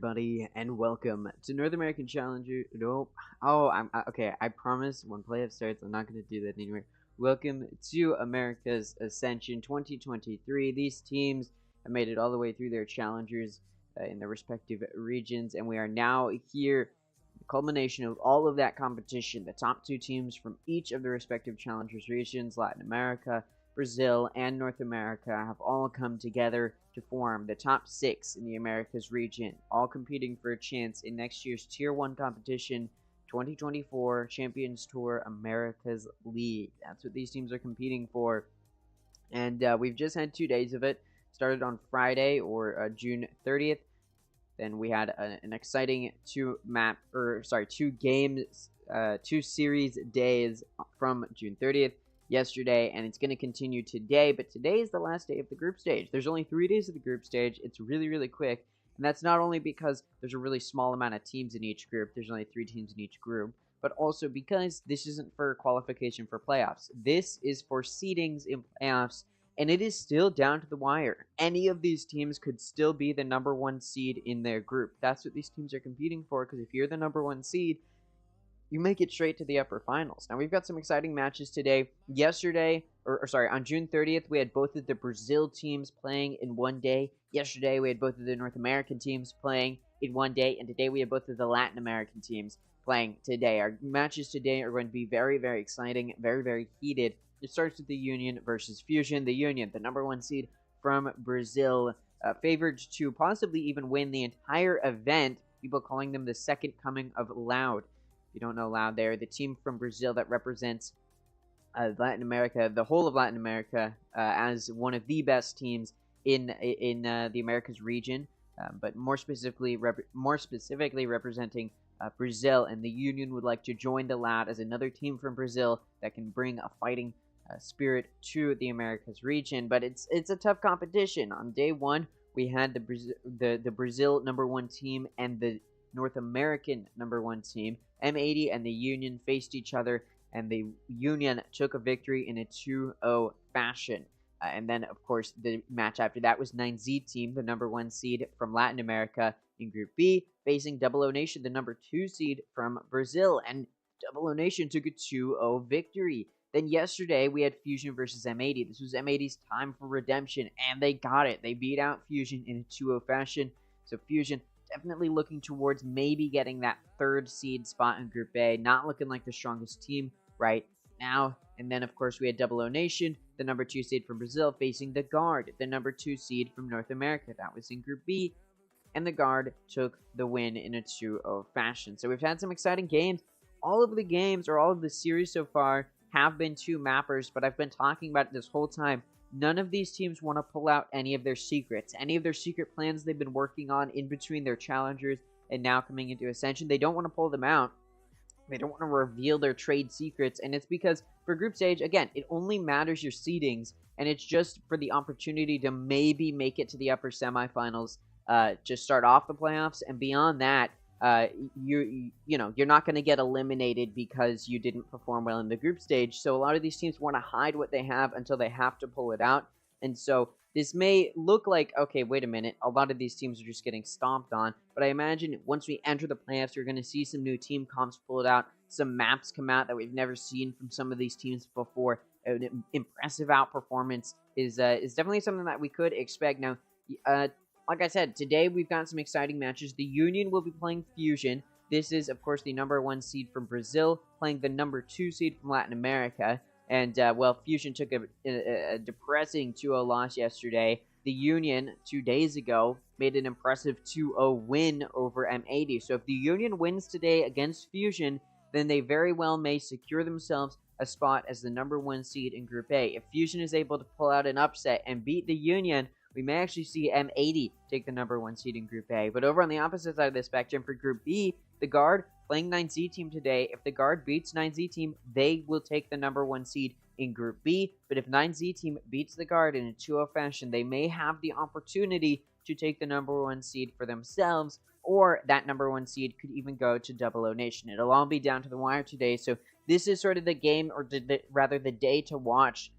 everybody, and welcome to North American Challenger. Nope. Okay. I promise when playoff starts, I'm not going to do that anymore. Welcome to America's Ascension 2023. These teams have made it all the way through their challengers in their respective regions, and we are now here. The culmination of all of that competition. The top two teams from each of the respective challengers regions, Latin America, Brazil, and North America, have all come together to form the top 6 in the Americas region, all competing for a chance in next year's Tier 1 competition, 2024 Champions Tour Americas League. That's what these teams are competing for. And we've just had 2 days of it. Started on Friday, or June 30th. Then we had an exciting 2 series days from June 30th. Yesterday, and it's going to continue today, but today is the last day of the group stage. There's only 3 days of the group stage. It's really quick, and that's not only because there's a really small amount of teams in each group. There's only 3 teams in each group, but also because this isn't for qualification for playoffs. This is for seedings in playoffs, and it is still down to the wire. Any of these teams could still be the number 1 seed in their group. That's what these teams are competing for, because if you're the number 1 seed, you make it straight to the upper finals. Now, we've got some exciting matches today. Yesterday, on June 30th, we had both of the Brazil teams playing in one day. Yesterday, we had both of the North American teams playing in one day. And today, we have both of the Latin American teams playing today. Our matches today are going to be very exciting, very heated. It starts with the Union versus Fusion. The Union, the number 1 seed from Brazil, favored to possibly even win the entire event. People calling them the second coming of Loud. If you don't know Loud, they're the team from Brazil that represents Latin America, the whole of Latin America, as one of the best teams in the Americas region, but more specifically representing Brazil. And the Union would like to join the Loud as another team from Brazil that can bring a fighting spirit to the Americas region. But it's a tough competition. On day 1, we had the Brazil number 1 team and the North American number 1 team. M80 and the Union faced each other, and the Union took a victory in a 2-0 fashion. And then, of course, the match after that was 9Z team, the number 1 seed from Latin America in Group B, facing Double O Nation, the number 2 seed from Brazil. And Double O Nation took a 2-0 victory. Then yesterday, we had Fusion versus M80. This was M80's time for redemption, and they got it. They beat out Fusion in a 2-0 fashion. So Fusion definitely looking towards maybe getting that 3rd seed spot in Group A. Not looking like the strongest team right now. And then, of course, we had Double O Nation, the number 2 seed from Brazil, facing the Guard, the number 2 seed from North America. That was in Group B, and the Guard took the win in a 2-0 fashion. So we've had some exciting games. All of the games, or all of the series so far, have been 2 mappers, but I've been talking about it this whole time. None of these teams want to pull out any of their secrets, any of their secret plans they've been working on in between their challengers and now coming into Ascension. They don't want to pull them out. They don't want to reveal their trade secrets, and it's because for group stage, again, it only matters your seedings, and it's just for the opportunity to maybe make it to the upper semifinals, to start off the playoffs, and beyond that, you're not going to get eliminated because you didn't perform well in the group stage. So a lot of these teams want to hide what they have until they have to pull it out. And so this may look like, okay, wait a minute, a lot of these teams are just getting stomped on. But I imagine once we enter the playoffs, you're going to see some new team comps pull it out. Some maps come out that we've never seen from some of these teams before. An impressive outperformance is definitely something that we could expect. Now, like I said, today we've got some exciting matches. The Union will be playing Fusion. This is, of course, the number 1 seed from Brazil, playing the number 2 seed from Latin America. And, Fusion took a depressing 2-0 loss yesterday. The Union, 2 days ago, made an impressive 2-0 win over M80. So if the Union wins today against Fusion, then they very well may secure themselves a spot as the number 1 seed in Group A. If Fusion is able to pull out an upset and beat the Union, we may actually see M80 take the number 1 seed in Group A. But over on the opposite side of the spectrum, for Group B, the Guard playing 9Z team today. If the Guard beats 9Z team, they will take the number 1 seed in Group B. But if 9Z team beats the Guard in a 2-0 fashion, they may have the opportunity to take the number 1 seed for themselves, or that number 1 seed could even go to Double O Nation. It'll all be down to the wire today. So this is sort of the game, or rather the day to watch.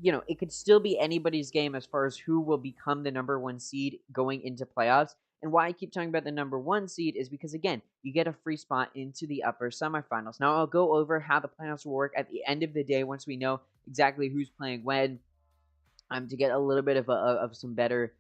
It could still be anybody's game as far as who will become the number 1 seed going into playoffs. And why I keep talking about the number 1 seed is because, again, you get a free spot into the upper semifinals. Now, I'll go over how the playoffs will work at the end of the day once we know exactly who's playing when, to get a little bit of some better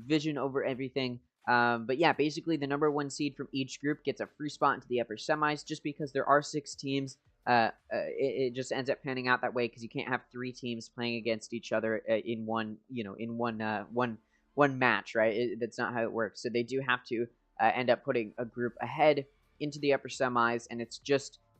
vision over everything. But yeah, basically the number 1 seed from each group gets a free spot into the upper semis, just because there are 6 teams. It just ends up panning out that way because you can't have 3 teams playing against each other in one match, right? That's not how it works. So they do have to end up putting a group ahead into the upper semis, and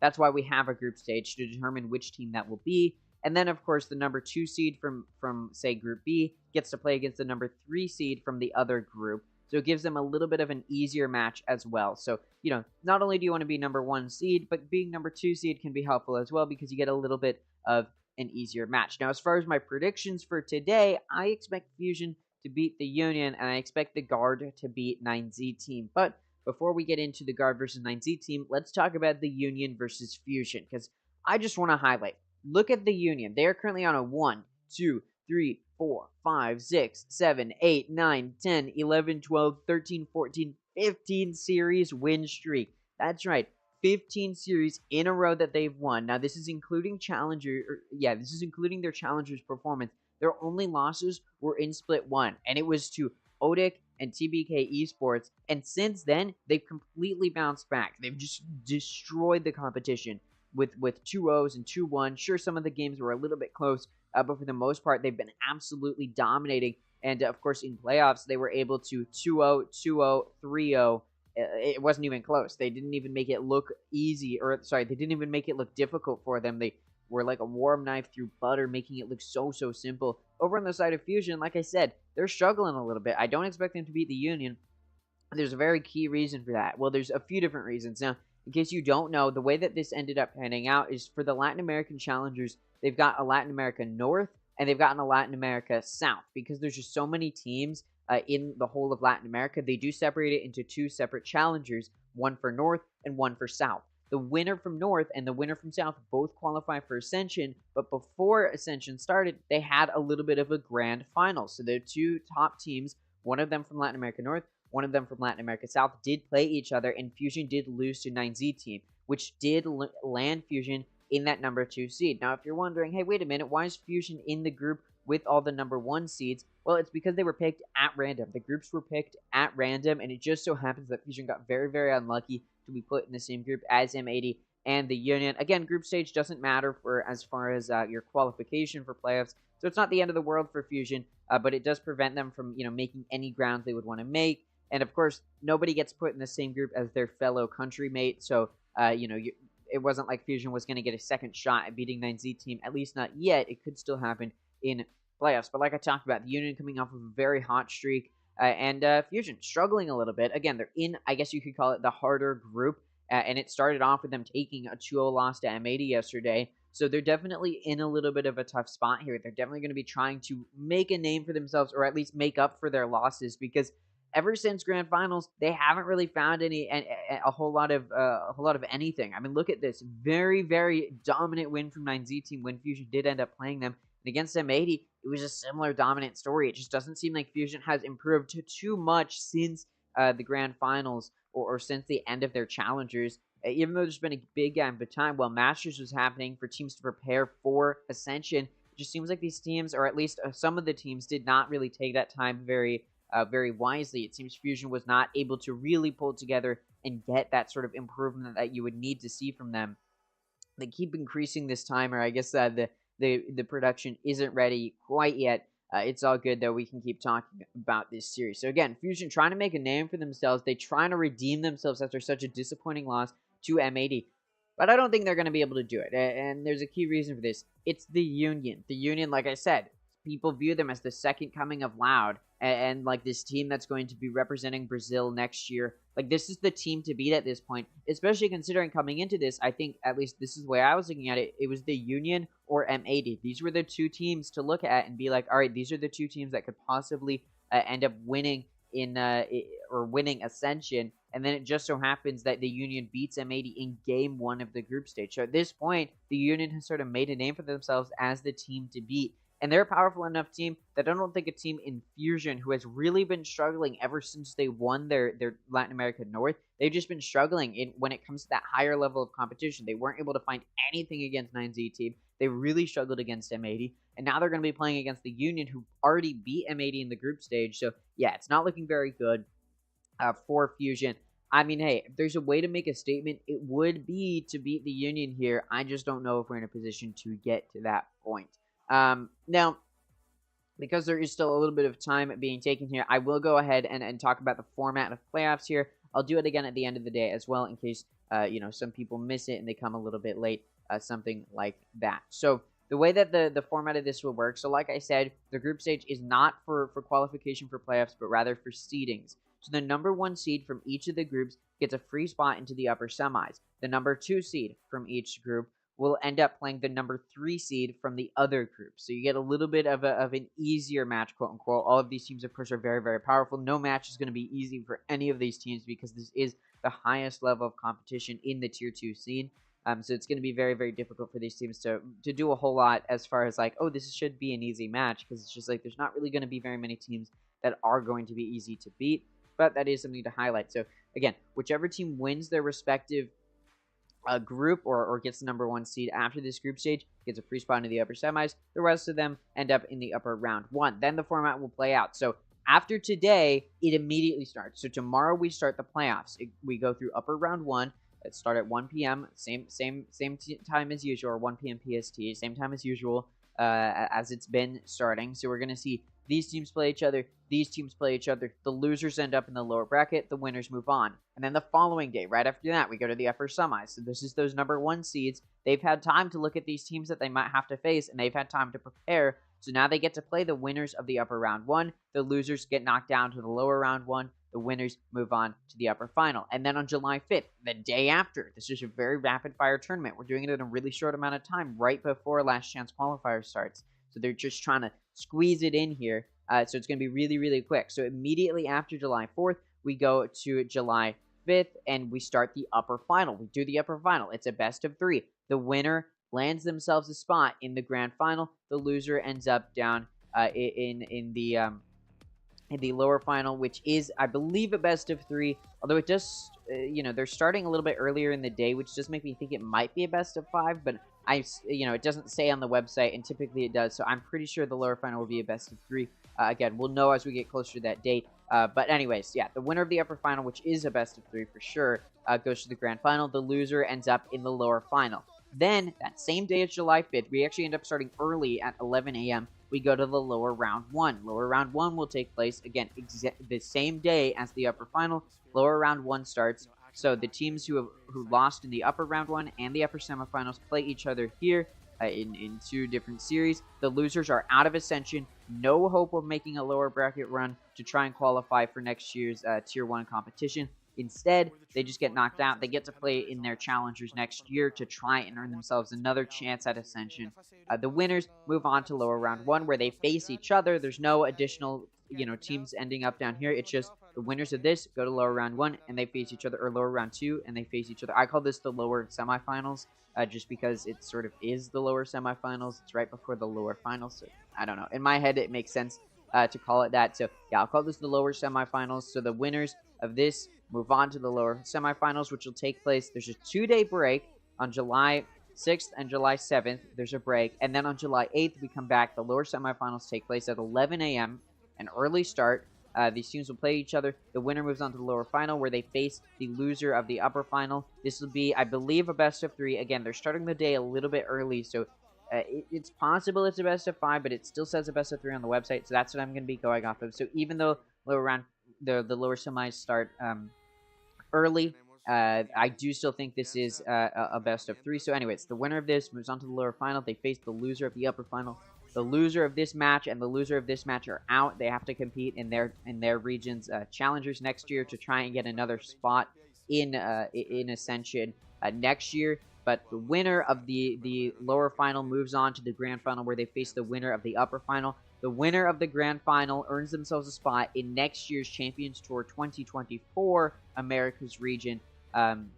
that's why we have a group stage to determine which team that will be. And then, of course, the number 2 seed from say, Group B gets to play against the number 3 seed from the other group. So it gives them a little bit of an easier match as well. So, not only do you want to be number 1 seed, but being number 2 seed can be helpful as well because you get a little bit of an easier match. Now, as far as my predictions for today, I expect Fusion to beat the Union, and I expect the Tgrd to beat 9Z Team. But before we get into the Tgrd versus 9Z Team, let's talk about the Union versus Fusion, because I just want to highlight. Look at the Union. They are currently on a 1, 2, 3, 4, 5, 6, 7, 8, 9, 10, 11, 12, 13, 14, 15 series win streak. That's right. 15 series in a row that they've won. Now, this is including this is including their Challengers performance. Their only losses were in Split 1, and it was to ODIC and TBK Esports. And since then, they've completely bounced back. They've just destroyed the competition with 2-0s and 2-1. Sure, some of the games were a little bit close, but for the most part, they've been absolutely dominating. And, of course, in playoffs, they were able to 2-0, 2-0, 3-0. It wasn't even close. They didn't even make it look easy, they didn't even make it look difficult for them. They were like a warm knife through butter, making it look so simple. Over on the side of Fusion, like I said, they're struggling a little bit. I don't expect them to beat the Union. There's a very key reason for that. Well, there's a few different reasons. Now, in case you don't know, the way that this ended up panning out is for the Latin American Challengers, they've got a Latin America North, and they've gotten a Latin America South. Because there's just so many teams in the whole of Latin America, they do separate it into 2 separate challengers, one for North and one for South. The winner from North and the winner from South both qualify for Ascension, but before Ascension started, they had a little bit of a grand final. So the 2 top teams, one of them from Latin America North, one of them from Latin America South, did play each other, and Fusion did lose to 9Z Team, which did land Fusion in that number 2 seed. Now, if you're wondering, hey, wait a minute, why is Fusion in the group with all the number 1 seeds? Well, it's because they were picked at random. The groups were picked at random, and it just so happens that Fusion got very, very unlucky to be put in the same group as M80 and the Union. Again, group stage doesn't matter for as far as your qualification for playoffs, so it's not the end of the world for Fusion, but it does prevent them from, making any grounds they would want to make. And of course, nobody gets put in the same group as their fellow country mate, so it wasn't like Fusion was going to get a second shot at beating 9Z Team, at least not yet. It could still happen in playoffs. But like I talked about, the Union coming off of a very hot streak, and Fusion struggling a little bit. Again, they're in, I guess you could call it, the harder group, and it started off with them taking a 2-0 loss to M80 yesterday. So they're definitely in a little bit of a tough spot here. They're definitely going to be trying to make a name for themselves, or at least make up for their losses, because ever since Grand Finals, they haven't really found a whole lot of anything. I mean, look at this very, very dominant win from 9Z Team when Fusion did end up playing them. And against M80, it was a similar dominant story. It just doesn't seem like Fusion has improved too much since the Grand Finals or since the end of their Challengers. Even though there's been a big gap of time while Masters was happening for teams to prepare for Ascension, it just seems like these teams, or at least some of the teams, did not really take that time very wisely. It seems Fusion was not able to really pull together and get that sort of improvement that you would need to see from them. They keep increasing this timer. I guess the production isn't ready quite yet. It's all good, though. We can keep talking about this series. So again, Fusion trying to make a name for themselves. They're trying to redeem themselves after such a disappointing loss to M80. But I don't think they're going to be able to do it. And there's a key reason for this. It's the Union. The Union, like I said, people view them as the second coming of Loud, and like this team that's going to be representing Brazil next year. Like, this is the team to beat at this point, especially considering coming into this, I think, at least this is the way I was looking at it, it was the Union or M80. These were the 2 teams to look at and be like, all right, these are the 2 teams that could possibly end up winning winning Ascension. And then it just so happens that the Union beats M80 in Game 1 of the group stage. So at this point, the Union has sort of made a name for themselves as the team to beat. And they're a powerful enough team that I don't think a team in Fusion, who has really been struggling ever since they won their Latin America North, they've just been struggling when it comes to that higher level of competition. They weren't able to find anything against 9Z team. They really struggled against M80. And now they're going to be playing against the Union, who already beat M80 in the group stage. So, yeah, it's not looking very good for Fusion. I mean, hey, if there's a way to make a statement, it would be to beat the Union here. I just don't know if we're in a position to get to that point. Now, because there is still a little bit of time being taken here, I will go ahead and talk about the format of playoffs here. I'll do it again at the end of the day as well, in case, some people miss it and they come a little bit late, something like that. So, the way that the format of this will work, so like I said, the group stage is not for qualification for playoffs, but rather for seedings. So the number 1 seed from each of the groups gets a free spot into the upper semis. The number 2 seed from each group will end up playing the number 3 seed from the other group. So you get a little bit of an easier match, quote unquote. All of these teams, of course, are very, very powerful. No match is going to be easy for any of these teams because this is the highest level of competition in the tier 2 scene. So it's going to be very, very difficult for these teams to do a whole lot as far as like, oh, this should be an easy match, because it's just like there's not really going to be very many teams that are going to be easy to beat. But that is something to highlight. So again, whichever team wins their respective group or gets the number 1 seed after this group stage gets a free spot into the upper semis. The rest of them end up in the upper round 1. Then the format will play out. So after today, it immediately starts. So tomorrow we start the playoffs. We go through upper round 1. It start at 1 p.m. Same time as usual, or 1 p.m. PST. Same time as usual as it's been starting. So we're gonna see these teams play each other. These teams play each other. The losers end up in the lower bracket. The winners move on. And then the following day, right after that, we go to the upper semis. So this is those number 1 seeds. They've had time to look at these teams that they might have to face, and they've had time to prepare. So now they get to play the winners of the upper round 1. The losers get knocked down to the lower round 1. The winners move on to the upper final. And then on July 5th, the day after, this is a very rapid-fire tournament. We're doing it in a really short amount of time, right before Last Chance Qualifier starts. So they're just trying to squeeze it in here. So it's going to be really, really quick. So immediately after July 4th, we go to July 5th, and we start the upper final. We do the upper final. It's a best of 3. The winner lands themselves a spot in the grand final. The loser ends up down in the lower final, which is, I believe, a best of 3. Although it does, they're starting a little bit earlier in the day, which does make me think it might be a best of 5, but it doesn't say on the website, and typically it does, so I'm pretty sure the lower final will be a best of 3. Again, we'll know as we get closer to that date. But anyways, yeah, the winner of the upper final, which is a best of 3 for sure, goes to the grand final. The loser ends up in the lower final. Then, that same day as July 5th, we actually end up starting early at 11 a.m. We go to the lower round 1. Lower round 1 will take place, again, the same day as the upper final. Lower round 1 starts. So the teams who lost in the upper round 1 and the upper semifinals play each other here in 2 different series. The losers are out of Ascension. No hope of making a lower bracket run to try and qualify for next year's Tier 1 competition. Instead, they just get knocked out. They get to play in their challengers next year to try and earn themselves another chance at Ascension. The winners move on to lower round 1, where they face each other. There's no additional, teams ending up down here. It's just the winners of this go to lower round 1, and they face each other, or lower round 2, and they face each other. I call this the lower semifinals, just because it sort of is the lower semifinals. It's right before the lower finals, so I don't know. In my head, it makes sense to call it that. So, yeah, I'll call this the lower semifinals. So the winners of this move on to the lower semifinals, which will take place. There's a 2-day break on July 6th and July 7th. There's a break. And then on July 8th, we come back. The lower semifinals take place at 11 a.m., an early start. These teams will play each other. The winner moves on to the lower final, where they face the loser of the upper final. This will be, I believe, a best of 3. Again, they're starting the day a little bit early, so it's possible it's a best of 5, but it still says a best of 3 on the website, so that's what I'm going to be going off of. So even though the lower semis start early, I do still think this is a best of 3. So anyways, the winner of this moves on to the lower final. They face the loser of the upper final. The loser of this match and the loser of this match are out. They have to compete in their region's challengers next year to try and get another spot in Ascension next year. But the winner of the lower final moves on to the grand final, where they face the winner of the upper final. The winner of the grand final earns themselves a spot in next year's Champions Tour 2024 Americas region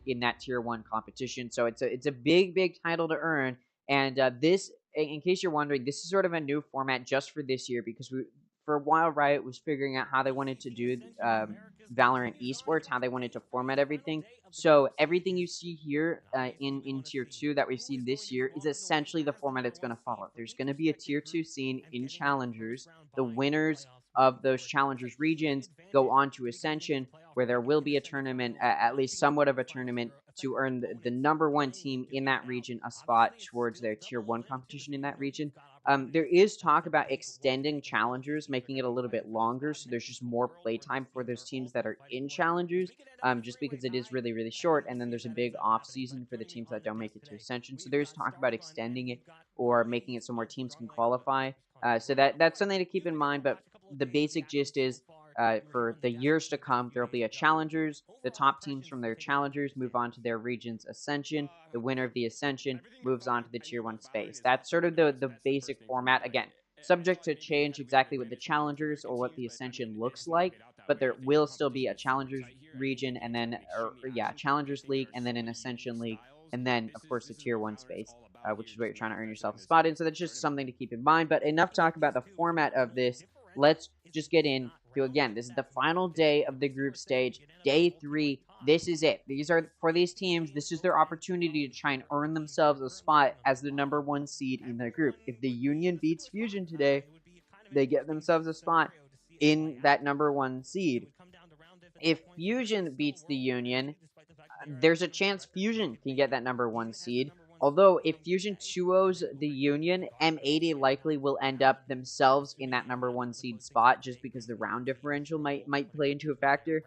in that Tier 1 competition. So it's a big title to earn. And this in case you're wondering, this is sort of a new format just for this year because for a while Riot was figuring out how they wanted to do Valorant esports, how they wanted to format everything. So everything you see here in Tier 2 that we've seen this year is essentially the format it's going to follow. There's going to be a Tier 2 scene in Challengers. The winners of those Challengers regions go on to Ascension, where there will be a tournament, at least somewhat of a tournament, to earn the number one team in that region a spot towards their Tier 1 competition in that region. There is talk about extending Challengers, making it a little bit longer, so there's just more playtime for those teams that are in Challengers, just because it is really, really short, and then there's a big off-season for the teams that don't make it to Ascension, so there's talk about extending it or making it so more teams can qualify. So that's something to keep in mind, but the basic gist is for the years to come, there will be a Challengers. The top teams from their Challengers move on to their region's Ascension. The winner of the Ascension moves on to the Tier 1 space. That's sort of the basic format. Again, subject to change exactly what the Challengers or what the Ascension looks like, but there will still be a Challengers region and then, Challengers League and then an Ascension League, and then, of course, the Tier 1 space, which is where you're trying to earn yourself a spot in. So that's just something to keep in mind. But enough talk about the format of this. Let's just get in. Again, this is the final day of the group stage, day 3. This is it. These are, for these teams, this is their opportunity to try and earn themselves a spot as the number 1 seed in their group. If the Union beats Fusion today, they get themselves a spot in that number 1 seed. If Fusion beats the Union, there's a chance Fusion can get that number 1 seed. Although, if Fusion 2-0s the Union, M80 likely will end up themselves in that number 1 seed spot, just because the round differential might play into a factor.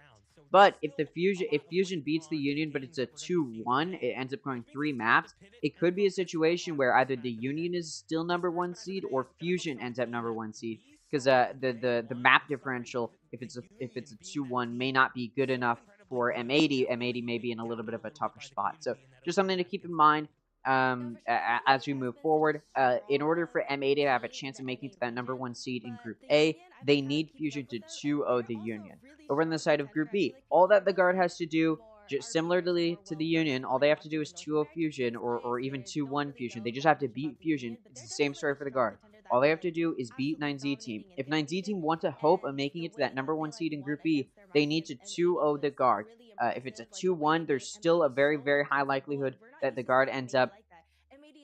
But if Fusion beats the Union, but it's a 2-1, it ends up going 3 maps, it could be a situation where either the Union is still number 1 seed, or Fusion ends up number 1 seed. Because the map differential, if it's a 2-1, may not be good enough for M80. M80 may be in a little bit of a tougher spot. So just something to keep in mind as we move forward. In order for M80 to have a chance of making it to that number 1 seed in Group A, they need Fusion to 2-0 the Union. Over on the side of Group B, all that the Guard has to do, just similarly to the Union, all they have to do is 2-0 Fusion or even 2-1 Fusion. They just have to beat Fusion. It's the same story for the Guard. All they have to do is beat 9Z Team. If 9Z Team want to hope of making it to that number 1 seed in Group B, they need to 2-0 the Guard. If it's a 2-1, there's still a very, very high likelihood that the Guard ends up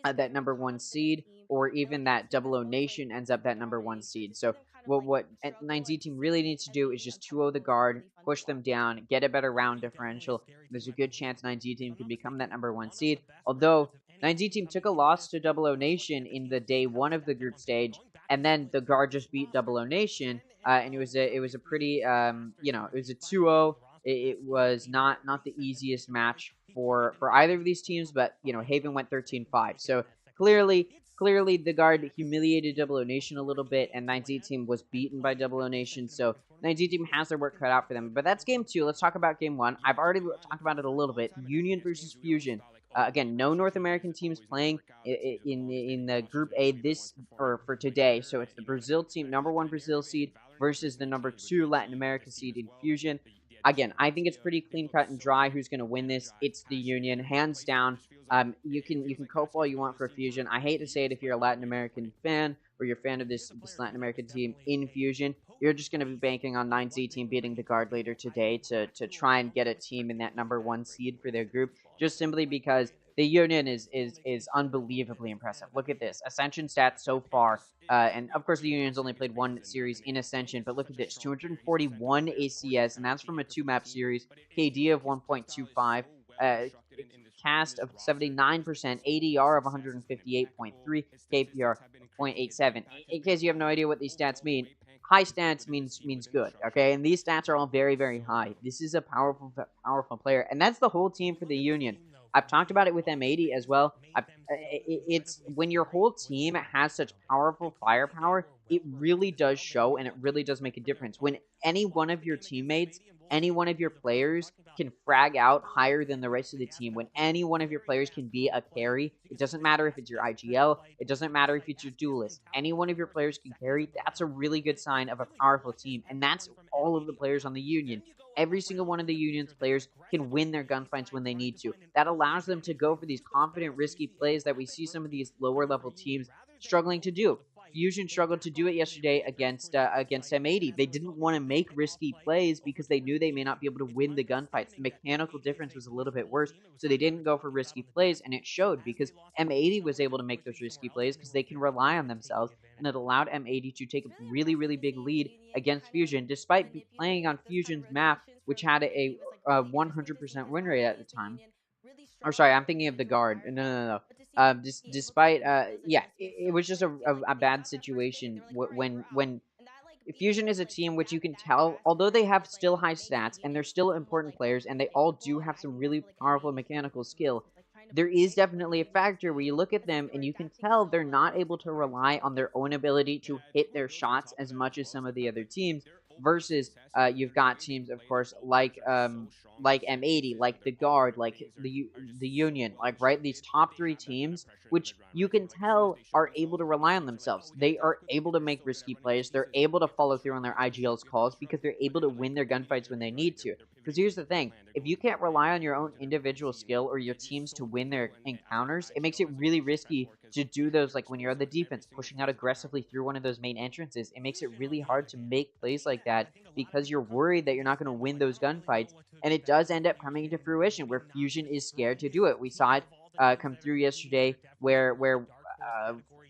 at that number 1 seed, or even that 00 Nation ends up that number 1 seed. So what 9Z Team really needs to do is just 2-0 the Guard, push them down, get a better round differential. There's a good chance 9Z Team can become that number 1 seed. Although 9Z Team took a loss to 00 Nation in the day 1 of the group stage, and then the Guard just beat 00 Nation, and it was a pretty it was a 2-0. It was not the easiest match for either of these teams, but Haven went 13-5. So clearly the Guard humiliated 00 Nation a little bit, and 9Z Team was beaten by 00 Nation. So 9Z Team has their work cut out for them. But that's game 2. Let's talk about game 1. I've already talked about it a little bit. Union versus Fusion. Again, no North American teams playing in the Group A for today. So it's the Brazil team, number 1 Brazil seed, versus the number 2 Latin America seed in Fusion. Again, I think it's pretty clean cut and dry who's going to win this. It's the Union, hands down. You can cope all you want for Fusion. I hate to say it, if you're a Latin American fan or you're a fan of this Latin American team in Fusion, you're just going to be banking on 9Z Team beating the Guard later today to try and get a team in that number 1 seed for their group, just simply because the Union is unbelievably impressive. Look at this. Ascension stats so far. And, of course, the Union's only played 1 series in Ascension. But look at this. 241 ACS, and that's from a 2-map series. KD of 1.25. Cast of 79%. ADR of 158.3. KPR of 0.87. In case you have no idea what these stats mean, high stats means good, okay? And these stats are all very, very high. This is a powerful player. And that's the whole team for the Union. I've talked about it with M80 as well. It's when your whole team has such powerful firepower, it really does show, and it really does make a difference. When any one of your teammates, any one of your players can frag out higher than the rest of the team, when any one of your players can be a carry, it doesn't matter if it's your IGL, it doesn't matter if it's your duelist. Any one of your players can carry, that's a really good sign of a powerful team, and that's all of the players on the Union. Every single one of the Union's players can win their gunfights when they need to. That allows them to go for these confident, risky plays that we see some of these lower-level teams struggling to do. Fusion struggled to do it yesterday against M80. They didn't want to make risky plays because they knew they may not be able to win the gunfights. The mechanical difference was a little bit worse, so they didn't go for risky plays, and it showed because M80 was able to make those risky plays because they can rely on themselves, and it allowed M80 to take a really, really big lead against Fusion, despite playing on Fusion's map, which had a 100% win rate at the time. Or sorry, I'm thinking of the guard. No. Despite yeah, it was just a bad situation when Fusion is a team which you can tell, although they have still high stats and they're still important players and they all do have some really powerful mechanical skill, there is definitely a factor where you look at them and you can tell they're not able to rely on their own ability to hit their shots as much as some of the other teams. Versus, you've got teams, of course, like M80, like the Guard, like the Union, like right, these top 3 teams, which you can tell are able to rely on themselves. They are able to make risky plays. They're able to follow through on their IGL's calls because they're able to win their gunfights when they need to. Because here's the thing, if you can't rely on your own individual skill or your teams to win their encounters, it makes it really risky to do those, like when you're on the defense, pushing out aggressively through one of those main entrances. It makes it really hard to make plays like that because you're worried that you're not going to win those gunfights, and it does end up coming into fruition where Fusion is scared to do it. We saw it come through yesterday where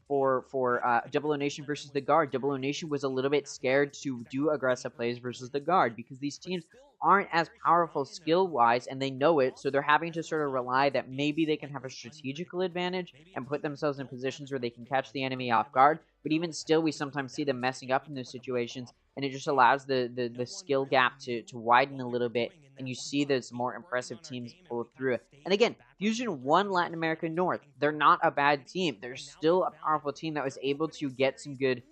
for Double O Nation versus the Guard, Double O Nation was a little bit scared to do aggressive plays versus the Guard because these teams aren't as powerful skill-wise, and they know it, so they're having to sort of rely that maybe they can have a strategical advantage and put themselves in positions where they can catch the enemy off guard, but even still, we sometimes see them messing up in those situations, and it just allows the skill gap to widen a little bit, and you see those more impressive teams pull through it. And again, Fusion won Latin America North. They're not a bad team. They're still a powerful team that was able to get some good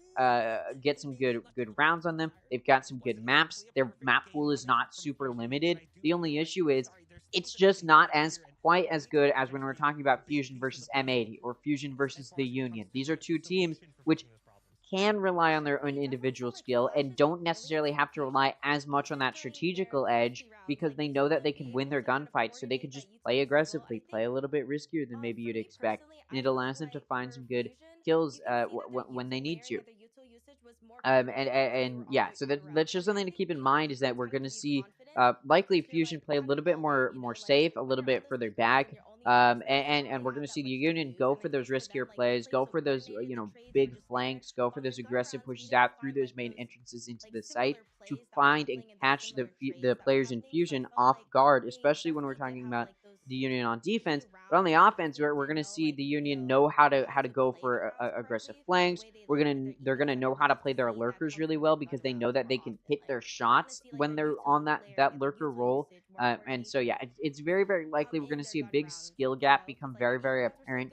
rounds on them. They've got some good maps. Their map pool is not super limited. The only issue is it's just not as quite as good as when we're talking about Fusion versus M80 or Fusion versus the Union. These are two teams which can rely on their own individual skill and don't necessarily have to rely as much on that strategical edge because they know that they can win their gunfights, so they can just play aggressively, play a little bit riskier than maybe you'd expect, and it allows them to find some good kills when they need to. And yeah, so that's just something to keep in mind, is that we're going to see likely Fusion play a little bit more safe, a little bit further back, and we're going to see the Union go for those riskier plays, go for those big flanks, go for those aggressive pushes out through those main entrances into the site to find and catch the players in Fusion off guard, especially when we're talking about the Union on defense. But on the offense, we're going to see the Union know how to go for aggressive flanks. They're gonna know how to play their lurkers really well because they know that they can hit their shots when they're on that lurker roll. And so yeah, it's very, very likely we're gonna see a big skill gap become very, very apparent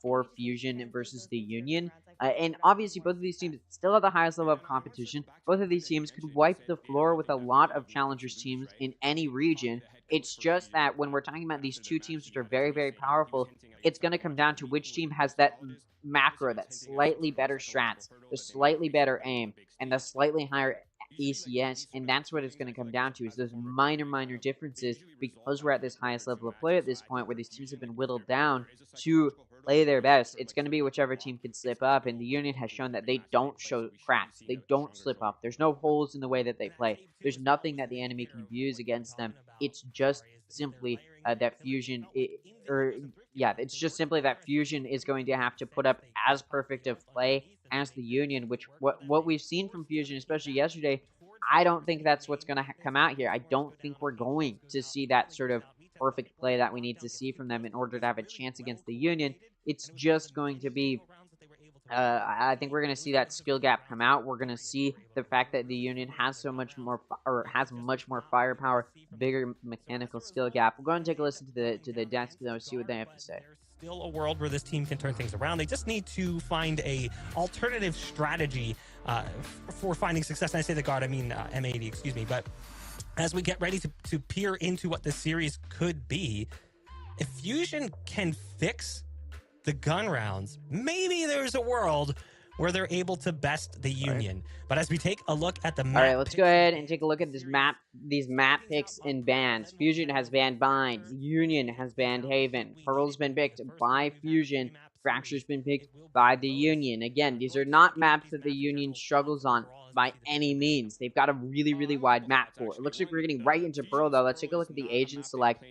for Fusion versus the Union. And obviously, both of these teams still have the highest level of competition. Both of these teams could wipe the floor with a lot of challengers teams in any region. It's just that when we're talking about these two teams, which are very, very powerful, it's going to come down to which team has that macro, that slightly better strats, the slightly better aim, and the slightly higher ACS, and that's what it's going to come down to, is those minor differences, because we're at this highest level of play at this point where these teams have been whittled down to play their best. It's going to be whichever team can slip up, and the Union has shown that they don't show cracks. They don't slip up. There's no holes in the way that they play. There's nothing that the enemy can use against them. It's just simply that Fusion, it's just simply that Fusion is going to have to put up as perfect of play as the Union, which what we've seen from Fusion, especially yesterday, I don't think that's what's going to come out here. I don't think we're going to see that sort of perfect play that we need to see from them in order to have a chance against the Union. It's just going to be I think we're going to see that skill gap come out. We're going to see the fact that the Union has much more firepower, bigger mechanical skill gap. We'll go and take a listen to the desk, though, see what they have to say. There's still a world where this team can turn things around. They just need to find a alternative strategy for finding success. And I say the Guard, I mean M80, excuse me. But as we get ready to peer into what this series could be, if Fusion can fix the gun rounds, maybe there's a world where they're able to best the Union. Right. But as we take a look at the map, all right, let's go ahead and take a look at these map picks and bans. Fusion has banned Bind. Union has banned Haven. Pearl's been picked by Fusion. Fracture's been picked by the Union. Again, these are not maps that the Union struggles on by any means. They've got a really, really wide map pool. It looks like we're getting right into Pearl, though. Let's take a look at the agent select.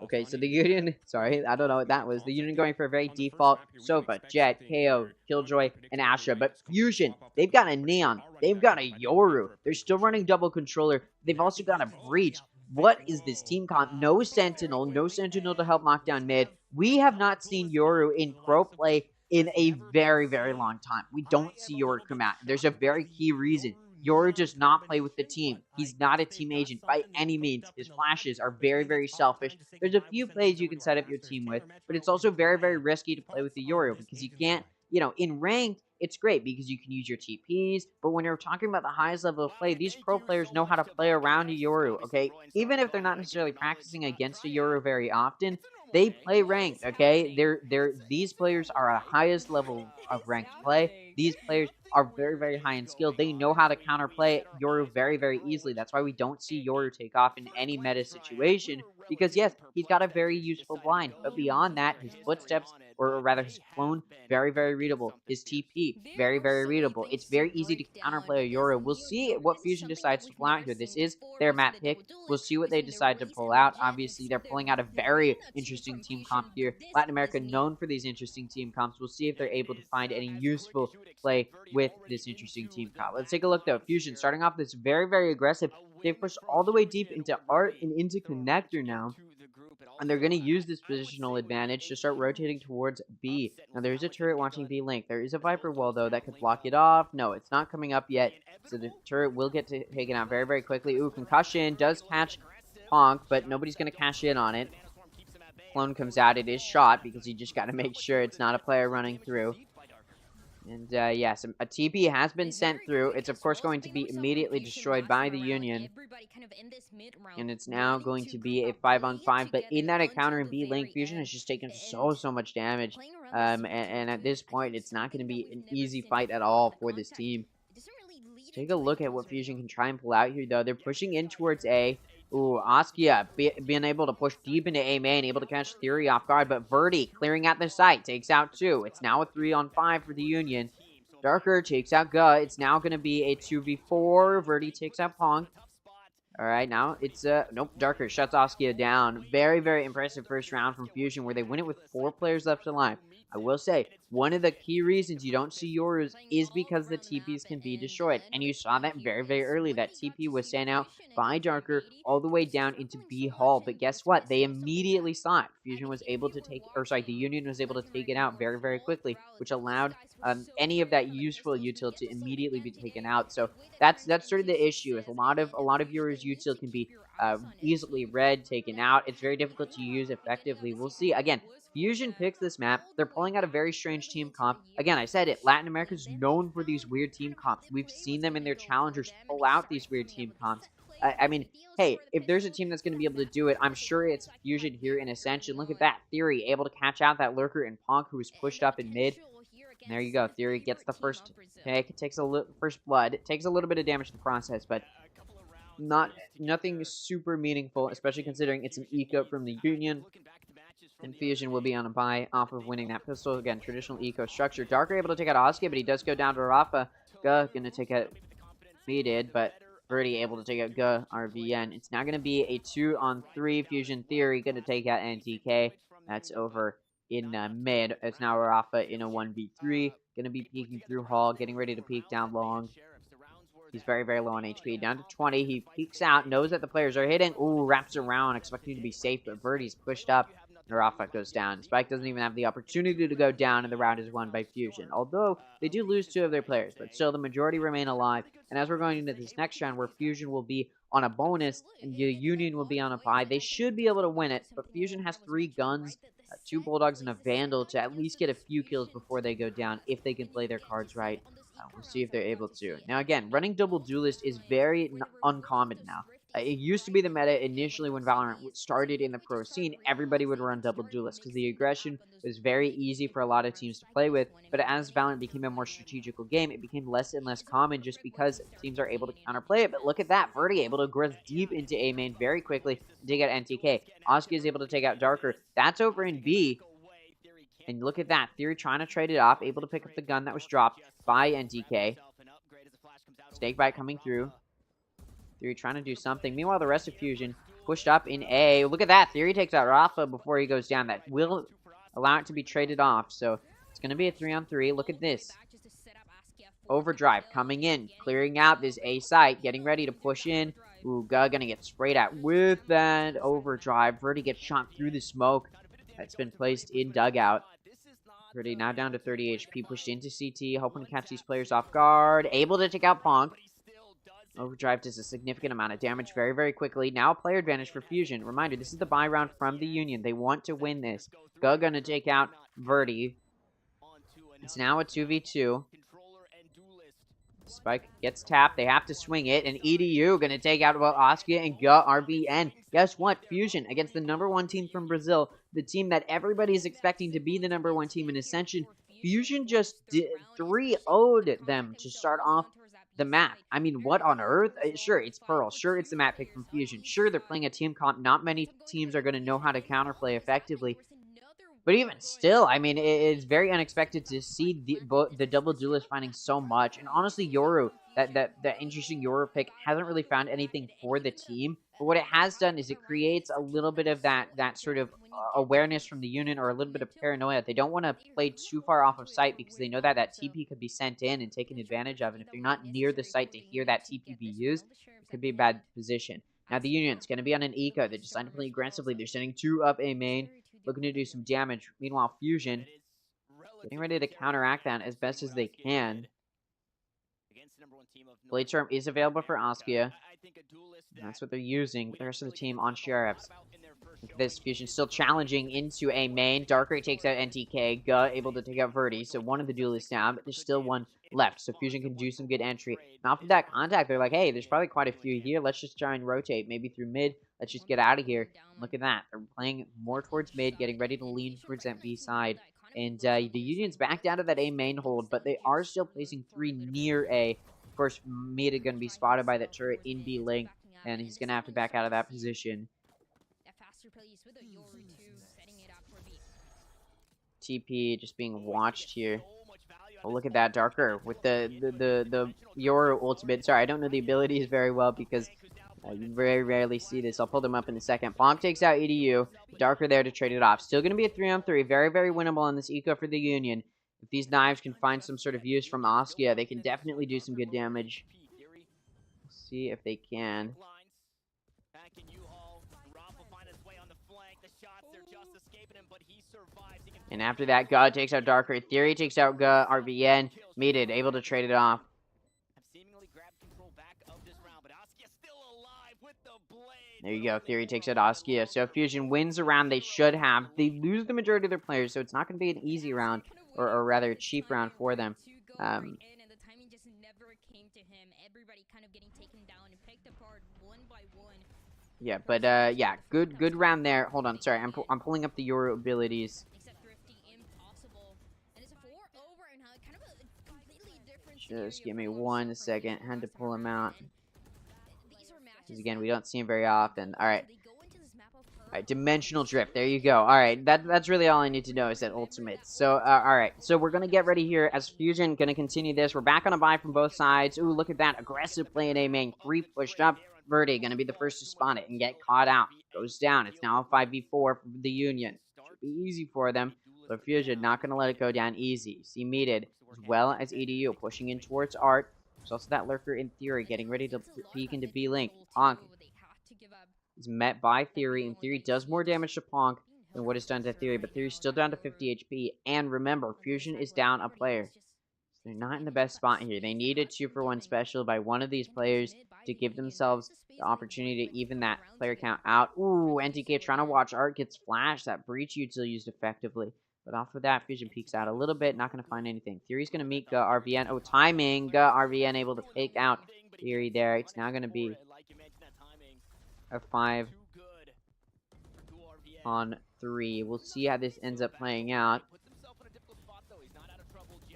Okay, so the Union, sorry, I don't know what that was. The Union going for a very default Sova, Jet, KO, Killjoy, and Astra. But Fusion, they've got a Neon. They've got a Yoru. They're still running double controller. They've also got a Breach. What is this team comp? No Sentinel to help knock down mid. We have not seen Yoru in pro play in a very, very long time. We don't see Yoru come out. There's a very key reason. Yoru does not play with the team. He's not a team agent by any means. His flashes are very, very selfish. There's a few plays you can set up your team with, but it's also very, very risky to play with the Yoru because you can't, in ranked, it's great because you can use your TPs, but when you're talking about the highest level of play, these pro players know how to play around a Yoru, okay? Even if they're not necessarily practicing against a Yoru very often, they play ranked, okay? These players are at highest level of ranked play. These players are very, very high in skill. They know how to counterplay Yoru very, very easily. That's why we don't see Yoru take off in any meta situation, because yes, he's got a very useful blind, but beyond that, his footsteps, or rather his clone, very, very readable. His TP, very, very readable. It's very easy to counterplay a Yoru. We'll see what Fusion decides to pull out here. This is their map pick. We'll see what they decide to pull out. Obviously, they're pulling out a very interesting team comp here. Latin America known for these interesting team comps. We'll see if they're able to find any useful play with this interesting team comp. Let's take a look, though. Fusion starting off this very, very aggressive. They've pushed all the way deep into Art and into Connector now. And they're going to use this positional advantage to start rotating towards B. Now, there's a turret watching B link. There is a Viper wall, though, that could block it off. No, it's not coming up yet. So the turret will get taken out very, very quickly. Ooh, concussion does catch Honk, but nobody's going to cash in on it. Clone comes out. It is shot because you just got to make sure it's not a player running through. And, yes, a TP has been sent through. It's, of course, going to be immediately destroyed by the Union. And it's now going to be a 5-on-5. But in that encounter in B lane, Fusion has just taken so much damage. And at this point, it's not going to be an easy fight at all for this team. Let's take a look at what Fusion can try and pull out here, though. They're pushing in towards A. Ooh, Askia being able to push deep into A main, able to catch Theory off guard, but Verdi clearing out the site, takes out 2. It's now a 3-on-5 for the Union. Darker takes out Guh. It's now going to be a 2v4. Verdi takes out Pong. Alright, now it's, nope, Darker shuts Askia down. Very, very impressive first round from Fusion, where they win it with 4 players left alive. I will say, one of the key reasons you don't see Yorus is because the TPs can be destroyed. And you saw that very, very early. That TP was sent out by Darker all the way down into B Hall. But guess what? They immediately saw it. Fusion was able to take, the Union was able to take it out very, very quickly, which allowed any of that useful util to immediately be taken out. So that's sort of the issue. Is a lot of Yorus util can be easily read, taken out. It's very difficult to use effectively. We'll see. Again, Fusion picks this map. They're pulling out a very strange team comp. Again, I said it. Latin America is known for these weird team comps. We've seen them in their challengers pull out these weird team comps. I mean, hey, if there's a team that's going to be able to do it, I'm sure it's Fusion here in Ascension. Look at that. Theory able to catch out that Lurker and Ponk, who was pushed up in mid. And there you go. Theory gets the first pick. It takes first blood. It takes a little bit of damage in the process, but nothing super meaningful, especially considering it's an eco from the Union. And Fusion will be on a buy off of winning that pistol. Again, traditional eco structure. Darker able to take out Oscar, but he does go down to Rafa. Guh gonna take out he did, but Verdi able to take out Guh RVN. It's now gonna be a 2-on-3 Fusion Theory, gonna take out NTK. That's over in mid. It's now Rafa in a 1v3. Gonna be peeking through Hall, getting ready to peek down long. He's very, very low on HP. Down to 20. He peeks out, knows that the players are hitting. Ooh, wraps around, expecting to be safe, but Verdi's pushed up. Rafa goes down. Spike doesn't even have the opportunity to go down, and the round is won by Fusion. Although, they do lose 2 of their players, but still the majority remain alive. And as we're going into this next round, where Fusion will be on a bonus, and the Union will be on a bye, they should be able to win it, but Fusion has 3 guns, 2 Bulldogs, and a Vandal to at least get a few kills before they go down, if they can play their cards right. We'll see if they're able to. Now, again, running double duelist is very uncommon now. It used to be the meta initially when Valorant started in the pro scene. Everybody would run double duelists because the aggression was very easy for a lot of teams to play with. But as Valorant became a more strategical game, it became less and less common just because teams are able to counterplay it. But look at that. Verdi able to aggress deep into A main very quickly and take out NTK. Oski is able to take out Darker. That's over in B. And look at that. Theory trying to trade it off. Able to pick up the gun that was dropped by NTK. Snakebite coming through. Theory trying to do something. Meanwhile, the rest of Fusion pushed up in A. Look at that. Theory takes out Rafa before he goes down. That will allow it to be traded off. So it's going to be a 3-on-3. Look at this. Overdrive coming in. Clearing out this A site. Getting ready to push in. Ooh, Ga going to get sprayed at with that overdrive. Verdi gets shot through the smoke that's been placed in dugout. Verdi now down to 30 HP. Pushed into CT. Hoping to catch these players off guard. Able to take out Ponk. Overdrive does a significant amount of damage very, very quickly. Now a player advantage for Fusion. Reminder, this is the bye round from the Union. They want to win this. Ga gonna take out Verdi. It's now a 2v2. Spike gets tapped. They have to swing it. And EDU gonna take out both Oskia and Ga RBN. Guess what? Fusion against the #1 team from Brazil. The team that everybody is expecting to be the #1 team in Ascension. Fusion just 3-0'd them to start off the map. I mean, what on earth? Sure, it's Pearl. Sure, it's the map pick from Fusion. Sure, they're playing a team comp. Not many teams are going to know how to counterplay effectively. But even still, I mean, it's very unexpected to see the double duelist finding so much. And honestly, Yoru, that interesting Yoru pick, hasn't really found anything for the team. But what it has done is it creates a little bit of that sort of awareness from the unit, or a little bit of paranoia. They don't want to play too far off of site because they know that TP could be sent in and taken advantage of. And if you're not near the site to hear that TP be used, it could be a bad position. Now the Union's going to be on an eco. They decided to play aggressively. They're sending 2 up A main, looking to do some damage. Meanwhile, Fusion getting ready to counteract that as best as they can. Blade Storm is available for Askia. That's what they're using. The rest of the team on Sheriffs. This Fusion still challenging into A main. Darkrai takes out NTK. Ga able to take out Verdi. So one of the duelists down, but there's still one left. So Fusion can do some good entry. And off of that contact, they're like, hey, there's probably quite a few here. Let's just try and rotate. Maybe through mid. Let's just get out of here. Look at that. They're playing more towards mid, getting ready to lean towards that B side. And the Union's back down to that A main hold, but they are still placing 3 near A. Of course, Mid is going to be spotted by that turret in B link, and he's going to have to back out of that position. TP just being watched here. Oh, look at that, Darker with the Yoru ultimate. Sorry, I don't know the abilities very well because you very rarely see this. I'll pull them up in a second. Bonk takes out EDU. Darker there to trade it off. Still going to be a 3-on-3. Very, very winnable on this eco for the Union. If these knives can find some sort of use from Askia, they can definitely do some good damage. Let's see if they can. And after that, Ga takes out Darker. Theory takes out Ga RBN. Meated, able to trade it off. There you go. Theory takes out Askia. So Fusion wins a round they should have. They lose the majority of their players, so it's not going to be an easy round, or rather a cheap round for them. Yeah, but yeah, good round there. Hold on, sorry, I'm pulling up the Yoru abilities. Just give me 1 second. Had to pull them out. Because again, we don't see him very often. Alright. Alright, Dimensional Drift. There you go. Alright, that's really all I need to know is that ultimate. So, alright. So, we're going to get ready here as Fusion. Going to continue this. We're back on a buy from both sides. Ooh, look at that. Aggressive play in A main. 3 pushed up. Verdi going to be the first to spot it and get caught out. Goes down. It's now a 5v4 for the Union. Should be easy for them. But Fusion not going to let it go down easy. See Meated as well as EDU pushing in towards Art. There's also that Lurker in Theory getting ready to peek into B-Link. Ponk is met by Theory, and Theory does more damage to Ponk than what is done to Theory, but Theory's still down to 50 HP. And remember, Fusion is down a player. So they're not in the best spot here. They need a 2-for-1 special by one of these players to give themselves the opportunity to even that player count out. Ooh, NTK trying to watch Art gets flashed. That breach util used effectively. But off of that, Fusion peeks out a little bit. Not going to find anything. Theory's going to meet Ga RVN. Oh, timing. Ga RVN able to take out Theory there. It's now going to be a 5 on 3. We'll see how this ends up playing out.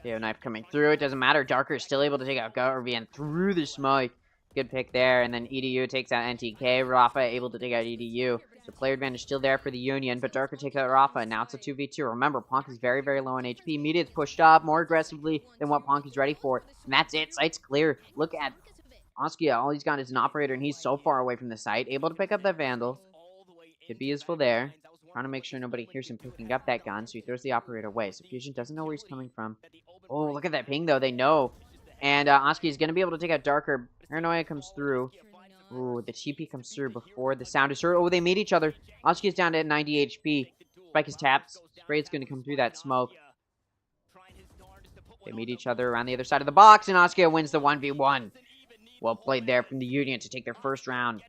Okay, knife coming through. It doesn't matter. Darker is still able to take out OBLIVION through the smoke. Good pick there. And then EDU takes out NTK. Rafa able to take out EDU. The player advantage still there for the Union, but Darker takes out Rafa. Now it's a 2v2. Remember, Ponk is very, very low on HP. Media's pushed up more aggressively than what Ponk is ready for. And that's it. Site's clear. Look at Oskia. All he's got is an operator, and he's so far away from the site. Able to pick up that Vandal. Could be useful there. Trying to make sure nobody hears him picking up that gun, so he throws the operator away. So Fusion doesn't know where he's coming from. Oh, look at that ping, though. They know. And Oski is going to be able to take out Darker. Paranoia comes through. Ooh, the TP comes through before the sound is heard. Oh, they meet each other. Oski is down to 90 HP. Spike is tapped. Spray is going to come through that smoke. They meet each other around the other side of the box, and Oskia wins the 1v1. Well played there from the Union to take their first round.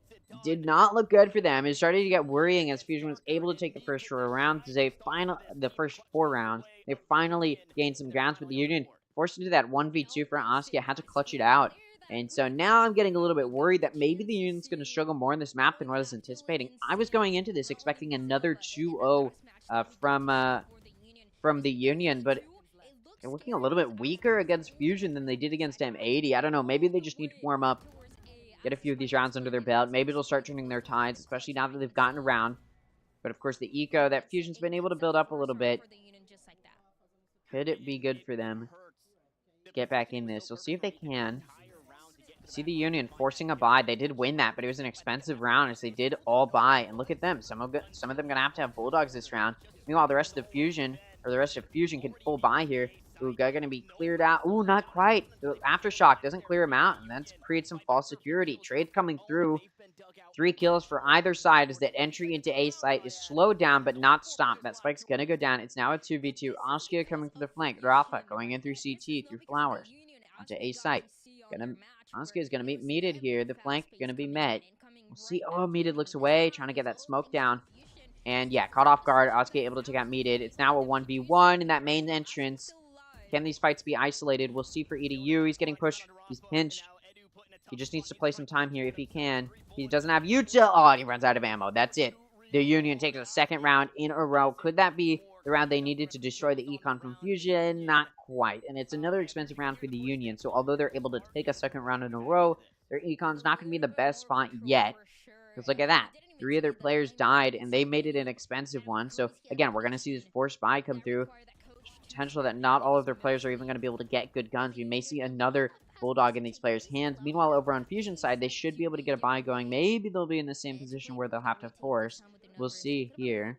Did not look good for them. It started to get worrying as Fusion was able to take the first 4 rounds. The first 4 rounds. They finally gained some grounds, but the Union forced into that 1v2 for Oskia. Had to clutch it out. And so now I'm getting a little bit worried that maybe the Union's going to struggle more in this map than what I was anticipating. I was going into this expecting another 2-0 from the Union, but they're looking a little bit weaker against Fusion than they did against M80. I don't know. Maybe they just need to warm up, get a few of these rounds under their belt. Maybe it'll start turning their tides, especially now that they've gotten around. But of course, the eco that Fusion's been able to build up a little bit. Could it be good for them to get back in this? We'll see if they can. See the Union forcing a buy. They did win that, but it was an expensive round as they did all buy. And look at them. Some of them going to have Bulldogs this round. Meanwhile, the rest of Fusion can full buy here. Ooh, guy going to be cleared out. Ooh, not quite. The Aftershock doesn't clear him out, and that creates some false security. Trade coming through. 3 kills for either side as that entry into A site is slowed down but not stopped. That spike's going to go down. It's now a 2v2. Oskia coming to the flank. Rafa going in through CT, through Flowers. Onto A site. Oskia is going to be meted here. The flank going to be met. We'll see. Oh, meted looks away. Trying to get that smoke down. And yeah, caught off guard. Oskia able to take out meted. It's now a 1v1 in that main entrance. Can these fights be isolated? We'll see for EDU. He's getting pushed. He's pinched. He just needs to play some time here if he can. He doesn't have util. Oh, and he runs out of ammo. That's it. The Union takes a second round in a row. Could that be the round they needed to destroy the Econ from Fusion? Not quite. And it's another expensive round for the Union. So although they're able to take a second round in a row, their Econ's not going to be the best spot yet. Because look at that. 3 other players died, and they made it an expensive one. So again, we're going to see this forced buy come through. Potential that not all of their players are even going to be able to get good guns. We may see another Bulldog in these players' hands. Meanwhile, over on Fusion side, they should be able to get a buy going. Maybe they'll be in the same position where they'll have to force. We'll see here.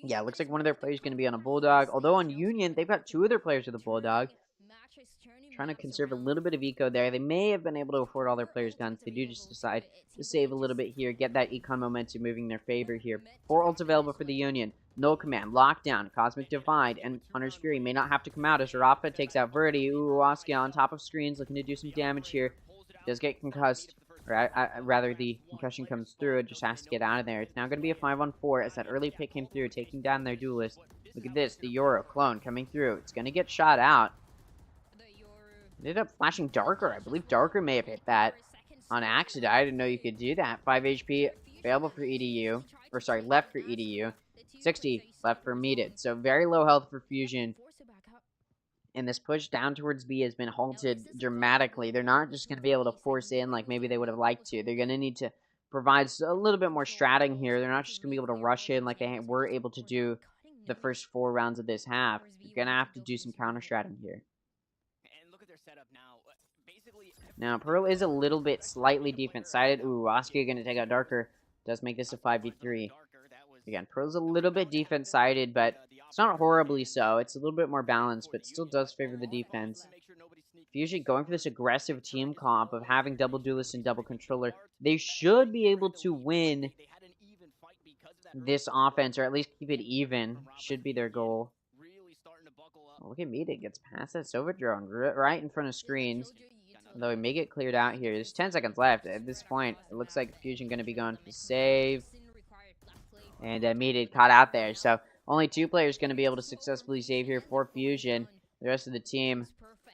Yeah, looks like one of their players is going to be on a Bulldog. Although on Union, they've got 2 other players with a Bulldog. Trying to conserve a little bit of eco there. They may have been able to afford all their players' guns. They do just decide to save a little bit here. Get that econ momentum moving in their favor here. 4 ults available for the Union. Null Command, Lockdown, Cosmic Divide, and Hunter's Fury may not have to come out as Rafa takes out Verdi. Ooh, Oskia on top of screens looking to do some damage here. Does get concussed. Or rather, the concussion comes through. It just has to get out of there. It's now going to be a 5-on-4 as that early pick came through, taking down their duelist. Look at this. The Euro clone coming through. It's going to get shot out. Ended up flashing Darker. I believe Darker may have hit that on accident. I didn't know you could do that. 5 HP available for EDU. Or sorry, left for EDU. 60 left for Meted. So very low health for Fusion. And this push down towards B has been halted dramatically. They're not just going to be able to force in like maybe they would have liked to. They're going to need to provide a little bit more stratting here. They're not just going to be able to rush in like they were able to do the first 4 rounds of this half. You're going to have to do some counter-stratting here. Now, Pearl is a little bit slightly defense-sided. Ooh, Oskia going to take out Darker. Does make this a 5v3. Again, Pearl's a little bit defense-sided, but it's not horribly so. It's a little bit more balanced, but still does favor the defense. Fusion going for this aggressive team comp of having double duelist and double controller. They should be able to win this offense, or at least keep it even. Should be their goal. Oh, look at me. It gets past that Sova drone right in front of screens. Although we may get cleared out here. There's 10 seconds left. At this point, it looks like Fusion going to be going for save. And Meted caught out there. So only 2 players going to be able to successfully save here for Fusion. The rest of the team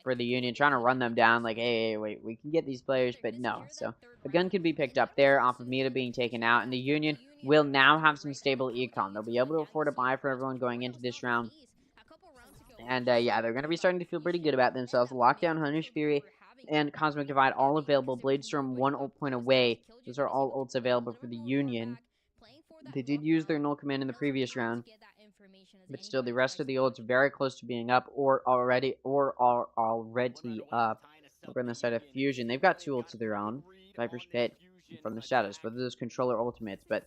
for the Union, trying to run them down like, hey, wait, we can get these players, but no. So a gun could be picked up there off of Mita being taken out, and the Union will now have some stable econ. They'll be able to afford a buy for everyone going into this round. And yeah, they're going to be starting to feel pretty good about themselves. Lockdown, Hunter's Fury, and Cosmic Divide all available. Bladestorm 1 ult point away. Those are all ults available for the Union. They did use their null command in the previous round, but still the rest of the ults are very close to being up or are already up. Over on the side of Fusion, they've got 2 ults of their own. Viper's Pit and From the Shadows, both of those controller ultimates, but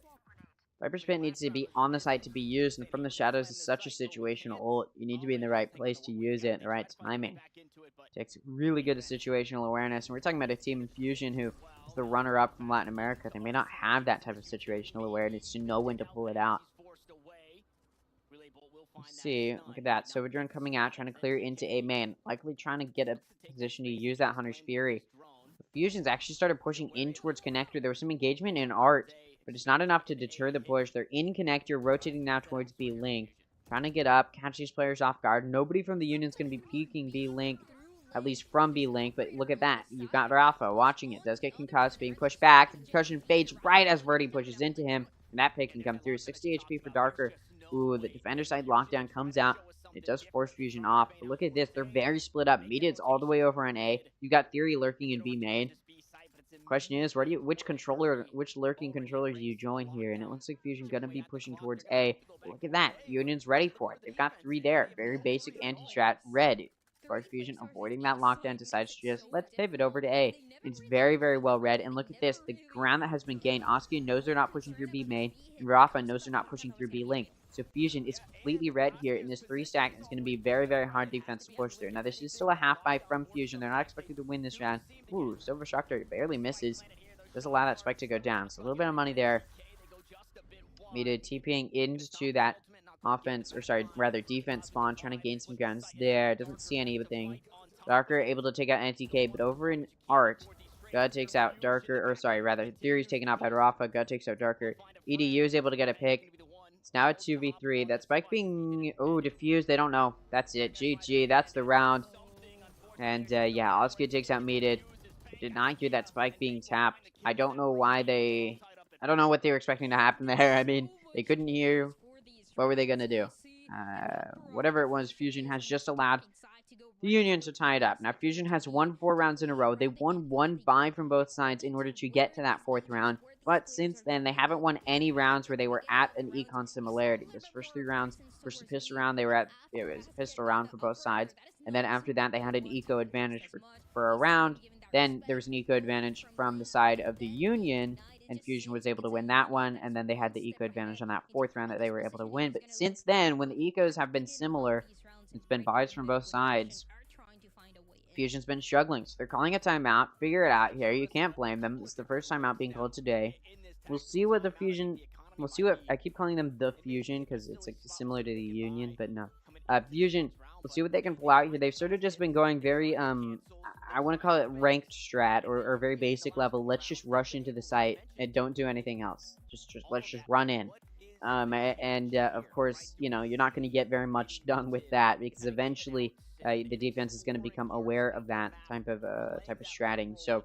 Viper's Pit needs to be on the site to be used, and From the Shadows is such a situational ult. You need to be in the right place to use it at the right timing. Takes really good situational awareness, and we're talking about a team in Fusion who is the runner-up from Latin America. They may not have that type of situational awareness to know when to pull it out. Let's see, look at that. Sojourn coming out, trying to clear into A main, likely trying to get a position to use that Hunter's Fury. Fusion's actually started pushing in towards Connector. There was some engagement in Art, but it's not enough to deter the push. They're in Connector, rotating now towards B-Link. Trying to get up, catch these players off guard. Nobody from the Union's going to be peeking B-Link, at least from B-Link, but look at that. You've got Rafa watching it. Does get concussed, being pushed back. The concussion fades right as Verdi pushes into him, and that pick can come through. 60 HP for Darker. Ooh, the defender side lockdown comes out. It does force Fusion off. But look at this. They're very split up. Meted's all the way over on A. You got Theory lurking in B main. Question is, which lurking controller do you join here? And it looks like Fusion gonna be pushing towards A. But look at that. Union's ready for it. They've got 3 there. Very basic anti-strat. Red. Spark Fusion avoiding that lockdown, decides to just, let's pivot over to A. It's very, very well read. And look at this. The ground that has been gained. Oskia knows they're not pushing through B main. And Rafa knows they're not pushing through B link. So Fusion is completely red here, and this 3-stack is going to be very, very hard defense to push through. Now, this is still a half buy from Fusion. They're not expected to win this round. Ooh, Silver Shock Dart barely misses. Does allow that spike to go down. So a little bit of money there. Meta TPing into that offense, or sorry, rather defense spawn, trying to gain some guns there. Doesn't see anything. Darker able to take out NTK, but over in Art, God takes out Darker, or sorry, rather, Theory's taken out by Rafa. God takes out Darker. EDU is able to get a pick. It's now a 2v3. That spike being, diffused. They don't know. That's it. GG. That's the round. And, yeah, Oscar takes out Meted. They did not hear that spike being tapped. I don't know why I don't know what they were expecting to happen there. I mean, they couldn't hear. What were they going to do? Whatever it was, Fusion has just allowed the Union to tie it up. Now, Fusion has won 4 rounds in a row. They won 1 buy from both sides in order to get to that 4th round. But since then, they haven't won any rounds where they were at an econ similarity. This first 3 rounds, first the pistol round, they were at, it was a pistol round for both sides. And then after that, they had an eco advantage for a round. Then there was an eco advantage from the side of the Union, and Fusion was able to win that one. And then they had the eco advantage on that 4th round that they were able to win. But since then, when the ecos have been similar, it's been buys from both sides. Fusion's been struggling, so they're calling a timeout. Figure it out here. You can't blame them. It's the first timeout being called today. We'll see what the Fusion... We'll see what... I keep calling them the Fusion because it's like similar to the Union, but no. Fusion, we'll see what they can pull out here. They've sort of just been going very, I want to call it ranked strat or very basic level. Let's just rush into the site and don't do anything else. Let's just run in. Of course, you know, you're not going to get very much done with that because eventually... the defense is going to become aware of that type of stratting. So,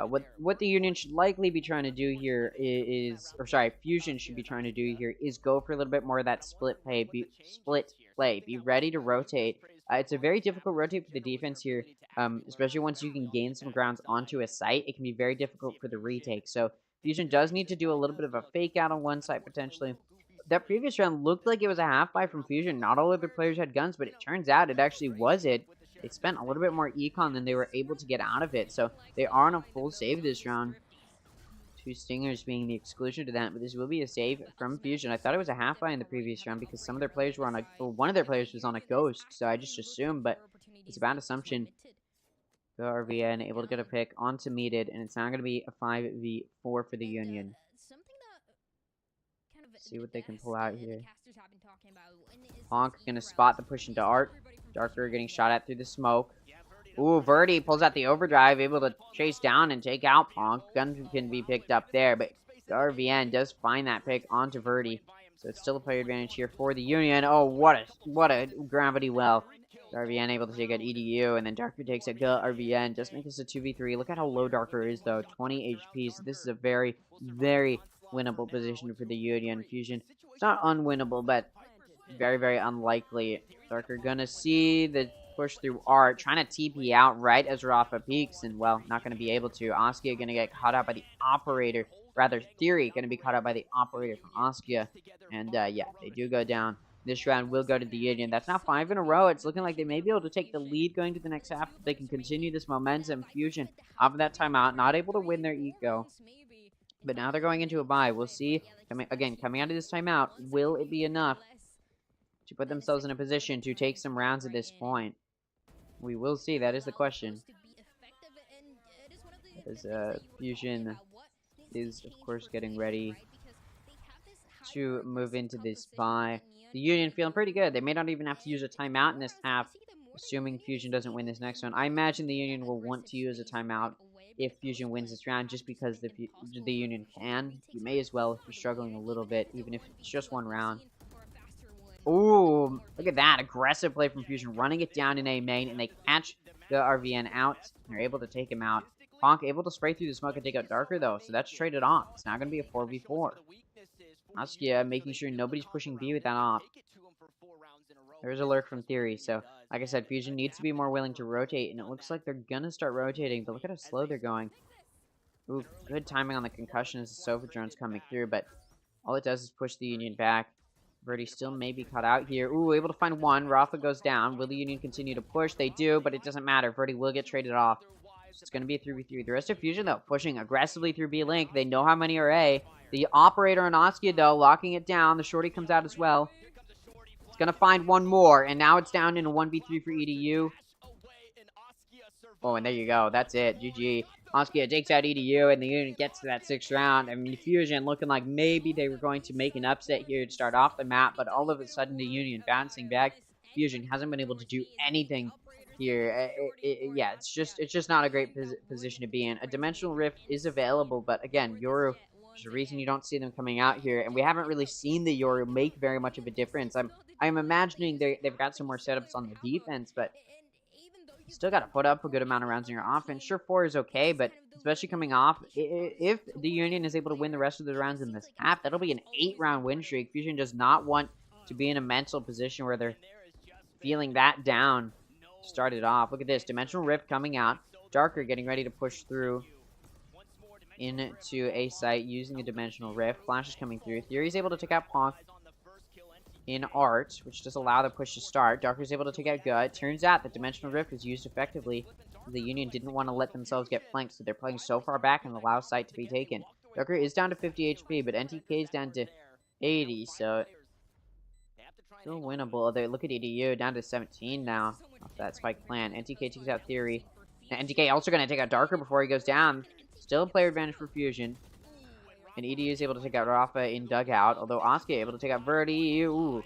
what the Union should likely be trying to do here Fusion should be trying to do here is go for a little bit more of that split play. Be ready to rotate. It's a very difficult rotate for the defense here, especially once you can gain some grounds onto a site. It can be very difficult for the retake. So, Fusion does need to do a little bit of a fake out on one site potentially. That previous round looked like it was a half buy from Fusion. Not all other players had guns, but it turns out it actually was it. They spent a little bit more econ than they were able to get out of it. So they are on a full save this round. 2 stingers being the exclusion to that, but this will be a save from Fusion. I thought it was a half buy in the previous round because some of their players were on one of their players was on a ghost, so I just assumed, but it's a bad assumption. RVN able to get a pick onto Meted, and it's now going to be a 5v4 for the Union. See what they can pull out here. Honk gonna spot the push into Art. Darker getting shot at through the smoke. Ooh, Verdi pulls out the overdrive, able to chase down and take out Honk. Gun can be picked up there, but RVN does find that pick onto Verdi. So it's still a player advantage here for the Union. Oh, what a gravity well. RVN able to take out EDU, and then Darker takes out RVN. Just make this a 2v3. Look at how low Darker is, though. 20 HP, so this is a very, very winnable position for the Union. Fusion, it's not unwinnable, but very, very unlikely. Darker gonna see the push through Art, trying to TP out right as Rafa peaks, and, well, not gonna be able to. Askia gonna get caught out by the Operator. Rather, Theory gonna be caught out by the Operator from Askia. And, yeah, they do go down. This round will go to the Union. That's now 5 in a row. It's looking like they may be able to take the lead going to the next half. They can continue this momentum. Fusion, off of that timeout, not able to win their eco. But now they're going into a bye. We'll see. Coming out of this timeout, will it be enough to put themselves in a position to take some rounds at this point? We will see. That is the question. As Fusion is, of course, getting ready to move into this bye. The Union feeling pretty good. They may not even have to use a timeout in this half, assuming Fusion doesn't win this next one. I imagine the Union will want to use a timeout if Fusion wins this round, just because the Union can. You may as well if you're struggling a little bit, even if it's just one round. Ooh, look at that. Aggressive play from Fusion, running it down in A main, and they catch the RVN out. They're able to take him out. Honk able to spray through the smoke and take out Darker, though, so that's traded off. It's now going to be a 4v4. Askia making sure nobody's pushing B with that off. There's a lurk from Theory, so like I said, Fusion needs to be more willing to rotate, and it looks like they're gonna start rotating, but look at how slow they're going. Ooh, good timing on the concussion as the Sofa drone's coming through, but all it does is push the Union back. Verdi still may be caught out here. Ooh, able to find one. Rafa goes down. Will the Union continue to push? They do, but it doesn't matter. Verdi will get traded off. So it's going to be a 3v3. The rest of Fusion, though, pushing aggressively through B-Link. They know how many are A. The Operator and Askia, though, locking it down. The Shorty comes out as well. It's going to find one more, and now it's down in a 1v3 for EDU. Oh, and there you go. That's it. GG. Askia takes out EDU, and the Union gets to that 6th round. I mean, Fusion looking like maybe they were going to make an upset here to start off the map, but all of a sudden the Union bouncing back. Fusion hasn't been able to do anything here. Yeah, it's just not a great position to be in. A Dimensional Rift is available, but again, Yoru, there's a reason you don't see them coming out here, and we haven't really seen the Yoru make very much of a difference. I'm imagining they've got some more setups on the defense, but you still got to put up a good amount of rounds in your offense. Sure, 4 is okay, but especially coming off, if the Union is able to win the rest of the rounds in this half, that'll be an 8-round win streak. Fusion does not want to be in a mental position where they're feeling that down to start it off. Look at this. Dimensional Rift coming out. Darker getting ready to push through into a site using a Dimensional Rift. Flash is coming through. Theory's able to take out Ponk in Art, which does allow the push to start. Darker's able to take out Gut. Turns out the Dimensional Rift was used effectively. The Union didn't want to let themselves get flanked, so they're playing so far back and allow site to be taken. Darker is down to 50 HP, but NTK is down to 80, so still winnable. Although look at EDU, down to 17 now off that spike plan. NTK takes out Theory. And NTK also going to take out Darker before he goes down. Still a player advantage for Fusion. And EDU is able to take out Rafa in Dugout, although Askia able to take out Verdi. Ooh.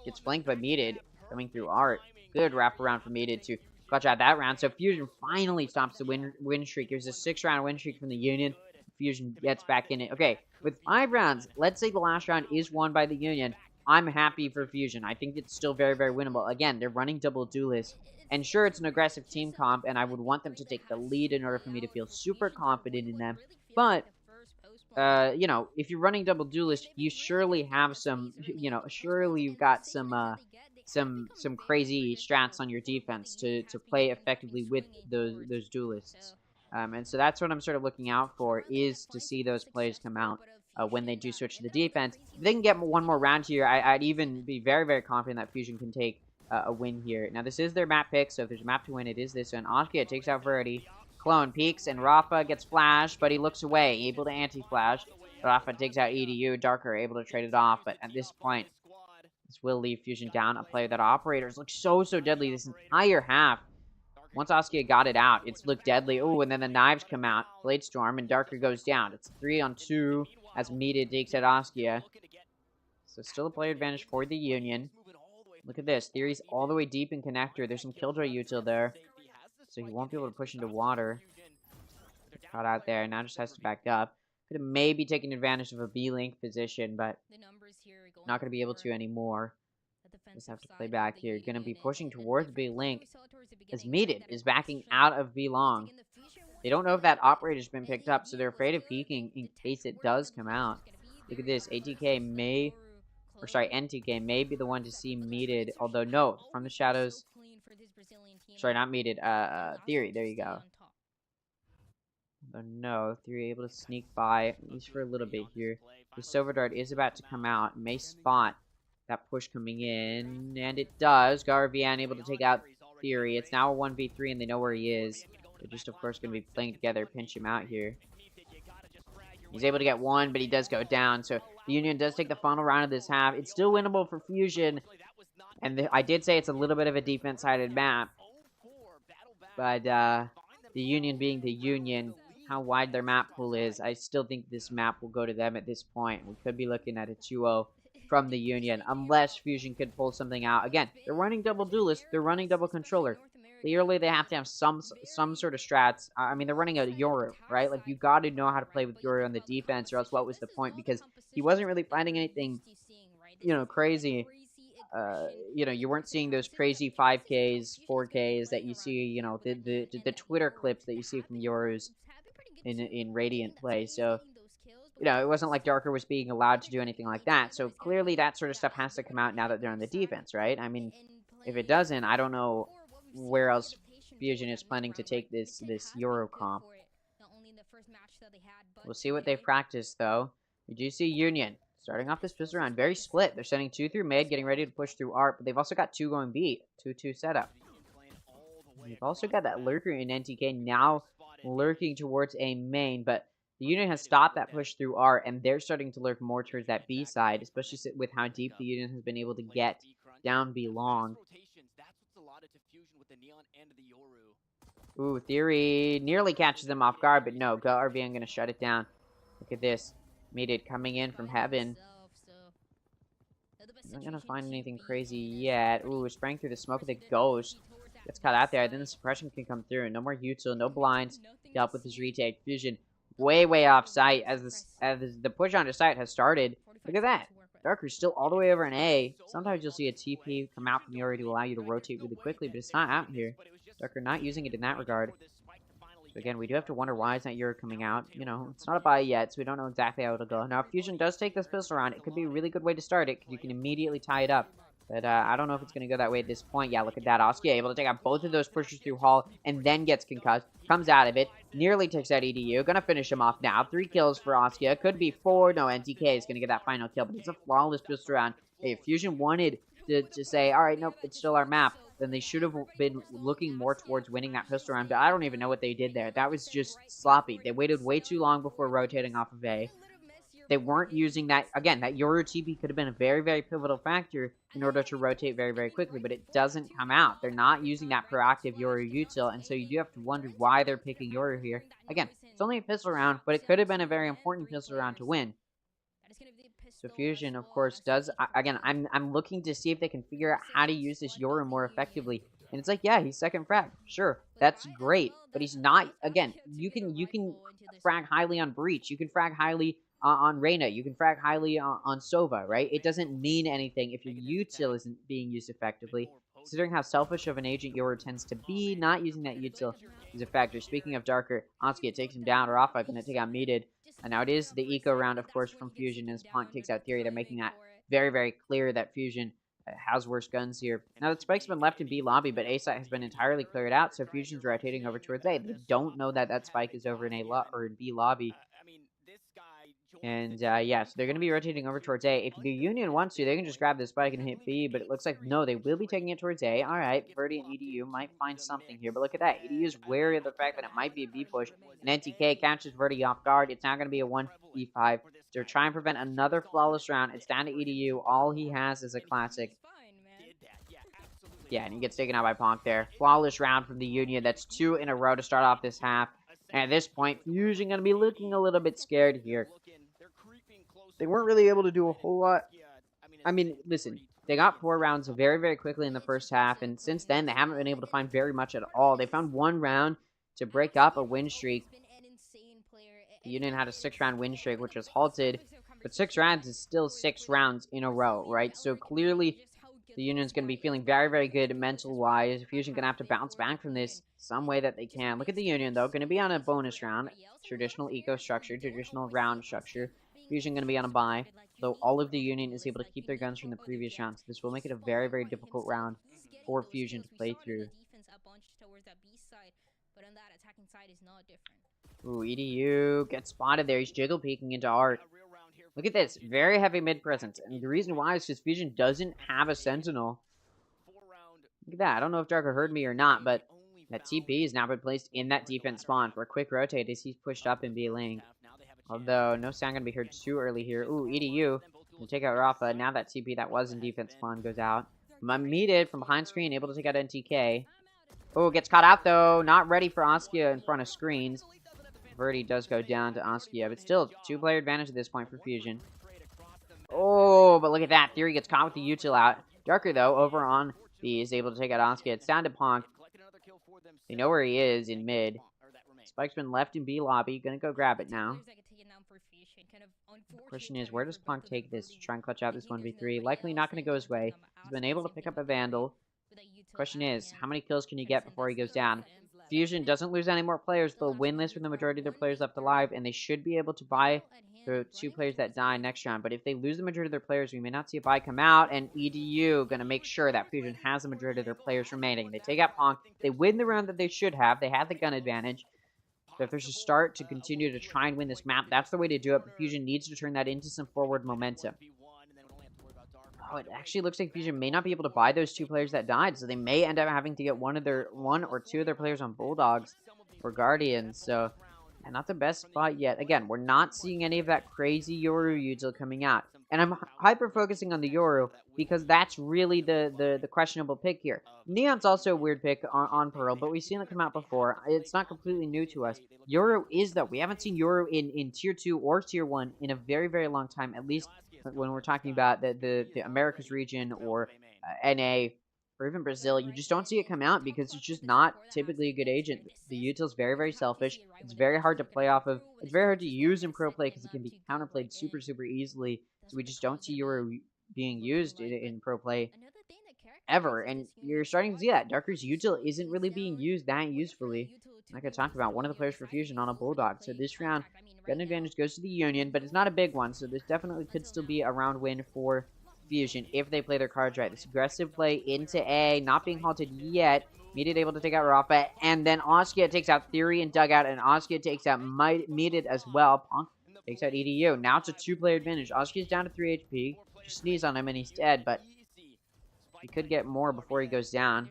Gets flanked by Meated, coming through Art. Good wraparound for Meated to clutch out that round. So Fusion finally stops the win streak. There's a 6-round win streak from the Union. Fusion gets back in it. Okay, with 5 rounds, let's say the last round is won by the Union. I'm happy for Fusion. I think it's still very, very winnable. Again, they're running double duelists. And sure, it's an aggressive team comp, and I would want them to take the lead in order for me to feel super confident in them. But you know, if you're running double duelist, you surely have some, you know, surely you've got some crazy strats on your defense to play effectively with those duelists. And so that's what I'm sort of looking out for, is to see those plays come out when they do switch to the defense. If they can get one more round here, I'd even be very, very confident that Fusion can take a win here. Now, this is their map pick, so if there's a map to win, it is this one. Askia takes out Verdi. Clone peeks, and Rafa gets flashed, but he looks away, able to anti-flash. Rafa takes out EDU. Darker able to trade it off, but at this point, this will leave Fusion down. A player that Operators look so deadly this entire half. Once Askia got it out, it's looked deadly. Oh, and then the knives come out. Blade Storm, and Darker goes down. It's 3-on-2 as Meated takes out Askia. So still a player advantage for the Union. Look at this. Theory's all the way deep in connector. There's some Killjoy util there, so he won't be able to push into water. Caught out there. Now just has to back up. Could have maybe taken advantage of a B-Link position, but not going to be able to anymore. Just have to play back here. Going to be pushing towards B Link as Meated is backing out of B Long. They don't know if that operator's been picked up, so they're afraid of peeking in case it does come out. Look at this. ATK may, or sorry, NTK may be the one to see Meated, although no, from the shadows. Sorry, not Meated. Theory. There you go. But no, Theory able to sneak by, at least for a little bit here. The Silver Dart is about to come out. May spot that push coming in, and it does. Garvian able to take out Theory. It's now a 1v3, and they know where he is. They're just, of course, going to be playing together, pinch him out here. He's able to get one, but he does go down. So the Union does take the final round of this half. It's still winnable for Fusion. And I did say it's a little bit of a defense-sided map. But the Union being the Union, how wide their map pool is, I still think this map will go to them at this point. We could be looking at a 2-0 from the Union, unless Fusion could pull something out. Again, they're running double duelist, they're running double controller. Clearly, they have to have some sort of strats. I mean, they're running a Yoru, right? Like, you got to know how to play with Yoru on the defense, or else what was the point? Because he wasn't really finding anything, you know, crazy. You know, you weren't seeing those crazy 5Ks, 4Ks that you see, you know, the Twitter clips that you see from Yorus in Radiant play. So, you know, it wasn't like Darker was being allowed to do anything like that. So, clearly, that sort of stuff has to come out now that they're on the defense, right? I mean, if it doesn't, I don't know where else Fusion is planning to take this Euro comp. We'll see what they've practiced, though. We do see Union starting off this pistol round very split. They're sending 2 through mid, getting ready to push through ART, but they've also got 2 going B, 2-2 setup. They've also got that lurker in NTK now lurking towards a main, but the Union has stopped that push through ART, and they're starting to lurk more towards that B side, especially with how deep the Union has been able to get down B long. Ooh, Theory nearly catches them off guard, but no, Garvian going to shut it down. Look at this. Meated coming in from heaven. Not going to find anything crazy yet. Ooh, sprang through the smoke of the ghost. Gets caught out there. Then the suppression can come through. No more util, no blinds. Dealt with his retake. Fusion way off site as the push onto site has started. Look at that. Darker's still all the way over an A. Sometimes you'll see a TP come out from Yori to allow you to rotate really quickly, but it's not out here. Darker not using it in that regard. So again, we do have to wonder why isn't Yuri coming out. You know, it's not a buy yet, so we don't know exactly how it'll go. Now, if Fusion does take this pistol round, it could be a really good way to start it, because you can immediately tie it up. But I don't know if it's going to go that way at this point. Yeah, look at that. Oskia able to take out both of those pushers through Hall, and then gets concussed. Comes out of it. Nearly takes out EDU. Gonna finish him off now. 3 kills for Oskia. Could be 4. No, NTK is going to get that final kill, but it's a flawless pistol round. Hey, if Fusion wanted to say, alright, nope, it's still our map, then they should have been looking more towards winning that pistol round. But I don't even know what they did there. That was just sloppy. They waited way too long before rotating off of A. They weren't using that. Again, that Yoru TP could have been a very pivotal factor in order to rotate very quickly, but it doesn't come out. They're not using that proactive Yoru util, and so you do have to wonder why they're picking Yoru here. Again, it's only a pistol round, but it could have been a very important pistol round to win. So Fusion, of course, does... Again, I'm looking to see if they can figure out how to use this Yoru more effectively. And it's like, yeah, he's second frag. Sure, that's great. But he's not... Again, you can frag highly on Breach. You can frag highly on Reyna. You can frag highly on Sova, right? It doesn't mean anything if your util isn't being used effectively. Considering how selfish of an agent Yoru tends to be, not using that util is a factor. Speaking of Darker, Anskia takes him down. Rafa going to take out Meated. And now it is the eco round, of course, from Fusion as Punk takes out Theory. They're making that very clear that Fusion has worse guns here. Now, the Spike's been left in B lobby, but A site has been entirely cleared out, so Fusion's rotating over towards A. They don't know that that Spike is over in or in B lobby. And, yeah, so they're going to be rotating over towards A. If the Union wants to, they can just grab this Spike and hit B, but it looks like, no, they will be taking it towards A. All right, Verdi and EDU might find something here, but look at that. EDU is wary of the fact that it might be a B push, and NTK catches Verdi off guard. It's now going to be a 1v5. They're trying to prevent another flawless round. It's down to EDU. All he has is a classic. Yeah, and he gets taken out by Ponk there. Flawless round from the Union. That's 2 in a row to start off this half. And at this point, Fusion going to be looking a little bit scared here. They weren't really able to do a whole lot. I mean, listen, they got 4 rounds very quickly in the first half, and since then, they haven't been able to find very much at all. They found 1 round to break up a win streak. The Union had a 6-round win streak, which was halted, but 6 rounds is still 6 rounds in a row, right? So clearly, The Union's going to be feeling very, very good mental-wise. Fusion going to have to bounce back from this some way that they can. Look at the Union, though. Going to be on a bonus round. Traditional eco structure, traditional round structure. Fusion going to be on a bye, though all of the Union is able to keep their guns from the previous round. So this will make it a very, very difficult round for Fusion to play through. Ooh, EDU gets spotted there. He's jiggle peeking into Art. Look at this. Very heavy mid presence. And the reason why is because Fusion doesn't have a Sentinel. Look at that. I don't know if Darker heard me or not, but that TP has now been placed in that defense spawn for a quick rotate as he's pushed up in B lane. Although, no sound going to be heard too early here. Ooh, EDU can take out Rafa. Now that TP that was in defense spawn goes out. Muted from behind screen, able to take out NTK. Oh, gets caught out, though. Not ready for Askia in front of screens. Verdi does go down to Askia, but still, two-player advantage at this point for Fusion. Oh, but look at that. Theory gets caught with the util out. Darker, though, over on B is able to take out Askia. It's down to Ponk. They know where he is in mid. Spike's been left in B lobby. Gonna go grab it now. The question is, where does Ponk take this to try and clutch out this 1v3? Likely not going to go his way. He's been able to pick up a Vandal. Question is, how many kills can you get before he goes down? Fusion doesn't lose any more players. They'll win this with the majority of their players left alive, and they should be able to buy the 2 players that die next round. But if they lose the majority of their players, we may not see a buy come out, and EDU going to make sure that Fusion has the majority of their players remaining. They take out Ponk. They win the round that they should have. They had the gun advantage. So if there's a start to continue to try and win this map, that's the way to do it. But Fusion needs to turn that into some forward momentum. Oh, it actually looks like Fusion may not be able to buy those 2 players that died, so they may end up having to get one or two of their players on Bulldogs or Guardians. So, yeah, not the best spot yet. Again, we're not seeing any of that crazy Yoru util coming out. And I'm hyper-focusing on the Yoru because that's really the questionable pick here. Neon's also a weird pick on Pearl, but we've seen it come out before. It's not completely new to us. Yoru is, though. We haven't seen Yoru in Tier 2 or Tier 1 in a very, very long time, at least when we're talking about the Americas region or NA or even Brazil. You just don't see it come out because it's just not typically a good agent. The util's very, very selfish. It's very hard to play off of. It's very hard to use in pro play because it can be counterplayed super, super easily. So we just don't see Yoru being used in pro play ever. And you're starting to see that. Darker's util isn't really being used that usefully. Like I talked about, one of the players for Fusion on a Bulldog. So this round, gun advantage goes to the Union, but it's not a big one. So this definitely could still be a round win for Fusion if they play their cards right. This aggressive play into A, not being halted yet. Meated able to take out Rafa, and then Askia takes out Theory and Dugout, and Askia takes out Meated as well. Ponk takes out EDU. Now it's a 2-player advantage. Askia's down to 3 HP. Just sneeze on him and he's dead, but he could get more before he goes down.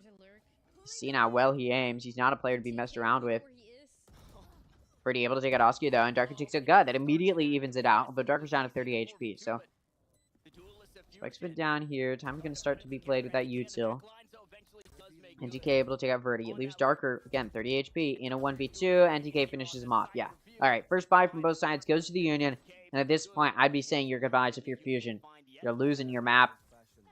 See how well he aims. He's not a player to be messed around with. Pretty able to take out Askia, though, and Darker takes a gut. That immediately evens it out, although Darker's down to 30 HP, so Spike's been down here. Time's going to start to be played with that util. NTK able to take out Verdi. It leaves Darker, again, 30 HP in a 1v2. NTK finishes him off, yeah. Alright, first buy from both sides goes to the Union, and at this point, I'd be saying your goodbyes if you're Fusion. You're losing your map.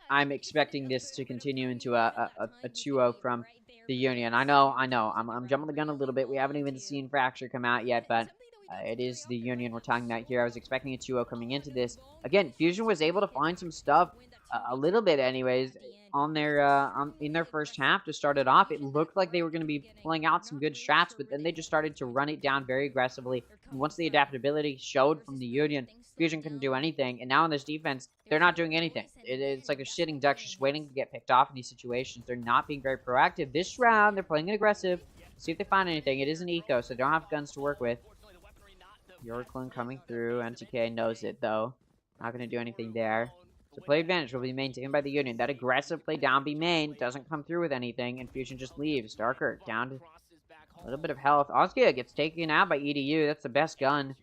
I'm expecting this to continue into a 2-0 from the Union. I know. I'm jumping the gun a little bit. We haven't even seen Fracture come out yet, but it is the Union we're talking about here. I was expecting a 2-0 coming into this. Again, Fusion was able to find some stuff, a little bit anyways, on their in their first half to start it off. It looked like they were going to be pulling out some good strats, but then they just started to run it down very aggressively. And once the adaptability showed from the Union, Fusion couldn't do anything, and now in this defense, they're not doing anything. It's like they're sitting ducks just waiting to get picked off in these situations. They're not being very proactive. This round, they're playing it aggressive. See if they find anything. It is an eco, so they don't have guns to work with. Yorklund coming through. NTK knows it, though. Not going to do anything there. So play advantage will be maintained by the Union. That aggressive play down B main doesn't come through with anything, and Fusion just leaves. Darker down to a little bit of health. Askia gets taken out by EDU. That's the best gun,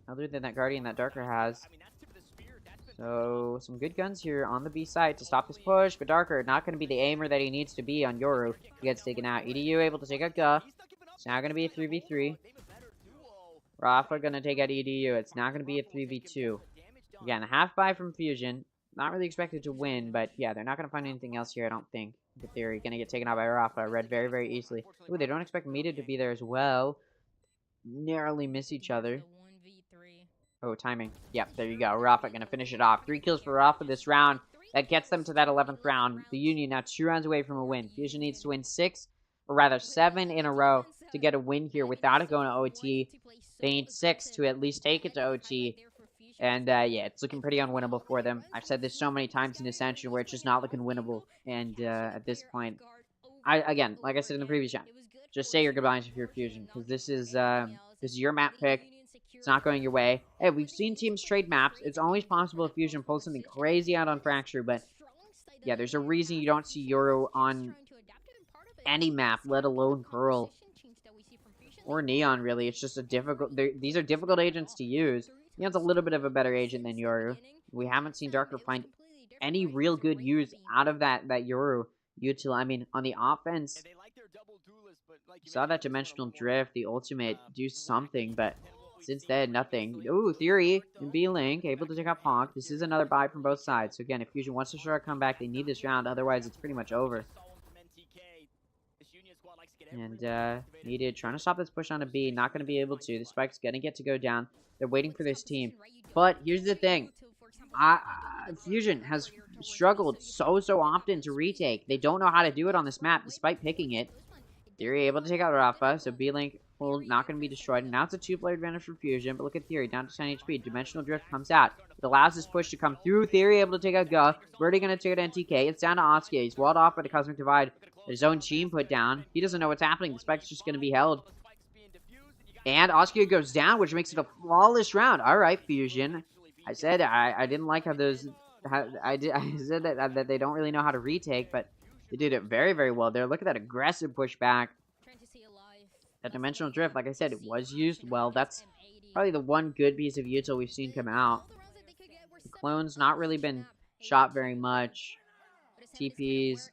other than that Guardian that Darker has. So, some good guns here on the B side to stop this push, but Darker not going to be the aimer that he needs to be on Yoru. He gets taken out. EDU able to take out Guh. It's now going to be a 3v3. Rafa going to take out EDU. It's now going to be a 3v2. Again, a half buy from Fusion. Not really expected to win, but yeah, they're not going to find anything else here, I don't think. The Theory going to get taken out by Rafa. Read very, very easily. Ooh, they don't expect Meated to be there as well. Narrowly miss each other. Oh, timing. Yep, there you go. Rafa going to finish it off. 3 kills for Rafa this round. That gets them to that 11th round. The Union now 2 rounds away from a win. Fusion needs to win 6, or rather 7 in a row to get a win here without it going to OT. They need 6 to at least take it to OT. And, yeah, it's looking pretty unwinnable for them. I've said this so many times in Ascension where it's just not looking winnable. And, at this point, again, like I said in the previous round, just say your goodbyes if you're Fusion, because this is your map pick. It's not going your way. Hey, we've seen teams trade maps. It's always possible if Fusion pulls something crazy out on Fracture, but yeah, there's a reason you don't see Euro on any map, let alone Pearl. Or Neon, really. It's just a difficult... These are difficult agents to use. Neon's a little bit of a better agent than Yoru. We haven't seen Darker find any real good use out of that Yoru util. I mean, on the offense, you saw that Dimensional Drift, the ultimate, do something, but since then, nothing. Ooh, Theory and B-Link, able to take out Hawk. This is another buy from both sides. So again, if Fusion wants to start a comeback, they need this round. Otherwise, it's pretty much over. And, needed, trying to stop this push on a B. Not going to be able to. The spike's going to get to go down. They're waiting for this team. But here's the thing. Fusion has struggled so often to retake. They don't know how to do it on this map, despite picking it. Theory able to take out Rafa, so B-Link not going to be destroyed. Now it's a 2-player advantage for Fusion, but look at Theory, down to 10 HP. Dimensional Drift comes out. It allows this push to come through. Theory able to take out Guh. Birdie going to take out NTK. It's down to Oscar. He's walled off by the Cosmic Divide. His own team put down. He doesn't know what's happening. The spike's just going to be held. And Oscar goes down, which makes it a flawless round. All right, Fusion. I said I didn't like how those... I said that they don't really know how to retake, but they did it very well there. Look at that aggressive pushback. That Dimensional Drift, like I said, it was used well. That's probably the one good piece of util we've seen come out. The clone's not really been shot very much. TP's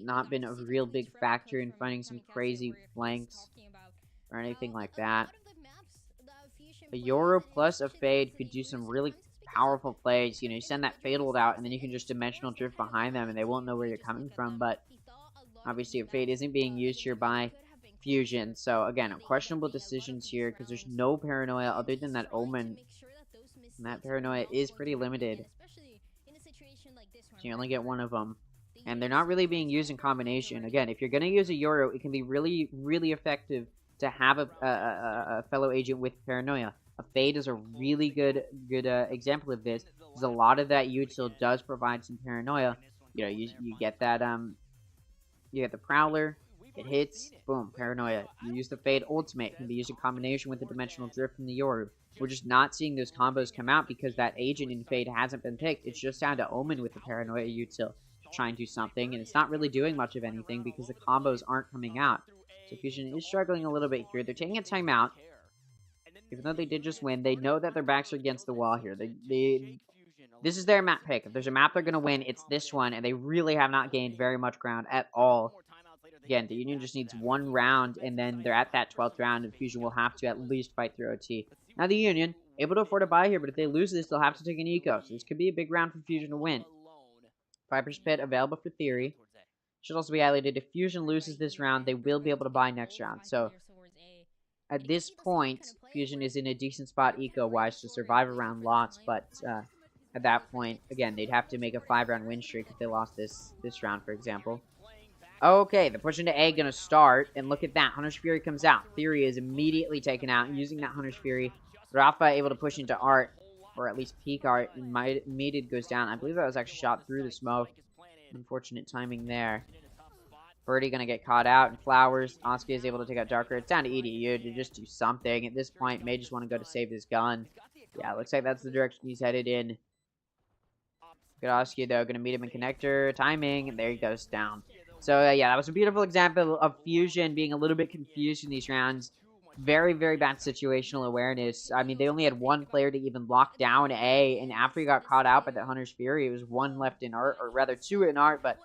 not been a real big factor in finding some crazy flanks or anything like that. A Yoru plus a Fade could do some really powerful plays. You know, you send that Fatal out, and then you can just Dimensional Drift behind them, and they won't know where you're coming from. But obviously, a Fade isn't being used here by Fusion. So, again, questionable decisions here, because there's no Paranoia other than that Omen. And that Paranoia is pretty limited. So you only get one of them. And they're not really being used in combination. Again, if you're going to use a Yoru, it can be really effective to have a fellow agent with Paranoia. A Fade is a really good example of this, because a lot of that util does provide some Paranoia. You know, you get that, you get the Prowler, it hits, boom, Paranoia. You use the Fade ultimate, it can be used in combination with the Dimensional Drift from the Yoru. We're just not seeing those combos come out because that agent in Fade hasn't been picked. It's just down to Omen with the Paranoia util to try and do something, and it's not really doing much of anything because the combos aren't coming out. So Fusion is struggling a little bit here. They're taking a timeout. Even though they did just win, they know that their backs are against the wall here. This is their map pick. If there's a map they're going to win, it's this one, and they really have not gained very much ground at all. Again, the Union just needs one round, and then they're at that 12th round, and Fusion will have to at least fight through OT. Now the Union, able to afford a buy here, but if they lose this, they'll have to take an eco. So this could be a big round for Fusion to win. Viper's Pit available for Theory. Should also be highlighted, if Fusion loses this round, they will be able to buy next round. So at this point, Fusion is in a decent spot eco-wise to survive around lots, but at that point, again, they'd have to make a 5-round win streak if they lost this round, for example. Okay, the push into A gonna start, and look at that. Hunter's Fury comes out. Theory is immediately taken out, using that Hunter's Fury. Rafa able to push into Art, or at least peek Art, and Mated goes down. I believe that was actually shot through the smoke. Unfortunate timing there. Birdie gonna get caught out, and Flowers. Oscar is able to take out Darker. It's down to EDU to just do something. At this point, May just want to go to save his gun. Yeah, looks like that's the direction he's headed in. Good Oscar, though. Gonna meet him in connector. Timing, and there he goes down. So, yeah, that was a beautiful example of Fusion being a little bit confused in these rounds. Very bad situational awareness. I mean, they only had one player to even lock down A, and after he got caught out by the Hunter's Fury, it was one left in Art, or rather 2 in Art, but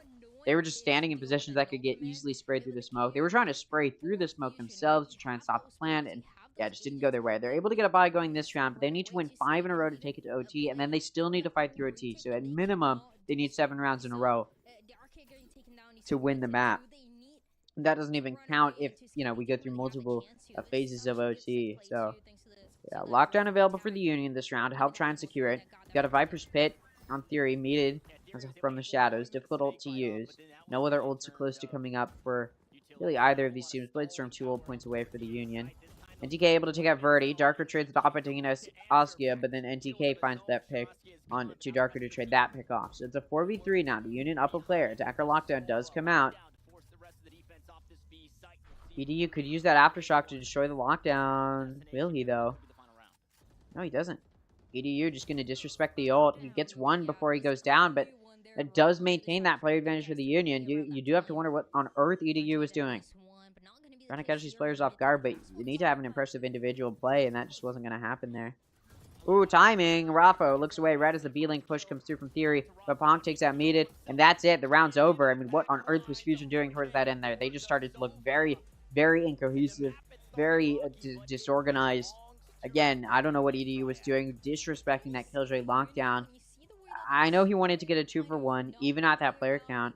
they were just standing in positions that could get easily sprayed through the smoke. They were trying to spray through the smoke themselves to try and stop the plan, and yeah, it just didn't go their way. They're able to get a buy going this round, but they need to win 5 in a row to take it to OT, and then they still need to fight through OT. So at minimum, they need 7 rounds in a row to win the map. That doesn't even count if, you know, we go through multiple phases of OT. So, yeah, lockdown available for the Union this round to help try and secure it. Got a Viper's Pit. on Theory, meted from the shadows. Difficult ult to use. No other ults are close to coming up for really either of these teams. Bladestorm 2 ult points away for the Union. NTK able to take out Verdi. Darker trades the Oppa taking Askia, but then NTK finds that pick on to Darker to trade that pick off. So it's a 4v3 now. The Union up a player. Attacker lockdown does come out. EDU could use that Aftershock to destroy the lockdown. Will he, though? No, he doesn't. EDU just going to disrespect the ult. He gets one before he goes down, but it does maintain that player advantage for the Union. You do have to wonder what on earth EDU is doing. Trying to catch these players off guard, but you need to have an impressive individual play, and that just wasn't going to happen there. Ooh, timing. Rapo looks away right as the B-Link push comes through from Theory, but Ponk takes out Meted, and that's it. The round's over. I mean, what on earth was Fusion doing towards that end there? They just started to look very, very incohesive, very disorganized. Again, I don't know what EDU was doing, disrespecting that Killjoy lockdown. I know he wanted to get a 2-for-1, even at that player count,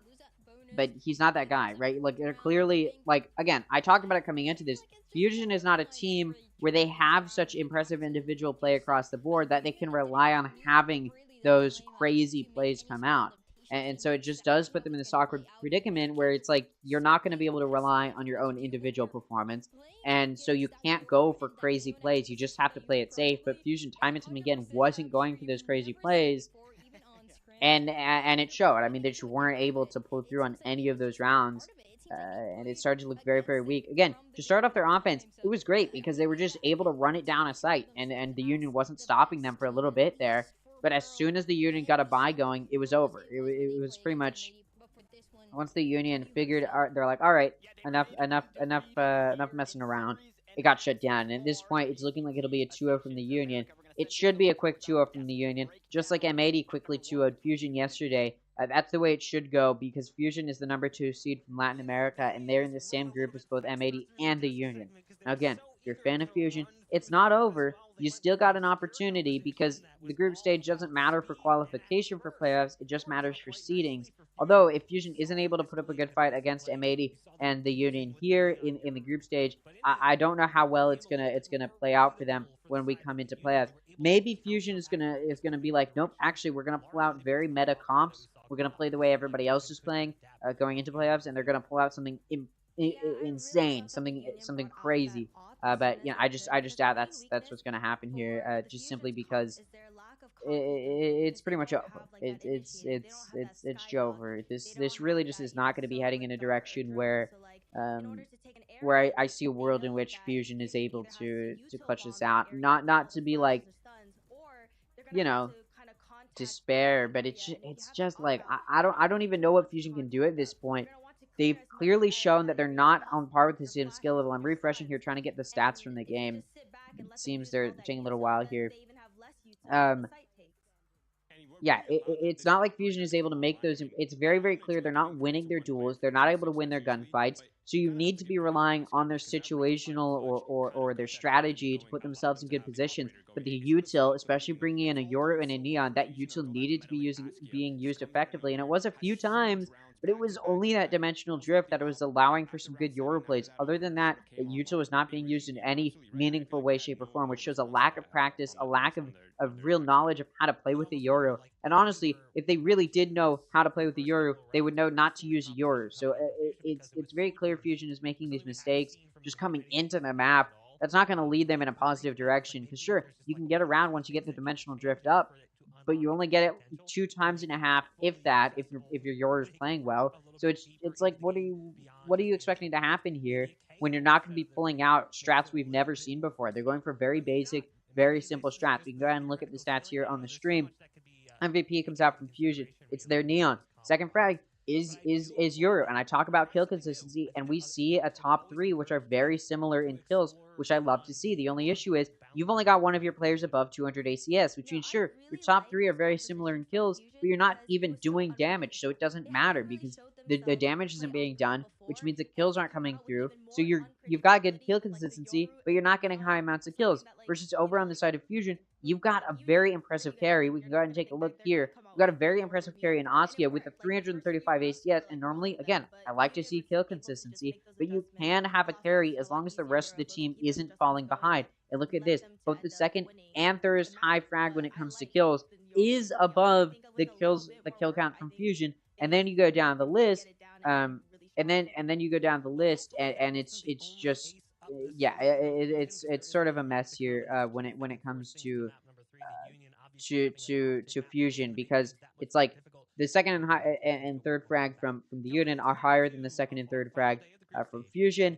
but he's not that guy, right? Like, they're clearly, like, again, I talked about it coming into this. Fusion is not a team where they have such impressive individual play across the board that they can rely on having those crazy plays come out. And so it just does put them in this awkward predicament where it's like you're not going to be able to rely on your own individual performance. And so you can't go for crazy plays. You just have to play it safe. But Fusion, time and time again, wasn't going for those crazy plays. And it showed. I mean, they just weren't able to pull through on any of those rounds. And it started to look very, very weak. Again, to start off their offense, it was great because they were just able to run it down a site. And the Union wasn't stopping them for a little bit there. But as soon as the Union got a buy going, it was over. It was pretty much, once the Union figured, they're like, all right, enough messing around. It got shut down. And at this point, it's looking like it'll be a 2-0 from the Union. It should be a quick 2-0 from the Union, just like M80 quickly 2-0'd Fusion yesterday. That's the way it should go because Fusion is the #2 seed from Latin America, and they're in the same group as both M80 and the Union. Now, again, if you're a fan of Fusion, it's not over. You still got an opportunity because the group stage doesn't matter for qualification for playoffs. It just matters for seedings. Although, if Fusion isn't able to put up a good fight against M80 and the Union here in the group stage, I don't know how well it's gonna play out for them when we come into playoffs. Maybe Fusion is gonna be like, nope, actually, we're gonna pull out very meta comps. We're gonna play the way everybody else is playing going into playoffs, and they're gonna pull out something insane, something crazy. But you know, I just doubt that's what's gonna happen here. Just simply because it's pretty much over. It's over. This really just is not going to be heading in a direction where I see a world in which Fusion is able to clutch this out. Not to be like, you know, despair, but it's just like I don't even know what Fusion can do at this point. They've clearly shown that they're not on par with the same skill level. I'm refreshing here, trying to get the stats from the game. It seems they're taking a little while here. Yeah, it's not like Fusion is able to make those. It's very, very clear they're not winning their duels. They're not able to win their gunfights. So you need to be relying on their situational or their strategy to put themselves in good positions. But the util, especially bringing in a Yoru and a Neon, that util needed to be being used effectively. And it was a few times, but it was only that dimensional drift that was allowing for some good Yoru plays. Other than that, the util was not being used in any meaningful way, shape, or form, which shows a lack of practice, a lack of real knowledge of how to play with the Yoru. And honestly, if they really did know how to play with the Yoru, they would know not to use Yoru. So it's very clear Fusion is making these mistakes just coming into the map. That's not going to lead them in a positive direction. Because sure, you can get around once you get the dimensional drift up, but you only get it 2.5 times, if that, if your Yoru is playing well. So it's like, what are you expecting to happen here when you're not going to be pulling out strats we've never seen before? They're going for very basic, very simple strats. We can go ahead and look at the stats here on the stream. MVP comes out from Fusion. It's their Neon. Second frag is Yoru. And I talk about kill consistency, and we see a top 3, which are very similar in kills, which I love to see. The only issue is you've only got one of your players above 200 ACS, which means, sure, your top 3 are very similar in kills, but you're not even doing damage, so it doesn't matter because the damage isn't being done, which means the kills aren't coming through. So you've got good kill consistency, but you're not getting high amounts of kills. Versus over on the side of Fusion, you've got a very impressive carry. We can go ahead and take a look here. We got a very impressive carry in Askia with a 335 ACS, and normally, again, I like to see kill consistency, but you can have a carry as long as the rest of the team isn't falling behind. And look at this, both the second and third high frag when it comes to kills is above the kill count from Fusion, and then you go down the list, and then you go down the list, and it's just yeah, it's sort of a mess here when it comes to Fusion, because it's like the second and third frag from the Union are higher than the second and third frag from Fusion,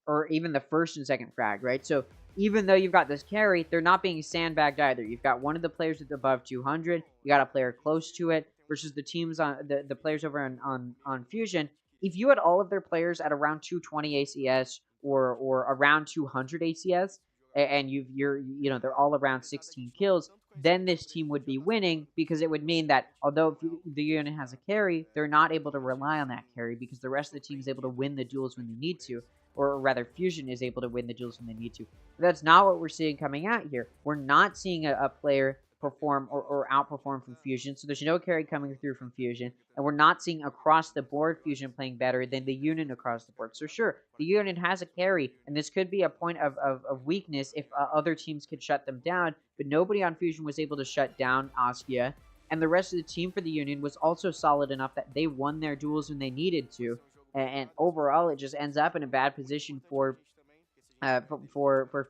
or even the first and second frag, right? So even though you've got this carry, they're not being sandbagged either. You've got one of the players that's above 200, you got a player close to it, versus the teams on the players over on Fusion. If you had all of their players at around 220 ACS or around 200 ACS, and they're all around 16 kills, then this team would be winning, because it would mean that although the unit has a carry, they're not able to rely on that carry because the rest of the team is able to win the duels when they need to, or rather Fusion is able to win the duels when they need to. But that's not what we're seeing coming out here. We're not seeing a player perform or outperform from Fusion, so there's no carry coming through from Fusion, and we're not seeing across the board Fusion playing better than the Union across the board. So sure, the Union has a carry, and this could be a point of weakness if other teams could shut them down, but nobody on Fusion was able to shut down Askia, and the rest of the team for the Union was also solid enough that they won their duels when they needed to, and overall it just ends up in a bad position for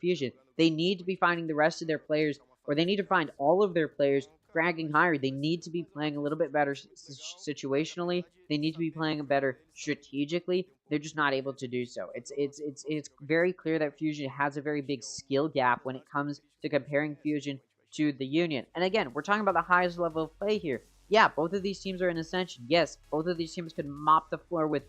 Fusion. They need to be finding the rest of their players, or they need to find all of their players fragging higher. They need to be playing a little bit better situationally. They need to be playing better strategically. They're just not able to do so. It's very clear that Fusion has a very big skill gap when it comes to comparing Fusion to the Union. And again, we're talking about the highest level of play here. Yeah, both of these teams are in Ascension. Yes, both of these teams could mop the floor with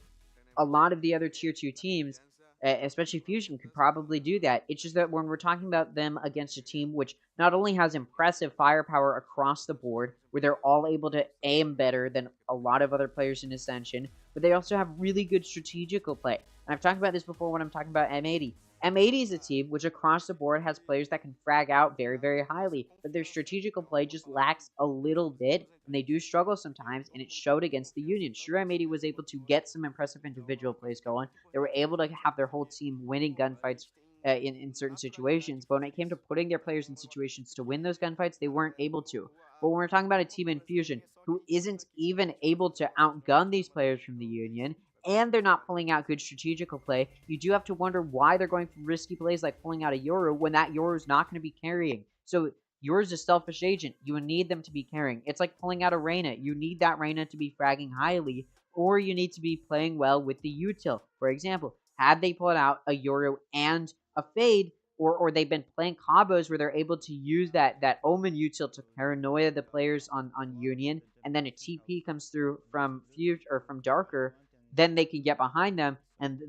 a lot of the other tier 2 teams, especially Fusion could probably do that. It's just that when we're talking about them against a team which not only has impressive firepower across the board, where they're all able to aim better than a lot of other players in Ascension, but they also have really good strategical play. And I've talked about this before when I'm talking about M80. M80 is a team which across the board has players that can frag out very, very highly, but their strategical play just lacks a little bit, and they do struggle sometimes, and it showed against the Union. Sure, M80 was able to get some impressive individual plays going. They were able to have their whole team winning gunfights in certain situations, but when it came to putting their players in situations to win those gunfights, they weren't able to. But when we're talking about a team in Fusion who isn't even able to outgun these players from the Union, and they're not pulling out good strategical play, you do have to wonder why they're going for risky plays like pulling out a Yoru when that Yoru is not going to be carrying. So yours is a selfish agent. You need them to be carrying. It's like pulling out a Reyna. You need that Reyna to be fragging highly, or you need to be playing well with the util. For example, had they pulled out a Yoru and a Fade, or they've been playing combos where they're able to use that Omen util to paranoia the players on Union, and then a TP comes through from Fuge or from Darker, then they can get behind them, and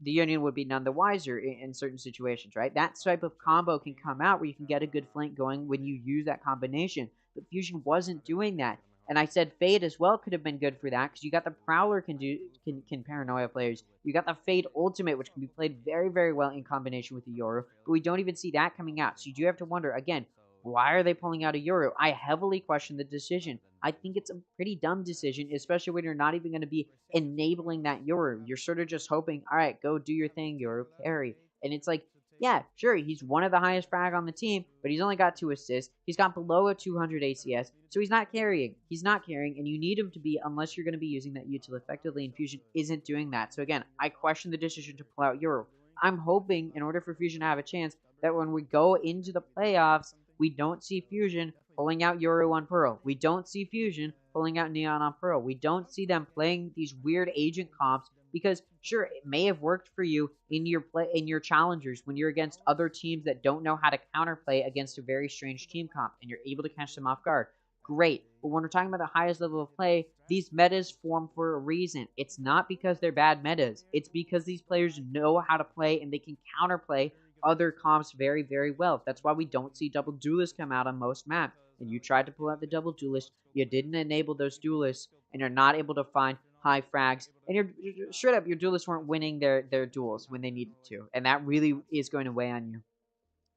the Union would be none the wiser in certain situations, right? That type of combo can come out where you can get a good flank going when you use that combination, but Fusion wasn't doing that. And I said Fade as well could have been good for that, because you got the Prowler can paranoia players. You got the Fade ultimate, which can be played very, very well in combination with the Yoru, but we don't even see that coming out. So you do have to wonder, again, why are they pulling out a Yoru? I heavily question the decision. I think it's a pretty dumb decision, especially when you're not even going to be enabling that Yoru. You're sort of just hoping, all right, go do your thing, Yoru, carry. And it's like, yeah, sure, he's one of the highest frag on the team, but he's only got 2 assists. He's got below a 200 ACS, so he's not carrying. He's not carrying, and you need him to be unless you're going to be using that util effectively, and Fusion isn't doing that. So again, I question the decision to pull out Yoru. I'm hoping, in order for Fusion to have a chance, that when we go into the playoffs, we don't see Fusion pulling out Yoru on Pearl. We don't see Fusion pulling out Neon on Pearl. We don't see them playing these weird agent comps, because sure, it may have worked for you in your challengers when you're against other teams that don't know how to counterplay against a very strange team comp, and you're able to catch them off guard. Great. But when we're talking about the highest level of play, these metas form for a reason. It's not because they're bad metas. It's because these players know how to play and they can counterplay other comps very, very well. That's why we don't see double duelists come out on most maps. And you tried to pull out the double duelist, you didn't enable those duelists, and you're not able to find high frags, and you're straight up, your duelists weren't winning their duels when they needed to, and that really is going to weigh on you.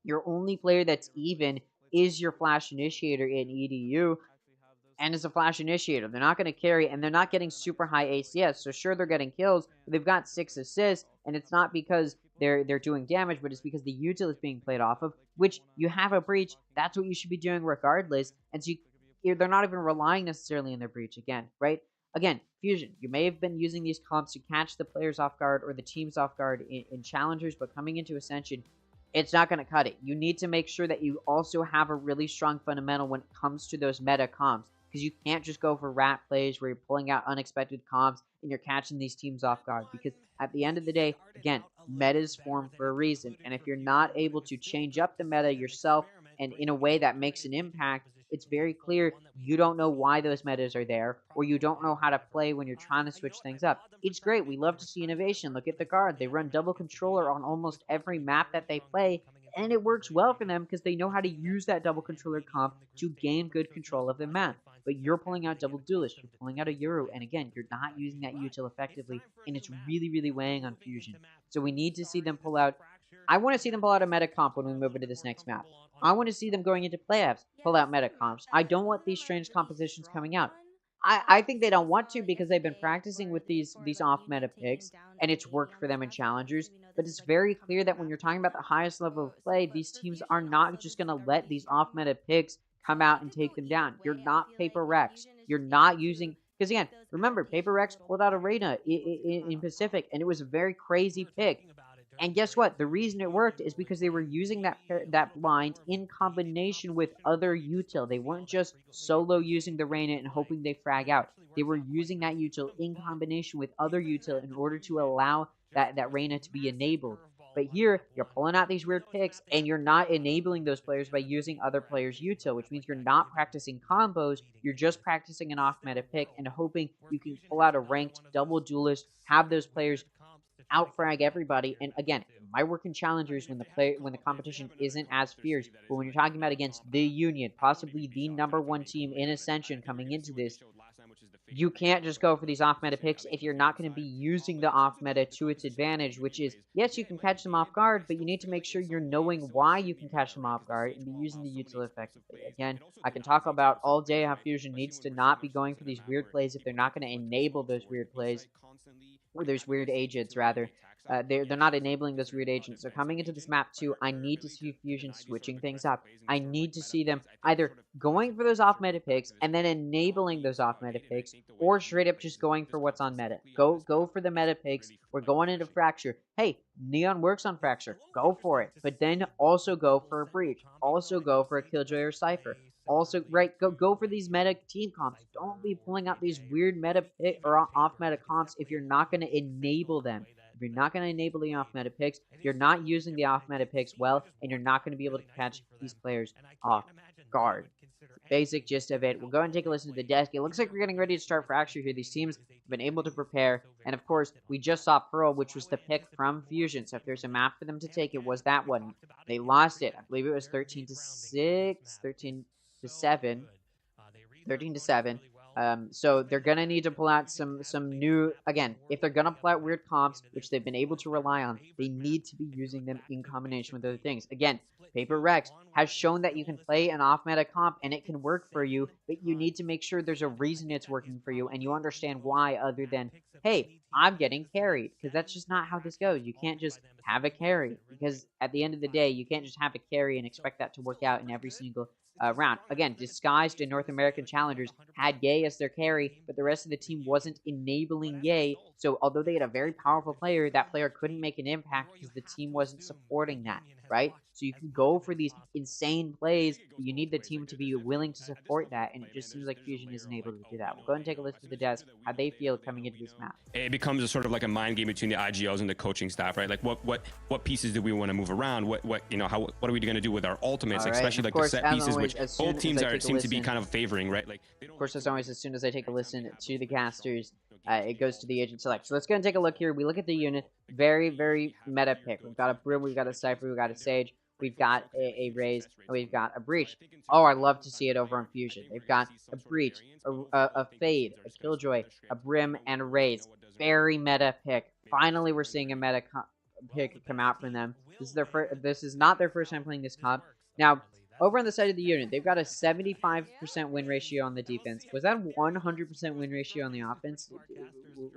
Your only player that's even is your Flash Initiator in EDU, and is a flash initiator. They're not going to carry, and they're not getting super high ACS. So sure, they're getting kills, but they've got 6 assists, and it's not because they're doing damage, but it's because the util is being played off of, which you have a breach. That's what you should be doing regardless. And so they're not even relying necessarily on their breach again, right? Again, Fusion, you may have been using these comps to catch the players off guard or the teams off guard in challengers, but coming into Ascension, it's not going to cut it. You need to make sure that you also have a really strong fundamental when it comes to those meta comps, because you can't just go for rat plays where you're pulling out unexpected comps and you're catching these teams off guard, because at the end of the day, again, metas form for a reason, and if you're not able to change up the meta yourself and in a way that makes an impact, it's very clear you don't know why those metas are there, or you don't know how to play when you're trying to switch things up. It's great. We love to see innovation. Look at the Tgrd. They run double controller on almost every map that they play, and it works well for them because they know how to use that double controller comp to gain good control of the map. But you're pulling out double duelist, you're pulling out a Euro, and again, you're not using that util effectively, and it's really, really weighing on Fusion. So we need to see them pull out. I want to see them pull out a meta comp when we move into this next map. I want to see them going into playoffs pull out meta comps. I don't want these strange compositions coming out. I think they don't want to because they've been practicing with these off meta picks, and it's worked for them in challengers. But it's very clear that when you're talking about the highest level of play, these teams are not just going to let these off meta picks come out and take them down. You're not Paper Rex. You're not using, because again, remember, Paper Rex pulled out Arena in Pacific, and it was a very crazy pick. And guess what? The reason it worked is because they were using that blind in combination with other util. They weren't just solo using the Reyna and hoping they frag out. They were using that util in combination with other util in order to allow that Reyna to be enabled. But here, you're pulling out these weird picks, and you're not enabling those players by using other players' util, which means you're not practicing combos, you're just practicing an off-meta pick and hoping you can pull out a ranked double duelist, have those players outfrag everybody. And again, it might work in challengers when the competition isn't as fierce, but when you're talking about against the Union, possibly the #1 team in Ascension coming into this, you can't just go for these off-meta picks if you're not going to be using the off-meta to its advantage, which is, yes, you can catch them off guard, but you need to make sure you're knowing why you can catch them off guard and be using the util effectively. Again, I can talk about all day how Fusion needs to not be going for these weird plays if they're not going to enable those weird plays, or those weird agents, rather. They're not enabling those weird agents. So coming into this map too, I need to see Fusion switching things up. I need to see them either going for those off-meta picks and then enabling those off-meta picks, or straight up just going for what's on meta. Go for the meta picks. We're going into Fracture. Hey, Neon works on Fracture. Go for it. But then also go for a Breach. Also go for a Killjoy or Cypher. Also, right, go for these meta team comps. Don't be pulling out these weird meta pick or off-meta comps if you're not going to enable them. If you're not going to enable the off-meta picks, you're not using the off-meta picks well, and you're not going to be able to catch these players off guard. Basic gist of it. We'll go and take a listen to the desk. It looks like we're getting ready to start Fracture here. These teams have been able to prepare, and of course, we just saw Pearl, which was the pick from Fusion. So if there's a map for them to take, it was that one. They lost it. I believe it was 13-6, 13-7. So they're gonna need to pull out some new, again, if they're gonna pull out weird comps, which they've been able to rely on, they need to be using them in combination with other things. Again, Paper Rex has shown that you can play an off-meta comp and it can work for you, but you need to make sure there's a reason it's working for you and you understand why, other than, hey, I'm getting carried, because that's just not how this goes. You can't just have a carry, because at the end of the day, you can't just have a carry and expect that to work out in every single round. Again, Disguised in North American Challengers had Yay as their carry, but the rest of the team wasn't enabling Yay. So although they had a very powerful player, that player couldn't make an impact because the team wasn't supporting that, right? So you can go for these insane plays, but you need the team to be willing to support that, and it just seems like Fusion isn't able to do that. We'll go and take a listen to the desk, how they feel coming into this map. It becomes a sort of like a mind game between the IGLs and the coaching staff, right? Like what pieces do we want to move around? What are we going to do with our ultimates, right, especially like the set pieces, which both teams seem to be kind of favoring, right? Like, of course, as always, as soon as I take a listen to the casters, it goes to the agent select. So let's go and take a look here. We look at the unit. Very, very meta pick. We've got a Brim, we've got a Cypher, we've got a Sage, we've got a Raze, and we've got a Breach. Oh, I love to see it over on Fusion. They've got a Breach, a Fade, a Killjoy, a Brim, and a Raze. Very meta pick. Finally, we're seeing a meta pick come out from them. This is not their first time playing this comp. Now, Over on the side of the Union, they've got a 75% win ratio on the defense. Was that 100% win ratio on the offense?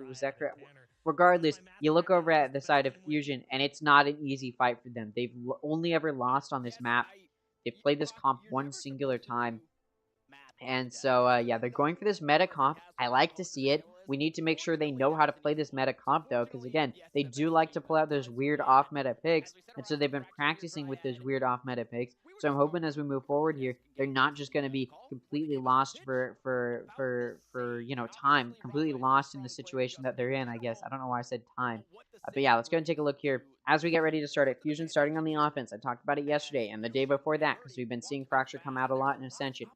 Was that correct? Regardless, you look over at the side of Fusion, and it's not an easy fight for them. They've only ever lost on this map. They've played this comp one singular time. And so, yeah, they're going for this meta comp. I like to see it. We need to make sure they know how to play this meta comp, though, because, again, they do like to pull out those weird off-meta picks, and so they've been practicing with those weird off-meta picks. So I'm hoping as we move forward here, they're not just going to be completely lost for you know, time, completely lost in the situation that they're in, I guess. I don't know why I said time. But yeah, let's go and take a look here. As we get ready to start it, Fusion starting on the offense. I talked about it yesterday and the day before that, because we've been seeing Fracture come out a lot in Ascension.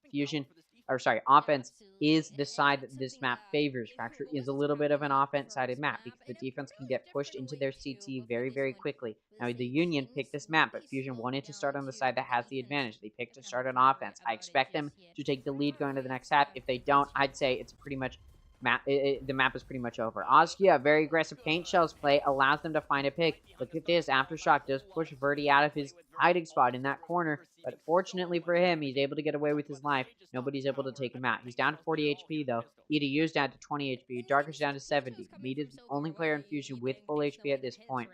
Offense is the side that this map favors. Fracture is a little bit of an offense-sided map because the defense can get pushed into their CT very, very quickly. Now, the Union picked this map, but Fusion wanted to start on the side that has the advantage. They picked to start on offense. I expect them to take the lead going to the next half. If they don't, I'd say it's pretty much the map is pretty much over. Askia, very aggressive paint shells play, allows them to find a pick. Look at this. Aftershock does push Verdi out of his hiding spot in that corner, but fortunately for him, he's able to get away with his life. Nobody's able to take him out. He's down to 40 HP, though. EDU's down to 20 HP. Darker's down to 70. Mead is the only player in Fusion with full HP at this point.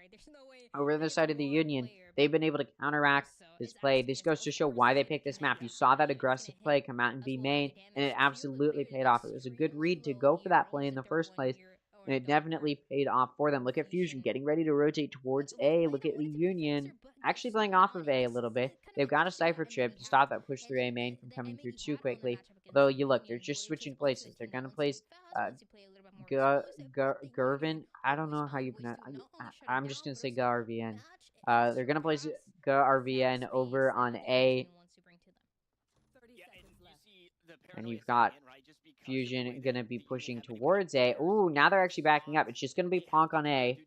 Over on the side of the Union, they've been able to counteract this play. This goes to show why they picked this map. You saw that aggressive play come out and be main, and it absolutely paid off. It was a good read to go for that play in the first place, and it definitely paid off for them. Look at Fusion getting ready to rotate towards A. Look at the Union actually playing off of A a little bit. They've got a Cypher Trip to stop that push through A main from coming through too quickly. Although, you look, they're just switching places. They're going to place Gervin. I don't know how you pronounce it. I'm just going to say GRVN. They're going to place GRVN over on A. And you've got Fusion going to be pushing towards A. Ooh, now they're actually backing up. It's just going to be Ponk on A.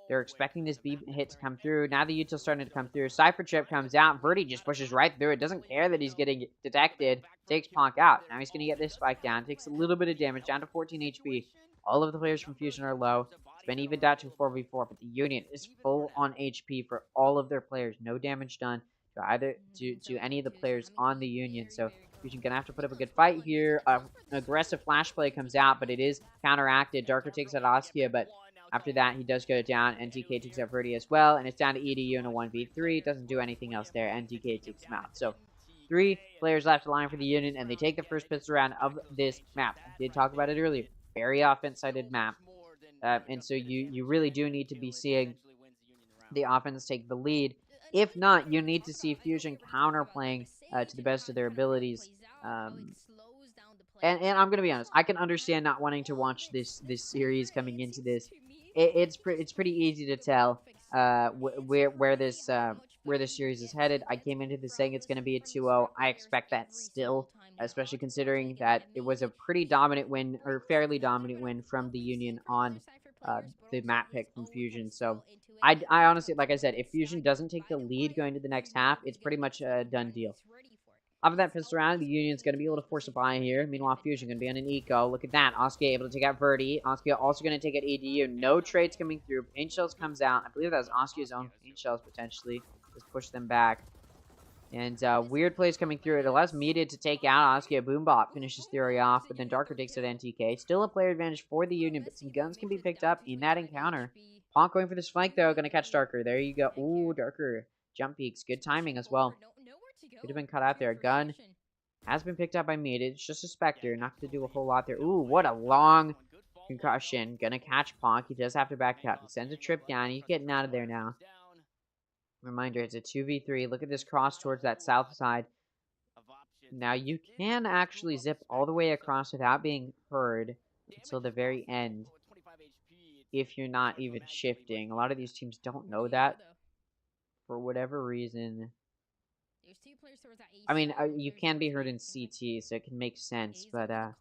They're expecting this B hit to come through. Now the util's starting to come through. Cypher Trip comes out. Verdi just pushes right through it. Doesn't care that he's getting detected. Takes Ponk out. Now he's going to get this spike down. Takes a little bit of damage. Down to 14 HP. All of the players from Fusion are low. It's been evened out to 4v4, but the Union is full on HP for all of their players. No damage done to either to any of the players on the Union. So Fusion gonna have to put up a good fight here. An aggressive flash play comes out, but it is counteracted. Darker takes out Askia, but after that, he does go down. NTK takes out Verdi as well, and it's down to EDU in a 1v3. Doesn't do anything else there. NTK takes him out. So 3 players left to line for the Union, and they take the first pistol round of this map. I did talk about it earlier. Very offense-sided map. And so you really do need to be seeing the offense take the lead. If not, you need to see Fusion counterplaying to the best of their abilities. And I'm going to be honest, I can understand not wanting to watch this series coming into this. It's pretty easy to tell where this series is headed. I came into this saying it's going to be a 2-0. I expect that still, especially considering that it was a pretty dominant win, or fairly dominant win from the Union on the map pick from Fusion. So I honestly, like I said, if Fusion doesn't take the lead going to the next half, it's pretty much a done deal. Off of that pistol round, the Union's going to be able to force a buy here. Meanwhile, Fusion going to be on an eco. Look at that. Askia able to take out Verdi. Askia also going to take out EDU. No trades coming through. Paint Shells comes out. I believe that was Askia's own Paint Shells, potentially. Just push them back. And weird plays coming through. It allows Meated to take out Askia. Boombot finishes Theory off, but then Darker takes out NTK. Still a player advantage for the Union, but some guns can be picked up in that encounter. Ponk going for this flank, though. Going to catch Darker. There you go. Ooh, Darker. Jump peaks. Good timing as well. Could have been cut out there. A gun has been picked up by Mead. It's just a Spectre. Not going to do a whole lot there. Ooh, what a long concussion. Gonna catch Ponk. He does have to back up. He sends a trip down. He's getting out of there now. Reminder, it's a 2v3. Look at this cross towards that south side. Now, you can actually zip all the way across without being heard until the very end if you're not even shifting. A lot of these teams don't know that for whatever reason. I mean, you can be heard in CT, so it can make sense, but, I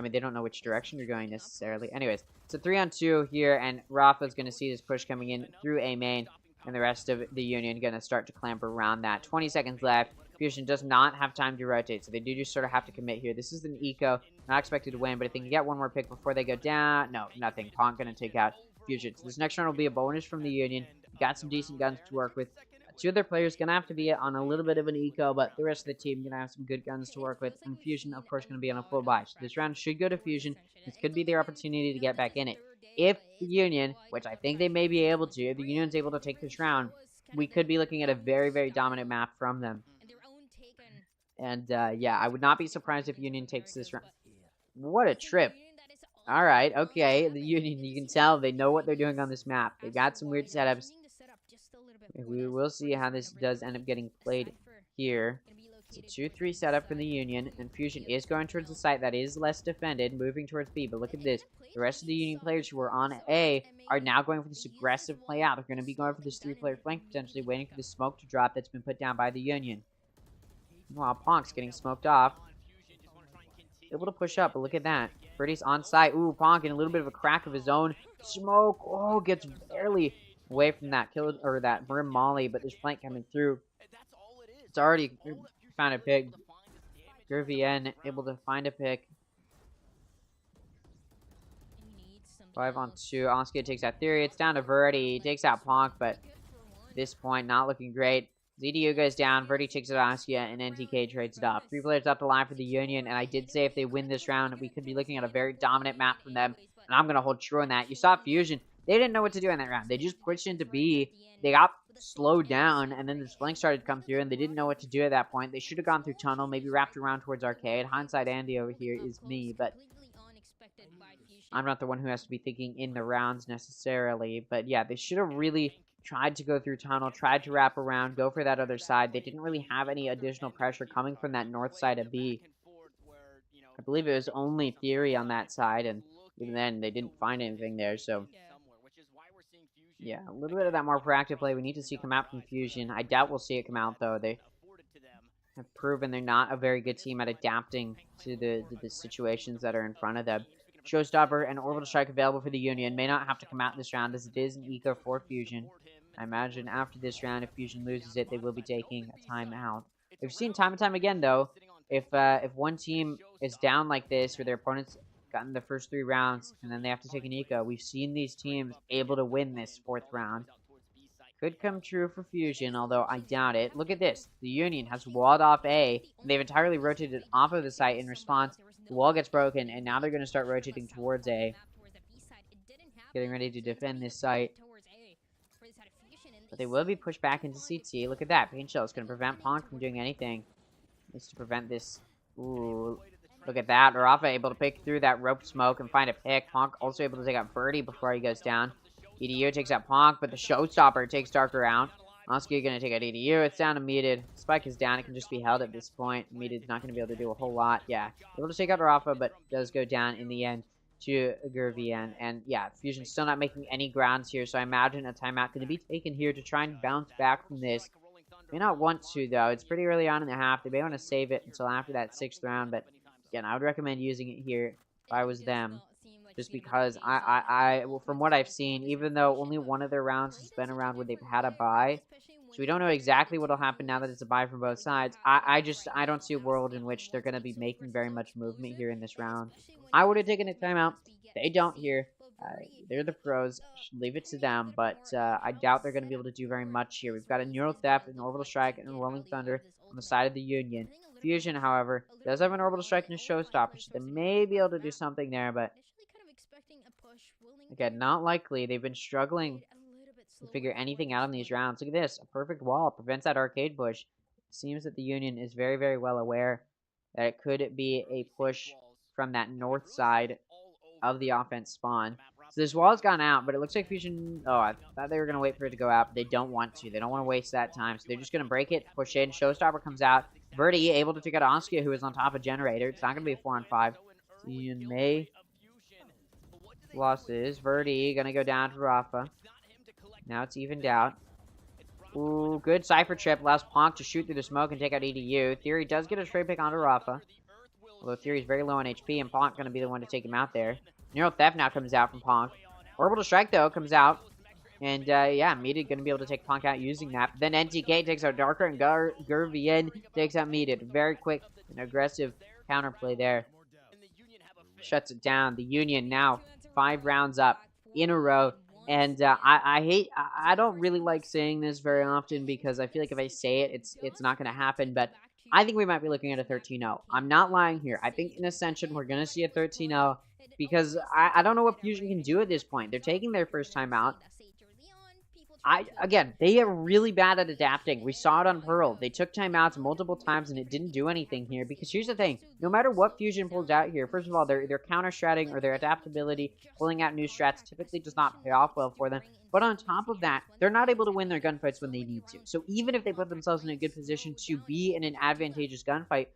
mean, they don't know which direction you're going necessarily. Anyways, it's a 3-on-2 here, and Rafa's going to see this push coming in through A main, and the rest of the Union going to start to clamber around that. 20 seconds left. Fusion does not have time to rotate, so they do just sort of have to commit here. This is an eco. Not expected to win, but if they can get one more pick before they go down, no, nothing. Ponk going to take out Fusion. So this next round will be a bonus from the Union. Got some decent guns to work with. Two other players going to have to be on a little bit of an eco, but the rest of the team going to have some good guns to work with. And Fusion, of course, going to be on a full buy. So this round should go to Fusion. This could be their opportunity to get back in it. If the Union, which I think they may be able to, if the Union's able to take this round, we could be looking at a very, very dominant map from them. And, yeah, I would not be surprised if Union takes this round. What a trip. All right, okay. The Union, you can tell they know what they're doing on this map. They got some weird setups. We will see how this does end up getting played here. It's a 2-3 setup for the Union, and Fusion is going towards the site that is less defended, moving towards B. But look at this. The rest of the Union players who are on A are now going for this aggressive play out. They're going to be going for this 3-player flank, potentially waiting for the smoke to drop that's been put down by the Union. Meanwhile, Ponk's getting smoked off. Able to push up, but look at that. Birdie's on site. Ooh, Ponk in a little bit of a crack of his own. Smoke. Oh, gets barely away from that kill or that Brim Molly, but there's flank coming through. It's already found a pick. Gervien able to find a pick. 5-on-2. Oscar takes out Theory. It's down to Verdi. He takes out Ponk, but at this point, not looking great. ZDU goes down, Verdi takes it out Askia, and NTK trades it off. 3 players up the line for the Union, and I did say if they win this round, we could be looking at a very dominant map from them, and I'm going to hold true on that. You saw Fusion. They didn't know what to do in that round. They just pushed into B. They got slowed down, and then this flank started to come through, and they didn't know what to do at that point. They should have gone through tunnel, maybe wrapped around towards arcade. Hindsight Andy over here is me, but I'm not the one who has to be thinking in the rounds necessarily. But yeah, they should have really tried to go through tunnel, tried to wrap around, go for that other side. They didn't really have any additional pressure coming from that north side of B. I believe it was only Theory on that side, and even then, they didn't find anything there, so yeah, a little bit of that more proactive play we need to see come out from Fusion. I doubt we'll see it come out, though. They have proven they're not a very good team at adapting to the situations that are in front of them. Showstopper and Orbital Strike available for the Union. May not have to come out this round, as it is an eco for Fusion. I imagine after this round, if Fusion loses it, they will be taking a timeout. We've seen time and time again, though, if one team is down like this, or their opponent's gotten the first 3 rounds, and then they have to take an eco, we've seen these teams able to win this 4th round. Could come true for Fusion, although I doubt it. Look at this. The Union has walled off A, and they've entirely rotated off of the site in response. The wall gets broken, and now they're going to start rotating towards A. Getting ready to defend this site. But they will be pushed back into CT. Look at that. Paint Shell is going to prevent Ponk from doing anything. Needs to prevent this. Ooh. Look at that. Rafa able to pick through that rope smoke and find a pick. Ponk also able to take out Birdie before he goes down. EDU takes out Ponk, but the Showstopper takes Darker out. Oscar going to take out EDU. It's down to Meated. Spike is down. It can just be held at this point. Meated's not going to be able to do a whole lot. Yeah. Able to take out Rafa, but does go down in the end to Gervien. And yeah, Fusion's still not making any grounds here, so I imagine a timeout going to be taken here to try and bounce back from this. May not want to, though. It's pretty early on in the half. They may want to save it until after that 6th round, but again, I would recommend using it here if I was them. Just because well, from what I've seen, even though only one of their rounds has been around where they've had a bye, so we don't know exactly what will happen now that it's a bye from both sides. I don't see a world in which they're going to be making very much movement here in this round. I would have taken a timeout. They don't here. They're the pros. Should leave it to them, but I doubt they're going to be able to do very much here. We've got a Neural Theft, an Orbital Strike, and a Rolling Thunder on the side of the Union. Fusion, however, does have an Orbital Strike and a Showstopper, so they may be able to do something there, but again, not likely. They've been struggling to figure anything out in these rounds. Look at this. A perfect wall prevents that arcade push. It seems that the Union is very, very well aware that it could be a push from that north side of the offense spawn. So this wall has gone out, but it looks like Fusion... Oh, I thought they were going to wait for it to go out, but they don't want to. They don't want to waste that time, so they're just going to break it, push in. Showstopper comes out. Verdi able to take out Oskia, who is on top of Generator. It's not going to be a 4-on-5. So Union may... Losses. Verdi going to go down to Rafa. Now it's evened out. Ooh, good Cypher Trip. Allows Ponk to shoot through the smoke and take out EDU. Theory does get a straight pick onto Rafa. Although Theory is very low on HP, and Ponk going to be the one to take him out there. Neural Theft now comes out from Ponk. Orbital Strike, though, comes out. And, yeah, Meated going to be able to take Ponk out using that. Then NTK takes out Darker, and Gervien takes out Meated. Very quick and aggressive counterplay there. Shuts it down. The Union now 5 rounds up in a row. And I don't really like saying this very often because I feel like if I say it, it's not going to happen. But I think we might be looking at a 13-0. I'm not lying here. I think in Ascension, we're going to see a 13-0 because I don't know what Fusion can do at this point. They're taking their first time out. Again, they are really bad at adapting. We saw it on Pearl. They took timeouts multiple times and it didn't do anything here. Because here's the thing: no matter what Fusion pulls out here, first of all, their counter-stratting or their adaptability, pulling out new strats typically does not pay off well for them. But on top of that, they're not able to win their gunfights when they need to. So even if they put themselves in a good position to be in an advantageous gunfight,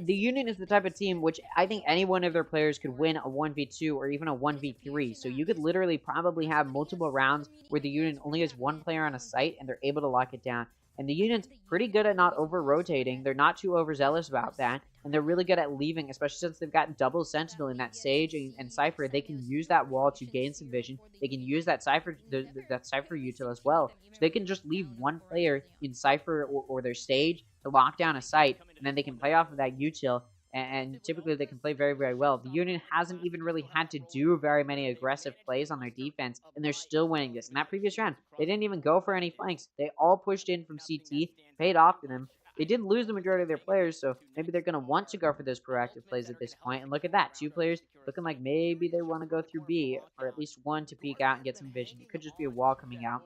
the Union is the type of team which I think any one of their players could win a 1v2 or even a 1v3. So you could literally probably have multiple rounds where the Union only has one player on a site and they're able to lock it down. And the Union's pretty good at not over-rotating. They're not too overzealous about that. And they're really good at leaving, especially since they've got double Sentinel in that Sage and Cypher. They can use that wall to gain some vision. They can use that Cypher util as well. So they can just leave one player in Cypher or their Sage to lock down a site, and then they can play off of that util. And typically they can play very, very well. The Union hasn't even really had to do very many aggressive plays on their defense, and they're still winning this. In that previous round, they didn't even go for any flanks. They all pushed in from CT, paid off to them. They did lose the majority of their players, so maybe they're going to want to go for those proactive plays at this point. And look at that, 2 players looking like maybe they want to go through B, or at least one to peek out and get some vision. It could just be a wall coming out.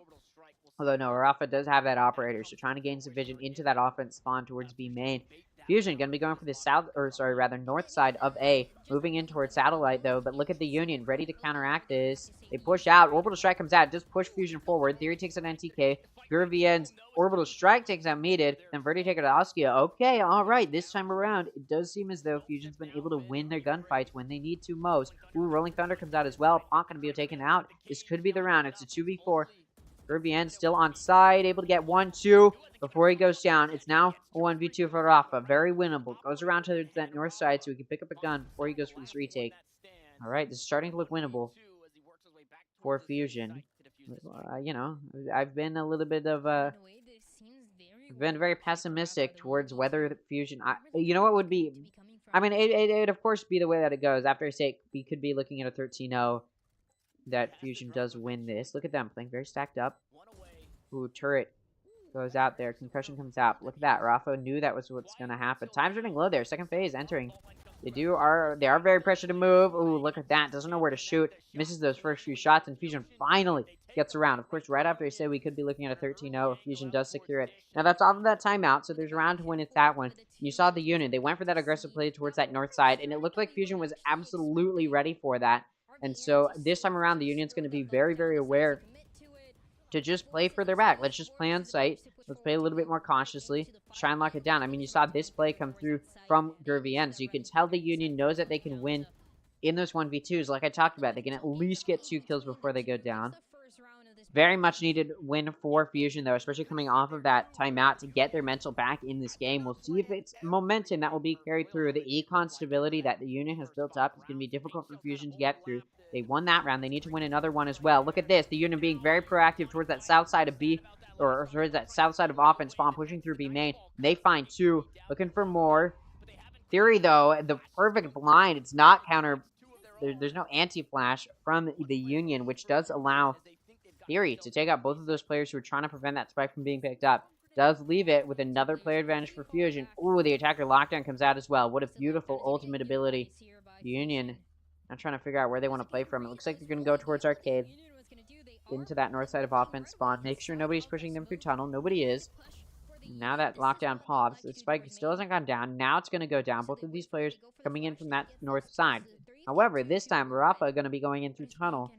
Although no, Rafa does have that operator, so trying to gain some vision into that offense spawn towards B main. Fusion going to be going for the north side of A, moving in towards Satellite though. But look at the Union, ready to counteract this. They push out. Orbital Strike comes out, just push Fusion forward. Theory takes out NTK. Gurvien's Orbital Strike takes out Meated. Then Verdi take out Askia. Okay, all right. This time around, it does seem as though Fusion's been able to win their gunfights when they need to most. Ooh, Rolling Thunder comes out as well. Ponk going to be taken out. This could be the round. It's a 2v4. Gurvien still on side, able to get 1-2 before he goes down. It's now a 1v2 for Rafa. Very winnable. Goes around to that north side so he can pick up a gun before he goes for this retake. Alright, this is starting to look winnable for Fusion. You know, I've been a little bit of I've been very pessimistic towards whether Fusion... you know what would be... I mean, it'd of course be the way that it goes. After I say we could be looking at a 13-0. That Fusion does win this. Look at them playing very stacked up. Ooh, turret goes out there. Concussion comes out. Look at that. Rafa knew that was what's going to happen. Time's running low there. Second phase entering. They are very pressured to move. Ooh, look at that. Doesn't know where to shoot. Misses those first few shots, and Fusion finally gets around. Of course, right after I said we could be looking at a 13-0, Fusion does secure it. Now, that's off of that timeout, so there's a round to win. It's that one. You saw the Union. They went for that aggressive play towards that north side, and it looked like Fusion was absolutely ready for that. And so this time around, the Union's going to be very, very aware to just play further back. Let's just play on site. Let's play a little bit more cautiously. Try and lock it down. I mean, you saw this play come through from Gurvien, so you can tell the Union knows that they can win in those 1v2s. Like I talked about, they can at least get 2 kills before they go down. Very much needed win for Fusion, though, especially coming off of that timeout to get their mental back in this game. We'll see if it's momentum that will be carried through. The econ stability that the Union has built up is going to be difficult for Fusion to get through. They won that round. They need to win another one as well. Look at this. The Union being very proactive towards that south side of B, or towards that south side of offense spawn, pushing through B main. They find 2, looking for more. Theory, though, the perfect blind. It's not counter. There's no anti-flash from the Union, which does allow Theory to take out both of those players who are trying to prevent that spike from being picked up. Does leave it with another player advantage for Fusion. Ooh, the attacker lockdown comes out as well. What a beautiful ultimate ability. The Union, I'm trying to figure out where they want to play from. It looks like they're going to go towards Arcade. Into that north side of offense spawn. Make sure nobody's pushing them through tunnel. Nobody is. Now that lockdown pops, the spike still hasn't gone down. Now it's going to go down. Both of these players coming in from that north side. However, this time, Rafa going to be going in through tunnel.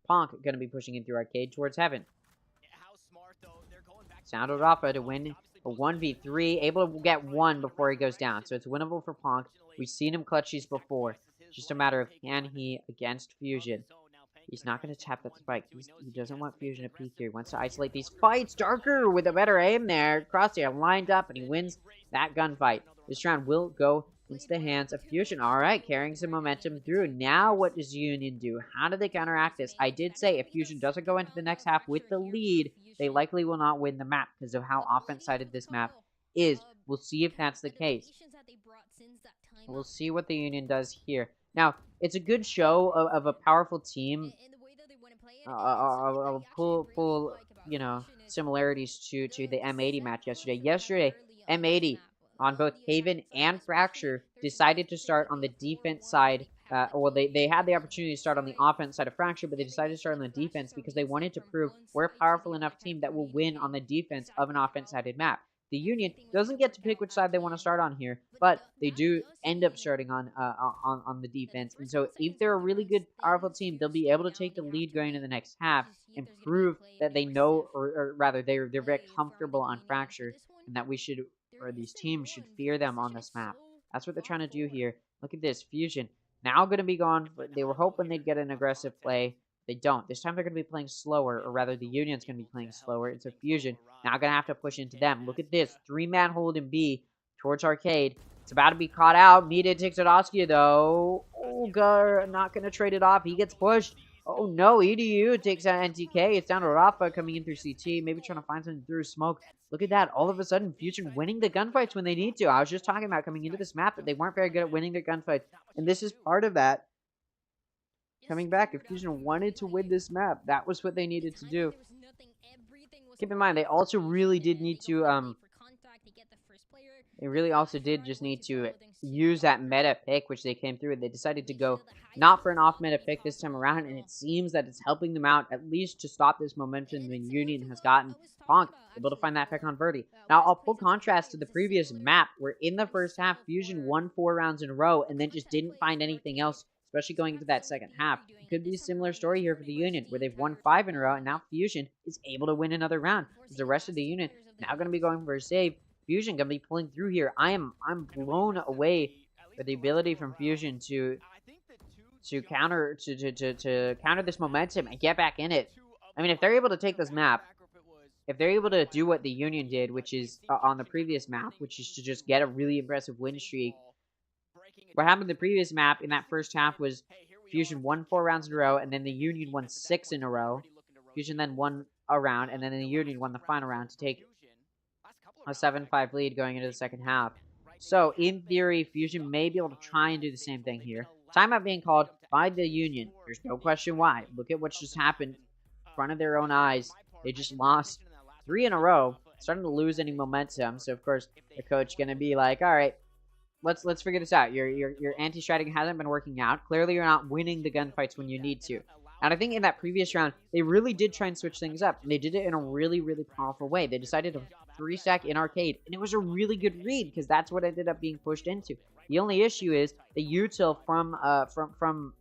Ponk going to be pushing in through Arcade towards Heaven. Sound of Rafa to win a 1v3. Able to get 1 before he goes down. So it's winnable for Ponk. We've seen him clutch these before. It's just a matter of can he against Fusion. He's not going to tap that spike. He doesn't want Fusion to peek here. He wants to isolate these fights. Darker with a better aim there. Crosshair lined up, and he wins that gunfight. This round will go into the hands of Fusion. All right, carrying some momentum through. Now what does Union do? How do they counteract this? I did say if Fusion doesn't go into the next half with the lead, they likely will not win the map because of how offense-sided this map is. We'll see if that's the case. We'll see what the Union does here. Now, it's a good show of a powerful team I'll pull you know, similarities to the M80 match yesterday. Yesterday, M80 on both Haven and Fracture decided to start on the defense side. Well, they had the opportunity to start on the offense side of Fracture, but they decided to start on the defense because they wanted to prove we're a powerful enough team that will win on the defense of an offense-sided map. The Union doesn't get to pick which side they want to start on here, but they do end up starting on the defense. And so if they're a really good, powerful team, they'll be able to take the lead going into the next half and prove that they know, or rather, they're very comfortable on Fracture, and that we should, or these teams should fear them on this map. That's what they're trying to do here. Look at this. Fusion now going to be gone. They were hoping they'd get an aggressive play. They don't. This time they're going to be playing slower, or rather the Union's going to be playing slower. It's a Fusion now going to have to push into them. Look at this. 3-man hold in B towards Arcade. It's about to be caught out. Mida takes it Oskia, though. Oh, God, not going to trade it off. He gets pushed. Oh, no. EDU takes out NTK. It's down to Rafa coming in through CT. Maybe trying to find something through smoke. Look at that. All of a sudden, Fusion winning the gunfights when they need to. I was just talking about coming into this map that they weren't very good at winning their gunfights. And this is part of that. Coming back, if Fusion wanted to win this map, that was what they needed to do. Keep in mind, they also really did need to, they really also did just need to use that meta pick, which they came through. They decided to go not for an off-meta pick this time around, and it seems that it's helping them out, at least to stop this momentum the Union has gotten. Ponk able to find that pick on Verdi. Now, I'll pull contrast to the previous map, where in the first half, Fusion won 4 rounds in a row, and then just didn't find anything else, especially going into that second half. It could be a similar story here for the Union, where they've won 5 in a row, and now Fusion is able to win another round. Because the rest of the Union now going to be going for a save. Fusion going to be pulling through here. I'm blown away by the ability from Fusion to counter this momentum and get back in it. I mean, if they're able to take this map, if they're able to do what the Union did, which is on the previous map, which is to just get a really impressive win streak. What happened in the previous map in that first half was Fusion won 4 rounds in a row, and then the Union won 6 in a row. Fusion then won a round, and then the Union won the final round to take a 7-5 lead going into the second half. So, in theory, Fusion may be able to try and do the same thing here. Timeout being called by the Union. There's no question why. Look at what's just happened in front of their own eyes. They just lost 3 in a row, starting to lose any momentum. So, of course, the coach going to be like, all right, let's figure this out. Your anti-strategy hasn't been working out. Clearly, you're not winning the gunfights when you need to. And I think in that previous round, they really did try and switch things up. And they did it in a really, really powerful way. They decided to 3-stack in Arcade. And it was a really good read, because that's what ended up being pushed into. The only issue is the util from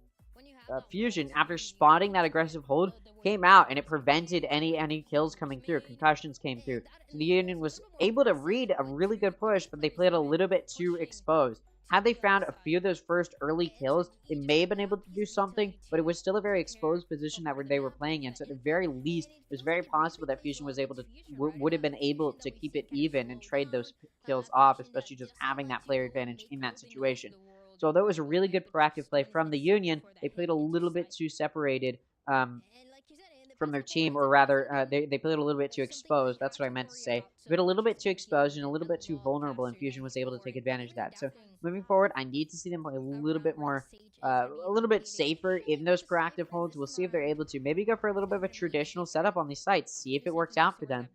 Fusion, after spotting that aggressive hold, came out, and it prevented any kills coming through. Concussions came through. So the Union was able to read a really good push, but they played a little bit too exposed. Had they found a few of those first early kills, they may have been able to do something, but it was still a very exposed position that they were playing in. So at the very least, it was very possible that Fusion was able to would have been able to keep it even and trade those kills off, especially just having that player advantage in that situation. So although it was a really good proactive play from the Union, they played a little bit too separated from their team, or rather, they played a little bit too exposed. That's what I meant to say. They played a little bit too exposed and a little bit too vulnerable, and Fusion was able to take advantage of that. So moving forward, I need to see them play a little bit more, a little bit safer in those proactive holds. We'll see if they're able to maybe go for a little bit of a traditional setup on these sites, see if it works out for them.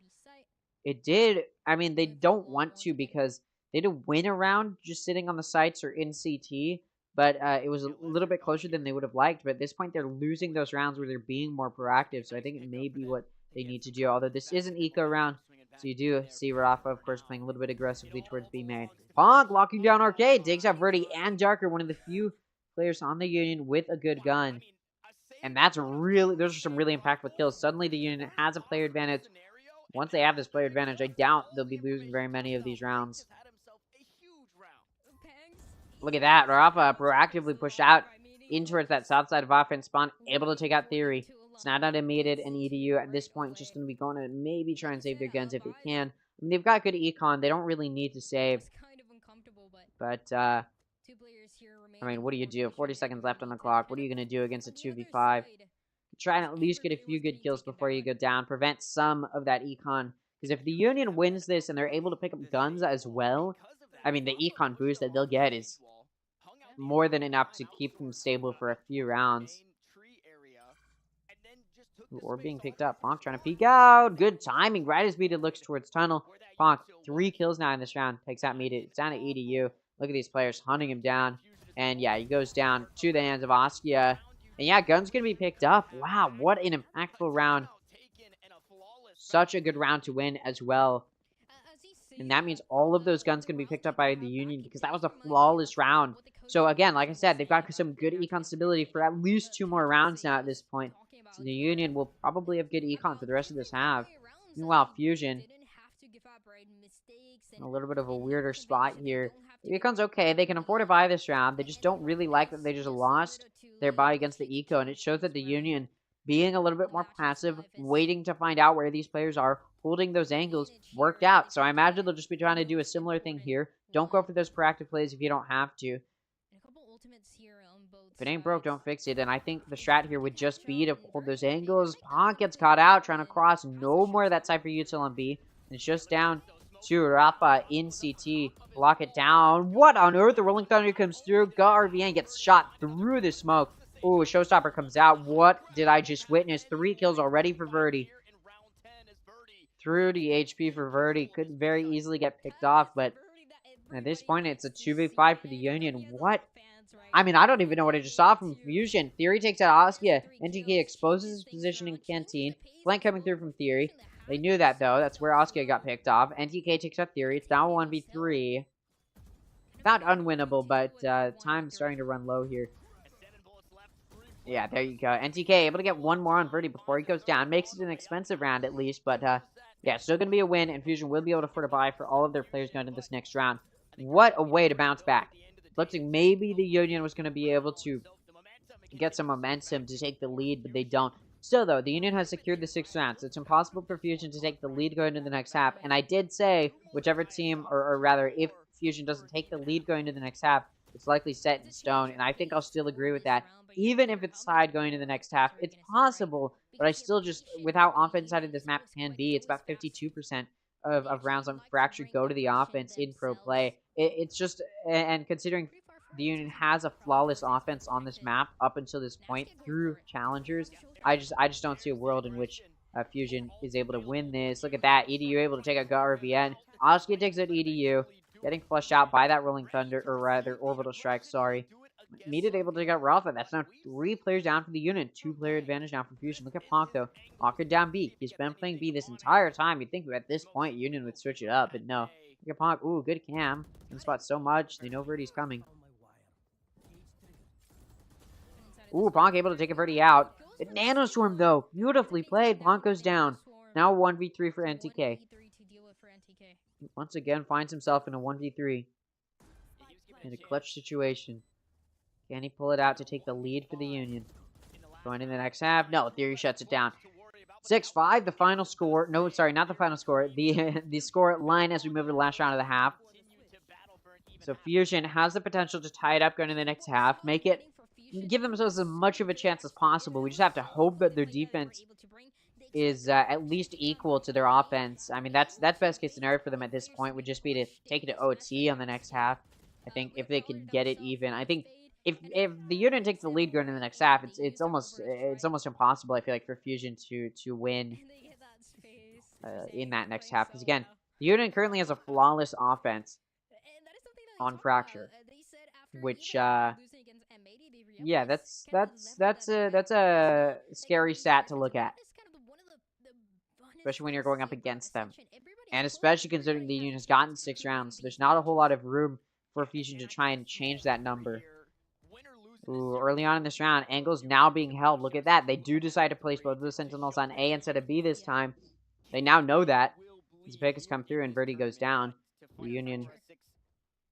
It did. I mean, they don't want to, because they did win a round just sitting on the sites or in CT. But it was a little bit closer than they would have liked. But at this point, they're losing those rounds where they're being more proactive. So I think it may be what they need to do. Although this is an eco round. So you do see Rafa, of course, playing a little bit aggressively towards B main. Ponk locking down Arcade. Takes out Verdi and Darker. One of the few players on the Union with a good gun. And that's really, those are some really impactful kills. Suddenly the Union has a player advantage. Once they have this player advantage, I doubt they'll be losing very many of these rounds. Look at that. Rafa proactively pushed out in towards that south side of offense spawn, able to take out Theory. It's not immediate and EDU at this point, just going to be going to maybe try and save their guns if they can. I mean, they've got good econ. They don't really need to save. But, I mean, what do you do? 40 seconds left on the clock. What are you going to do against a 2v5? Try and at least get a few good kills before you go down. Prevent some of that econ. Because if the Union wins this and they're able to pick up guns as well, I mean, the econ boost that they'll get is more than enough to keep them stable for a few rounds. Or being picked up. Ponk trying to peek out. Good timing. Right as Meated looks towards tunnel. Ponk, 3 kills now in this round. Takes out Meated. It's down to EDU. Look at these players hunting him down. And yeah, he goes down to the hands of Askia. And yeah, Gun's going to be picked up. Wow, what an impactful round. Such a good round to win as well. And that means all of those guns can be picked up by the Union because that was a flawless round. So again, like I said, they've got some good econ stability for at least 2 more rounds now at this point. So the Union will probably have good econ for the rest of this half. Meanwhile, Fusion, a little bit of a weirder spot here. The econ's okay. They can afford to buy this round. They just don't really like that they just lost their buy against the eco. And it shows that the Union, being a little bit more passive, waiting to find out where these players are, holding those angles, worked out. So I imagine they'll just be trying to do a similar thing here. Don't go for those proactive plays if you don't have to. If it ain't broke, don't fix it. And I think the strat here would just be to hold those angles. Ponk gets caught out, trying to cross. No more of that Cypher util on B. And it's just down to Rafa in CT. Lock it down. What on earth? The Rolling Thunder comes through. RVN gets shot through the smoke. Ooh, Showstopper comes out. What did I just witness? 3 kills already for Verdi. Through the HP for Verdi. Could very easily get picked off, but at this point, it's a 2v5 for the Union. What? I mean, I don't even know what I just saw from Fusion. Theory takes out Askia. NTK exposes his position in Canteen. Flank coming through from Theory. They knew that, though. That's where Askia got picked off. NTK takes out Theory. It's now 1v3. Not unwinnable, but time's starting to run low here. Yeah, there you go. NTK able to get 1 more on Verdi before he goes down. Makes it an expensive round, at least, but yeah, still going to be a win, and Fusion will be able to afford a buy for all of their players going into this next round. What a way to bounce back. Looks like maybe the Union was going to be able to get some momentum to take the lead, but they don't. Still, though, the Union has secured the 6th round, so it's impossible for Fusion to take the lead going into the next half. And I did say, whichever team, or rather, if Fusion doesn't take the lead going into the next half, it's likely set in stone, and I think I'll still agree with that. Even if it's tied going into the next half, it's possible, but I still just, with how offense-sided this map can be, it's about 52% of rounds on Fracture go to the offense in pro play. It's just, and considering the Union has a flawless offense on this map up until this point through challengers, I just don't see a world in which Fusion is able to win this. Look at that, EDU able to take out RVN. Oscar takes out EDU, getting flushed out by that Rolling Thunder, or rather Orbital Strike, sorry. Meated able to take out Rafa. That's now 3 players down for the Unit. 2-player advantage now for Fusion. Look at Ponk, though. Ponk down B. He's been playing B this entire time. You'd think at this point Union would switch it up, but no. Look at Ponk. Ooh, good cam. Can spot so much. They know Verdi's coming. Ooh, Ponk able to take a Verdi out. The Nanostorm, though. Beautifully played. Ponk goes down. Now 1v3 for NTK. Once again, finds himself in a 1v3. In a clutch situation. Can he pull it out to take the lead for the Union? Going in the next half. No, Theory shuts it down. 6-5, the final score. No, sorry, not the final score. The score line as we move to the last round of the half. So Fusion has the potential to tie it up going into the next half. Give themselves as much of a chance as possible. We just have to hope that their defense is at least equal to their offense. I mean, that's best case scenario for them at this point. Would just be to take it to OT on the next half. I think if they can get it even. I think if the Union takes the lead going into the next half, it's almost impossible. I feel like for Fusion to win in that next half, because again, the Union currently has a flawless offense on Fracture, which yeah, that's a scary stat to look at, especially when you're going up against them, and especially considering the Union has gotten 6 rounds. So there's not a whole lot of room for Fusion to try and change that number. Ooh, early on in this round, angles now being held. Look at that. They do decide to place both of the Sentinels on A instead of B this time. They now know that. As pick has come through and Verdi goes down. The Union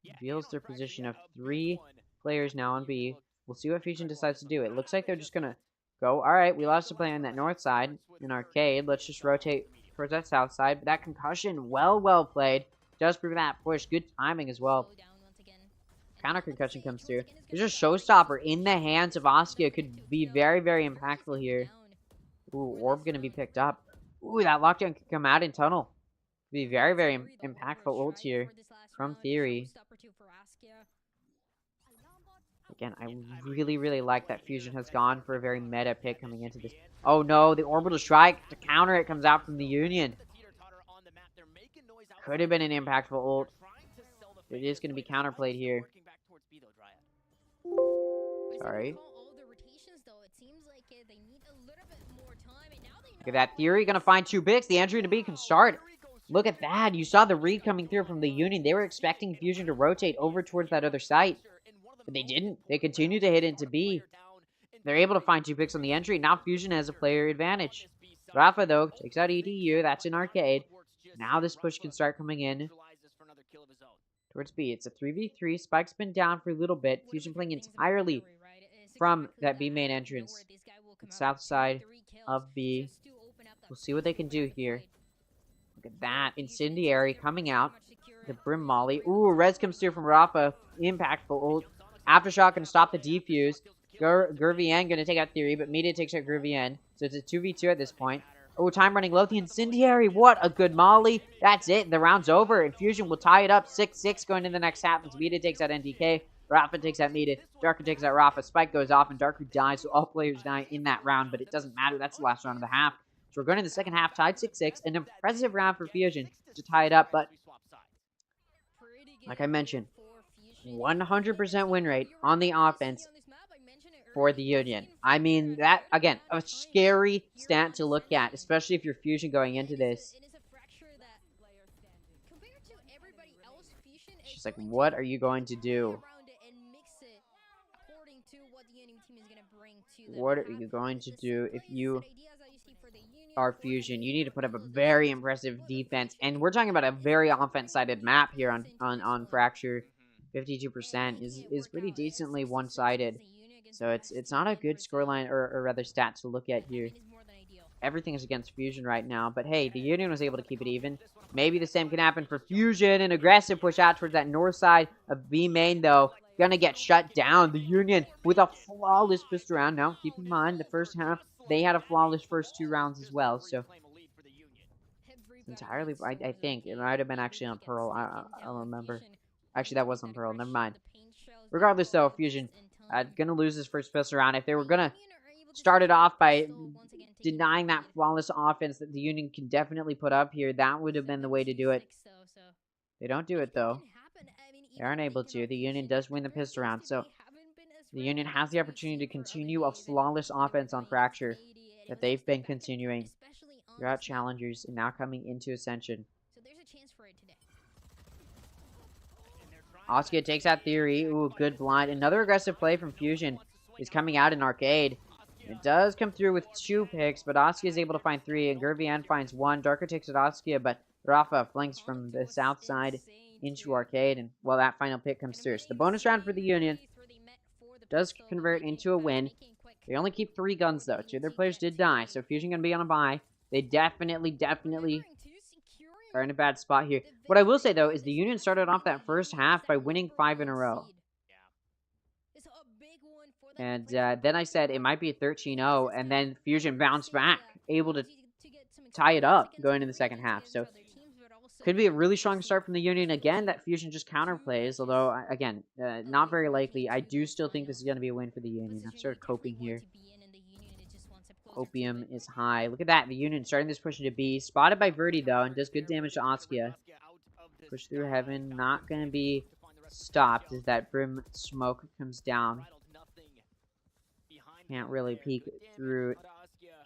reveals their position of 3 players now on B. We'll see what Fusion decides to do. It looks like they're just going to go, alright, we lost a player on that north side in Arcade. Let's just rotate towards that south side. But that concussion, well played. Does prove that push. Good timing as well. Counter concussion comes through. There's a showstopper in the hands of Askia. Could be very impactful here. Ooh, Orb gonna be picked up. Ooh, that lockdown could come out in tunnel. Could be very impactful ult here from Theory. Again, I really, really like that Fusion has gone for a very meta pick coming into this. Oh no, the orbital strike to counter it comes out from the Union. Could have been an impactful ult. It is going to be counterplayed here. Sorry. Look at that Theory going to find 2 picks. The entry to B can start. Look at that. You saw the read coming through from the Union. They were expecting Fusion to rotate over towards that other site. But they didn't. They continued to hit into B. They're able to find 2 picks on the entry. Now Fusion has a player advantage. Rafa, though, takes out EDU. That's an arcade. Now this push can start coming in towards B. It's a 3v3. Spike's been down for a little bit. Fusion playing entirely from that B main entrance. South side of B. We'll see what they can do here. Look at that. Incendiary coming out. The Brim Molly. Ooh, Res comes through from Rafa. Impactful ult. Aftershock going to stop the defuse. Gurvien going to take out Theory, but Media takes out Gurvien. So it's a 2v2 at this point. Oh, time running low. The Incendiary. What a good Molly. That's it. The round's over. And Fusion will tie it up 6-6 going into the next half. As Media takes out NDK. Rafa takes out Media. Darker takes out Rafa. Spike goes off and Darker dies. So all players die in that round. But it doesn't matter. That's the last round of the half. So we're going to the second half. Tied 6-6. An impressive round for Fusion to tie it up. But like I mentioned, 100% win rate on the offense for the Union. I mean, that, again, a scary stat to look at, especially if you're Fusion going into this. She's like, what are you going to do? What are you going to do if you are Fusion? You need to put up a very impressive defense. And we're talking about a very offense-sided map here on Fracture. 52% is pretty decently one-sided. So it's not a good scoreline or rather stat to look at here. Everything is against Fusion right now. But hey, the Union was able to keep it even. Maybe the same can happen for Fusion. An aggressive push out towards that north side of B main, though. Gonna get shut down. The Union with a flawless pistol round. Now, keep in mind, the first half, they had a flawless first 2 rounds as well. So entirely, I think. It might have been actually on Pearl. I don't remember. Actually, that was on Pearl. Never mind. Regardless, though, Fusion gonna lose this first pistol round. If they were gonna start it off by denying that flawless offense that the Union can definitely put up here, that would have been the way to do it. They don't do it, though. They aren't able to. The Union does win the pistol round, so the Union has the opportunity to continue a flawless offense on Fracture that they've been continuing throughout Challengers and now coming into Ascension. Oskia takes out Theory. Ooh, good blind. Another aggressive play from Fusion is coming out in Arcade. It does come through with 2 picks, but Oskia is able to find 3, and Gurvien finds 1. Darker takes out Oskia, but Rafa flanks from the south side into Arcade, and well, that final pick comes through. So the bonus round for the Union does convert into a win. They only keep 3 guns, though. 2 of their players did die, so Fusion going to be on a bye. They definitely are in a bad spot here. What I will say, though, is the Union started off that first half by winning 5 in a row. And then I said it might be a 13-0, and then Fusion bounced back, able to tie it up going into the second half. So could be a really strong start from the Union. Again, that Fusion just counterplays, although, again, not very likely. I do still think this is going to be a win for the Union. I'm sort of coping here. Opium is high. Look at that. The Union starting this push into B. Spotted by Verdi, though, and does good damage to Oskia. Push through Heaven. Not going to be stopped as that Brim smoke comes down. Can't really peek through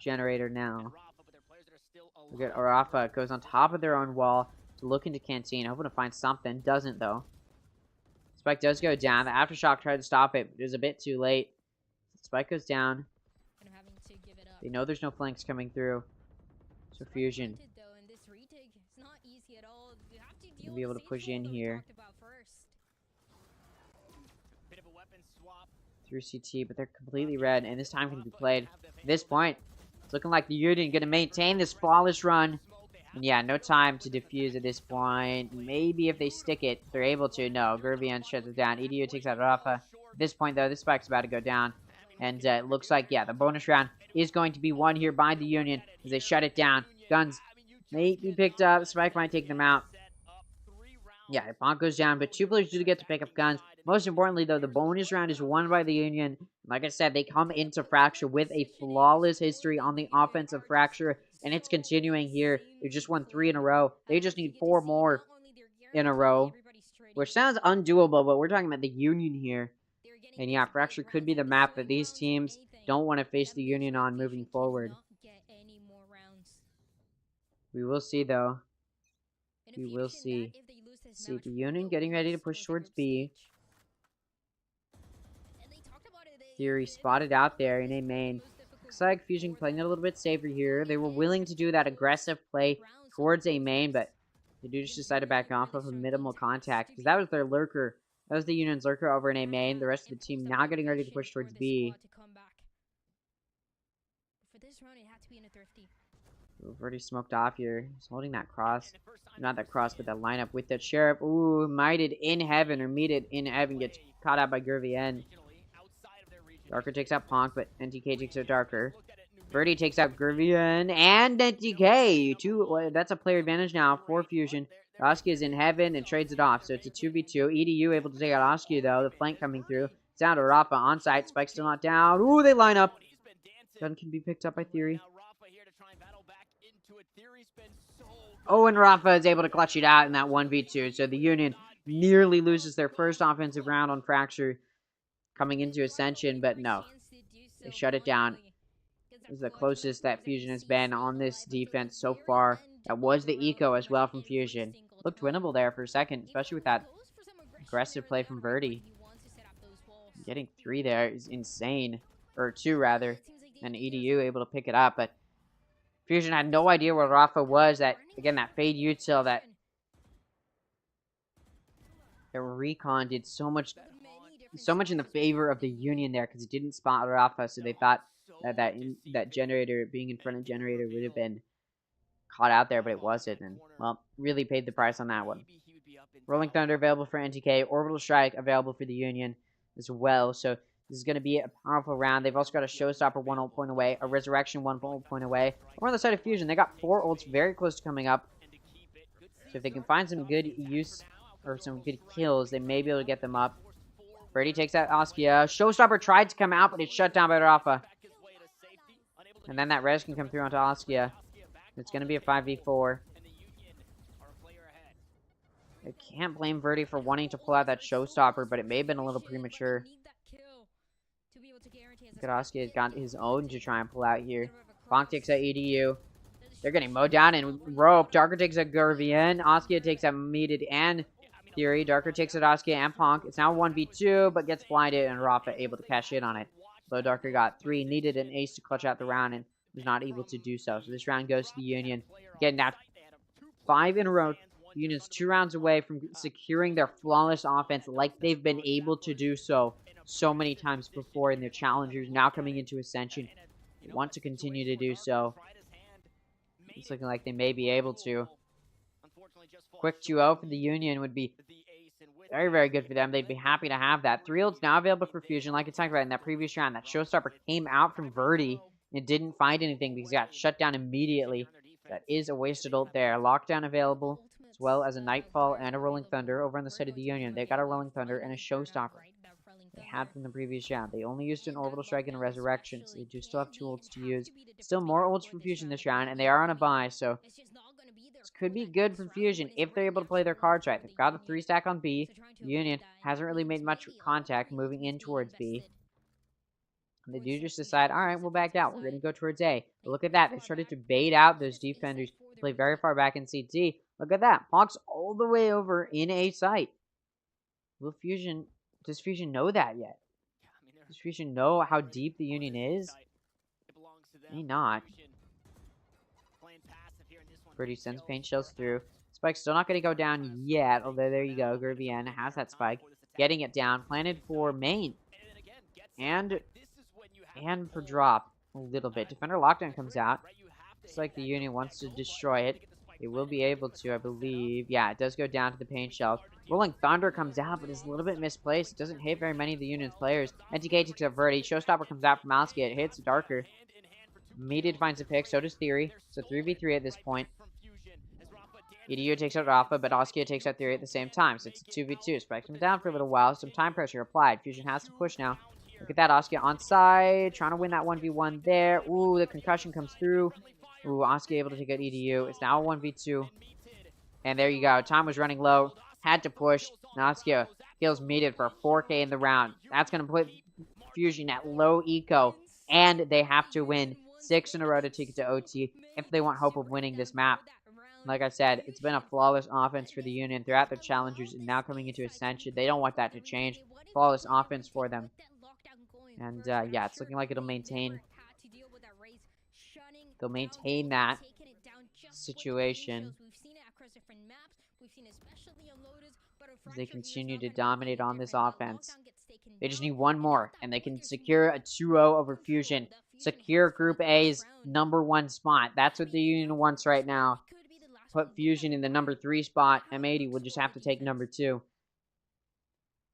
Generator now. Look at Arafa. Goes on top of their own wall to look into Canteen. Hoping to find something. Doesn't, though. Spike does go down. The Aftershock tried to stop it, but it was a bit too late. Spike goes down. They know there's no flanks coming through. So Fusion will be able to push in here through CT, but they're completely red, and this time can be played. At this point, it's looking like the Union going to maintain this flawless run. And yeah, no time to defuse at this point. Maybe if they stick it, they're able to. No, Gurvien shuts it down. EDU takes out Rafa. At this point, though, this spike's about to go down. And it looks like, yeah, the bonus round is going to be won here by the Union as they shut it down. Guns may be picked up. Spike might take them out. Yeah, Bonk goes down, but 2 players do get to pick up guns. Most importantly, though, the bonus round is won by the Union. Like I said, they come into Fracture with a flawless history on the offensive Fracture, and it's continuing here. They just won 3 in a row. They just need 4 more in a row, which sounds undoable, but we're talking about the Union here. And yeah, Fracture could be the map that these teams don't want to face the Union on moving forward. We will see, though. We will see. See, the Union getting ready to push towards B. Theory spotted out there in a main. Looks like Fusion playing it a little bit safer here. They were willing to do that aggressive play towards a main, but they do just decide to back off of a minimal contact, because that was their lurker. That was the Union's lurker over in A main. The rest of the team now getting ready to push towards B. We've already smoked off here. He's holding that cross. Not that cross, but that lineup with that Sheriff. Ooh, mighted in heaven, or meted in heaven, gets caught out by Gurvien. Darker takes out Ponk, but NTK takes out Darker. Birdie takes out Gurvien and NTK. That's a player advantage now for Fusion. Oski is in heaven and trades it off, so it's a 2v2. EDU able to take out Oski, though. The flank coming through. It's down to Rafa on site. Spike's still not down. Ooh, they line up. Gun can be picked up by Theory. Oh, and Rafa is able to clutch it out in that 1v2. So the Union nearly loses their first offensive round on Fracture coming into Ascension, but no. They shut it down. This is the closest that Fusion has been on this defense so far. That was the eco as well from Fusion. Looked winnable there for a second, especially with that aggressive play from Birdie. Getting 3 there is insane. Or 2, rather. And EDU able to pick it up, but Fusion had no idea where Rafa was. That, again, that fade util, that recon did so much in the favor of the Union there, because it didn't spot Rafa, so they thought that generator, being in front of generator, would have been caught out there, but it wasn't, and, well, really paid the price on that one. Rolling Thunder available for NTK, Orbital Strike available for the Union as well, so this is going to be a powerful round. They've also got a Showstopper 1 ult point away, a Resurrection 1 ult point away. Over on the side of Fusion, they got 4 ults very close to coming up, so if they can find some good use, or some good kills, they may be able to get them up. Birdie takes out Askia. Showstopper tried to come out, but it's shut down by Rafa. And then that res can come through onto Askia. It's going to be a 5v4. I can't blame Birdie for wanting to pull out that Showstopper, but it may have been a little premature. Askia has got his own to try and pull out here. Bonk takes out EDU. They're getting mowed down and roped. Darker takes out Gurvien. Askia takes out Meated and Theory. Darker takes out Askia and Ponk. It's now 1v2, but gets blinded, and Rafa able to cash in on it. Though Darker got 3, needed an ace to clutch out the round, and was not able to do so. So this round goes to the Union. Again, now 5 in a row. The Union's 2 rounds away from securing their flawless offense like they've been able to do so many times before in their challengers. Now coming into Ascension, they want to continue to do so. It's looking like they may be able to. Quick 2-0 for the Union would be very, very good for them. They'd be happy to have that. 3 ults now available for Fusion. Like I talked about in that previous round, that Showstopper came out from Verdi and didn't find anything because he got shut down immediately. That is a wasted ult there. Lockdown available, as well as a Nightfall and a Rolling Thunder over on the side of the Union. They got a Rolling Thunder and a Showstopper. They had from the previous round. They only used an Orbital Strike and a Resurrection, so they do still have 2 ults to use. Still more ults for Fusion this round, and they are on a bye, so this could be good for Fusion if they're able to play their cards right. They've got a 3-stack on B. The Union hasn't really made much contact moving in towards B. And they do just decide, alright, we'll back out. We're going to go towards A. But look at that. They started to bait out those defenders to play very far back in CT. Look at that. Ponk's all the way over in A site. Does Fusion know that yet? Does Fusion know how deep the Union is? May not. Birdie sends paint shells through. Spike's still not going to go down yet, although there you go. Gurvien has that spike. Getting it down. Planted for main. And for drop a little bit. Defender lockdown comes out. Looks like the Union wants to destroy it. They will be able to, I believe. Yeah, it does go down to the paint shells. Rolling Thunder comes out, but it's a little bit misplaced. It doesn't hit very many of the Union's players. NTK takes out Verdi. Showstopper comes out from Askia. It hits Darker. Meated finds a pick. So does Theory. So 3v3 at this point. EDU takes out Alpha, but Oskia takes out Theory at the same time. So it's a 2v2. Spikes him down for a little while. Some time pressure applied. Fusion has to push now. Look at that. Oskia on side. Trying to win that 1v1 there. Ooh, the concussion comes through. Ooh, Oskia able to take out EDU. It's now a 1v2. And there you go. Time was running low. Had to push. Now Oskia kills meted for 4k in the round. That's going to put Fusion at low eco. And they have to win 6 in a row to take it to OT if they want hope of winning this map. Like I said, it's been a flawless offense for the Union throughout their challengers and now coming into Ascension. They don't want that to change. Flawless offense for them. And yeah, it's looking like it'll maintain. They'll maintain that situation as they continue to dominate on this offense. They just need one more, and they can secure a 2-0 over Fusion. Secure Group A's #1 spot. That's what the Union wants right now. Put Fusion in the #3 spot. M80 will just have to take #2.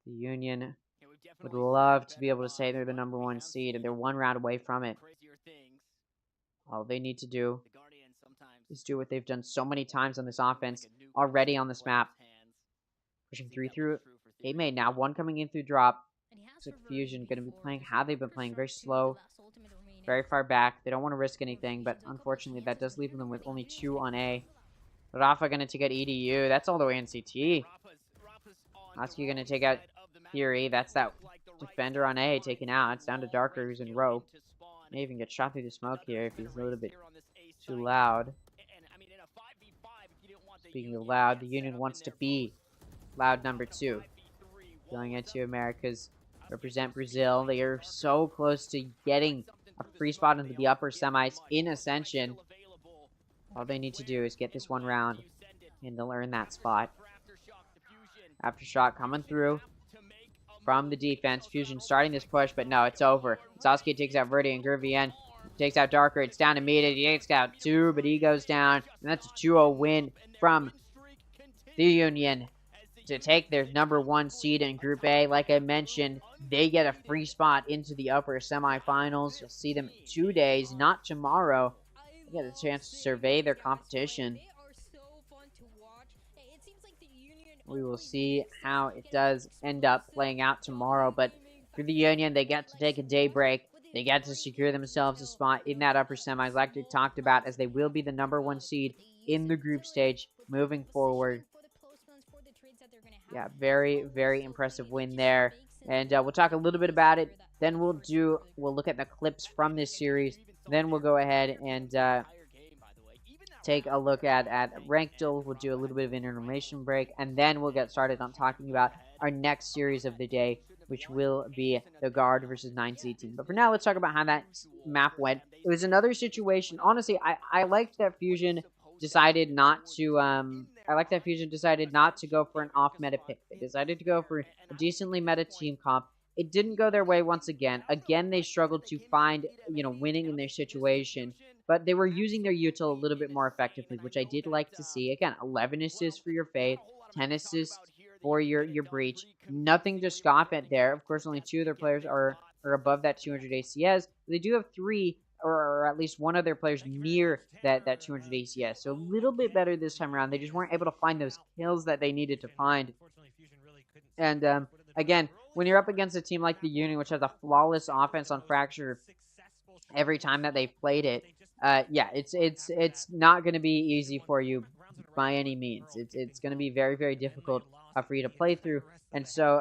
The Union would love to be able to say they're the #1 seed, and they're 1 round away from it. All they need to do is do what they've done so many times on this offense already on this map. Pushing 3 through A-Main now. 1 coming in through drop. Looks like Fusion going to be playing how they've been playing. Very slow. Very far back. They don't want to risk anything, but unfortunately that does leave them with only 2 on A. Rafa going to take out EDU. That's all the way in CT. Oskia going to take out Theory. That's that defender on A taken out. It's down to Darker, who's in rope. May even get shot through the smoke here if he's a little bit too loud. Speaking of loud, the Union wants to be loud #2. Going into Americas. Represent Brazil. They are so close to getting a free spot into the upper semis in Ascension. All they need to do is get this 1 round, and they'll earn that spot. Aftershock coming through from the defense. Fusion starting this push, but no, it's over. Sasuke takes out Verdi and Gurvien. Takes out Darker. It's down to Meted. He takes out 2, but he goes down. And that's a 2-0 win from the Union to take their #1 seed in Group A. Like I mentioned, they get a free spot into the upper semifinals. You'll see them in 2 days, not tomorrow. They get a chance to survey their competition. We will see how it does end up playing out tomorrow. But for the Union, they get to take a day break. They get to secure themselves a spot in that upper semis, like we talked about, as they will be the #1 seed in the group stage moving forward. Yeah, very, very impressive win there. And we'll talk a little bit about it. Then we'll look at the clips from this series. Then we'll go ahead and take a look at ranked duels. We'll do a little bit of an intermission break, and then we'll get started on talking about our next series of the day, which will be the Guard versus 9C team. But for now, let's talk about how that map went. It was another situation. Honestly, I liked that Fusion decided not to go for an off-meta pick. They decided to go for a decently meta team comp. It didn't go their way once again. Again, they struggled to find, winning in their situation. But they were using their util a little bit more effectively, which I did like to see. Again, 11 assists for your Faith, 10 assists for your Breach. Nothing to scoff at there. Of course, only 2 of their players are above that 200 ACS. They do have 3, or at least 1 of their players near that 200 ACS. So a little bit better this time around. They just weren't able to find those kills that they needed to find. And again, when you're up against a team like the Union, which has a flawless offense on Fracture every time that they've played it, yeah, it's not going to be easy for you by any means. It's going to be very, very difficult for you to play through. And so,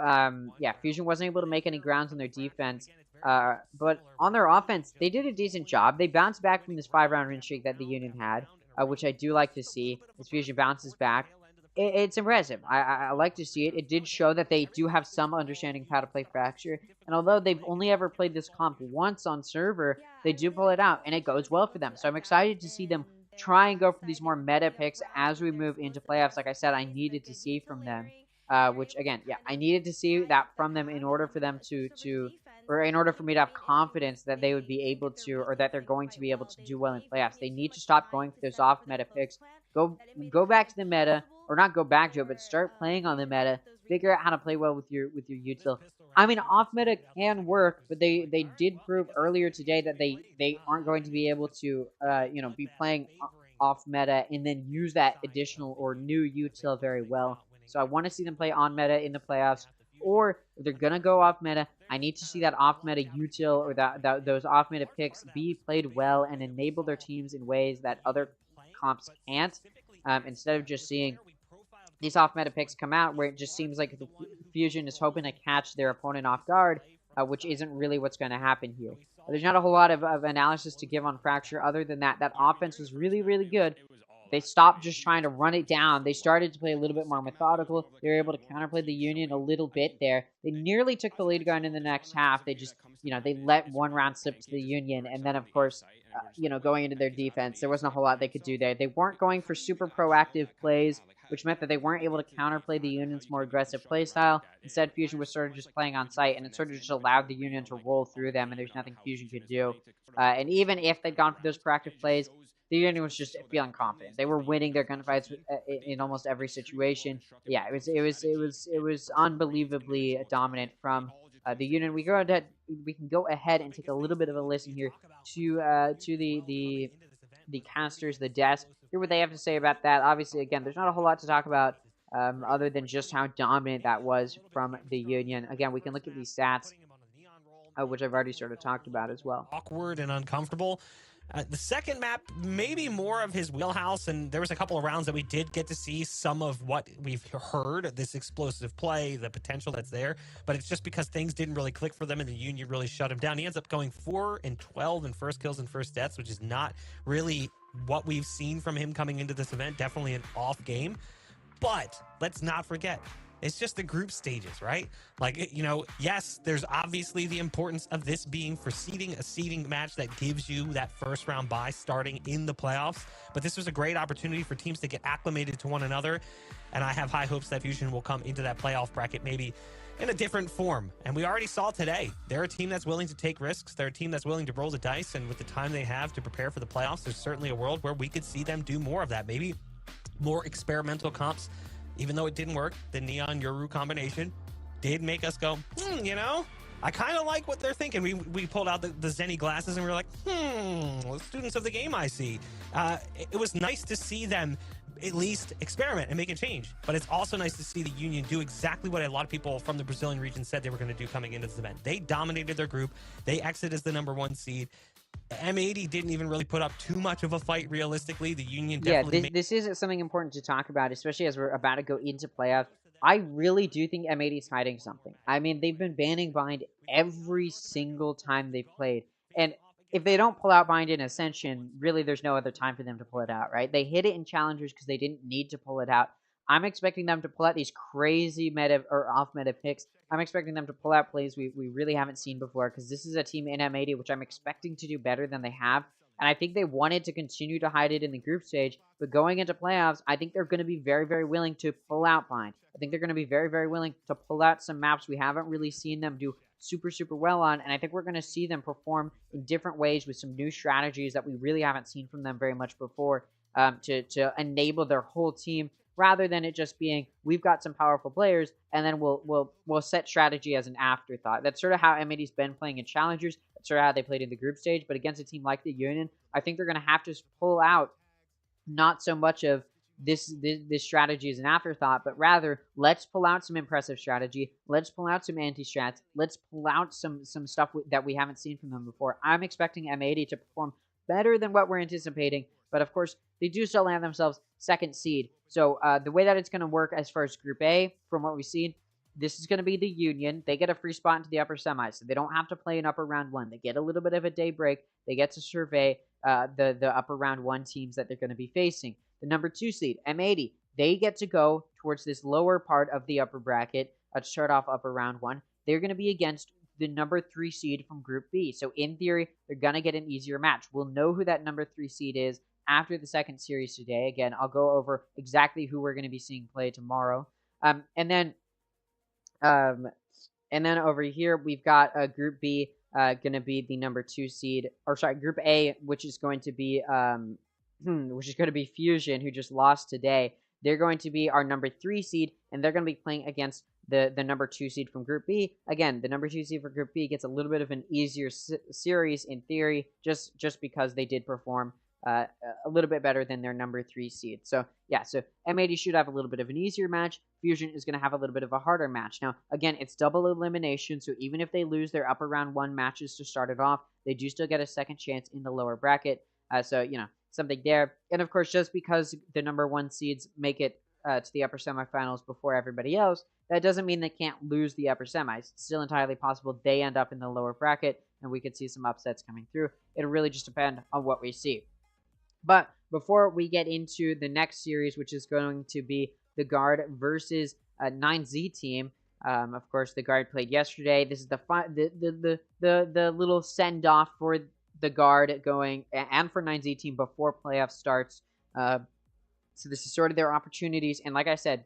yeah, Fusion wasn't able to make any grounds on their defense. But on their offense, they did a decent job. They bounced back from this 5-round win streak that the Union had, which I do like to see. As Fusion bounces back, it's impressive. I like to see it. It did show that they do have some understanding of how to play Fracture. And although they've only ever played this comp once on server, they do pull it out, and it goes well for them. So I'm excited to see them try and go for these more meta picks as we move into playoffs. Like I said, I needed to see from them. Which, again, yeah, I needed to see that from them in order for them or in order for me to have confidence that they would be able to, or that they're going to be able to do well in playoffs. They need to stop going for those off-meta picks. Go back to the meta, or not go back to it, but start playing on the meta. Figure out how to play well with your util. I mean, off-meta can work, but they did prove earlier today that they aren't going to be able to, be playing off meta and then use that additional or new util very well. So I want to see them play on meta in the playoffs, or if they're gonna go off meta, I need to see that off meta util or those off meta picks be played well and enable their teams in ways that other comps can't. Instead of just seeing these off meta picks come out where it just seems like the Fusion is hoping to catch their opponent off guard, which isn't really what's going to happen here. There's not a whole lot of analysis to give on Fracture other than that offense was really, really good. They stopped just trying to run it down. They started to play a little bit more methodical. They were able to counterplay the Union a little bit there. They nearly took the lead going in the next half. They just, they let one round slip to the Union. And then, of course, going into their defense, there wasn't a whole lot they could do there. They weren't going for super proactive plays, which meant that they weren't able to counterplay the Union's more aggressive play style. Instead, Fusion was sort of just playing on site, and it sort of just allowed the Union to roll through them, and there's nothing Fusion could do. And even if they'd gone for those proactive plays, the Union was just feeling confident. They were winning their gunfights in almost every situation. Yeah, it was unbelievably dominant from the Union. We can go ahead and take a little bit of a listen here to the casters, the desk. Hear what they have to say about that. Obviously, again, there's not a whole lot to talk about other than just how dominant that was from the Union. Again, we can look at these stats, which I've already sort of talked about as well. Awkward and uncomfortable. The second map, maybe more of his wheelhouse, and there was a couple of rounds that we did get to see some of what we've heard, this explosive play, the potential that's there, but it's just because things didn't really click for them and the Union really shut him down. He ends up going 4 and 12 in first kills and first deaths, which is not really what we've seen from him coming into this event. Definitely an off game, but let's not forget, it's just the group stages, right? Like, yes, there's obviously the importance of this being for seeding, a seeding match that gives you that first round bye starting in the playoffs. But this was a great opportunity for teams to get acclimated to one another. And I have high hopes that Fusion will come into that playoff bracket maybe in a different form. And we already saw today, they're a team that's willing to take risks. They're a team that's willing to roll the dice. And with the time they have to prepare for the playoffs, there's certainly a world where we could see them do more of that. Maybe more experimental comps. Even though it didn't work, the Neon Yoru combination did make us go, I kind of like what they're thinking. We pulled out the Zenny glasses and we were like, students of the game I see. It was nice to see them at least experiment and make a change. But it's also nice to see the Union do exactly what a lot of people from the Brazilian region said they were going to do coming into this event. They dominated their group. They exited as the #1 seed. M80 didn't even really put up too much of a fight realistically. The Union definitely this is something important to talk about, especially as we're about to go into playoffs. I really do think M80 is hiding something. I mean, they've been banning Bind every single time they've played. And if they don't pull out Bind in Ascension, really there's no other time for them to pull it out, right? They hit it in Challengers because they didn't need to pull it out. I'm expecting them to pull out these crazy meta or off-meta picks. I'm expecting them to pull out plays we really haven't seen before because this is a team in M80 which I'm expecting to do better than they have. And I think they wanted to continue to hide it in the group stage. But going into playoffs, I think they're going to be very, very willing to pull out Bind. I think they're going to be very, very willing to pull out some maps we haven't really seen them do super, super well on. And I think we're going to see them perform in different ways with some new strategies that we really haven't seen from them very much before to enable their whole team, rather than it just being, we've got some powerful players, and then we'll set strategy as an afterthought. That's sort of how M80's been playing in Challengers. That's sort of how they played in the group stage. But against a team like the Union, I think they're going to have to pull out not so much of this strategy as an afterthought, but rather, let's pull out some impressive strategy. Let's pull out some anti-strats. Let's pull out some stuff that we haven't seen from them before. I'm expecting M80 to perform better than what we're anticipating. But of course, they do still land themselves second seed. So the way that it's going to work as far as Group A, from what we've seen, this is going to be the Union. They get a free spot into the upper semis, so they don't have to play an upper round 1. They get a little bit of a day break. They get to survey the upper round 1 teams that they're going to be facing. The #2 seed, M80, they get to go towards this lower part of the upper bracket to start off upper round 1. They're going to be against the #3 seed from Group B. So in theory, they're going to get an easier match. We'll know who that #3 seed is after the second series today. Again, I'll go over exactly who we're going to be seeing play tomorrow. And then over here, we've got Group B going to be the #2 seed, or sorry, Group A, which is going to be Fusion, who just lost today. They're going to be our #3 seed, and they're going to be playing against the #2 seed from Group B. Again, the #2 seed for Group B gets a little bit of an easier series in theory, just because they did perform a little bit better than their number 3 seed. So yeah, so M80 should have a little bit of an easier match. Fusion is going to have a little bit of a harder match. Now, again, it's double elimination, so even if they lose their upper round 1 matches to start it off, they do still get a second chance in the lower bracket. So, you know, something there. And of course, just because the number 1 seeds make it to the upper semifinals before everybody else, that doesn't mean they can't lose the upper semis. It's still entirely possible they end up in the lower bracket, and we could see some upsets coming through. It'll really just depend on what we see. But before we get into the next series, which is going to be the Guard versus 9Z team, of course, the Guard played yesterday. This is the little send off for the Guard going, and for 9Z team before playoff starts. So this is sort of their opportunities, and like I said,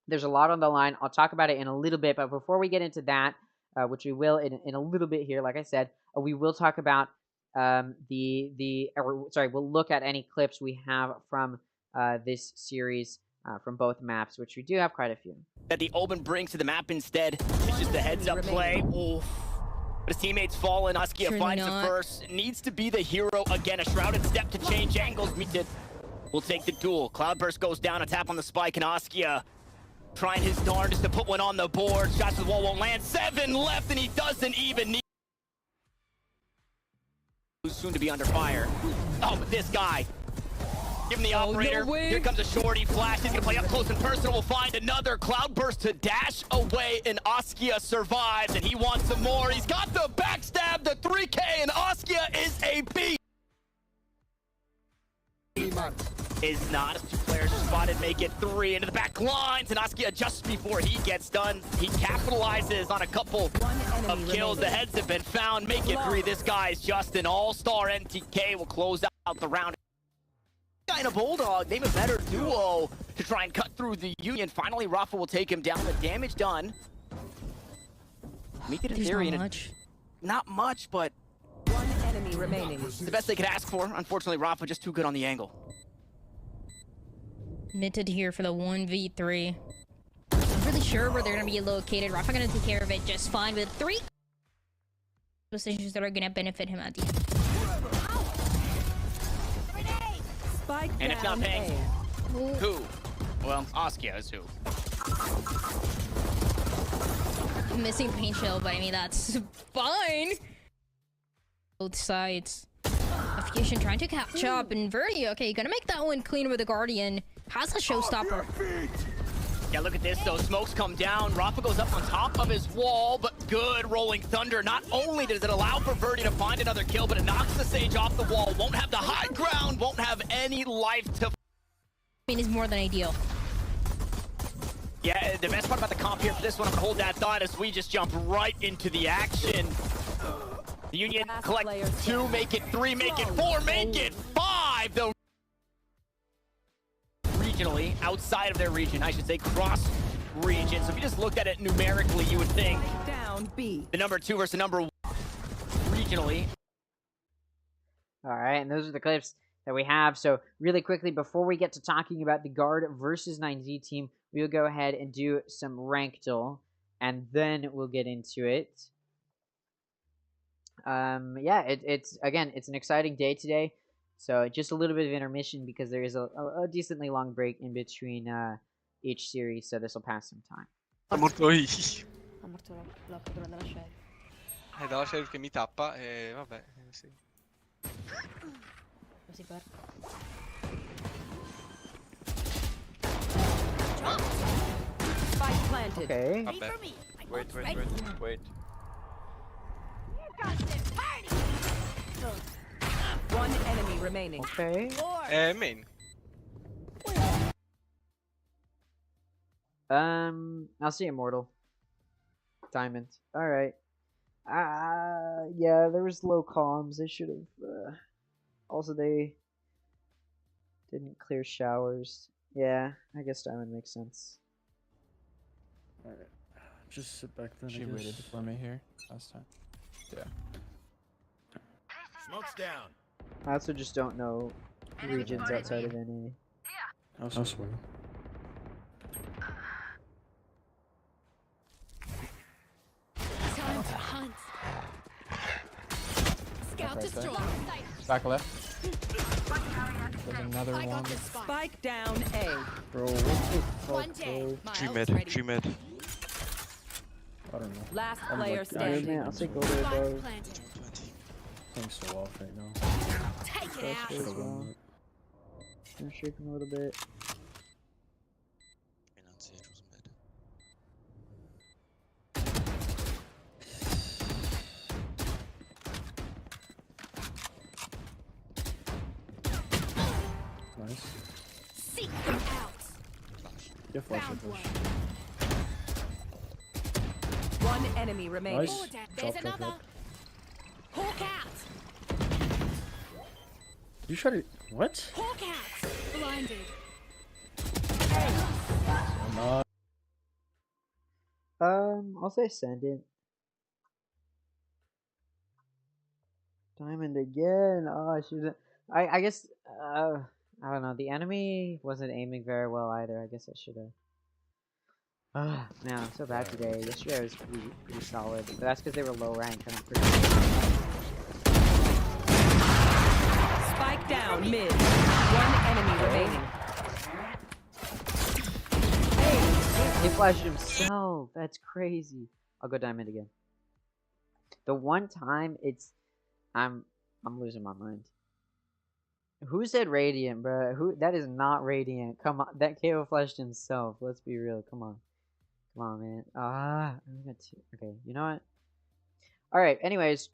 there's a lot on the line. I'll talk about it in a little bit, but before we get into that, which we will in a little bit here, like I said, we will talk about we'll look at any clips we have from this series from both maps, which we do have quite a few. That the Omen brings to the map instead. It's just a heads-up play. Oof. But his teammates fall in. Askia finds it first. Needs to be the hero again. A shrouded step to change angles. We'll take the duel. Cloudburst goes down, a tap on the spike, and Askia trying his darndest to put one on the board. Shots to the wall won't land. 7 left, and he doesn't even need. Who's soon to be under fire. Oh, but this guy. Give him the operator. No way. Here comes a shorty flash. He's gonna play up close and personal. We'll find another Cloudburst to dash away, and Askia survives, and he wants some more. He's got the backstab, the 3K, and Askia is a beast. Is not. 2 players are spotted, make it 3 into the back lines, and Askia just before he gets done, he capitalizes on a couple of kills. The heads have been found, make it 3. This guy is just an all-star. NTK will close out the round. And a Bulldog, name a better duo to try and cut through the Union. Finally, Rafa will take him down. The damage done. Make it in theory. Not much, but 1 enemy remaining. it's the best they could ask for. Unfortunately, Rafa just too good on the angle. Minted here for the 1v3. I'm really sure where they're gonna be located. Rafa gonna take care of it just fine with 3 positions that are gonna benefit him at the end. Spike And if not down paying, A. who? Well, Askia is who. Missing paint shell, but I mean that's fine. Both sides. A Fusion trying to catch up, and Verdi, okay, gonna make that one clean with the Guardian. Has a showstopper. Yeah, look at this though. Smokes come down. Rafa goes up on top of his wall, but good rolling thunder. Not only does it allow for Verdi to find another kill, but it knocks the Sage off the wall. Won't have the high ground, won't have any life to. I mean, is more than ideal. Yeah, the best part about the comp here for this one, I'm gonna hold that thought as we just jump right into the action. The Union collect 2, make it 3, make it 4, make it 5, though. Regionally, outside of their region, I should say cross region. So if you just looked at it numerically, you would think Down B. the number 2 versus number 1 regionally. All right, and those are the clips that we have. So really quickly, before we get to talking about the Guard versus 9Z team, we'll go ahead and do some rank duel, and then we'll get into it. Yeah, it's again, it's an exciting day today. So just a little bit of intermission because there is a decently long break in between each series, so this will pass some time. Ha morto io. Ha morto l'occhio dalla sheriff. Dalla sheriff che mi tappa e vabbè, sì. Così per. Spike planted. Okay. Vabbè. Wait. 1 enemy remaining. Okay. Main. I'll see Immortal. Diamond. Alright. Yeah, there was low comms. They should have, also they didn't clear showers. Yeah, I guess Diamond makes sense. Alright. Just sit back then. She waited for me here last time. Yeah. Smoke's down. I also just don't know regions outside of NA. I'll swing. Time to hunt. Trap right there. Back left. There's another one. Spike down A. Bro, what the fuck, bro? Tree mid, tree mid. I don't know. Last I'm player like, standing. man, I'll say go there, bro. Thing's so off right now. Should've won it. I'm shaking a little bit. Nice. Yeah, flash it, push. One enemy remaining. Nice. Drop, drop, drop. Hawk out. You try to... What? Hawk out. Blinded. I'll say Ascendant. Diamond again. Oh, I should. I guess. I don't know. The enemy wasn't aiming very well either. I guess I should have. Man, I'm so bad today. Yesterday I was pretty solid, but that's because they were low rank and I'm pretty. Spike down mid. One enemy remaining. He flashed himself. That's crazy. I'll go diamond again. The one time I'm losing my mind. Who said Radiant, bro? Who? That is not Radiant. Come on, that KO flashed himself. Let's be real. Come on, man. Okay, you know what? All right. Anyways,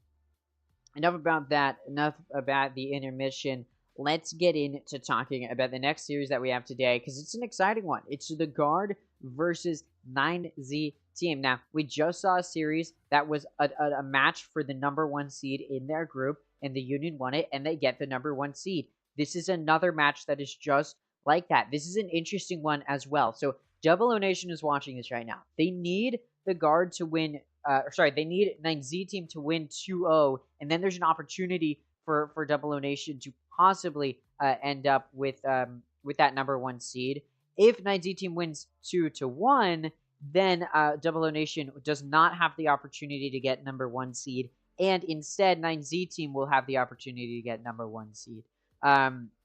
enough about that. Enough about the intermission. Let's get into talking about the next series that we have today, because it's an exciting one. It's the Guard versus 9Z team. Now, we just saw a series that was a match for the #1 seed in their group, and the Union won it, and they get the #1 seed. This is another match that is just like that. This is an interesting one as well. So, Double O Nation is watching this right now. They need the Guard to win, they need 9Z team to win 2-0, and then there's an opportunity for Double O Nation to possibly end up with that #1 seed. If 9Z team wins 2-1, then Double O Nation does not have the opportunity to get #1 seed, and instead 9Z team will have the opportunity to get #1 seed.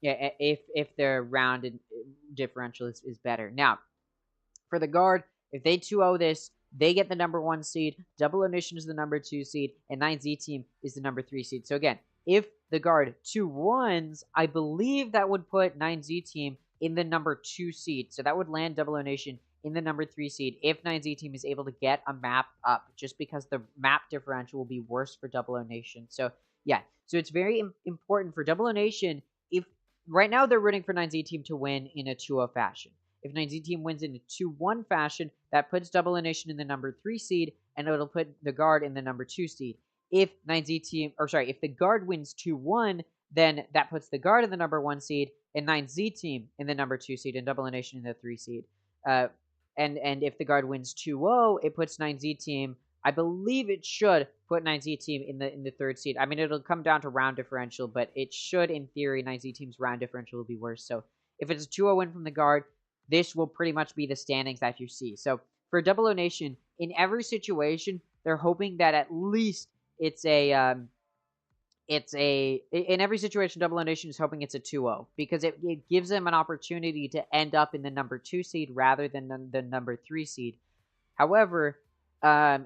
If their round differential is better. Now, for the Guard, if they 2-0 this, they get the #1 seed. Double O Nation is the #2 seed, and 9Z team is the #3 seed. So again, if the Guard 2-1s, I believe that would put 9Z team in the #2 seed. So that would land Double O Nation in the #3 seed if 9Z team is able to get a map up, just because the map differential will be worse for Double O Nation. So yeah, so it's very important for Double O Nation. If right now they're rooting for 9Z team to win in a 2-0 fashion. If 9Z team wins in a 2-1 fashion, that puts Double O Nation in the #3 seed, and it'll put the Guard in the #2 seed. If if the Guard wins 2-1, then that puts the Guard in the #1 seed, and 9Z team in the #2 seed, and Double O Nation in the 3 seed. And if the Guard wins 2-0, it puts 9Z team. I believe it should put 9Z team in the 3rd seed. I mean, it'll come down to round differential, but it should, in theory, 9Z team's round differential will be worse. So if it's a 2-0 win from the Guard, this will pretty much be the standings that you see. So for Double O Nation, in every situation, they're hoping that at least in every situation, Double O Nation is hoping it's a 2-0, because it gives them an opportunity to end up in the #2 seed rather than the #3 seed. However,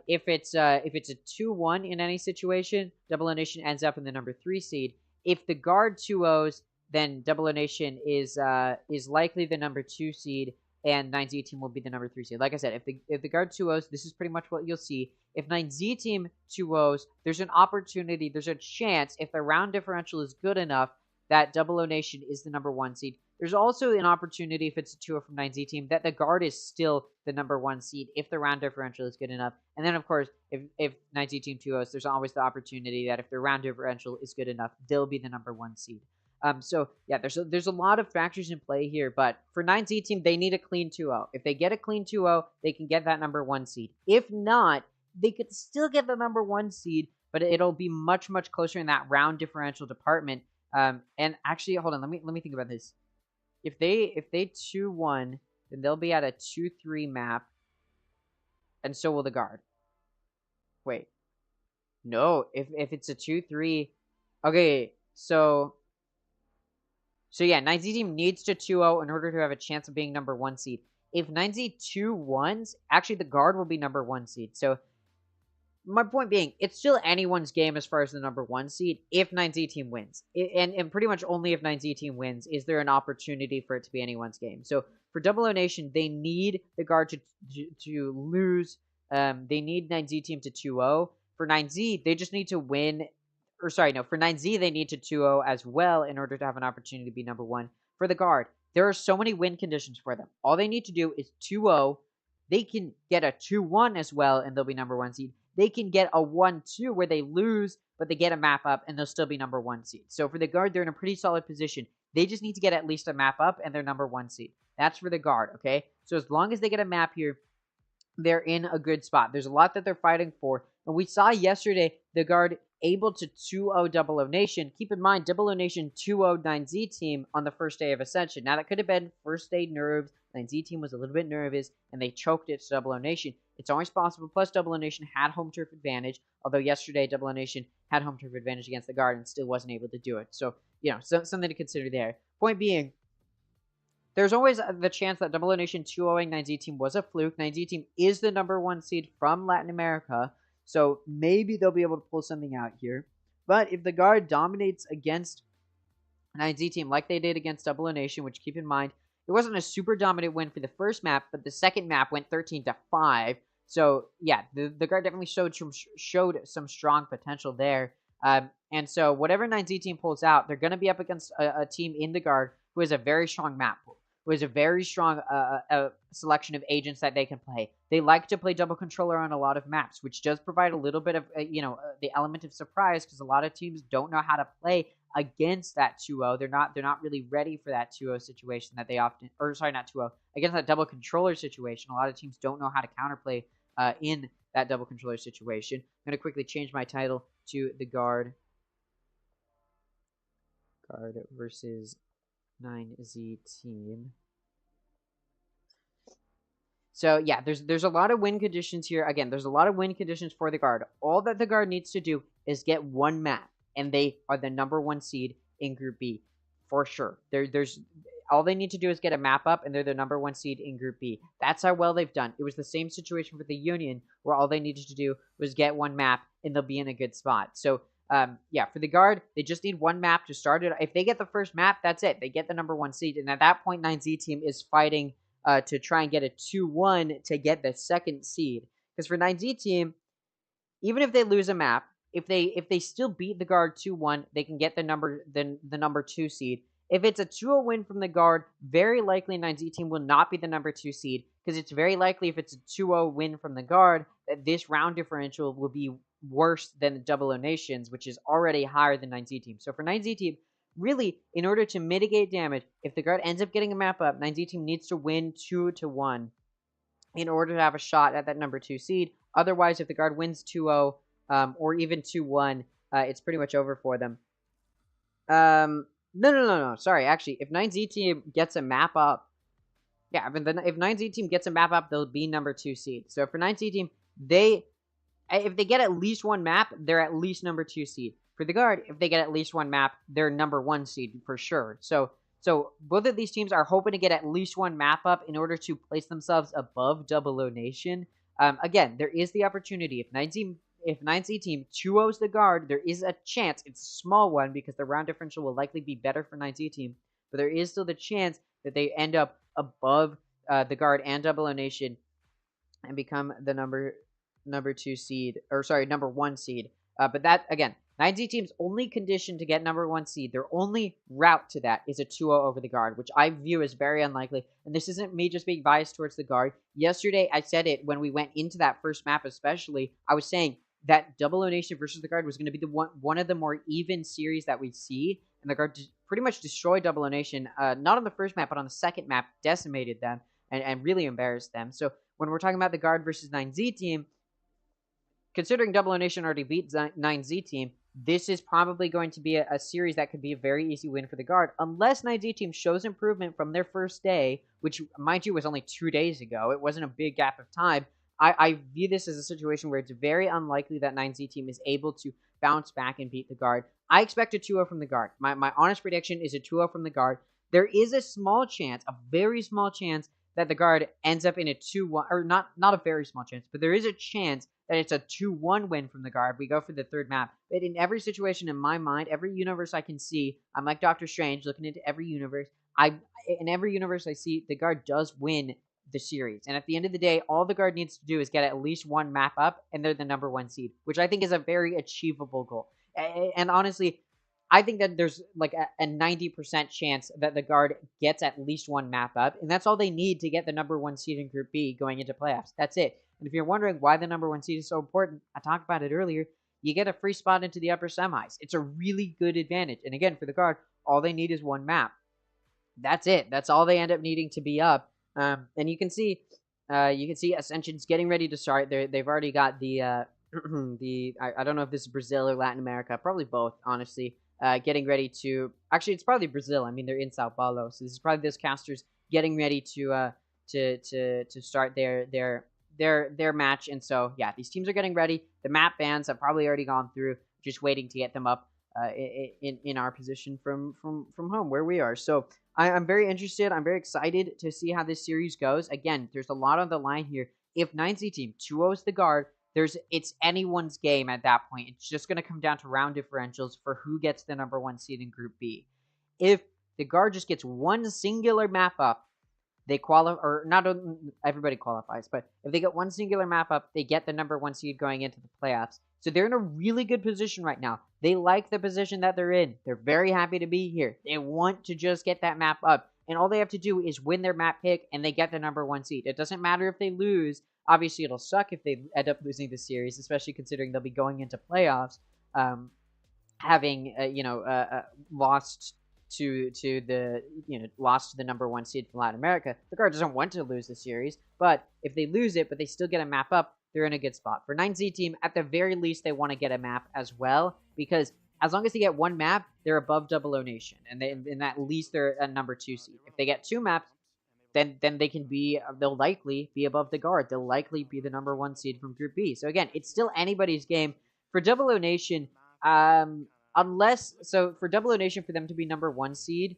if it's a 2-1 in any situation, Double O Nation ends up in the #3 seed. If the Guard 2-0s, then Double O Nation is likely the #2 seed, and 9Z team will be the #3 seed. Like I said, if the Guard 2-0s, this is pretty much what you'll see. If 9Z team 2-0s, there's an opportunity, there's a chance, if the round differential is good enough, that Double O Nation is the #1 seed. There's also an opportunity, if it's a 2-0 from 9Z team, that the Guard is still the #1 seed if the round differential is good enough. And then, of course, if 9Z team 2-0s, there's always the opportunity that if the round differential is good enough, they'll be the #1 seed. So yeah, there's a lot of factors in play here, but for 9Z team, they need a clean 2-0. If they get a clean 2-0, they can get that #1 seed. If not, they could still get the #1 seed, but it'll be much closer in that round differential department. And actually, hold on, let me think about this. If they 2-1, then they'll be at a 2-3 map, and so will the Guard. Wait, no, if it's a 2-3. Okay, so yeah, 9Z team needs to 2-0 in order to have a chance of being number 1 seed. If 9Z 2-1s, actually the guard will be number 1 seed. So my point being, it's still anyone's game as far as the number 1 seed if 9Z team wins. And pretty much only if 9Z team wins is there an opportunity for it to be anyone's game. So for Double O Nation, they need the guard to lose. They need 9Z team to 2-0. For 9Z, they just need to win. Or sorry, no, for 9Z, they need to 2-0 as well in order to have an opportunity to be number 1. For the guard, there are so many win conditions for them. All they need to do is 2-0. They can get a 2-1 as well, and they'll be number 1 seed. They can get a 1-2 where they lose, but they get a map up, and they'll still be number 1 seed. So for the guard, they're in a pretty solid position. They just need to get at least a map up, and they're number 1 seed. That's for the guard, okay? So as long as they get a map here, they're in a good spot. There's a lot that they're fighting for. And we saw yesterday the guard able to 2-0 Double O Nation. Keep in mind, Double O Nation 2-0 9Z team on the first day of Ascension. Now, that could have been first day nerves. 9Z team was a little bit nervous, and they choked it to Double O Nation. It's always possible. Plus, Double O Nation had home turf advantage, although yesterday Double O Nation had home turf advantage against the guard and still wasn't able to do it. So, you know, something to consider there. Point being, there's always the chance that Double O Nation 2-0ing 9Z team was a fluke. 9Z team is the number 1 seed from Latin America, so maybe they'll be able to pull something out here. But if the guard dominates against 9Z team like they did against Double O Nation, which keep in mind, it wasn't a super dominant win for the first map, but the second map went 13-5. So yeah, the guard definitely showed some strong potential there. And so whatever 9Z team pulls out, they're going to be up against a team in the guard who has a very strong map pool, who has a very strong selection of agents that they can play. They like to play double controller on a lot of maps, which does provide a little bit of, the element of surprise, because a lot of teams don't know how to play against that 2-0. They're not really ready for that 2-0 situation that they often, or sorry, not 2-0, against that double controller situation. A lot of teams don't know how to counterplay in that double controller situation. I'm going to quickly change my title to the guard versus 9Z team. So yeah, there's a lot of win conditions here. Again, there's a lot of win conditions for the guard. All that the guard needs to do is get one map, and they are the number 1 seed in Group B for sure. There's all they need to do is get a map up, and they're the number 1 seed in Group B. That's how well they've done. It was the same situation for the Union, where all they needed to do was get one map, and they'll be in a good spot. So yeah, for the guard, they just need one map to start it. If they get the first map, that's it. They get the number 1 seed, and at that point, 9Z team is fighting to try and get a 2-1 to get the 2nd seed. Because for 9Z team, even if they lose a map, if they still beat the guard 2-1, they can get the number 2 seed. If it's a 2-0 win from the guard, very likely 9Z team will not be the number 2 seed, because it's very likely if it's a 2-0 win from the guard that this round differential will be worse than Double O Nations, which is already higher than 9Z team. So for 9Z team, really, in order to mitigate damage, if the guard ends up getting a map up, 9Z team needs to win 2-1 in order to have a shot at that number 2 seed. Otherwise, if the guard wins 2-0 or even 2-1, it's pretty much over for them. No. Sorry, actually, if 9Z team gets a map up, yeah, I mean, if 9Z team gets a map up, they'll be number 2 seed. So for 9Z team, if they get at least one map, they're at least number 2 seed. For the guard, if they get at least one map, they're number 1 seed for sure. So both of these teams are hoping to get at least one map up in order to place themselves above Double O Nation. Again, there is the opportunity. If 9Z team 2-0s the guard, there is a chance. It's a small one because the round differential will likely be better for 9Z team. But there is still the chance that they end up above the guard and Double O Nation and become the number 2 seed, or sorry, number 1 seed. But that, again, 9Z team's only condition to get number 1 seed, their only route to that is a 2-0 over the guard, which I view as very unlikely. And this isn't me just being biased towards the guard. Yesterday, I said it when we went into that first map especially. I was saying that Double O Nation versus the guard was going to be the one of the more even series that we see. And the guard pretty much destroyed Double O Nation, not on the first map, but on the second map, decimated them and really embarrassed them. So when we're talking about the guard versus 9Z team, considering Double O Nation already beat 9Z team, this is probably going to be a series that could be a very easy win for the guard, unless 9Z team shows improvement from their first day, which, mind you, was only 2 days ago. It wasn't a big gap of time. I view this as a situation where it's very unlikely that 9Z team is able to bounce back and beat the guard, I expect a 2-0 from the guard. My honest prediction is a 2-0 from the guard. There is a small chance, a very small chance, that the guard ends up in a 2-1, or not a very small chance, but there is a chance that it's a 2-1 win from the guard. We go for the third map. But in every situation in my mind, every universe I can see, I'm like Doctor Strange looking into every universe. In every universe I see, the guard does win the series. And at the end of the day, all the guard needs to do is get at least one map up, and they're the number 1 seed, which I think is a very achievable goal. And honestly, I think that there's like a 90% chance that the guard gets at least one map up, and that's all they need to get the number 1 seed in Group B going into playoffs. That's it. And if you're wondering why the number 1 seed is so important, I talked about it earlier. You get a free spot into the upper semis. It's a really good advantage. And again, for the guard, all they need is one map. That's it. That's all they end up needing to be up. And you can see Ascension's getting ready to start. They've already got the I don't know if this is Brazil or Latin America, probably both, honestly. Getting ready to, actually, it's probably Brazil. I mean, they're in Sao Paulo, so this is probably those casters getting ready to start their match. And so, yeah, these teams are getting ready. The map bans have probably already gone through, just waiting to get them up in our position from home where we are. So I'm very interested. I'm very excited to see how this series goes. Again, there's a lot on the line here. If 9Z team 2-0's the guard, it's anyone's game at that point. It's just going to come down to round differentials for who gets the number 1 seed in Group B. If the guard just gets one singular map up, they qualify, or not everybody qualifies, but if they get one singular map up, they get the number 1 seed going into the playoffs. So they're in a really good position right now. They like the position that they're in. They're very happy to be here. They want to just get that map up. And all they have to do is win their map pick, and they get the number 1 seed. It doesn't matter if they lose. Obviously, it'll suck if they end up losing the series, especially considering they'll be going into playoffs, having lost to the number 1 seed from Latin America. The guard doesn't want to lose the series, but if they lose it, but they still get a map up, they're in a good spot. For 9Z team, at the very least, they want to get a map as well, because as long as they get one map, they're above Double O Nation, and at least they're a number 2 seed. If they get 2 maps, then they'll likely be above the guard. They'll likely be the number 1 seed from Group B. So again, it's still anybody's game. For Double O Nation, for Double O Nation, for them to be number 1 seed,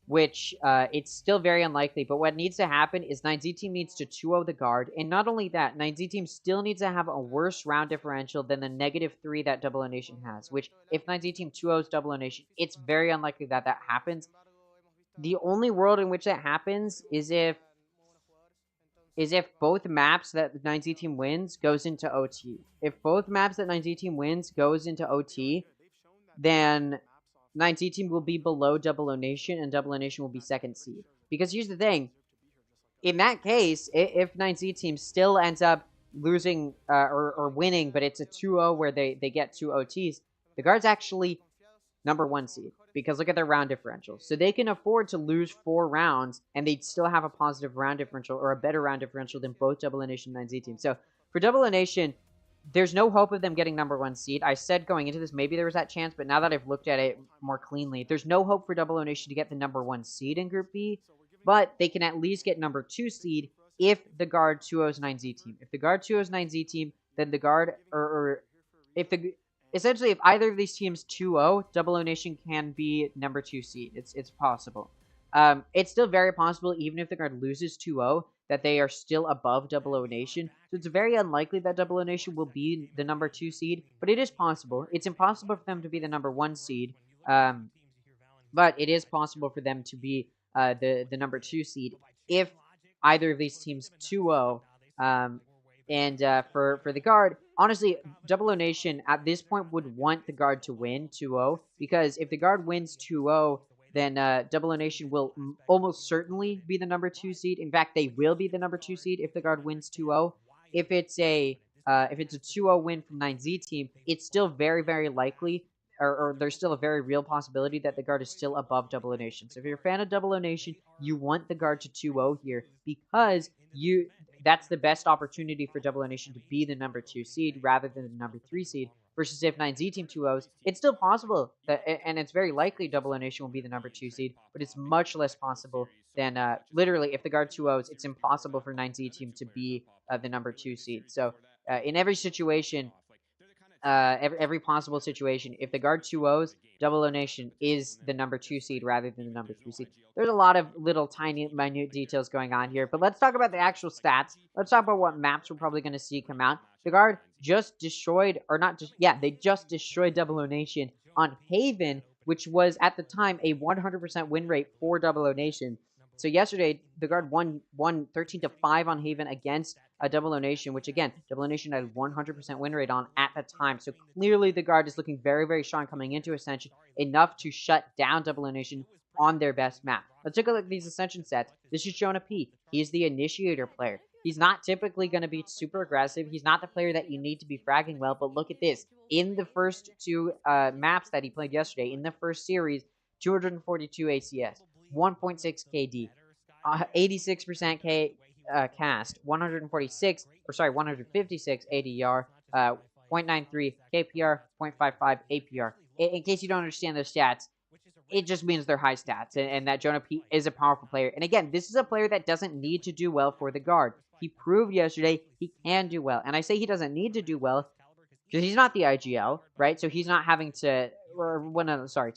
which it's still very unlikely, but what needs to happen is 9Z team needs to 2-0 the guard, and not only that, 9Z team still needs to have a worse round differential than the -3 that Double O Nation has, which if 9Z team 2-0s Double O Nation, it's very unlikely that happens. The only world in which that happens is if both maps that 9Z team wins goes into OT. If both maps that 9Z team wins goes into OT, then 9Z team will be below Double O Nation, and Double O Nation will be 2nd seed. Because here's the thing. In that case, if 9Z team still ends up losing or winning, but it's a 2-0 where they get 2 OTs, the guard's actually number 1 seed. Because look at their round differential. So they can afford to lose 4 rounds, and they'd still have a positive round differential, or a better round differential than both Double O Nation and 9Z team. So for Double O Nation, there's no hope of them getting number 1 seed. I said going into this, maybe there was that chance, but now that I've looked at it more cleanly, there's no hope for Double O Nation to get the number 1 seed in Group B, but they can at least get number 2 seed if the guard 2-0s 9Z team. If the guard 2-0s 9Z team, then the guard, essentially, if either of these teams 2-0, Double O Nation can be number 2 seed. It's possible. It's still very possible, even if the guard loses 2-0, that they are still above Double O Nation. So it's very unlikely that Double O Nation will be the number 2 seed, but it is possible. It's impossible for them to be the number 1 seed, but it is possible for them to be the number 2 seed if either of these teams 2-0. And for the guard, honestly, Double O Nation at this point would want the guard to win 2-0, because if the guard wins 2-0, then Double O Nation will almost certainly be the number 2 seed. In fact, they will be the number 2 seed if the guard wins 2-0. If it's a 2-0 win from 9Z team, it's still very, very likely, or there's still a very real possibility that the guard is still above Double O Nation. So if you're a fan of Double O Nation, you want the guard to 2-0 here, because that's the best opportunity for Double O Nation to be the number 2 seed rather than the number 3 seed. Versus if 9Z team 2-0s, it's still possible, and it's very likely Double O Nation will be the number 2 seed, but it's much less possible than, literally, if the guard 2-0s, it's impossible for 9Z team to be the number 2 seed. So in every situation, every possible situation. If the guard 2-0s, Double O Nation is the number 2 seed rather than the number 3 seed. There's a lot of little tiny minute details going on here, but let's talk about the actual stats. Let's talk about what maps we're probably going to see come out. The guard just destroyed, or not just, yeah, they just destroyed Double O Nation on Haven, which was at the time a 100% win rate for Double O Nation. So yesterday, the guard won 13-5 on Haven against Double O Nation, which again, Double O Nation had a 100% win rate on at the time. So clearly the guard is looking very, very strong coming into Ascension, enough to shut down Double O Nation on their best map. Let's take a look at these Ascension sets. This is Jonah P. He is the initiator player. He's not typically going to be super aggressive. He's not the player that you need to be fragging well, but look at this. In the first two maps that he played yesterday, in the first series, 242 ACS, 1.6 KD, 86% cast, 156 ADR, 0.93 KPR, 0.55 APR. In case you don't understand those stats, it just means they're high stats, and that Jonah P is a powerful player. And again, this is a player that doesn't need to do well for the guard. He proved yesterday he can do well. And I say he doesn't need to do well because he's not the IGL, right? So he's not having to, sorry.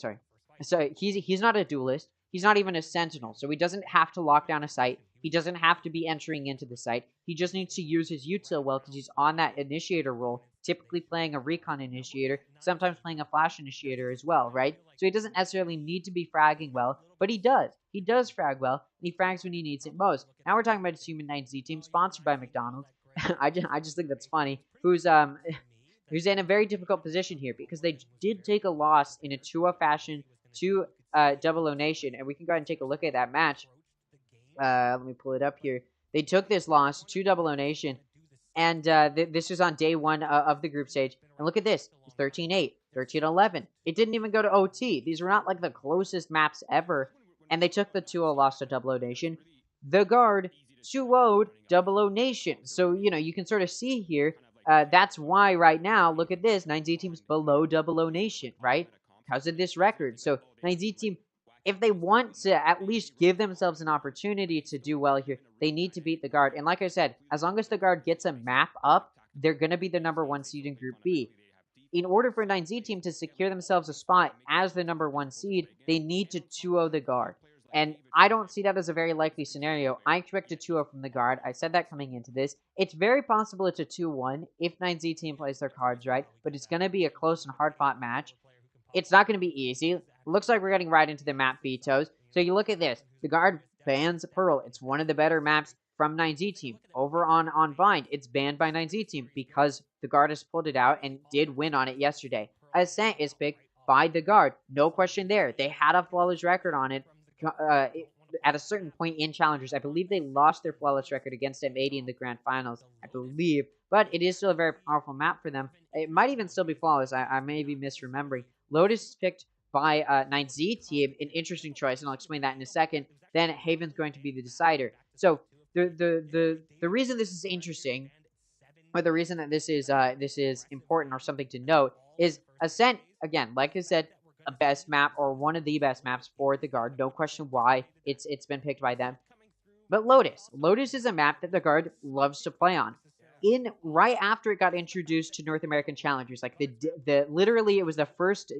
So he's not a duelist. He's not even a sentinel. So he doesn't have to lock down a site. He doesn't have to be entering into the site. He just needs to use his util well because he's on that initiator role, typically playing a recon initiator, sometimes playing a flash initiator as well, right? So he doesn't necessarily need to be fragging well, but he does. He does frag well, and he frags when he needs it most. Now we're talking about his Human 9Z team, sponsored by McDonald's. I just think that's funny. Who's in a very difficult position here because they did take a loss in a 2-0 fashion to Double O Nation, and we can go ahead and take a look at that match. Let me pull it up here. They took this loss to Double O Nation, and this was on day 1 of the group stage. And look at this. It's 13-8, 13-11. It didn't even go to OT. These were not like the closest maps ever, and they took the 2-0 loss to Double O Nation. The guard 2-0'd Double O Nation. So, you know, you can sort of see here, that's why right now, look at this, 9Z team's below Double O Nation, right? Because of this record. So 9Z team, if they want to at least give themselves an opportunity to do well here, they need to beat the guard. And like I said, as long as the guard gets a map up, they're going to be the number 1 seed in Group B. In order for 9Z team to secure themselves a spot as the number 1 seed, they need to 2-0 the guard. And I don't see that as a very likely scenario. I expect a 2-0 from the guard. I said that coming into this. It's very possible it's a 2-1 if 9Z team plays their cards right, but it's going to be a close and hard-fought match. It's not going to be easy. Looks like we're getting right into the map vetoes. So you look at this. The guard bans Pearl. It's one of the better maps from 9Z team. Over on Bind, it's banned by 9Z team because the guard has pulled it out and did win on it yesterday. Ascent is picked by the guard. No question there. They had a flawless record on it at a certain point in Challengers. I believe they lost their flawless record against M80 in the Grand Finals, I believe. But it is still a very powerful map for them. It might even still be flawless. I may be misremembering. Lotus is picked by 9Z team, an interesting choice, and I'll explain that in a second. Then Haven's going to be the decider. So the reason this is interesting, or the reason that this is important or something to note, is Ascent, again, like I said, a best map or one of the best maps for the guard. No question why it's been picked by them. But Lotus is a map that the guard loves to play on. Right after it got introduced to North American Challengers, like literally it was the first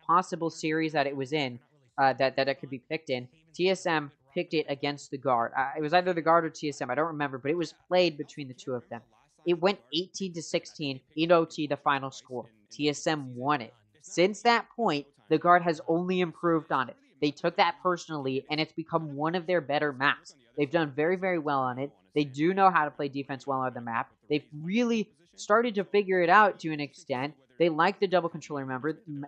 possible series that it was in, that it could be picked in. TSM picked it against the guard. It was either the guard or TSM, I don't remember, but it was played between the two of them. It went 18-16 in OT, the final score. TSM won it. Since that point, the guard has only improved on it. They took that personally, and it's become one of their better maps. They've done very, very well on it. They do know how to play defense well on the map. They've really started to figure it out to an extent. They like the double controller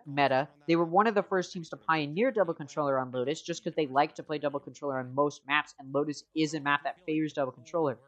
meta. They were one of the first teams to pioneer double controller on Lotus just because they like to play double controller on most maps, and Lotus is a map that favors double controller.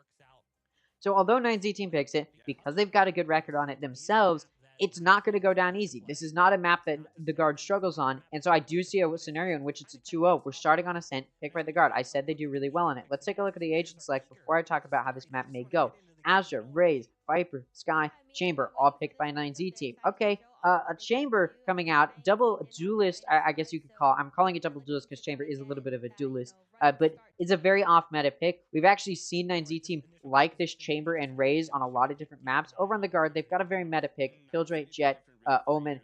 So although 9Z team picks it, because they've got a good record on it themselves, it's not going to go down easy. This is not a map that the guard struggles on, and so I do see a scenario in which it's a 2-0. We're starting on Ascent, picked by the guard. I said they do really well on it. Let's take a look at the agent select before I talk about how this map may go. Astra, Raze, Viper, Sky, Chamber, all picked by 9Z team. Okay, a Chamber coming out, double duelist, I guess you could call. I'm calling it double duelist because Chamber is a little bit of a duelist, but it's a very off-meta pick. We've actually seen 9Z team like this Chamber and Raze on a lot of different maps. Over on the guard, they've got a very meta pick, Killjoy, Jet, Omen,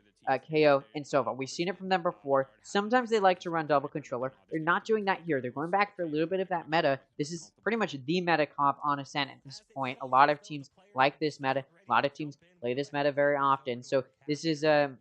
KO, and Sova. We've seen it from them before. Sometimes they like to run double controller. They're not doing that here. They're going back for a little bit of that meta. This is pretty much the meta comp on Ascent at this point. A lot of teams like this meta. A lot of teams play this meta very often. So this is a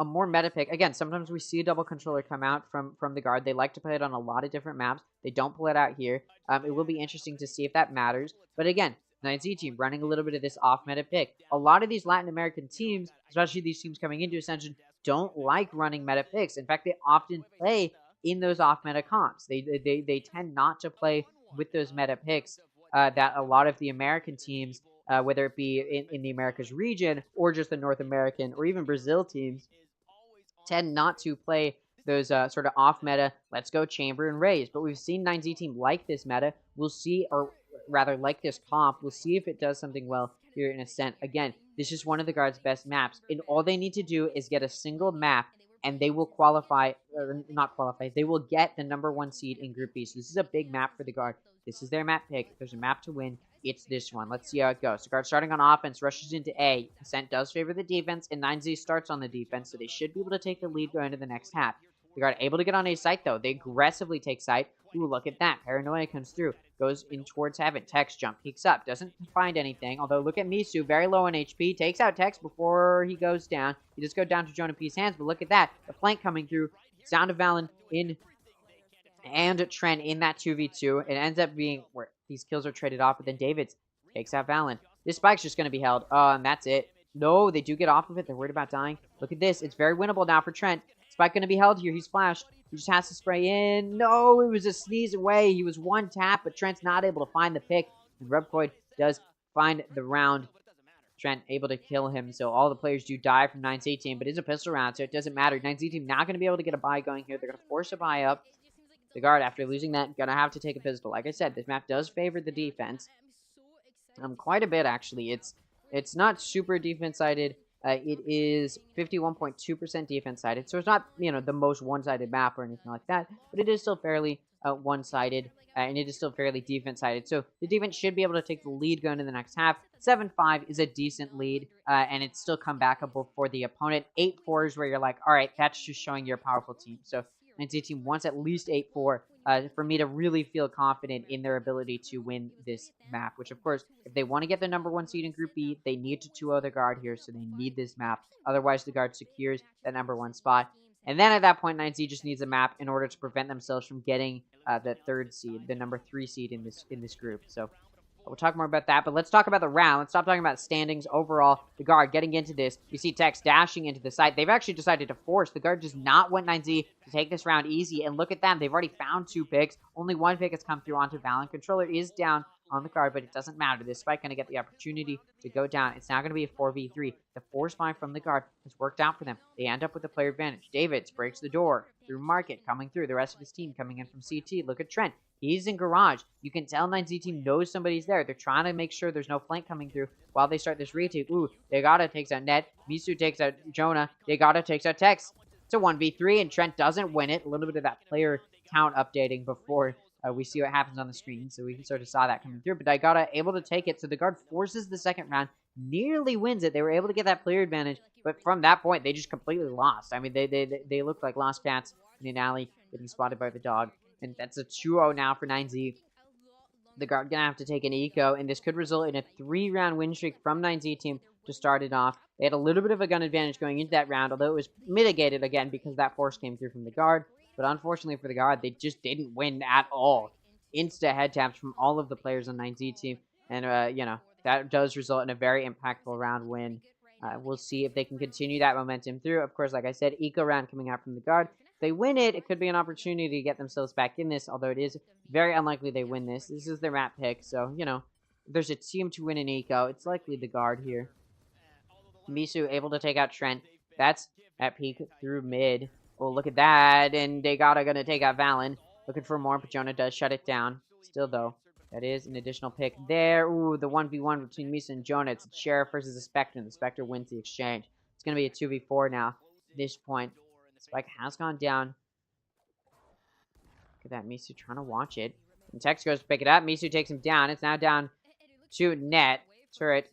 more meta pick. Again, sometimes we see a double controller come out from the guard. They like to play it on a lot of different maps. They don't pull it out here. It will be interesting to see if that matters. But again, 9Z team running a little bit of this off-meta pick. A lot of these Latin American teams, especially these teams coming into Ascension, don't like running meta picks. In fact, they often play in those off-meta comps. They tend not to play with those meta picks that a lot of the American teams, whether it be in the Americas region or just the North American or even Brazil teams, tend not to play those sort of off-meta, let's go Chamber and Raze. But we've seen 9Z team like this meta. We'll see, or rather like this comp. We'll see if it does something well here in Ascent. Again, this is one of the guard's best maps, and all they need to do is get a single map, and they will qualify, or not qualify, they will get the #1 seed in Group B. So this is a big map for the guard. This is their map pick. If there's a map to win, it's this one. Let's see how it goes. The guard starting on offense, rushes into A. Ascent does favor the defense, and 9Z starts on the defense, so they should be able to take the lead going into the next half. The guard able to get on A site, though. They aggressively take site. Ooh, look at that. Paranoia comes through. Goes in towards Heaven. Tex jump. Peeks up. Doesn't find anything. Although, look at Misu. Very low on HP. Takes out Tex before he goes down. He just go down to Jonah P's hands. But look at that. The flank coming through. Sound of Valen in and Trent in that 2v2. It ends up being where these kills are traded off. But then Davids takes out Valen. This spike's just going to be held. And that's it. No, they do get off of it. They're worried about dying. Look at this. It's very winnable now for Trent. Spike going to be held here. He's flashed. He just has to spray in. No, it was a sneeze away. He was one tap, but Trent's not able to find the pick. And Rubcoid does find the round. Trent able to kill him, so all the players do die from 9Z team, but it's a pistol round, so it doesn't matter. 9Z team not going to be able to get a buy going here. They're going to force a buy up. The guard, after losing that, going to have to take a pistol. Like I said, this map does favor the defense. Quite a bit, actually. It's not super defense-sided. It is 51.2% defense-sided, so it's not, the most one-sided map or anything like that, but it is still fairly one-sided, and it is still fairly defense-sided. So the defense should be able to take the lead going into the next half. 7-5 is a decent lead, and it's still comebackable for the opponent. 8-4 is where you're like, all right, that's just showing you're a powerful team. So 9Z team wants at least 8-4 for me to really feel confident in their ability to win this map, which, of course, if they want to get the #1 seed in Group B, they need to 2-0 the guard here, so they need this map. Otherwise, the guard secures that #1 spot. And then at that point, 9Z just needs a map in order to prevent themselves from getting the 3rd seed, the #3 seed in this group. So we'll talk more about that, but let's talk about the round. Let's stop talking about standings overall. The guard getting into this. You see Tex dashing into the site. They've actually decided to force. The guard does not want 9Z to take this round easy, and look at them. They've already found 2 picks. Only 1 pick has come through onto Valen. Controller is down on the guard, but it doesn't matter. This spike going to get the opportunity to go down. It's now going to be a 4v3. The force buy from the guard has worked out for them. They end up with a player advantage. Davids breaks the door through Market, coming through. The rest of his team coming in from CT. Look at Trent. He's in garage. You can tell 9Z team knows somebody's there. They're trying to make sure there's no flank coming through while they start this retake. Ooh, Tgrd takes out Net. Misu takes out Jonah. Tgrd takes out Tex. It's a 1v3, and Trent doesn't win it. A little bit of that player count updating before we see what happens on the screen. So we sort of saw that coming through. But Tgrd able to take it. So the guard forces the 2nd round. Nearly wins it. They were able to get that player advantage. But from that point, they just completely lost. I mean, they looked like lost cats in an alley getting spotted by the dog. And that's a 2-0 now for 9Z. The guard going to have to take an eco, and this could result in a 3-round win streak from 9Z team to start it off. They had a little bit of a gun advantage going into that round, although it was mitigated again because that force came through from the guard. But unfortunately for the guard, they just didn't win at all. Insta head taps from all of the players on 9Z team, and, that does result in a very impactful round win. We'll see if they can continue that momentum through. Of course, like I said, eco round coming out from the guard. If they win it, it could be an opportunity to get themselves back in this, although it is very unlikely they win this. This is their map pick, so, if there's a team to win an eco, it's likely the guard here. Misu able to take out Trent. That's at peak through mid. Oh, look at that, and Tgrd going to take out Valen. Looking for more, but Jonah does shut it down. Still, though, That is an additional pick there. Ooh, the 1v1 between Misa and Jonah. It's a Sheriff versus a Spectre, and the Spectre wins the exchange. It's going to be a 2v4 now at this point. Spike has gone down. Look at that. Misu trying to watch it. And Tex goes to pick it up. Misu takes him down. It's now down to Net. Turret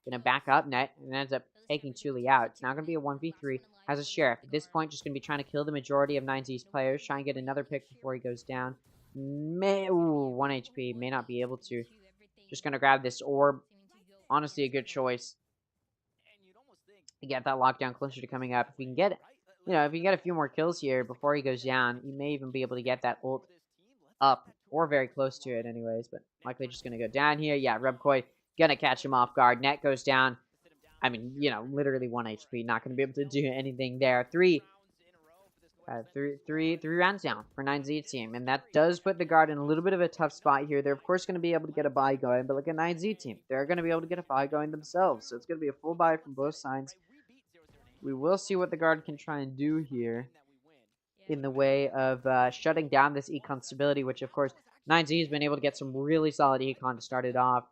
going to back up Net and ends up taking Thule out. It's now going to be a 1v3 as a Sheriff. At this point, just going to be trying to kill the majority of 9Z's players. Try and get another pick before he goes down. Ooh, 1 HP. May not be able to. Just going to grab this orb. Honestly, a good choice. To get that lockdown closer to coming up. If we can get, you know, if you can get a few more kills here before he goes down, you may even be able to get that ult up. Or very close to it anyways. But likely just going to go down here. Yeah, Rebkoi going to catch him off guard. Net goes down. I mean, you know, literally 1 HP. Not going to be able to do anything there. Three rounds down for 9Z team, and that does put the Guard in a little bit of a tough spot here. They're of course going to be able to get a buy going, but look at 9Z team. They're going to be able to get a buy going themselves, so it's going to be a full buy from both sides. We will see what the Guard can try and do here in the way of shutting down this econ stability, which of course 9Z has been able to get some really solid econ to start it off.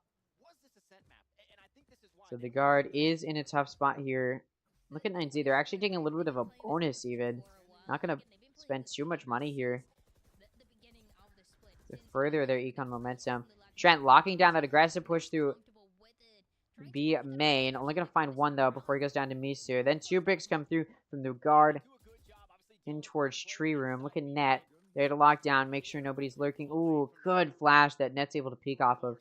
So the Guard is in a tough spot here. Look at 9Z. They're actually taking a little bit of a bonus even. Not going to spend too much money here to further their econ momentum. Trent locking down that aggressive push through B main. Only going to find one, though, before he goes down to Misu. Then 2 picks come through from the Guard in towards Tree Room. Look at Net. There to lock down. Make sure nobody's lurking. Ooh, good flash that Net's able to peek off of.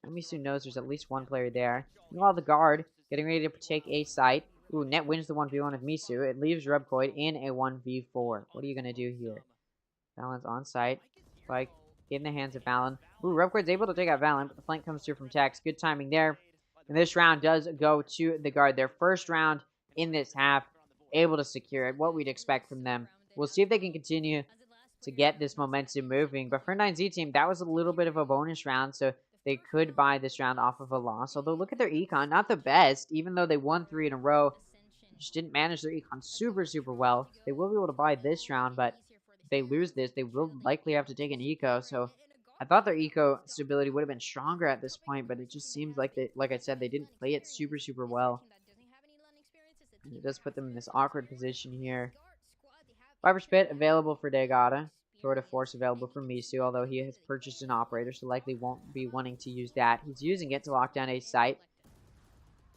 Misu knows there's at least one player there. Meanwhile, the Guard getting ready to take a site. Ooh, Net wins the 1v1 of Misu. It leaves Rebkoid in a 1v4. What are you going to do here? Valen's on site. Spike in the hands of Valen. Ooh, Rebkoid's able to take out Valen, but the flank comes through from Tex. Good timing there. And this round does go to the Guard. Their first round in this half, able to secure it. What we'd expect from them. We'll see if they can continue to get this momentum moving. But for 9Z team, that was a little bit of a bonus round, so they could buy this round off of a loss. Although, look at their econ. Not the best, even though they won 3 in a row. Just didn't manage their econ super, super well. They will be able to buy this round, but if they lose this, they will likely have to take an eco. So, I thought their eco stability would have been stronger at this point, but it just seems like they, like I said, they didn't play it super, super well. And it does put them in this awkward position here. Viper Spit available for Tgrd. Tour de Force available for Misu, although he has purchased an operator, so likely won't be wanting to use that. He's using it to lock down a site.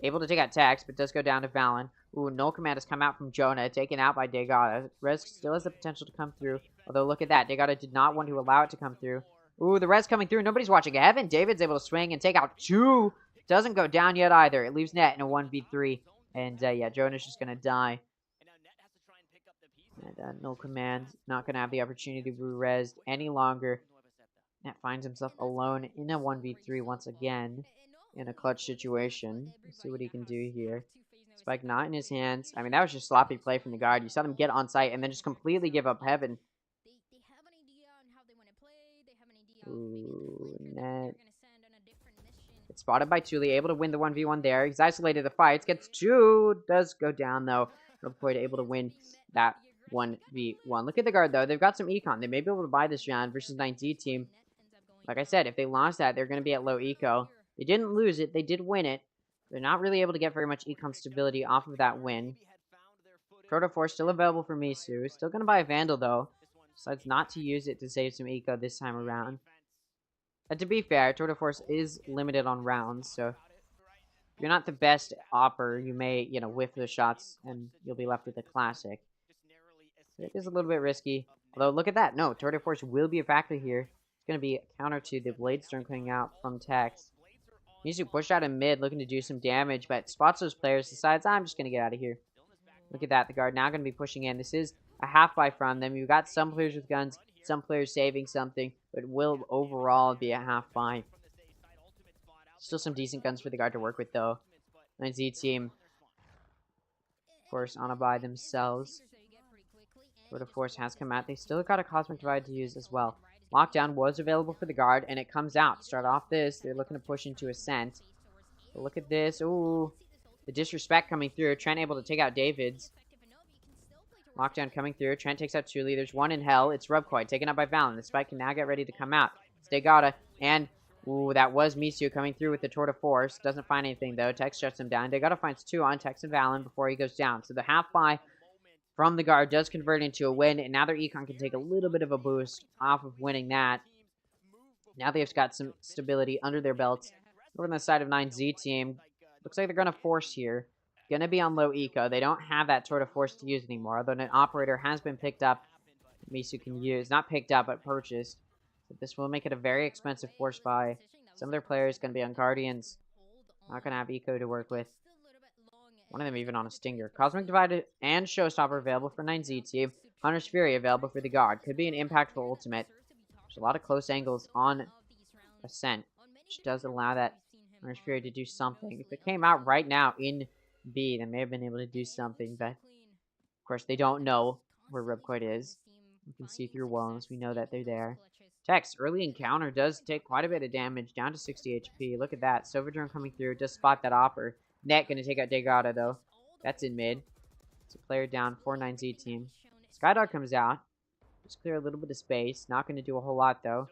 Able to take out Tex, but does go down to Valen. Ooh, null command has come out from Jonah, taken out by Tgrd. Res still has the potential to come through, although look at that. Tgrd did not want to allow it to come through. Ooh, the res coming through. Nobody's watching Heaven. David's able to swing and take out 2. Doesn't go down yet either. It leaves Net in a 1v3. And, yeah, Jonah's just going to die. And null command not going to have the opportunity to be rezzed any longer. Net finds himself alone in a 1v3 once again in a clutch situation. Let's see what he can do here. Spike not in his hands. I mean, that was just sloppy play from the Guard. You saw them get on site and then just completely give up Heaven. Ooh, Net. It's spotted by Thule, able to win the 1v1 there. He's isolated the fights, gets 2. Does go down, though. Rebkoid able to win that 1v1. Look at the Guard, though. They've got some econ. They may be able to buy this round versus 9Z team. Like I said, if they lost that, they're going to be at low eco. They didn't lose it. They did win it. They're not really able to get very much econ stability off of that win. Proto Force still available for Misu. Still going to buy a Vandal, though. Decides not to use it to save some eco this time around. And to be fair, Tour de Force is limited on rounds, so if you're not the best opper, you may, you know, whiff the shots, and you'll be left with a classic. It is a little bit risky. Although, look at that. No, Tour de Force will be a factor here. It's going to be a counter to the Blade Storm coming out from Tex. Misu pushed out in mid, looking to do some damage, but spots those players, decides, I'm just going to get out of here. Look at that. The Guard now going to be pushing in. This is a half buy from them. You've got some players with guns, some players saving something, but it will overall be a half buy. Still some decent guns for the Guard to work with, though. 9Z team, of course, on a buy themselves. Tour de Force has come out. They still got a Cosmic Divide to use as well. Lockdown was available for the Guard, and it comes out. Start off this. They're looking to push into Ascent. But look at this. Ooh. The disrespect coming through. Trent able to take out David's. Lockdown coming through. Trent takes out Thule. There's one in Hell. It's Rebkoid taken out by Valen. The Spike can now get ready to come out. It's Tgrd and Ooh, that was Misu coming through with the Tour de Force. Doesn't find anything, though. Tex shuts him down. They gotta find 2 on Tex and Valen before he goes down. So the half buy from the guard does convert into a win, and now their econ can take a little bit of a boost off of winning that. Now they've got some stability under their belts. Over on the side of 9Z team, looks like they're gonna force here. Gonna be on low eco. They don't have that Tour de Force to use anymore, although an operator has been picked up. Misu can use. Not picked up, but purchased. So this will make it a very expensive force buy. Some of their players going to be on Guardians. Not going to have eco to work with. One of them even on a Stinger. Cosmic Divide and Showstopper available for 9Z team. Hunter's Fury available for the guard. Could be an impactful ultimate. There's a lot of close angles on Ascent, which does allow that Hunter's Fury to do something. If it came out right now in B, they may have been able to do something, but of course they don't know where Rubquoit is. You can see through walls. We know that they're there. Tex, early encounter does take quite a bit of damage, down to 60 HP. Look at that. Silverdrone coming through, does spot that Opper. Net going to take out Tgrd, though. That's in mid. It's a player down, 4-9Z team. Skydog comes out. Just clear a little bit of space. Not going to do a whole lot, though.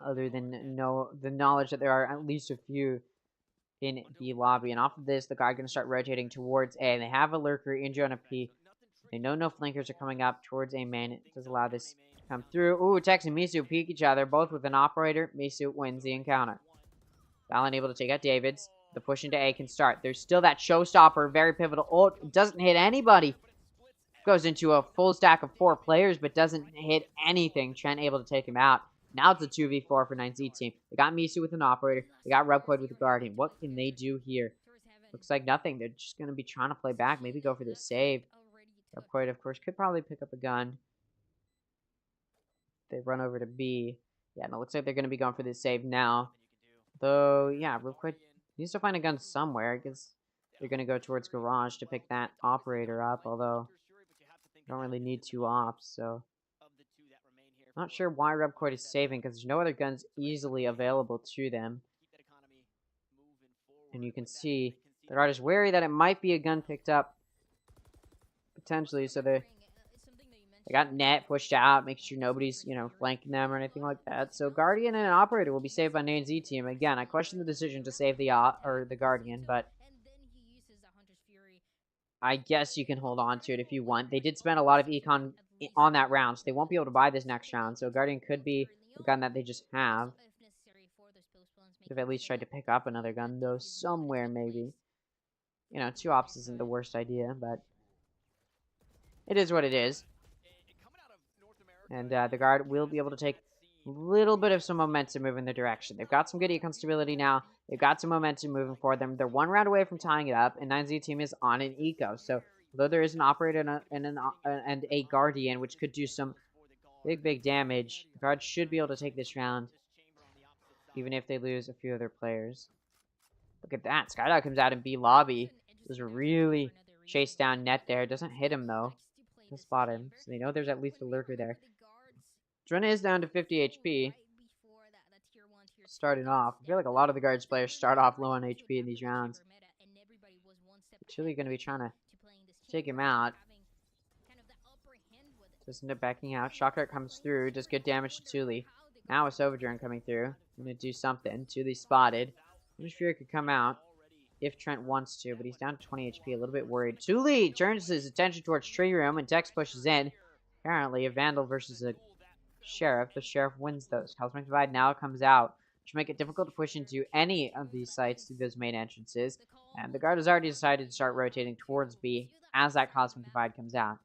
Other than the knowledge that there are at least a few in the lobby. And off of this, the guy going to start rotating towards A. And they have a lurker, Injo, and a P. They know no flankers are coming up towards A main. It does allow this to come through. Ooh, Tex and Misu peek each other, both with an operator. Misu wins the encounter. Valen able to take out Davids. The push into A can start. There's still that showstopper, very pivotal ult. It doesn't hit anybody. Goes into a full stack of 4 players, but doesn't hit anything. Trent able to take him out. Now it's a 2v4 for 9Z team. They got Misu with an operator. They got Rubquoid with a guardian. What can they do here? Looks like nothing. They're just going to be trying to play back. Maybe go for the save. Rubquoid, of course, could probably pick up a gun. They run over to B. Yeah, no, looks like they're going to be going for this save now. Though, yeah, Rubquoid needs to find a gun somewhere. I guess they're going to go towards Garage to pick that operator up, although they don't really need 2 ops, so not sure why Rubquoid is saving, because there's no other guns easily available to them. And you can see the guard is wary that it might be a gun picked up potentially, so they got net pushed out, make sure nobody's, flanking them or anything like that. So Guardian and an Operator will be saved by 9Z team. Again, I question the decision to save the Guardian, but I guess you can hold on to it if you want. They did spend a lot of econ on that round, so they won't be able to buy this next round. So Guardian could be a gun that they just have. Could have at least tried to pick up another gun, though, somewhere maybe. 2 ops isn't the worst idea, but it is what it is. And the guard will be able to take a little bit of some momentum moving their direction. They've got some good econ stability now. They've got some momentum moving for them. They're 1 round away from tying it up, and 9Z team is on an eco. So, although there is an operator and a guardian, which could do some big damage, the guard should be able to take this round, even if they lose a few of their players. Look at that. Skydog comes out in B lobby. Does really chase down net there. Doesn't hit him, though. He'll spot him. So they know there's at least a lurker there. Drena is down to 50 HP. Starting off. I feel like a lot of the guards players start off low on HP in these rounds. Chili going to be trying to take him out. Just end up backing out. Shockwave comes through. Does good damage to Tuli. Now with Silverdrone coming through. Going to do something. Tuli spotted. Hunter's Fury could come out if Trent wants to, but he's down to 20 HP. A little bit worried. Tuli turns his attention towards Tree Room, and Tex pushes in. Apparently, a Vandal versus a Sheriff. The Sheriff wins those. Cosmic Divide now comes out, which make it difficult to push into any of these sites through those main entrances. And the guard has already decided to start rotating towards B as that Cosmic Divide comes out.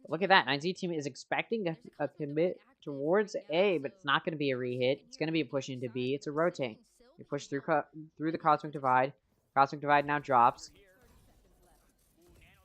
But look at that. 9Z team is expecting a commit towards A, but it's not going to be a re-hit. It's going to be a push into B. It's a rotate. They push through the Cosmic Divide. Cosmic Divide now drops.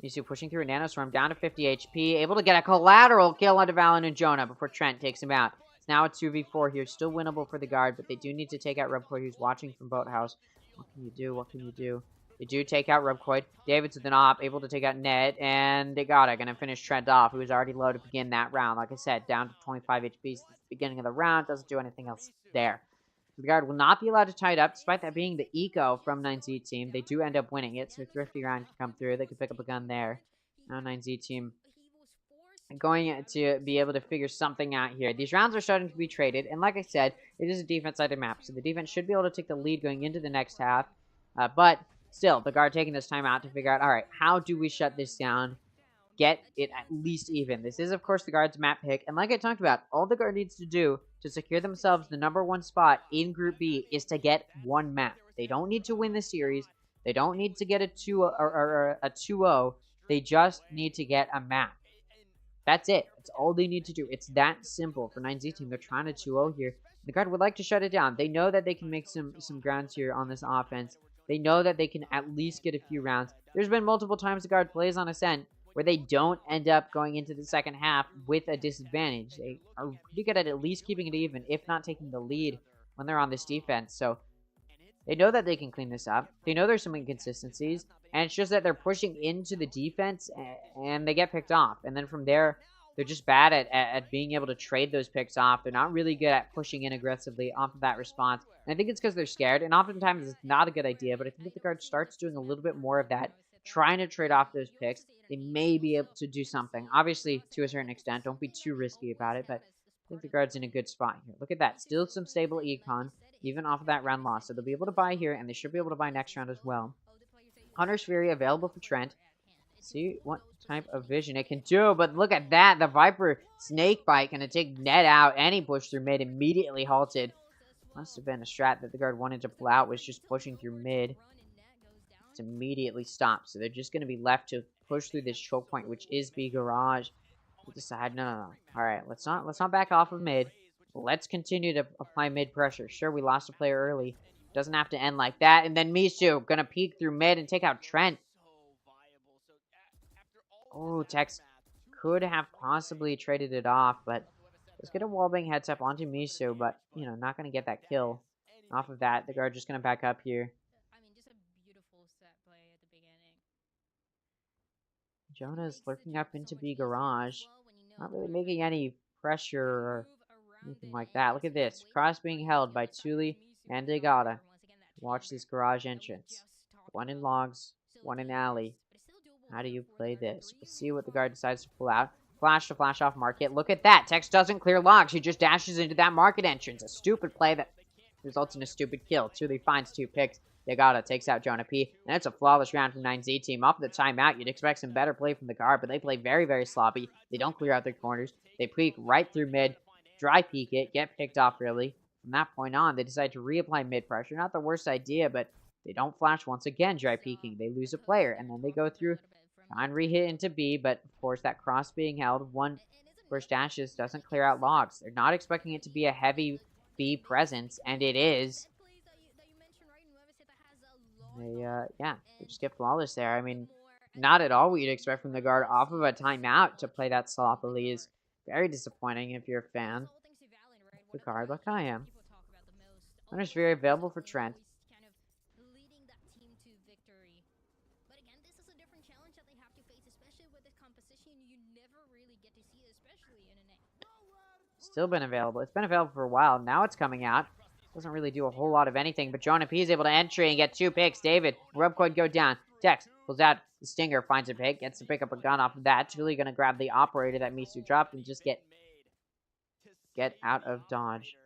You see pushing through a Nanoswarm down to 50 HP. Able to get a collateral kill onto Valen and Jonah before Trent takes him out. It's now a 2v4 here. Still winnable for the guard, but they do need to take out Rubquoid, who's watching from Boathouse. What can you do? What can you do? They do take out Rubquoid. David's with an op, able to take out Ned, and they got it. Going to finish Trent off, who was already low to begin that round. Like I said, down to 25 HP since the beginning of the round. Doesn't do anything else there. The guard will not be allowed to tie it up, despite that being the eco from 9Z team. They do end up winning it, so Thrifty round can come through. They can pick up a gun there. Now 9Z team going to be able to figure something out here. These rounds are starting to be traded, and like I said, it is a defense-sided map, so the defense should be able to take the lead going into the next half. But still, the guard taking this time out to figure out, all right, how do we shut this down? Get it at least even. This is, of course, the guard's map pick, and like I talked about, all the guard needs to do to secure themselves the #1 spot in Group B is to get one map. They don't need to win the series. They don't need to get a 2-0. They just need to get a map. That's it. That's all they need to do. It's that simple for 9Z team. They're trying to 2-0 here. The guard would like to shut it down. They know that they can make some grounds here on this offense. They know that they can at least get a few rounds. There's been multiple times the guard plays on Ascent where they don't end up going into the second half with a disadvantage. They are pretty good at least keeping it even, if not taking the lead when they're on this defense. So they know that they can clean this up. They know there's some inconsistencies, and it's just that they're pushing into the defense, and they get picked off. And then from there, they're just bad at being able to trade those picks off. They're not really good at pushing in aggressively off of that response. And I think it's because they're scared, and oftentimes it's not a good idea, but I think if the guard starts doing a little bit more of that, trying to trade off those picks, they may be able to do something. Obviously, to a certain extent, don't be too risky about it, but I think the guard's in a good spot here. Look at that. Still some stable econ, even off of that round loss. So they'll be able to buy here, and they should be able to buy next round as well. Hunter's Fury available for Trent. See what type of vision it can do, but look at that. The Viper Snakebite gonna take Net out. Any push through mid immediately halted. Must have been a strat that the guard wanted to pull out, was just pushing through mid. It's immediately stopped, so they're just gonna be left to push through this choke point, which is B Garage. We decide, no. All right, let's not back off of mid. Let's continue to apply mid pressure. Sure, we lost a player early. Doesn't have to end like that. And then Misu gonna peek through mid and take out Trent. Oh, Tex could have possibly traded it off, but let's get a wallbang heads up onto Misu, but, you know, not gonna get that kill. Off of that, the guard just gonna back up here. Jonah's lurking up into B Garage. Not really making any pressure or anything like that. Look at this. Cross being held by Tuli and Tgrd. Watch this garage entrance. One in logs, one in alley. How do you play this? We'll see what the guard decides to pull out. Flash to flash off market. Look at that. Tex doesn't clear logs. He just dashes into that market entrance. A stupid play that results in a stupid kill. Tuli finds 2 picks. Tgrd takes out Jonah P. And it's a flawless round from 9Z team. Off the timeout, you'd expect some better play from the guard, but they play very, very sloppy. They don't clear out their corners. They peek right through mid, dry peek it, get picked off early. From that point on, they decide to reapply mid pressure. Not the worst idea, but they don't flash once again, dry peeking. They lose a player, and then they go through, try and re-hit into B, but of course that cross being held, one first dashes doesn't clear out logs. They're not expecting it to be a heavy B presence, and it is. They just get flawless there. I mean, not at all what you'd expect from the guard off of a timeout to play that sloppily is very disappointing if you're a fan. The guard, like I am. Hunter's Fury available for Trent. Still been available. It's been available for a while. Now it's coming out. Doesn't really do a whole lot of anything, but Jonah P is able to entry and get 2 picks. David, Rubcoin go down. Tex pulls out the Stinger, finds a pick, gets to pick up a gun off of that. It's really going to grab the operator that Misu dropped and just get out of dodge.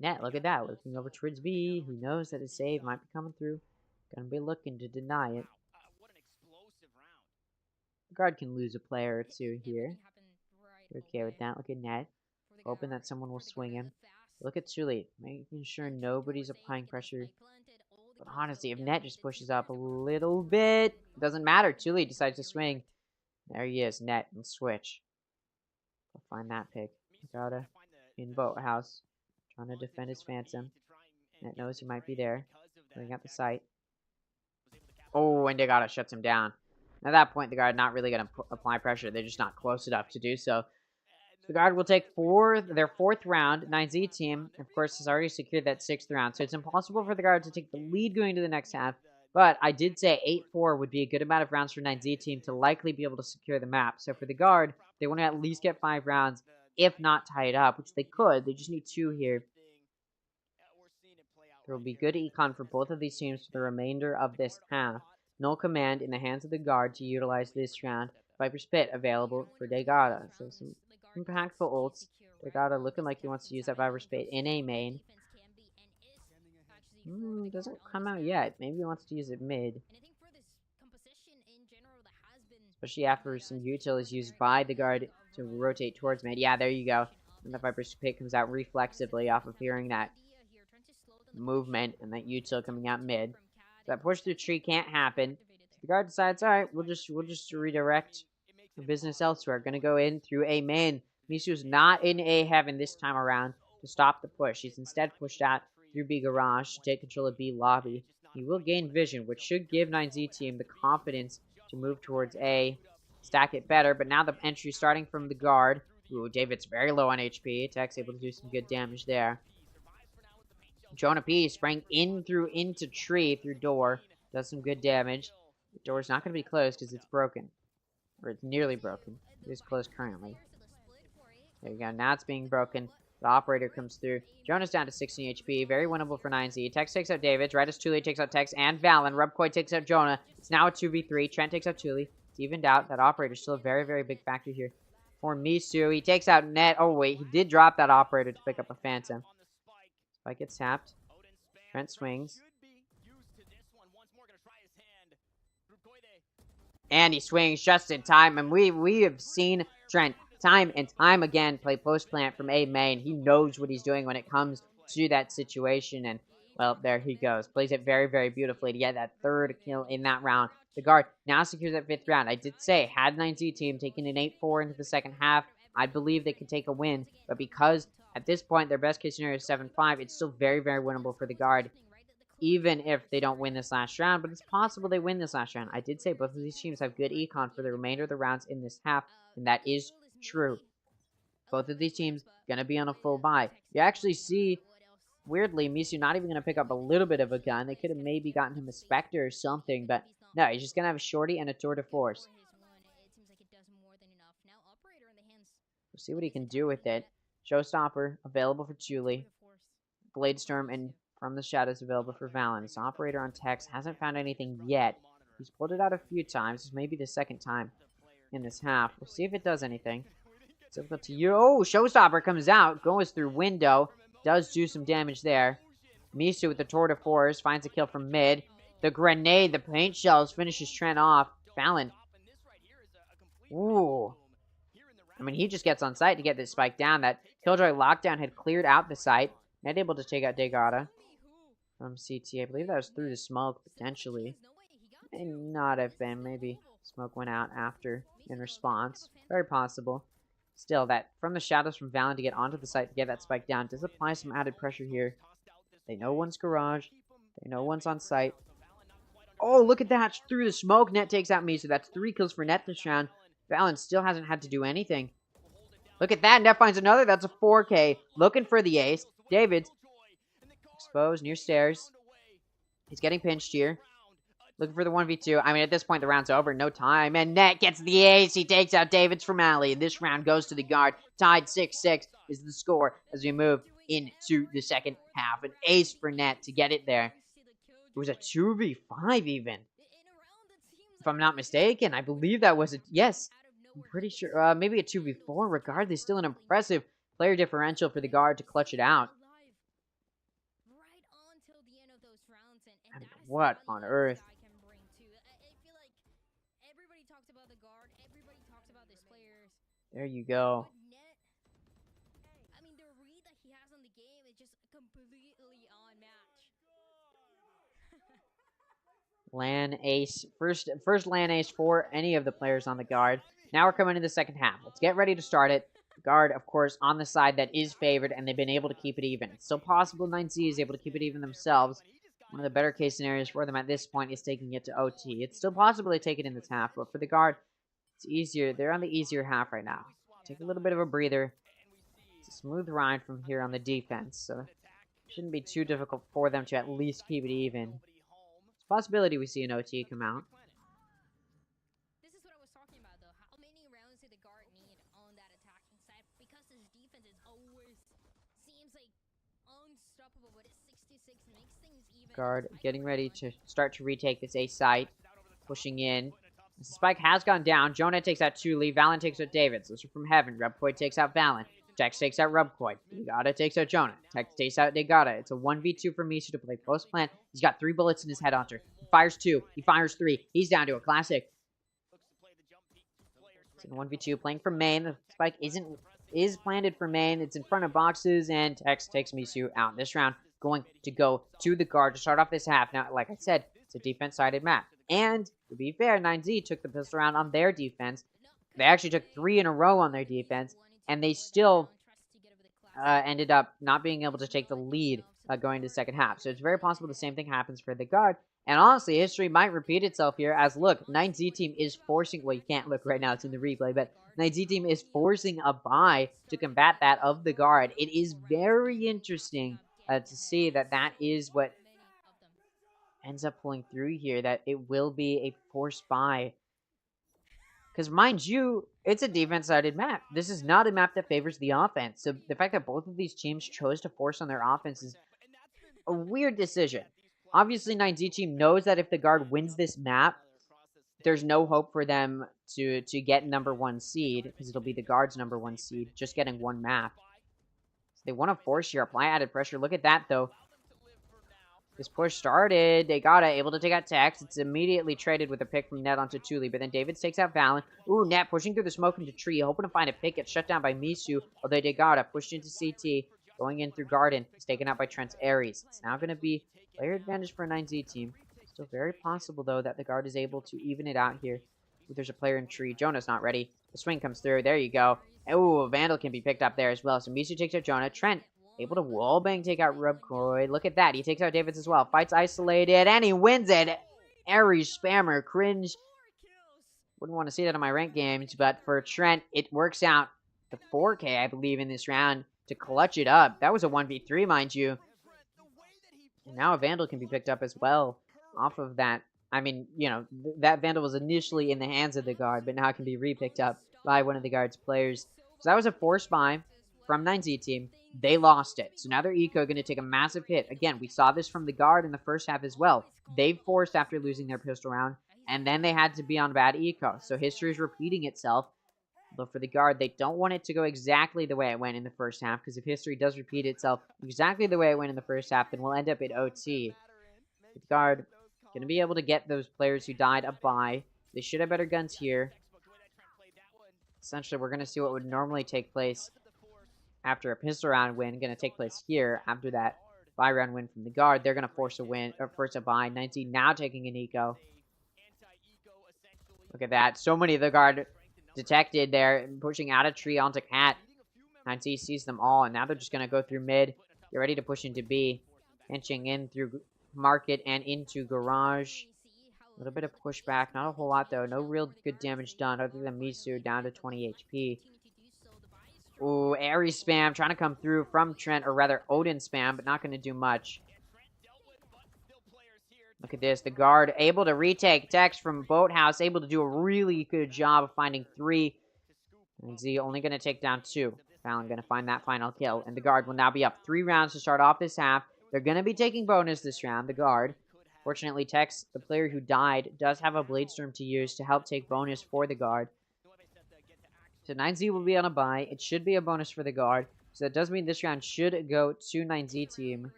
Net, look at that. Looking over towards B. He knows that his save might be coming through. Gonna be looking to deny it. The guard can lose a player or 2 here. You're okay with that. Look at Net. Hoping that someone will swing him. Look at Tuli, making sure nobody's applying pressure. But honestly, if Net just pushes up a little bit, it doesn't matter. Tuli decides to swing. There he is, Net, and switch. We'll find that pick. Tgrd in Boathouse, trying to defend his Phantom. Net knows he might be there. Putting out the sight. Oh, and Tgrd shuts him down. At that point, the guard not really going to apply pressure. They're just not close enough to do so. The guard will take their 4th round. 9Z team, of course, has already secured that 6th round. So it's impossible for the guard to take the lead going into the next half. But I did say 8-4 would be a good amount of rounds for 9Z team to likely be able to secure the map. So for the guard, they want to at least get 5 rounds, if not tie it up, which they could. They just need 2 here. There will be good econ for both of these teams for the remainder of this half. Null command in the hands of the guard to utilize this round. Viper's Pit available for Tgrd. So some impactful ults. Tgrd looking like he wants to use that Viper's Pit in A main. Doesn't come out yet. Maybe he wants to use it mid. Especially after some util is used by the guard to rotate towards mid. Yeah, there you go. And the Viper's Pit comes out reflexively off of hearing that movement and that util coming out mid. So that push through tree can't happen. The guard decides, alright, we'll just redirect the business elsewhere. Gonna go in through A main. Misu's not in A heaven this time around to stop the push. He's instead pushed out through B garage to take control of B lobby. He will gain vision, which should give 9Z team the confidence to move towards A, stack it better. But now the entry starting from the guard. Ooh, David's very low on HP. Tech's able to do some good damage there. Jonah P sprang into tree through door. Does some good damage. The door's not going to be closed because it's broken. Or it's nearly broken. It is closed currently. There you go. Now it's being broken. The operator comes through. Jonah's down to 16 HP. Very winnable for 9Z. Tex takes out David. Right as Thule takes out Tex and Valen. Rubcoy takes out Jonah. It's now a 2v3. Trent takes out Thule. It's evened out. That operator's still a very, very big factor here. For Misu, he takes out Net. Oh, wait. He did drop that operator to pick up a Phantom. Spike gets tapped. Trent swings. And he swings just in time. And we have seen Trent time and time again play post plant from A main. He knows what he's doing when it comes to that situation. And, well, there he goes. Plays it very, very beautifully to get that third kill in that round. The guard now secures that 5th round. I did say, had 9Z team taken an 8-4 into the second half, I believe they could take a win. But because at this point their best case scenario is 7-5, it's still very, very winnable for the guard. Even if they don't win this last round, but it's possible they win this last round. I did say both of these teams have good econ for the remainder of the rounds in this half, and that is true. Both of these teams going to be on a full buy. You actually see, weirdly, Misu not even going to pick up a little bit of a gun. They could have maybe gotten him a Spectre or something, but no, he's just going to have a Shorty and a Tour de Force. We'll see what he can do with it. Showstopper available for Thule. Bladestorm and From the Shadows available for Valens. Operator on Tex hasn't found anything yet. He's pulled it out a few times. This may be the second time in this half. We'll see if it does anything. It's up to you. Oh, Showstopper comes out, goes through window. Does do some damage there. Misu with the Tour de Force finds a kill from mid. The grenade, the paint shells finishes Trent off. Valen. Ooh. I mean, he just gets on site to get this spike down. That Killjoy lockdown had cleared out the site. Not able to take out Tgrd from CT. I believe that was through the smoke, potentially. May not have been. Maybe smoke went out after in response. Very possible. Still, that From the Shadows from Valen to get onto the site to get that spike down does apply some added pressure here. They know one's garage. They know one's on site. Oh, look at that. Through the smoke, Net takes out Misu. That's 3 kills for Net this round. Valen still hasn't had to do anything. Look at that. Net finds another. That's a 4K. Looking for the ace. David's exposed near stairs. He's getting pinched here. Looking for the 1v2. I mean, at this point, the round's over. No time. And Net gets the ace. He takes out David's from Alley. And this round goes to the guard. Tied 6-6 is the score as we move into the second half. An ace for Net to get it there. It was a 2v5 even. If I'm not mistaken, I believe that was a... Yes, I'm pretty sure. Maybe a 2v4. Regardless, still an impressive player differential for the guard to clutch it out. And what on earth? There you go. LAN ace. First LAN ace for any of the players on the guard. Now we're coming to the second half. Let's get ready to start it. The guard, of course, on the side that is favored, and they've been able to keep it even. It's still possible 9Z is able to keep it even themselves. One of the better case scenarios for them at this point is taking it to OT. It's still possible they take it in this half, but for the guard, it's easier. They're on the easier half right now. Take a little bit of a breather. It's a smooth ride from here on the defense, so it shouldn't be too difficult for them to at least keep it even. Possibility we see an OT come out. This is what I was talking about, though. How many rounds did the guard need on that attacking side? Because his defense is always seems like unstoppable, but it's 66 makes things even. Guard getting ready to start to retake this A site. pushing in. Spike has gone down. Jonah takes out Tuli. Valen takes out David. Those are from heaven. Rubcoid takes out Valen. Tex takes out Rubcoid. Degada takes out Jonah. Tex takes out Degada. It's a 1v2 for Misu to play post plant. He's got 3 bullets in his headhunter. He fires 2. He fires 3. He's down to a classic. It's in 1v2 playing for main. The Spike is planted for main. It's in front of boxes, and Tex takes Misu out this round. Going to go to the guard to start off this half. Now, like I said, it's a defense-sided map. And, to be fair, 9Z took the pistol round on their defense. They actually took 3 in a row on their defense, and they still ended up not being able to take the lead going to the second half. So it's very possible the same thing happens for the guard. And honestly, history might repeat itself here as, look, 9Z team is forcing... Well, you can't look right now, it's in the replay, but 9Z team is forcing a buy to combat that of the guard. It is very interesting to see that that is what ends up pulling through here, that it will be a forced buy. Because, mind you, it's a defense-sided map. This is not a map that favors the offense. So the fact that both of these teams chose to force on their offense is a weird decision. Obviously, 9Z team knows that if the guard wins this map, there's no hope for them to get number 1 seed, because it'll be the guard's number 1 seed, just getting 1 map. So they want to force here, apply added pressure. Look at that, though. This push started. Degada able to take out Tex. It's immediately traded with a pick from Net onto Tuli, but then David takes out Valen. Ooh, Net pushing through the smoke into Tree, hoping to find a pick. Gets shut down by Misu, although Degada pushed into CT, going in through Garden. It's taken out by Trent's Ares. It's now going to be player advantage for a 9Z team. Still very possible, though, that the guard is able to even it out here. Ooh, there's a player in Tree. Jonah's not ready. The swing comes through. There you go. Ooh, Vandal can be picked up there as well. So Misu takes out Jonah. Trent able to wallbang, take out Rubcoid. Look at that. He takes out Davids as well. Fights isolated, and he wins it. Ares spammer. Cringe. Wouldn't want to see that in my ranked games, but for Trent, it works out to 4K, I believe, in this round to clutch it up. That was a 1v3, mind you. And now a Vandal can be picked up as well off of that. I mean, you know, that Vandal was initially in the hands of the guard, but now it can be re-picked up by one of the guard's players. So that was a forced buy from 9Z team. They lost it. So now their eco going to take a massive hit. Again, we saw this from the guard in the first half as well. They forced after losing their pistol round, and then they had to be on bad eco. So history is repeating itself. Although for the guard, they don't want it to go exactly the way it went in the first half, because if history does repeat itself exactly the way it went in the first half, then we'll end up at OT. The guard going to be able to get those players who died a buy. They should have better guns here. Essentially, we're going to see what would normally take place after a pistol round win, going to take place here after that buy round win from the guard. They're going to force a win, or force a buy. 19 now taking an eco. Look at that. So many of the guard detected there, pushing out a tree onto Cat. 19 sees them all, and now they're just going to go through mid. Get ready to push into B. Inching in through Market and into Garage. A little bit of pushback. Not a whole lot, though. No real good damage done, other than Misu down to 20 HP. Ooh, Ares spam trying to come through from Trent, or rather Odin spam, but not going to do much. Look at this. The guard able to retake Tex from Boathouse, able to do a really good job of finding 3. And Z only going to take down 2. Fallon going to find that final kill, and the guard will now be up 3 rounds to start off this half. They're going to be taking bonus this round, the guard. Fortunately, Tex, the player who died, does have a Bladestorm to use to help take bonus for the guard. So 9Z will be on a bye. It should be a bonus for the guard. So that does mean this round should go to 9Z team.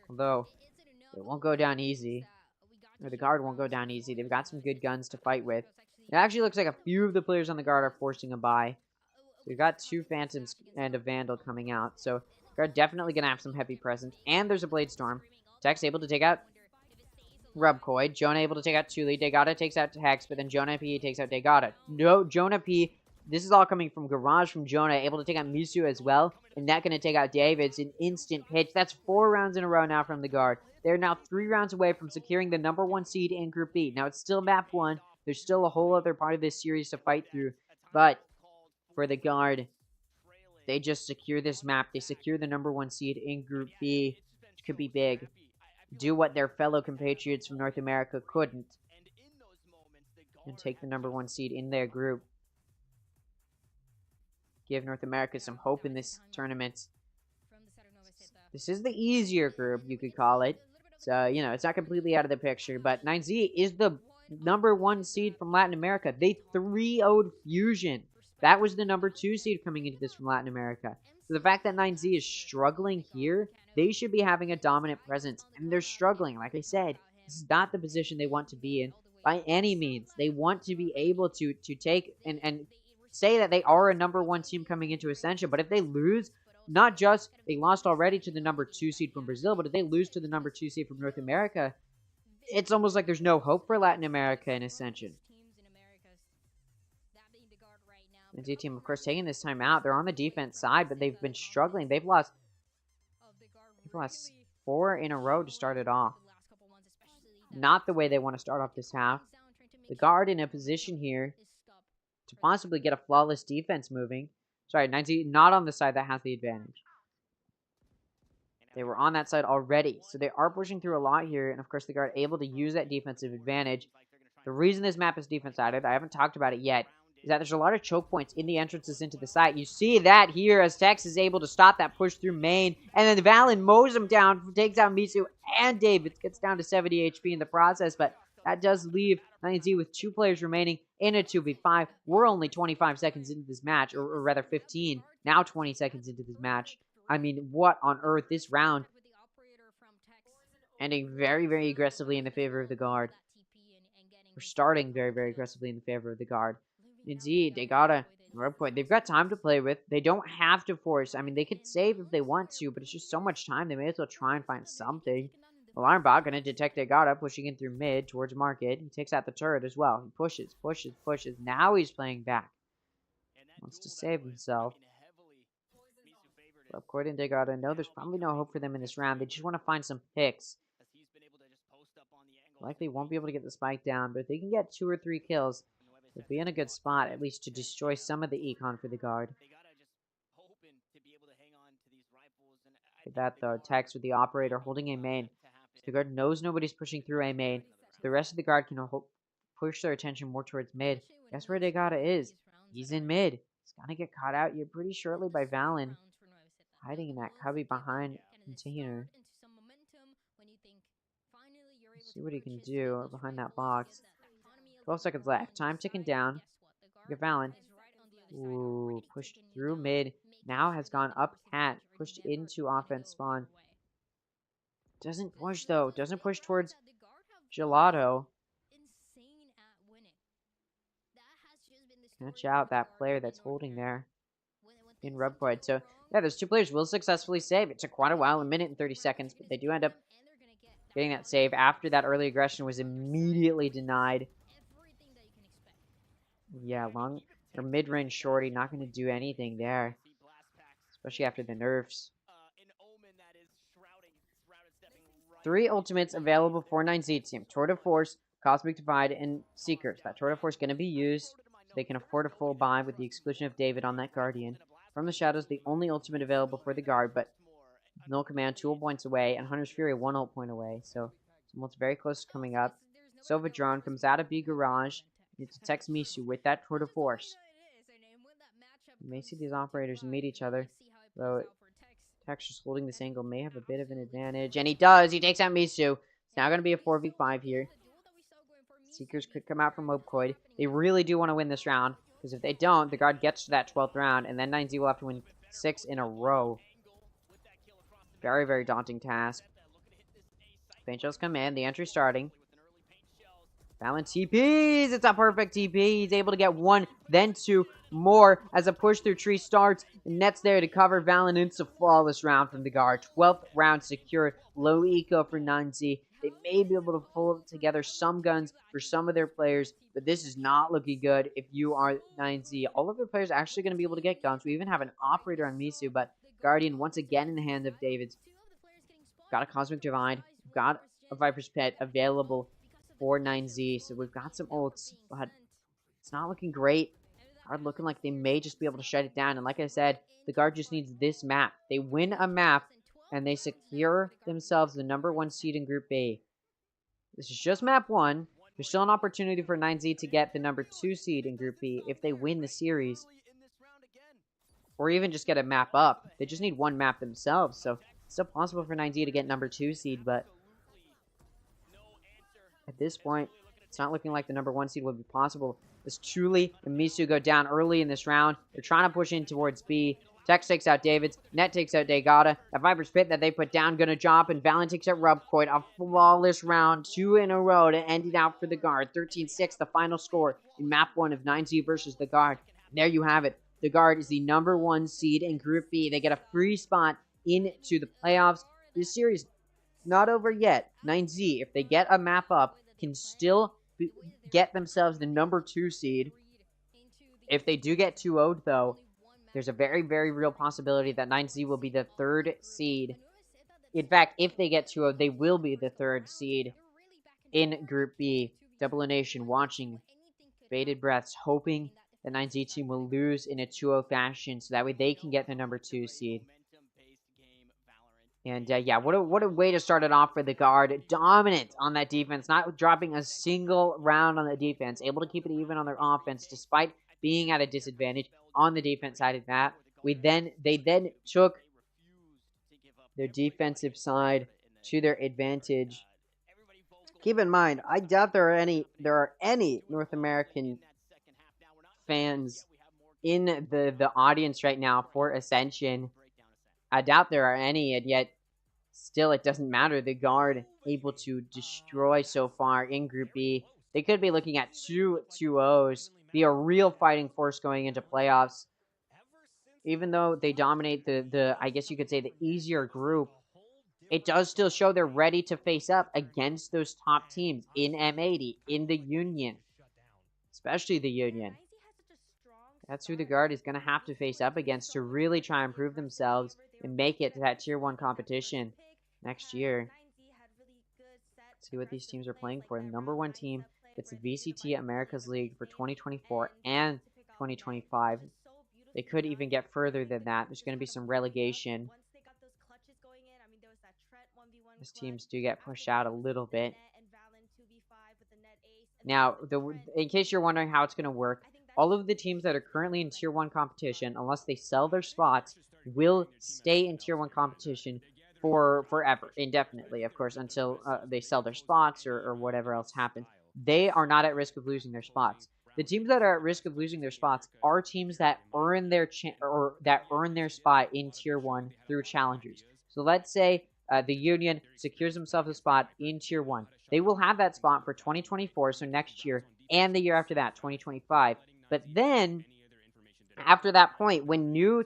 Although, it won't go down easy. Or the guard won't go down easy. They've got some good guns to fight with. It actually looks like a few of the players on the guard are forcing a bye. So we've got 2 Phantoms and a Vandal coming out. So guard definitely going to have some heavy presence. And there's a Bladestorm. Tex able to take out Rubcoid. Jonah able to take out Tuli. Degada takes out Hex, but then Jonah P takes out Degada. No, Jonah P. This is all coming from Garage from Jonah, able to take out Misu as well. And that going to take out David's an instant pitch. That's 4 rounds in a row now from the guard. They're now 3 rounds away from securing the number 1 seed in Group B. Now, it's still map 1. There's still a whole other part of this series to fight through. But for the guard, they just secure this map. They secure the number 1 seed in Group B, which could be big. Do what their fellow compatriots from North America couldn't. And take the number 1 seed in their group. Give North America some hope in this tournament. This is the easier group, you could call it. So, you know, it's not completely out of the picture. But 9Z is the number 1 seed from Latin America. They 3-0'd Fusion. That was the number 2 seed coming into this from Latin America. So the fact that 9Z is struggling here, they should be having a dominant presence. And they're struggling. Like I said, this is not the position they want to be in by any means. They want to be able to take and say that they are a number 1 team coming into Ascension. But if they lose, not just they lost already to the number 2 seed from Brazil, but if they lose to the number 2 seed from North America, it's almost like there's no hope for Latin America in Ascension. The D team, of course, taking this time out. They're on the defense side, but they've been struggling. They've lost 4 in a row to start it off. Not the way they want to start off this half. The guard in a position here to possibly get a flawless defense moving. Sorry, 90 not on the side that has the advantage. They were on that side already, so they are pushing through a lot here, and of course the guard able to use that defensive advantage. The reason this map is defense-sided, I haven't talked about it yet, is that there's a lot of choke points in the entrances into the site. You see that here as Tex is able to stop that push through main, and then Valen mows him down, takes out Misu and David, gets down to 70 HP in the process, but that does leave 9Z with 2 players remaining in a 2v5. We're only 25 seconds into this match, or rather 15, now 20 seconds into this match. I mean, what on earth? This round ending very, very aggressively in the favor of the guard. We're starting very, very aggressively in the favor of the guard. Indeed, they got a rub point. They've got time to play with. They don't have to force. I mean, they could save if they want to, but it's just so much time. They may as well try and find something. Alarm bot going to detect Tgrd, pushing in through mid towards market. He takes out the turret as well. He pushes, pushes, pushes. Now he's playing back. Wants to save himself. But according to Tgrd, no, there's probably no hope for them in this round. They just want to find some picks. Likely won't be able to get the spike down, but if they can get 2 or 3 kills, they'll be in a good spot, at least to destroy some of the econ for the guard. Look at that, though. Tex with the operator holding a main. So the guard knows nobody's pushing through a main, so the rest of the guard can push their attention more towards mid. Guess where Tgrd is? He's in mid. He's gonna get caught out here pretty shortly by Valen. Hiding in that cubby behind container. See what he can do or behind that box. 12 seconds left. Time ticking down. Look at Valen. Ooh, pushed through mid. Now has gone up cat. Pushed into offense spawn. Doesn't push though. Doesn't push towards Gelato. Catch out that player that's holding there in rub point. So yeah, those 2 players will successfully save. It took quite a while, 1 minute and 30 seconds, but they do end up getting that save after that early aggression was immediately denied. Yeah, long or mid-range shorty, not going to do anything there, especially after the nerfs. 3 ultimates available for 9Z team: Tour de Force, Cosmic Divide, and Seekers. That Tour de Force going to be used, so they can afford a full buy with the exclusion of David on that Guardian. From the Shadows, the only ultimate available for the guard, but Null Command 2 ult points away, and Hunter's Fury 1 ult point away, so it's very close to coming up. Sova Drone comes out of B Garage. It detects Misu with that Tour de Force. You may see these operators meet each other, though Tex just holding this angle may have a bit of an advantage, and he does. He takes out Misu. It's now going to be a 4v5 here. Seekers could come out from Mobcoid. They really do want to win this round, because if they don't, the guard gets to that 12th round, and then 9Z will have to win 6 in a row. Very, very daunting task. Paint shells come in. The entry starting. Valen TPs. It's a perfect TP. He's able to get 1, then 2 more as a push through tree starts. Net's there to cover Valen. It's a flawless round from the guard. 12th round secured. Low eco for 9Z. They may be able to pull together some guns for some of their players, but this is not looking good if you are 9Z. All of their players are actually going to be able to get guns. We even have an operator on Misu, but Guardian once again in the hands of David's. Got a Cosmic Divide. Got a Viper's Pet available for 9Z. So we've got some ults, but it's not looking great. Guard looking like they may just be able to shut it down. And like I said, the guard just needs this map. They win a map, and they secure themselves the #1 seed in Group B. This is just map 1. There's still an opportunity for 9Z to get the #2 seed in Group B if they win the series. Or even just get a map up. They just need 1 map themselves, so it's still possible for 9Z to get #2 seed, but at this point, It's not looking like the number 1 seed will be possible. As Truly and Misu go down early in this round, they're trying to push in towards B. Tex takes out Davids. Net takes out Tgrd. That Viper's Pit that they put down gonna drop, and Valen takes out Rubcoit. A flawless round, 2 in a row to end it out for the Guard. 13-6, the final score in map 1 of 9Z versus the Guard. And there you have it. The Guard is the number 1 seed in Group B. They get a free spot into the playoffs. This series not over yet. 9Z, if they get a map up, can still get themselves the number 2 seed. If they do get 2-0'd, though, there's a very, very real possibility that 9Z will be the 3rd seed. In fact, if they get 2-0'd, they will be the 3rd seed in Group B. Double Nation watching, bated breaths, hoping the 9Z team will lose in a 2-0 fashion, so that way they can get the number 2 seed. And yeah, what a way to start it off for the Guard. Dominant on that defense, not dropping a single round on the defense. Able to keep it even on their offense, despite being at a disadvantage on the defense side of that. They then took their defensive side to their advantage. Keep in mind, I doubt there are any North American fans in the audience right now for Ascension. I doubt there are any, and yet still it doesn't matter. The Guard able to destroy so far in Group B. They could be looking at 2 2-0s, be a real fighting force going into playoffs. Even though they dominate the I guess you could say the easier group, it does still show they're ready to face up against those top teams in M80, in the Union, especially the Union. That's who the Guard is going to have to face up against to really try and prove themselves and make it to that Tier 1 competition next year. Let's see what these teams are playing for. The number 1 team, it's the VCT Americas League for 2024 and 2025. They could even get further than that. There's going to be some relegation. These teams do get pushed out a little bit. Now, in case you're wondering how it's going to work, all of the teams that are currently in Tier 1 competition, unless they sell their spots, will stay in Tier 1 competition for forever, indefinitely, of course, until they sell their spots or whatever else happens. They are not at risk of losing their spots. The teams that are at risk of losing their spots are teams that earn their spot in Tier 1 through challengers. So let's say the Union secures themselves a spot in Tier 1. They will have that spot for 2024, so next year, and the year after that, 2025. But then, after that point, when new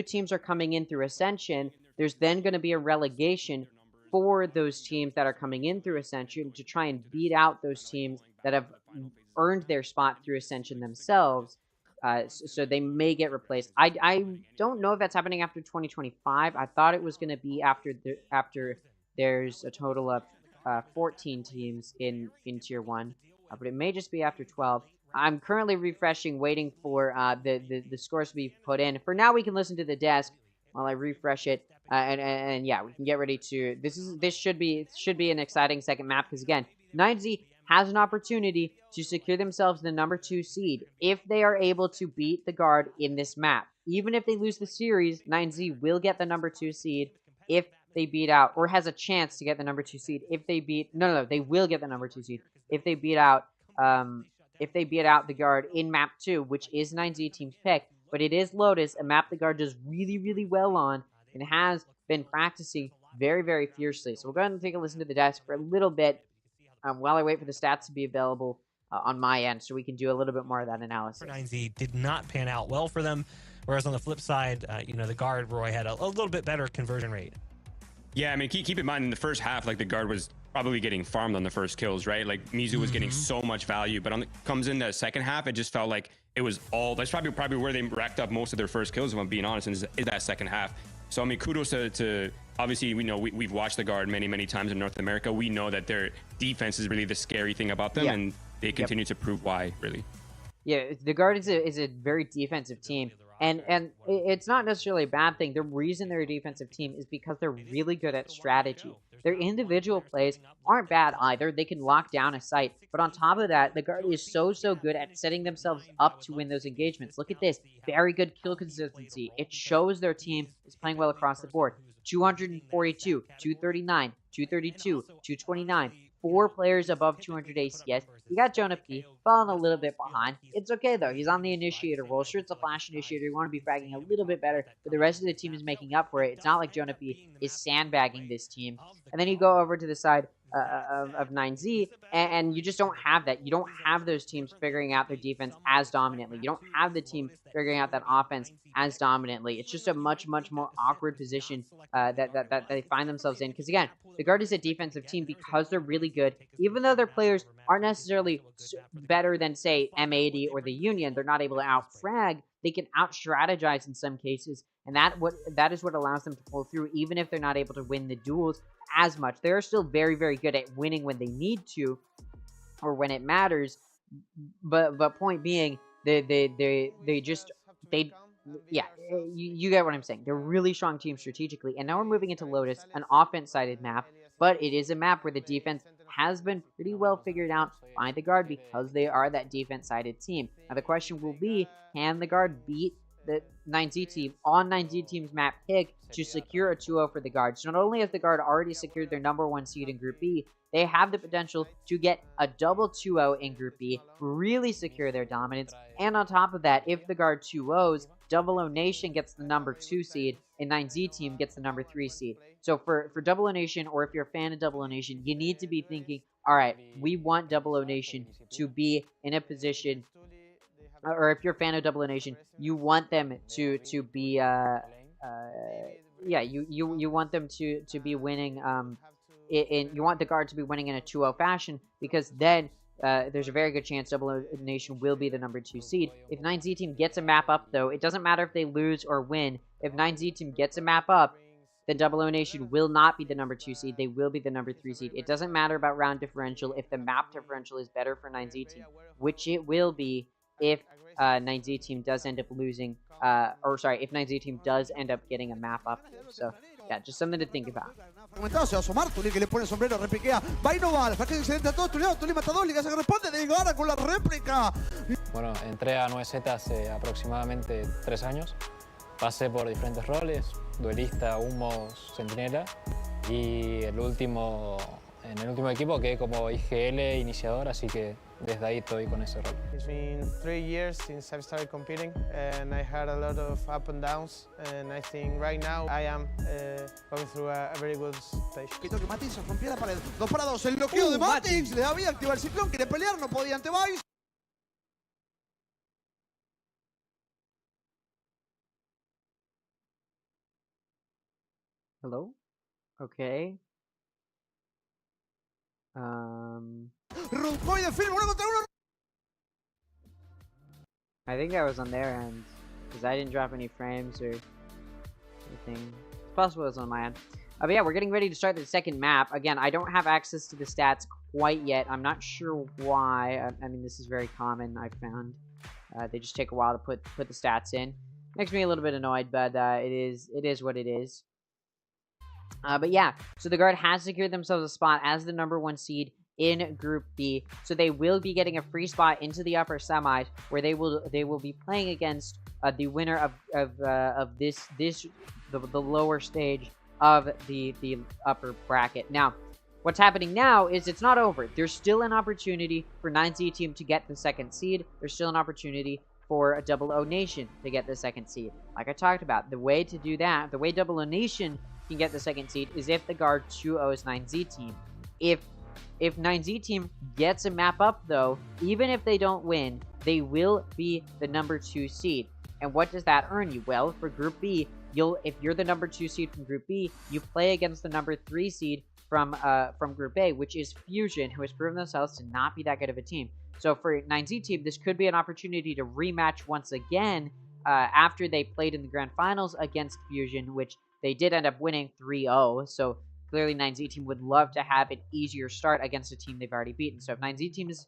teams are coming in through Ascension, there's then going to be a relegation for those teams that are coming in through Ascension to try and beat out those teams that have earned their spot through Ascension themselves. So they may get replaced. I don't know if that's happening after 2025. I thought it was going to be after there's a total of 14 teams in Tier 1. But it may just be after 12. I'm currently refreshing, waiting for the scores to be put in. For now, we can listen to the desk while I refresh it, and yeah, we can get ready to. This should be an exciting second map because again, 9Z has an opportunity to secure themselves the number 2 seed if they are able to beat the Guard in this map. Even if they lose the series, 9Z will get the number 2 seed if they beat out, or has a chance to get the number 2 seed if they beat. No, they will get the number 2 seed if they beat out. If they beat out the Guard in map 2, which is 9Z team's pick, but it is Lotus, a map the Guard does really, really well on, and has been practicing very, very fiercely. So we'll go ahead and take a listen to the desk for a little bit while I wait for the stats to be available on my end, so we can do a little bit more of that analysis. 9Z did not pan out well for them, whereas on the flip side, the Guard, Roy, had a little bit better conversion rate. Yeah, I mean, keep in mind, in the first half, like, the Guard was probably getting farmed on the first kills, right? Like, Mizu was getting so much value, but comes in the second half, it just felt like it was all, that's probably where they racked up most of their first kills, if I'm being honest, is that second half. So, I mean, kudos to obviously, we know we've watched the Guard many times in North America. We know that their defense is really the scary thing about them, and they continue to prove why, really. Yeah, the Guard is a very defensive team. And it's not necessarily a bad thing. The reason they're a defensive team is because they're really good at strategy. Their individual plays aren't bad either. They can lock down a site. But on top of that, the Guard is so good at setting themselves up to win those engagements. Look at this. Very good kill consistency. It shows their team is playing well across the board. 242, 239, 232, 229, 4 players above 200 ACS. You got Jonah P, falling a little bit behind. It's okay, though. He's on the initiator role. Sure, it's a flash initiator. You want to be fragging a little bit better, but the rest of the team is making up for it. It's not like Jonah P is sandbagging this team. And then you go over to the side of 9Z, and you just don't have that. You don't have those teams figuring out their defense as dominantly. You don't have the team figuring out that offense as dominantly. It's just a much more awkward position that they find themselves in. Because again, the Guard is a defensive team because they're really good. Even though their players aren't necessarily better than, say, M80 or the Union, they're not able to out-frag. They can out-strategize in some cases, and that is what allows them to pull through, even if they're not able to win the duels as much. They're still very very good at winning when they need to, or when it matters. But point being, you get what I'm saying. They're a really strong team strategically, and now we're moving into Lotus, an offense-sided map, but it is a map where the defense has been pretty well figured out by the Guard because they are that defense-sided team. Now the question will be, can the Guard beat the 9Z team on 9Z team's map pick to secure a 2-0 for the Guard? So not only has the Guard already secured their #1 seed in Group B, they have the potential to get a double 2-0 in Group B, really secure their dominance, and on top of that, if the Guard 2-0s, O Nation gets the #2 seed, and 9Z team gets the #3 seed. So for O Nation, or if you're a fan of O Nation, you need to be thinking, alright, we want O Nation to be in a position, or if you're a fan of O Nation, you want them to be, you want them to be winning, you want the Guard to be winning in a 2-0 fashion, because then there's a very good chance O Nation will be the #2 seed. If 9Z team gets a map up, though, it doesn't matter if they lose or win. If 9Z team gets a map up, then O Nation will not be the #2 seed. They will be the #3 seed. It doesn't matter about round differential if the map differential is better for 9Z team, which it will be if 9Z team does end up losing, if 9Z team does end up getting a map up here. So, yeah, just something to think about. Se va a asomar, Tuli que le pone el sombrero, repiquea, va y no va, el jaque excelente a todos, Tuli mata 2, Liga se responde, Tgrd con la réplica. Bueno, entré a 9Z hace aproximadamente 3 años. Pasé por diferentes roles, duelista, humos, centinela, y en el último equipo quedé como IGL iniciador, así que desde ahí estoy con ese rol. It's been 3 years since I've started competing, and I had a lot of up and downs, and I think right now I am going through a very good stage. Quito que Matix rompió la pared. 2 para 2, el bloqueo de Matix, le da vida, activa el ciclón, quiere pelear, no podía ante Vice. Hello? Okay. Runcoy de film, 1 contra 1. I think that was on their end, because I didn't drop any frames or anything. It's possible it was on my end. But yeah, we're getting ready to start the second map. Again, I don't have access to the stats quite yet. I'm not sure why. I mean, this is very common, I've found. They just take a while to put the stats in. Makes me a little bit annoyed, but it is what it is. But yeah, so the Guard has secured themselves a spot as the #1 seed in Group B, so they will be getting a free spot into the upper semis, where they will be playing against the winner of the lower stage of the upper bracket. Now, what's happening now is it's not over. There's still an opportunity for 9Z team to get the 2nd seed. There's still an opportunity for a O Nation to get the 2nd seed. Like I talked about, the way to do that, the way O Nation can get the 2nd seed is if the Guard 2-0s 9Z team. If 9Z team gets a map up, though, even if they don't win, they will be the #2 seed. And what does that earn you? Well, for Group B, if you're the #2 seed from Group B, you play against the #3 seed from Group A, which is Fusion, who has proven themselves to not be that good of a team. So for 9Z team, this could be an opportunity to rematch once again after they played in the Grand Finals against Fusion, which they did end up winning 3-0. So clearly 9Z team would love to have an easier start against a team they've already beaten. So if 9Z team is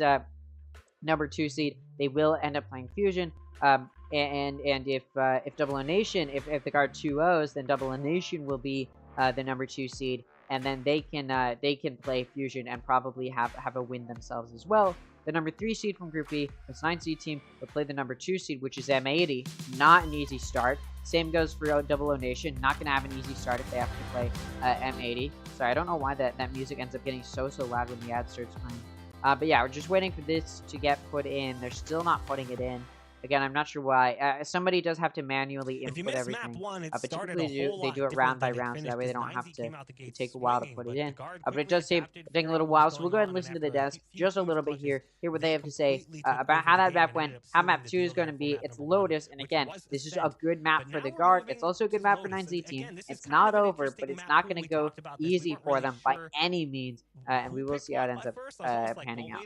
#2 seed, they will end up playing Fusion. And if O Nation, if the Guard 2-0s, then O Nation will be the #2 seed. and then they can play Fusion and probably have a win themselves as well. The number 3 seed from Group B, this 9 seed team, will play the number 2 seed, which is M80. Not an easy start. Same goes for Double O Nation. Not going to have an easy start if they have to play M80. Sorry, I don't know why that music ends up getting so loud when the ad starts playing. But yeah, we're just waiting for this to get put in. They're still not putting it in. Again, I'm not sure why. Somebody does have to manually input everything. But typically they do it round by round, so that way they don't have to take a while to put it in. But it does seem taking a little while, so we'll go ahead and listen to the desk just a little bit here. Hear what they have to say about how that map went, how map 2 is going to be. It's Lotus, and again, this is a good map for the Guard. It's also a good map for 9Z team. It's not over, but it's not going to go easy for them by any means. And we will see how it ends up panning out.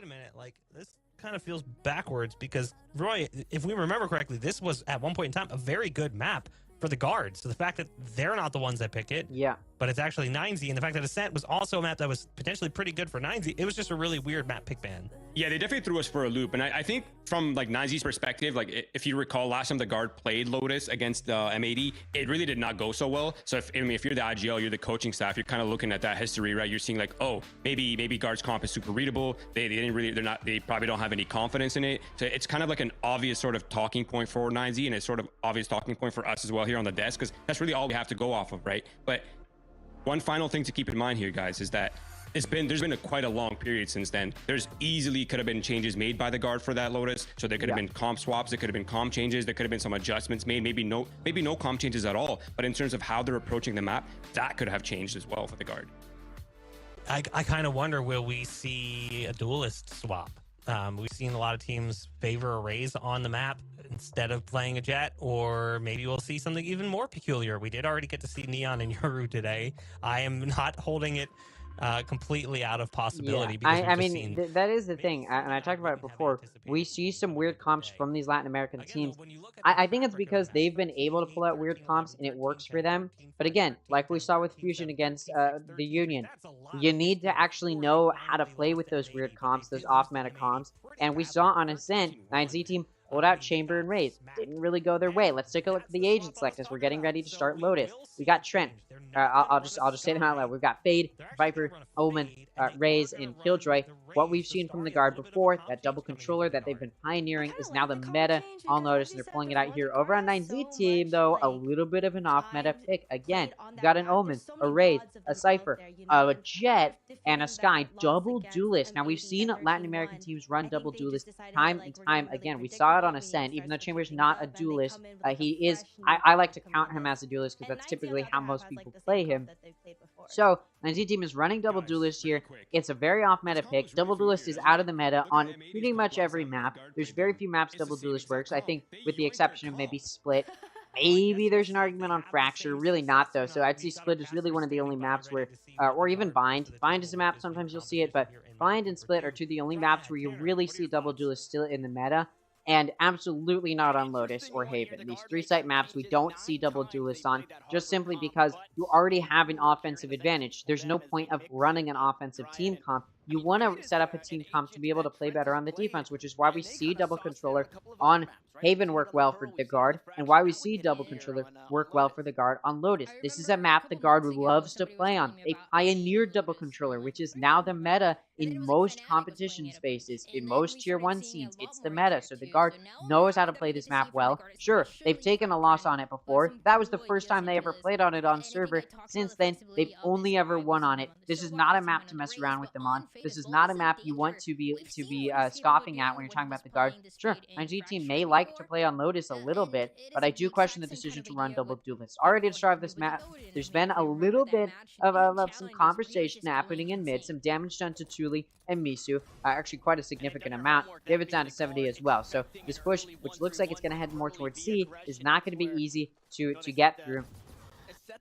Kind of feels backwards because, Roy, if we remember correctly, this was at one point in time a very good map for the Guards. So the fact that they're not the ones that pick it, yeah, but it's actually 9Z, and the fact that Ascent was also a map that was potentially pretty good for 9Z, it was just a really weird map pick ban. Yeah, they definitely threw us for a loop, and I think from like 9Z's perspective, like if you recall last time the Guard played Lotus against M80, it really did not go so well. So if you're the IGL, you're the coaching staff, you're kind of looking at that history, right? You're seeing like, oh, maybe Guard's comp is super readable. They probably don't have any confidence in it. So it's kind of like an obvious sort of talking point for 9Z, and it's sort of obvious talking point for us as well here on the desk, because that's really all we have to go off of, right? But one final thing to keep in mind here, guys, is that there's been quite a long period since then. There's easily could have been changes made by the Guard for that Lotus. So there could have been comp swaps, there could have been comp changes, there could have been some adjustments made, maybe no comp changes at all. But in terms of how they're approaching the map, that could have changed as well for the Guard. I kind of wonder, will we see a duelist swap? We've seen a lot of teams favor arrays on the map instead of playing a jet, or maybe we'll see something even more peculiar. We did already get to see Neon and Yoru today. I am not holding it completely out of possibility. Yeah. I mean, that is the thing, and I talked about it before. We see some weird comps from these Latin American teams. I think it's because they've been able to pull out weird comps and it works for them. But again, like we saw with Fusion against the Union, you need to actually know how to play with those weird comps, those off-meta comps. And we saw on Ascent, 9Z team pulled out Chamber and Raze. Didn't really go their way. Let's take a look at the agent select as we're getting ready to start Lotus. We got Trent. I'll just say them out loud. We've got Fade, Viper, Omen, Raze, and Killjoy. What we've seen from the Guard before, that double controller that they've been pioneering, is now the meta. I'll notice they're pulling it out here. Over on 9Z team, though, a little bit of an off-meta pick. Again, we got an Omen, a Raze, a Cypher, a Jet, and a Sky. Double duelist. Now, we've seen Latin American teams run double duelist time and time again. We saw it on Ascent, even though Chamber's not a duelist. He is, I like to count him as a duelist because that's typically how most people play him. So, 9Z team is running double duelist here. It's a very off-meta pick. Double duelist is out of the meta on pretty much every map. There's very few maps double duelist works. I think with the exception of maybe Split. Maybe there's an argument on Fracture. Really not, though. So I'd say Split is really one of the only maps where, or even Bind. Bind is a map, sometimes you'll see it, but Bind and Split are two of the only maps where you really see double duelist still in the meta. And absolutely not on Lotus or Haven. These 3-site maps we don't see double duelists on, just simply because you already have an offensive advantage. There's no point of running an offensive team comp. You want to set up a team comp to be able to play better on the defense, which is why we see double controller on Haven work well for the Guard, and why we see double controller work well for the Guard on Lotus. This is a map the Guard loves to play on. They pioneered double controller, which is now the meta in most competition spaces, in most tier 1 scenes. It's the meta, so the Guard knows how to play this map well. Sure, they've taken a loss on it before. That was the first time they ever played on it on server. Since then, they've only ever won on it. This is not a map to mess around with them on. This is not a map you want to be scoffing at when you're talking about the Guard. Sure, 9G team may like to play on Lotus a little bit, but I do question the decision to run double duelists. Already to start this map, there's been a little bit of some conversation happening in mid, some damage done to Tuli and Misu, actually quite a significant amount. David's down to 70 as well, so this push, which looks like it's going to head more towards C, is not going to be easy to get through.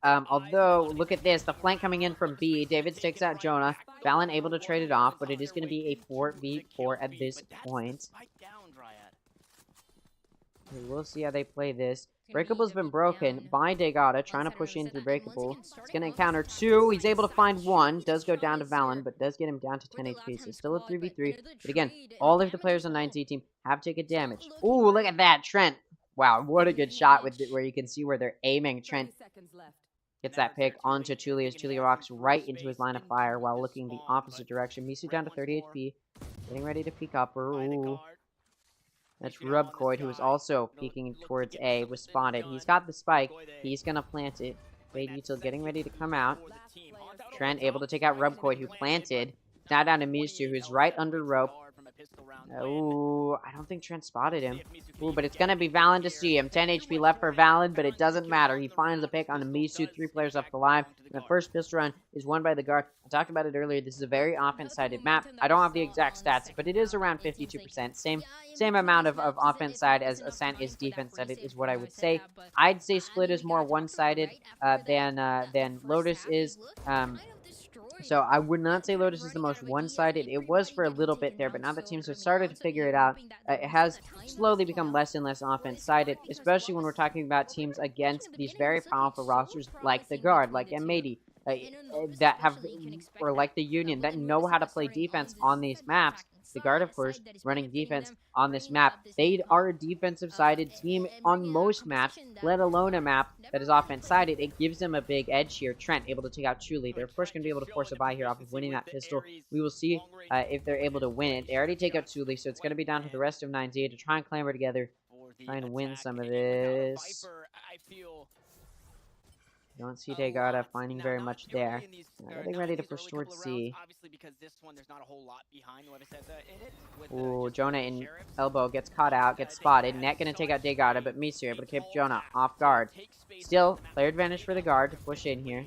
Although, look at this, the flank coming in from B. David takes out Jonah. Valen able to trade it off, but it is going to be a 4v4 at this point. We'll see how they play this. Breakable's been broken by Tgrd, trying to push in through Breakable. He's going to encounter 2. He's able to find 1. Does go down to Valen, but does get him down to 10 HP. So still a 3v3. But again, all of the players on 9Z team have taken damage. Ooh, look at that. Trent. Wow, what a good shot with it, where you can see where they're aiming. Trent Gets that pick onto Tuli as Tuli rocks right into his line of fire while looking the opposite direction. Misu down to 30 HP. Getting ready to peek up. Ooh. That's Rubcoid, who is also peeking towards A, was spotted. He's got the spike. He's going to plant it. Fade Util getting ready to come out. Trent able to take out Rubcoid, who planted. Now down to Misu, who's right under rope. Ooh, I don't think Trent spotted him. Ooh, but it's going to be Valen to see him. 10 HP left for Valen, but it doesn't matter. He finds the pick on the Misu. 3 players up the line. And the first pistol run is won by the guard. I talked about it earlier. This is a very offense-sided map. I don't have the exact stats, but it is around 52%. Same amount of offense side as Ascent is defense-sided is what I would say. I'd say Split is more one-sided than Lotus is. So I would not say Lotus is the most one-sided. It was for a little bit there, but now that teams have started to figure it out, it has slowly become less and less offense-sided, especially when we're talking about teams against these very powerful rosters like the Guard, like M80, that have, or like the Union, that know how to play defense on these maps. The Guard, of course, running defense on this map. They are a defensive-sided team on most maps, let alone a map that is offense-sided. It gives them a big edge here. Trent able to take out Chuli. They're, of course, going to be able to force a buy here off of winning that pistol. We will see if they're able to win it. They already take out Chuli, so it's going to be down to the rest of 9Z to try and clamber together, try and win some of this. Don't see Tgrd finding very much there. Getting ready to push towards C. Ooh, Jonah in elbow gets caught out, gets spotted. Net gonna take out Tgrd, but Misu able to keep Jonah off guard. Still, player advantage for the Guard to push in here.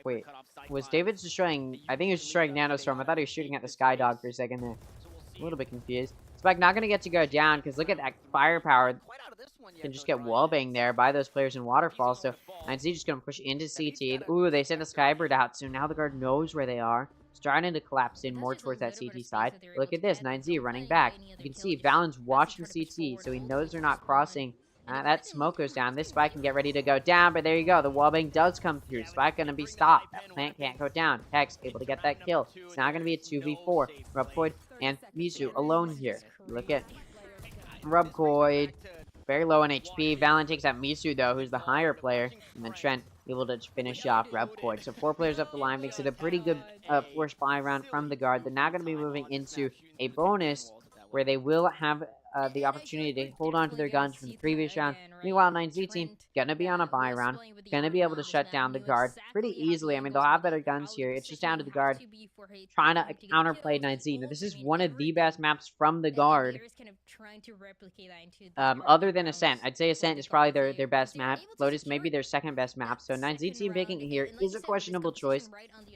Wait, was David destroying? I think he was destroying Nanostorm. I thought he was shooting at the Skydog for a second there. A little bit confused. Spike not gonna get to go down because look at that firepower. Can just get wallbanged there by those players in Waterfall. So 9Z just gonna push into CT. Ooh, they sent the Skybird out, so now the Guard knows where they are. Starting to collapse in more towards that CT side. Look at this, 9Z running back. You can see Valen's watching CT, so he knows they're not crossing. That smoke goes down. This Spike can get ready to go down, but there you go. The wallbang does come through. Spike gonna be stopped. That plant can't go down. Hex able to get that kill. It's now gonna be a 2v4. Rubcoid and Misu alone here. Look at Rubcoid. Very low on HP. Valen takes out Misu, though, who's the higher player. And then Trent able to finish off Rubcoid. So 4 players up the line makes it a pretty good force buy round from the Guard. They're now going to be moving into a bonus where they will have the opportunity to hold on to their guns from the previous round. Meanwhile, 9Z team going to be on a buy round. Going to be able to shut down the Guard pretty easily. I mean, they'll have better guns here. It's just down to the Guard trying to counterplay 9Z. Now, this is one of the best maps from the Guard. Other than Ascent. I'd say Ascent is probably their best map. Lotus may be their second best map. So 9Z team picking here is a questionable choice.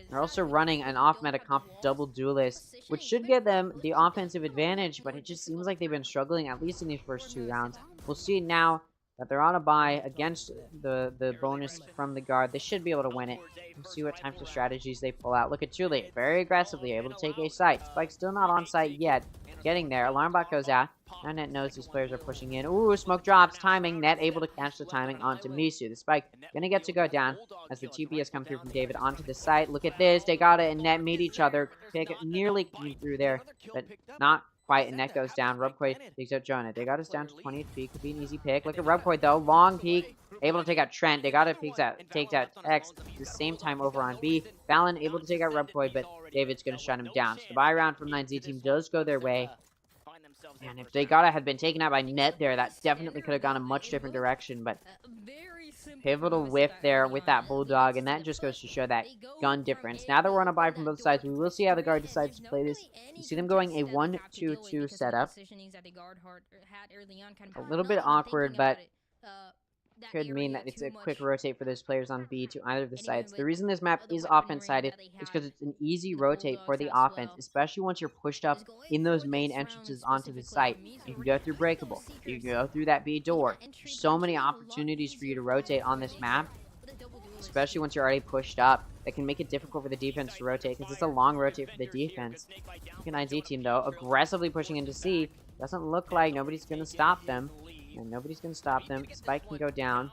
They're also running an off-meta comp double duelist, which should give them the offensive advantage, but it just seems like they've been struggling, at least in these first 2 rounds. We'll see now that they're on a bye against the bonus from the Guard. They should be able to win it. We'll see what types of strategies they pull out. Look at Chuli, very aggressively able to take a site. Spike still not on site yet. Getting there. Alarm bot goes out. Now Net knows these players are pushing in. Ooh, smoke drops. Timing. Net able to catch the timing onto Misu. The Spike gonna get to go down as the TP has come through from David onto the site. Look at this. Tgrd and Net meet each other. Pick nearly came through there, but not quite. And Net goes down. Rubcoid takes out Jonah. Tgrd is down to 20 HP. Could be an easy pick. Look at Rubcoid though. Long peek. Able to take out Trent. Tgrd takes out X at the same time over on B. Valen able to take out Rubcoid, but David's gonna shut him down. So the buy round from 9Z team does go their way. And if Tgrd had been taken out by Net there, that definitely could have gone a much different direction. But pivotal whiff there with that Bulldog, and that just goes to show that gun difference. Now that we're on a buy from both sides, we will see how the Guard decides to play this. You see them going a 1-2-2 setup. A little bit awkward, but could mean that it's a quick rotate for those players on B to either of the sides. The reason this map is offense-sided is because it's an easy rotate for the offense, especially once you're pushed up in those main entrances onto the site. You can go through Breakable. You can go through that B door. There's so many opportunities for you to rotate on this map, especially once you're already pushed up. That can make it difficult for the defense to rotate because it's a long rotate for the defense. Look at 9Z team, though, aggressively pushing into C. Doesn't look like nobody's going to stop them. And nobody's going to stop them. Spike can go down.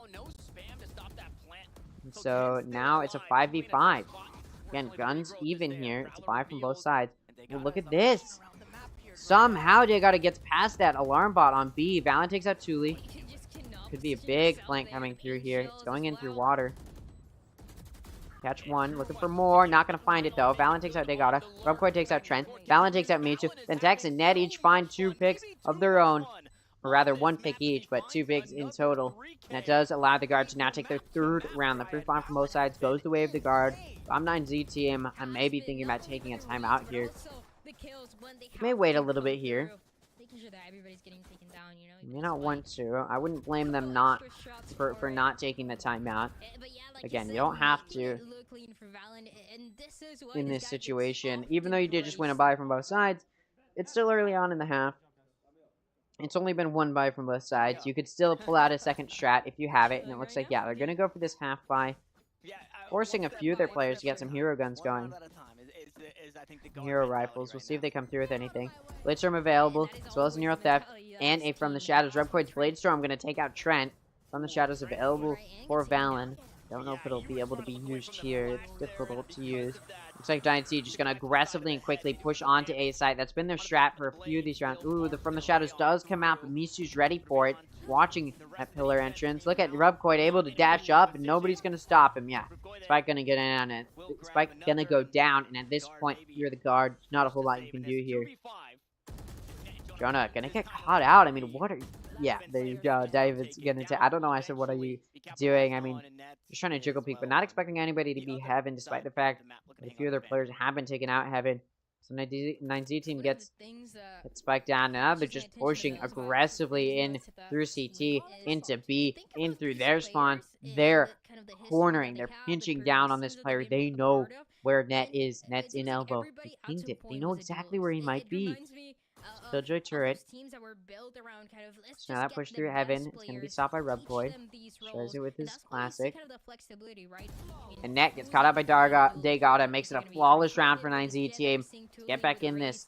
And so now it's a 5v5. Again, guns even here. It's a buy from both sides. Well, look at this. Somehow Tgrd gets past that alarm bot on B. Valen takes out Tuli. Could be a big flank coming through here. It's going in through water. Catch one, looking for more. Not gonna find it though. Valen takes out Tgrd. Rubcoy takes out Trent. Valen takes out Michu. Then Tex and Ned each find 2 picks of their own. Or rather, 1 pick each, but 2 picks in total. And that does allow the Guard to now take their 3rd round. The first bomb from both sides goes the way of the Guard. If I'm 9Z team, I may be thinking about taking a timeout here. You may wait a little bit here. You may not want to. I wouldn't blame them not for not taking the timeout. Again, you don't have to in this situation. Even though you did just win a buy from both sides, it's still early on in the half. It's only been 1 buy from both sides. You could still pull out a second strat if you have it, and it looks like, yeah, they're going to go for this half buy, forcing a few of their players to get some hero guns going. Hero rifles. We'll see if they come through with anything. Blade available, as well as Neural Theft, and a From the Shadows. Rubcoid's Blade Storm going to take out Trent. From the Shadows available for Valen. Don't know if it'll be able to be used here. It's difficult to use. Looks like Giant Sea just going to aggressively and quickly push onto A site. That's been their strat for a few of these rounds. Ooh, the From the Shadows does come out, but Misu's ready for it. Watching that pillar entrance. Look at Rubcoid able to dash up, and nobody's going to stop him. Yeah, Spike going to get in on it. Spike going to go down, and at this point, you're the Guard. Not a whole lot you can do here. Jonah going to get caught out. I mean, what are... Yeah, there you go. David's going to... I don't know why I said, what are you doing? I mean, just trying to jiggle peek, but not expecting anybody to be Heaven, despite the fact that a few other players have been taken out Heaven. So 9Z team gets spiked down. Now they're just pushing aggressively in through CT, into B, in through their spawn. They're cornering. They're pinching down on this player. They know where Net is. Net's in elbow. They pinged it. They know exactly where he might be. Killjoy turret. So now that push through Heaven. It's going to be stopped by Rubcoid. Shows it with his classic. And Net gets caught out by Tgrd and makes it a flawless round for 9Z team. Get back in this.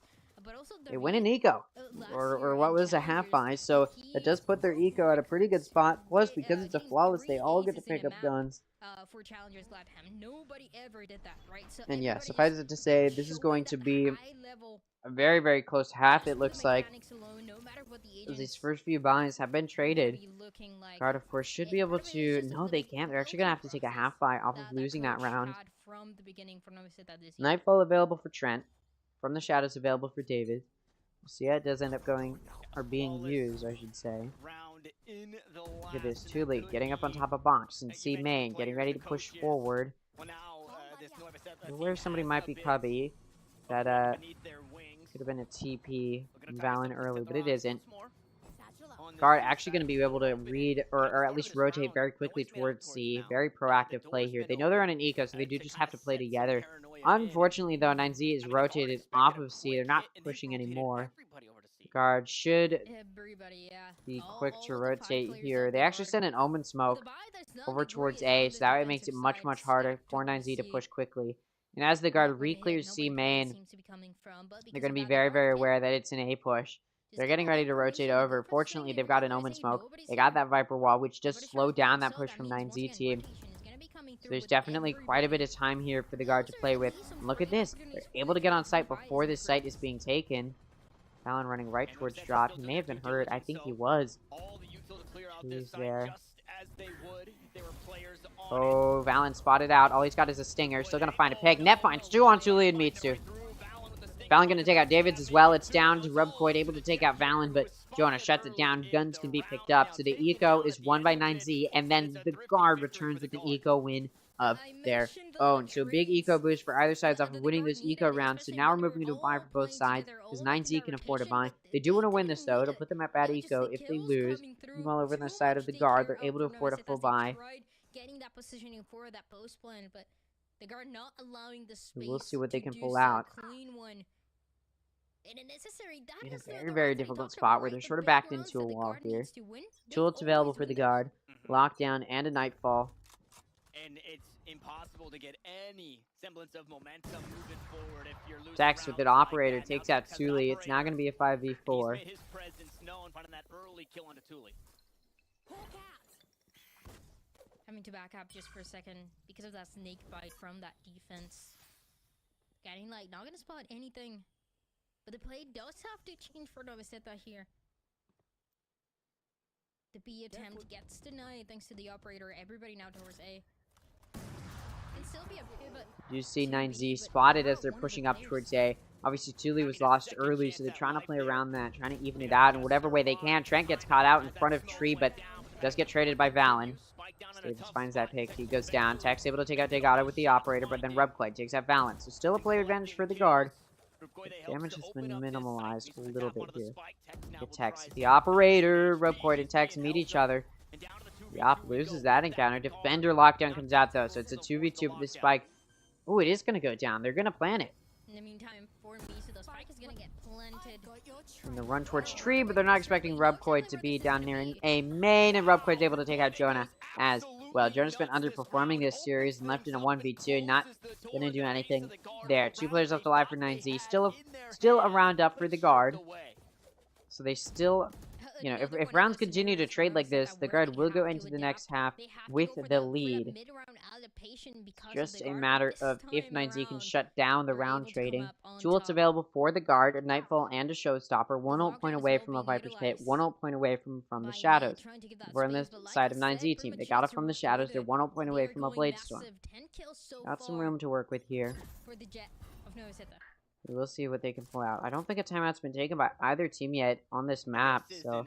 They win an eco. Or what was a half buy. So that does put their eco at a pretty good spot. Plus, because it's a flawless, they all get to pick up guns. And yeah, suffice it to say, this is going to be a very, very close half, it looks like. These first few buys have been traded. Guard, of course, should be able to... No, they can't. They're actually going to have to take a half buy off of losing that round. Nightfall available for Trent. From the Shadows available for David. So yeah, it does end up going... Or being used, I should say. Look at this. Thule getting up on top of box. And C main getting ready to push forward. Where somebody might be cubby. That, could have been a TP from Valen early, but it isn't. Guard actually going to be able to read, or at least rotate very quickly towards C. Very proactive play here. They know they're on an eco, so they do just have to play together. Unfortunately, though, 9Z is rotated off of C. They're not pushing anymore. Guard should be quick to rotate here. They actually send an Omen Smoke over towards A, so that way it makes it much, much harder for 9Z to push quickly. And as the Guard re-clears C main, they're going to be very, very aware that it's an A push. They're getting ready to rotate over. Fortunately, they've got an Omen Smoke. They got that Viper Wall, which does slow down that push from 9Z team. So there's definitely quite a bit of time here for the Guard to play with. And look at this. They're able to get on site before this site is being taken. Valen running right towards drop. He may have been hurt. I think he was. He's there. Oh, Valen spotted out. All he's got is a stinger. Still gonna find a peg. Net finds 2 on Thule and Mitsu. Valen gonna take out Davids as well. It's down to Rubcoid, able to take out Valen, but Jonah shuts it down. Guns can be picked up. So the eco is won by 9Z, and then the Guard returns with an eco win of their own. So big eco boost for either side off of winning those eco rounds. So now we're moving into a buy for both sides, because 9Z can afford a buy. They do want to win this, though. It'll put them at bad eco if they lose. Meanwhile, over on the side of the Guard, they're able to afford a full buy. Getting that positioning for that post plan, but the Guard not allowing the space. So we'll see what they can pull out. In a very, very difficult spot where they're sort of backed into a wall here. Tools available for the Guard. Lockdown and a Nightfall. And it's impossible to get any semblance of momentum moving forward if you're losing. Tex with an operator takes out Thule. It's now going to be a 5v4. His presence known, finding that early kill onto Thule. Having to back up just for a second because of that snake bite from that defense. Getting like not gonna spot anything. But the play does have to change for Novaceta here. The B attempt gets denied thanks to the operator. Everybody now towards A. Can still be a pivot. You see 9Z spotted as they're pushing up towards A. Obviously, Thule was lost early, so they're trying to play around that, trying to even it out in whatever way they can. Trent gets caught out in front of Tree, but does get traded by Valen. Davis finds that pick. He goes down. Tech's able to take out Tgrd with the operator, but then Rubquite takes out Valen. So still a player advantage for the guard. Damage has been minimalized a little bit here. Get Tex. The operator, Rubquite, and Tex meet each other. The op loses that encounter. Defender lockdown comes out though, so it's a 2v2 with this spike. Oh, it is going to go down. They're going to plant it. In the meantime, for me, so the spike is gonna get planted. And the run towards Tree, but they're not expecting Rubquite to be down near A main, and Rubquite's able to take out Jonah as well. Jonah's been underperforming this series and left in a 1v2, not gonna do anything there. 2 players left alive for 9Z. Still a round up for the guard. So they still, you know, if rounds continue to trade like this, the guard will go into the next half with the lead. Just a matter of if 9Z can shut down the round trading. 2 ults available for the guard, a Nightfall and a Showstopper. 1 ult point away from a Viper's Pit, 1 ult point away from the Shadows. We're on the side of 9Z team. They got it from the Shadows. They're 1 ult point away from a Blade Storm. Got some room to work with here. We will see what they can pull out. I don't think a timeout's been taken by either team yet on this map, so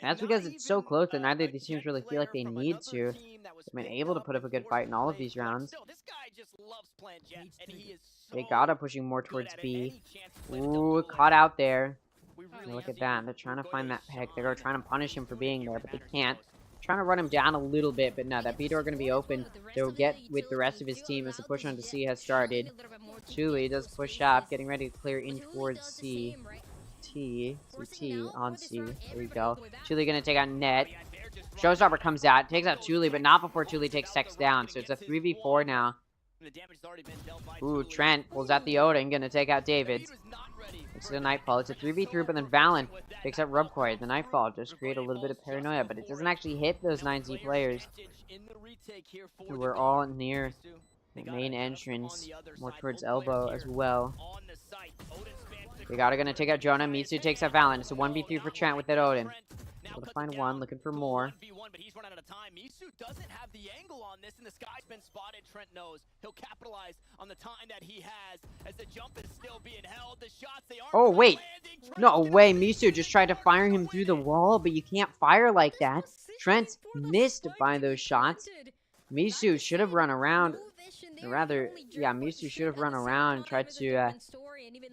that's because it's so close that neither of these teams really feel like they need to. They've been able to put up a good fight in all of these rounds. They got it pushing more towards B. Ooh, caught out there. Look at that. They're trying to find that pick. They're trying to punish him for being there, but they can't. Trying to run him down a little bit, but no, that B door going to be open. They'll get with the rest of his team as the push onto C has started. Thule does push up, getting ready to clear in towards C. T on C. There we go. Thule going to take out Net. Showstopper comes out, takes out Thule, but not before Thule takes Tex down. So it's a 3v4 now. Ooh, Trent pulls out the Odin, going to take out David. It's the Nightfall. It's a 3v3, but then Valen picks up Rubquite. The Nightfall just create a little bit of paranoia, but it doesn't actually hit those 9Z players who were all near the main entrance, more towards Elbow as well. They got gonna take out Jonah. Mitsu takes out Valen. It's a 1v3 for Trent with that Odin. Able to find one, looking for more. But he's run out of time. Misu doesn't have the angle on this, and the sky's been spotted. Trent knows he'll capitalize on the time that he has as the jump is still being held. The shots they aren't. Oh wait, no way! Misu just tried to fire him through the wall, but you can't fire like that. Trent missed by those shots. Misu should have run around. Or rather, yeah, Misu should have run around and tried to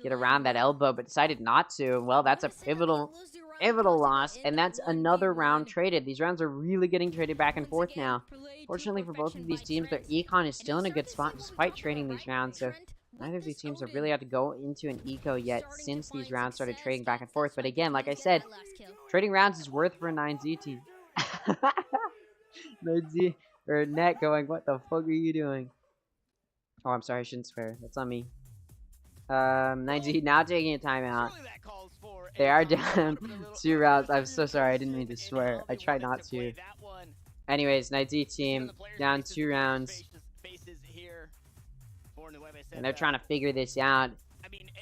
get around that elbow, but decided not to. Well, that's a pivotal loss, and that's another round traded. These rounds are really getting traded back and forth now. Fortunately for both of these teams, their econ is still in a good spot despite trading these rounds, so neither of these teams have really had to go into an eco yet since these rounds started trading back and forth. But again, like I said, trading rounds is worth for a 9Z team. 9Z, or Net going, what the fuck are you doing? Oh, I'm sorry, I shouldn't swear. That's on me. 9Z now taking a timeout. They are down 2 rounds. I'm so sorry, I didn't mean to swear. I tried not to. Anyways, 9Z team down 2 rounds. And they're trying to figure this out.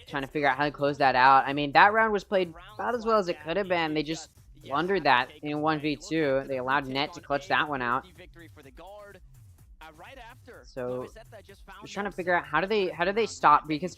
Trying to figure out how to close that out. I mean, that round was played about as well as it could have been. They just blundered that in 1v2. They allowed Net to clutch that one out. So just trying to figure out how do they stop, because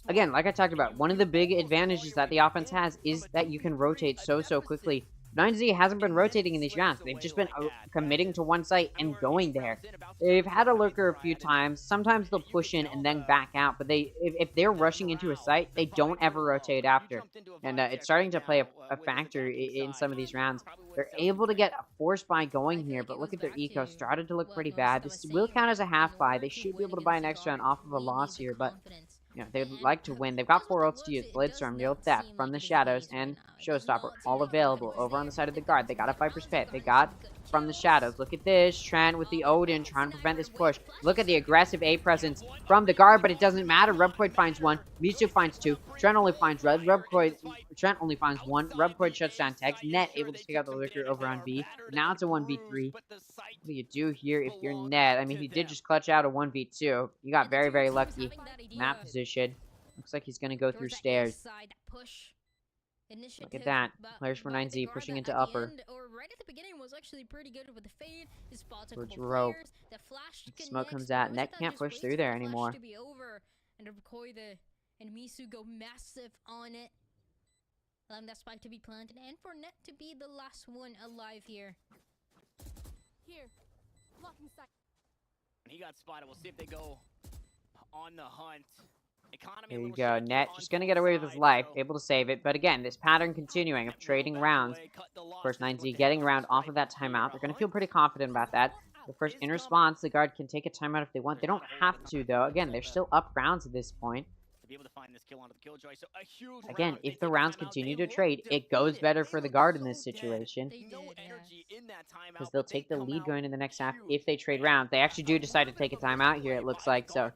again, like I talked about, one of the big advantages that the offense has is that you can rotate so quickly. 9Z hasn't been rotating in these rounds. They've just been committing to one site and going there. They've had a lurker a few times. Sometimes they'll push in and then back out, but if they're rushing into a site, they don't ever rotate after. And it's starting to play a factor in some of these rounds. They're able to get a force buy going here, but look at their eco. Started to look pretty bad. This will count as a half buy. They should be able to buy an extra round off of a loss here, but you know, they'd like to win. They've got 4 ults to use. Bloodstorm, Real Theft, From the Shadows, and Showstopper all available over on the side of the guard. They got a Viper's Pit. They got From the Shadows. Look at this. Trent with the Odin trying to prevent this push. Look at the aggressive A presence from the guard, but it doesn't matter. Rubquite finds 1. Mitsu finds 2. Trent only finds Red. Trent only finds 1. Rubquite shuts down Tex. Net able to take out the Lurker over on B. Now it's a 1v3. What do you do here if you're Net? I mean, he did just clutch out a 1v2. You got very lucky. Map position. Looks like he's going to go through stairs. Look at that. Players for 9Z pushing into upper. Right at the beginning was actually pretty good with the fade. He spots a Towards couple rope. players. The flash Smoke comes connects, out. but Net Rosetta can't just push waits through for there the flash anymore. to be over. And and Misu go massive on it. Allowing that spike to be planted and for Net to be the last one alive here. Here. Blocking sight. He got spotted. We'll see if they go on the hunt. There you go. Net just going to get away with his life, able to save it. But again, this pattern continuing of trading rounds. Of course, 9Z getting round off of that timeout. They're going to feel pretty confident about that. The first in response, the guard can take a timeout if they want. They don't have to, though. Again, they're still up rounds at this point. Be able to find this kill onto the killjoy. So a huge Again, round. if the rounds continue to trade, it goes better for the guard in this situation. Because they'll take the lead going into the next half if they trade rounds. They actually do decide to take a timeout here, it looks like. So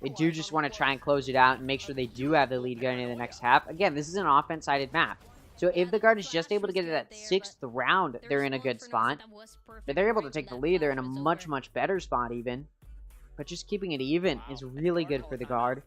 they do just want to try and close it out and make sure they do have the lead going into the next half. Again, this is an offense-sided map. So if the guard is just able to get to that 6th round, they're in a good spot. If they're able to take the lead, they're in a much, much better spot even. But just keeping it even is really good for the guard.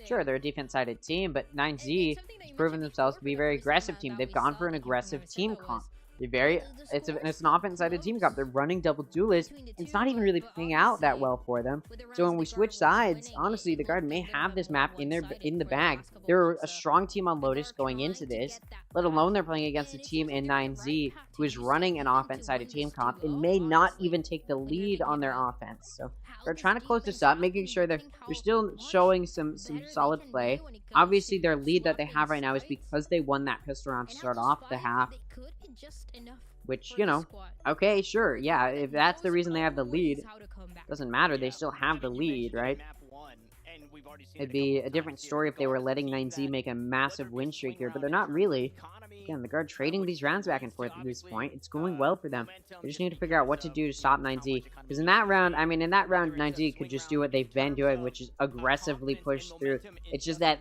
Sure, they're a defense-sided team, but 9Z has proven themselves to be a very aggressive team. They've gone for an aggressive team comp. It's an offense-sided team comp. They're running double duelist. It's not even really playing out that well for them. So when we switch sides, honestly, the guard may have this map in the bag. They're a strong team on Lotus going into this, let alone they're playing against a team in 9Z who is running an offense-sided team comp and may not even take the lead on their offense. So they're trying to close this up, making sure they're still showing some solid play. Obviously, their lead that they have right now is because they won that pistol round to start off the half. Which, you know, okay, sure, yeah, if that's the reason they have the lead, doesn't matter, they still have the lead, right? It'd be a different story if they were letting 9Z make a massive win streak here, but they're not really. Again, the guard trading these rounds back and forth at this point. It's going well for them. They just need to figure out what to do to stop 9Z. Because in that round, 9Z could just do what they've been doing, which is aggressively push through. It's just that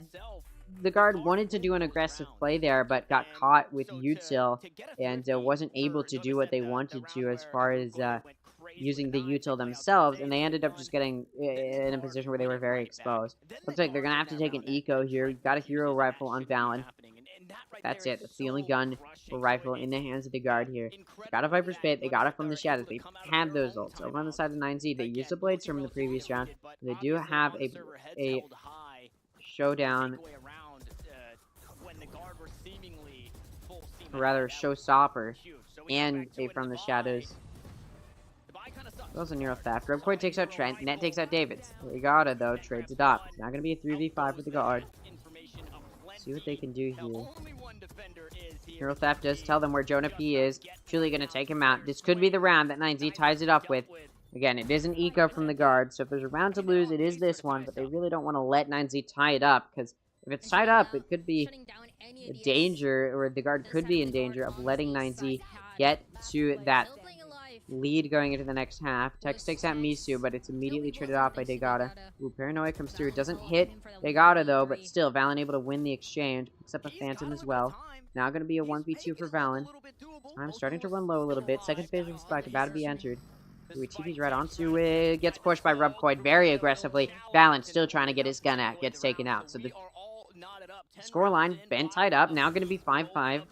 the guard wanted to do an aggressive play there, but got caught with util and wasn't able to do what they wanted to as far as using the util themselves, and they ended up just getting in a position where they were very exposed. Looks like they're going to have to take an eco here. Got a hero rifle on Valen. That's it. That's the only gun or rifle in the hands of the guard here. They got a Viper's Pit. They got it from the shadows. They have those ults. Over on the side of 9Z, they used the blades from the previous round. They do have a showdown, or rather a showstopper, and a from the shadows. That was a Nero theft. Rebcoy takes out Trent. Net takes out Davids. They got it though. Trades it up. It's not going to be a 3v5 for the guard. See what they can do here. Hero Theft does tell them where Jonah P is. Truly going to take him out. This could be the round that 9Z ties it up with. Again, it is an eco from the guard, so if there's a round to lose, it is this one, but they really don't want to let 9Z tie it up, because if it's tied up, it could be a danger, or the guard could be in danger of letting 9Z get to that lead going into the next half. Tex takes out Misu, but it's immediately traded off by Tgrd. Ooh, Paranoia comes through. Doesn't hit Tgrd though, but still, Valen able to win the exchange. Picks up a Phantom as well. Now going to be a 1v2 for Valen. Time starting to run low a little bit. Second phase of the spike about to be entered. Ooh, he TP's right onto it. Gets pushed by Rubcoid very aggressively. Valen still trying to get his gun out. Gets taken out. So the scoreline been tied up. Now going to be 5-5.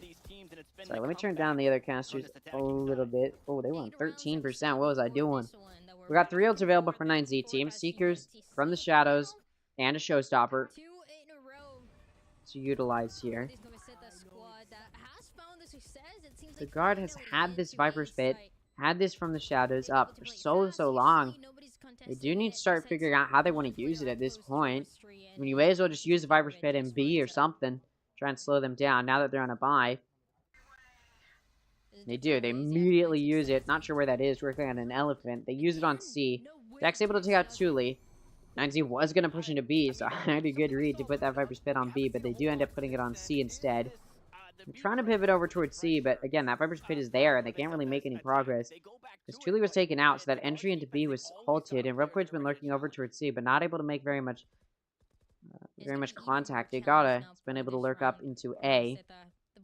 Sorry, let me turn down the other casters a little bit. Oh, they were on 13%. What was I doing? We got 3 ults available for 9Z team. Seekers from the shadows and a showstopper to utilize here. The guard has had this Viper's Pit, had this from the shadows up for so long. They do need to start figuring out how they want to use it at this point. I mean, you may as well just use the Viper's Pit in B or something. Try and slow them down now that they're on a bye. They do. They immediately use it. Not sure where that is. Working on an elephant. They use it on C. Jack's able to take out Thule. 9Z was going to push into B, so I had a good read to put that Viper's Pit on B, but they do end up putting it on C instead. I'm trying to pivot over towards C, but again, that Viper's Pit is there, and they can't really make any progress. Because Thule was taken out, so that entry into B was halted, and Rubcoid's been lurking over towards C, but not able to make very much contact. Tgrd has been able to lurk up into A.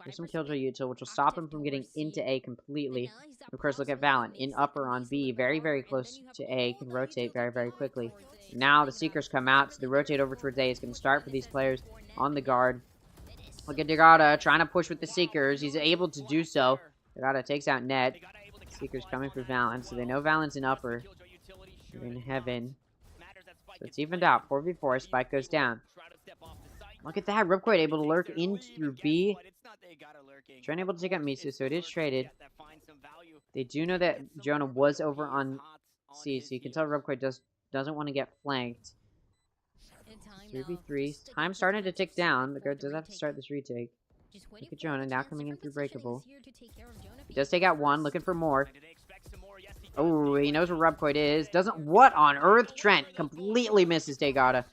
There's some Killjoy util, which will stop him from getting into A completely. Of course, look at Valen. In upper on B, very, very close to A. Can rotate very, very quickly. Now the Seekers come out, so the rotate over towards A is going to start for these players on the guard. Look at Tgrd trying to push with the Seekers. He's able to do so. Tgrd takes out Net. Seekers coming for Valen, so they know Valen's in upper. They're in heaven. So it's evened out. 4v4. Spike goes down. Look at that. Ripcord able to lurk in through B. Trent able to take out Misu, so it is traded. They do know that Jonah was over on C, so you can tell Ripcord doesn't want to get flanked. 3v3. Time starting to tick down. The guard does have to start this retake. Look at Jonah now coming in through breakable. He does take out one, looking for more. Oh, he knows where Rubcoid is. Doesn't. What on earth? Trent completely misses Tgrd.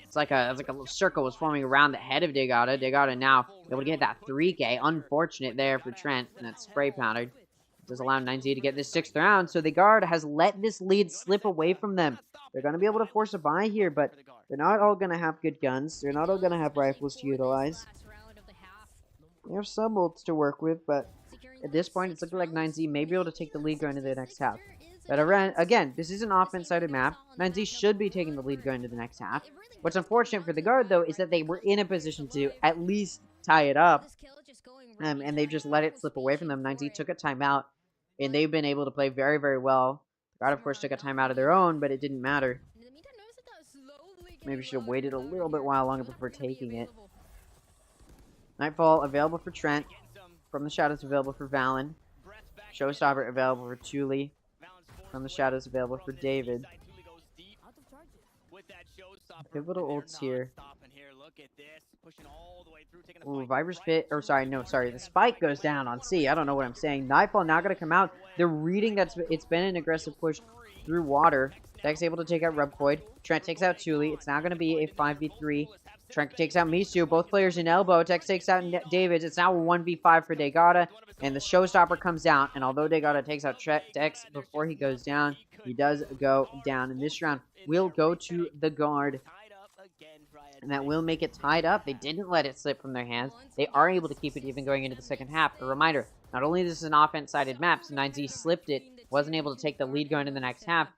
It's like a little circle was forming around the head of Tgrd. Tgrd now able to get that 3K. Unfortunate there for Trent, and that spray powdered. Does allow 9Z to get this 6th round, so Tgrd has let this lead slip away from them. They're going to be able to force a buy here, but they're not all going to have good guns. They're not all going to have rifles to utilize. They have some ults to work with, but at this point, it's looking like 9Z may be able to take the lead going into the next half. But again, this is an offense-sided map. 9Z should be taking the lead going into the next half. What's unfortunate for Tgrd, though, is that they were in a position to at least tie it up. And they just let it slip away from them. 9Z took a timeout, and they've been able to play very, very well. Tgrd, of course, took a timeout of their own, but it didn't matter. Maybe should have waited a little bit while longer before taking it. Nightfall available for Trent. From the Shadows available for Valen. Showstopper available for Thule. From the Shadows available for David. Pivotal ults here. Ooh, Viper's Pit. Or sorry, no, sorry. The spike goes down on C. I don't know what I'm saying. Nightfall now going to come out. They're reading that it's been an aggressive push through water. Dex able to take out Rubcoid. Trent takes out Thule. It's now going to be a 5v3. Trent takes out Misu. Both players in elbow. Dex takes out David. It's now a 1v5 for Tgrd. And the Showstopper comes down. And although Tgrd takes out Dex before he goes down, he does go down. And this round will go to the guard. And that will make it tied up. They didn't let it slip from their hands. They are able to keep it even going into the second half. A reminder, not only this is an offense-sided map, so 9Z slipped it, wasn't able to take the lead going into the next half.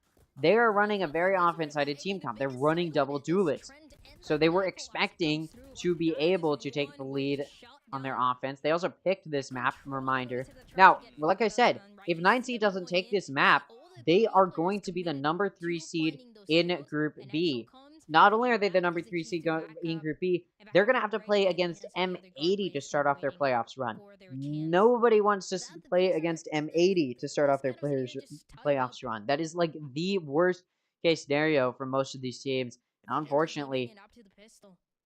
They are running a very offense-sided team comp. They're running double duelists. So they were expecting to be able to take the lead on their offense. They also picked this map, reminder. Now, like I said, if 9Z doesn't take this map, they are going to be the number 3 seed in Group B. Not only are they the number 3 seed in Group B, they're going to have to play against M80 to start off their playoffs run. Nobody wants to play against M80 to start off their playoffs run. That is like the worst case scenario for most of these teams. And unfortunately,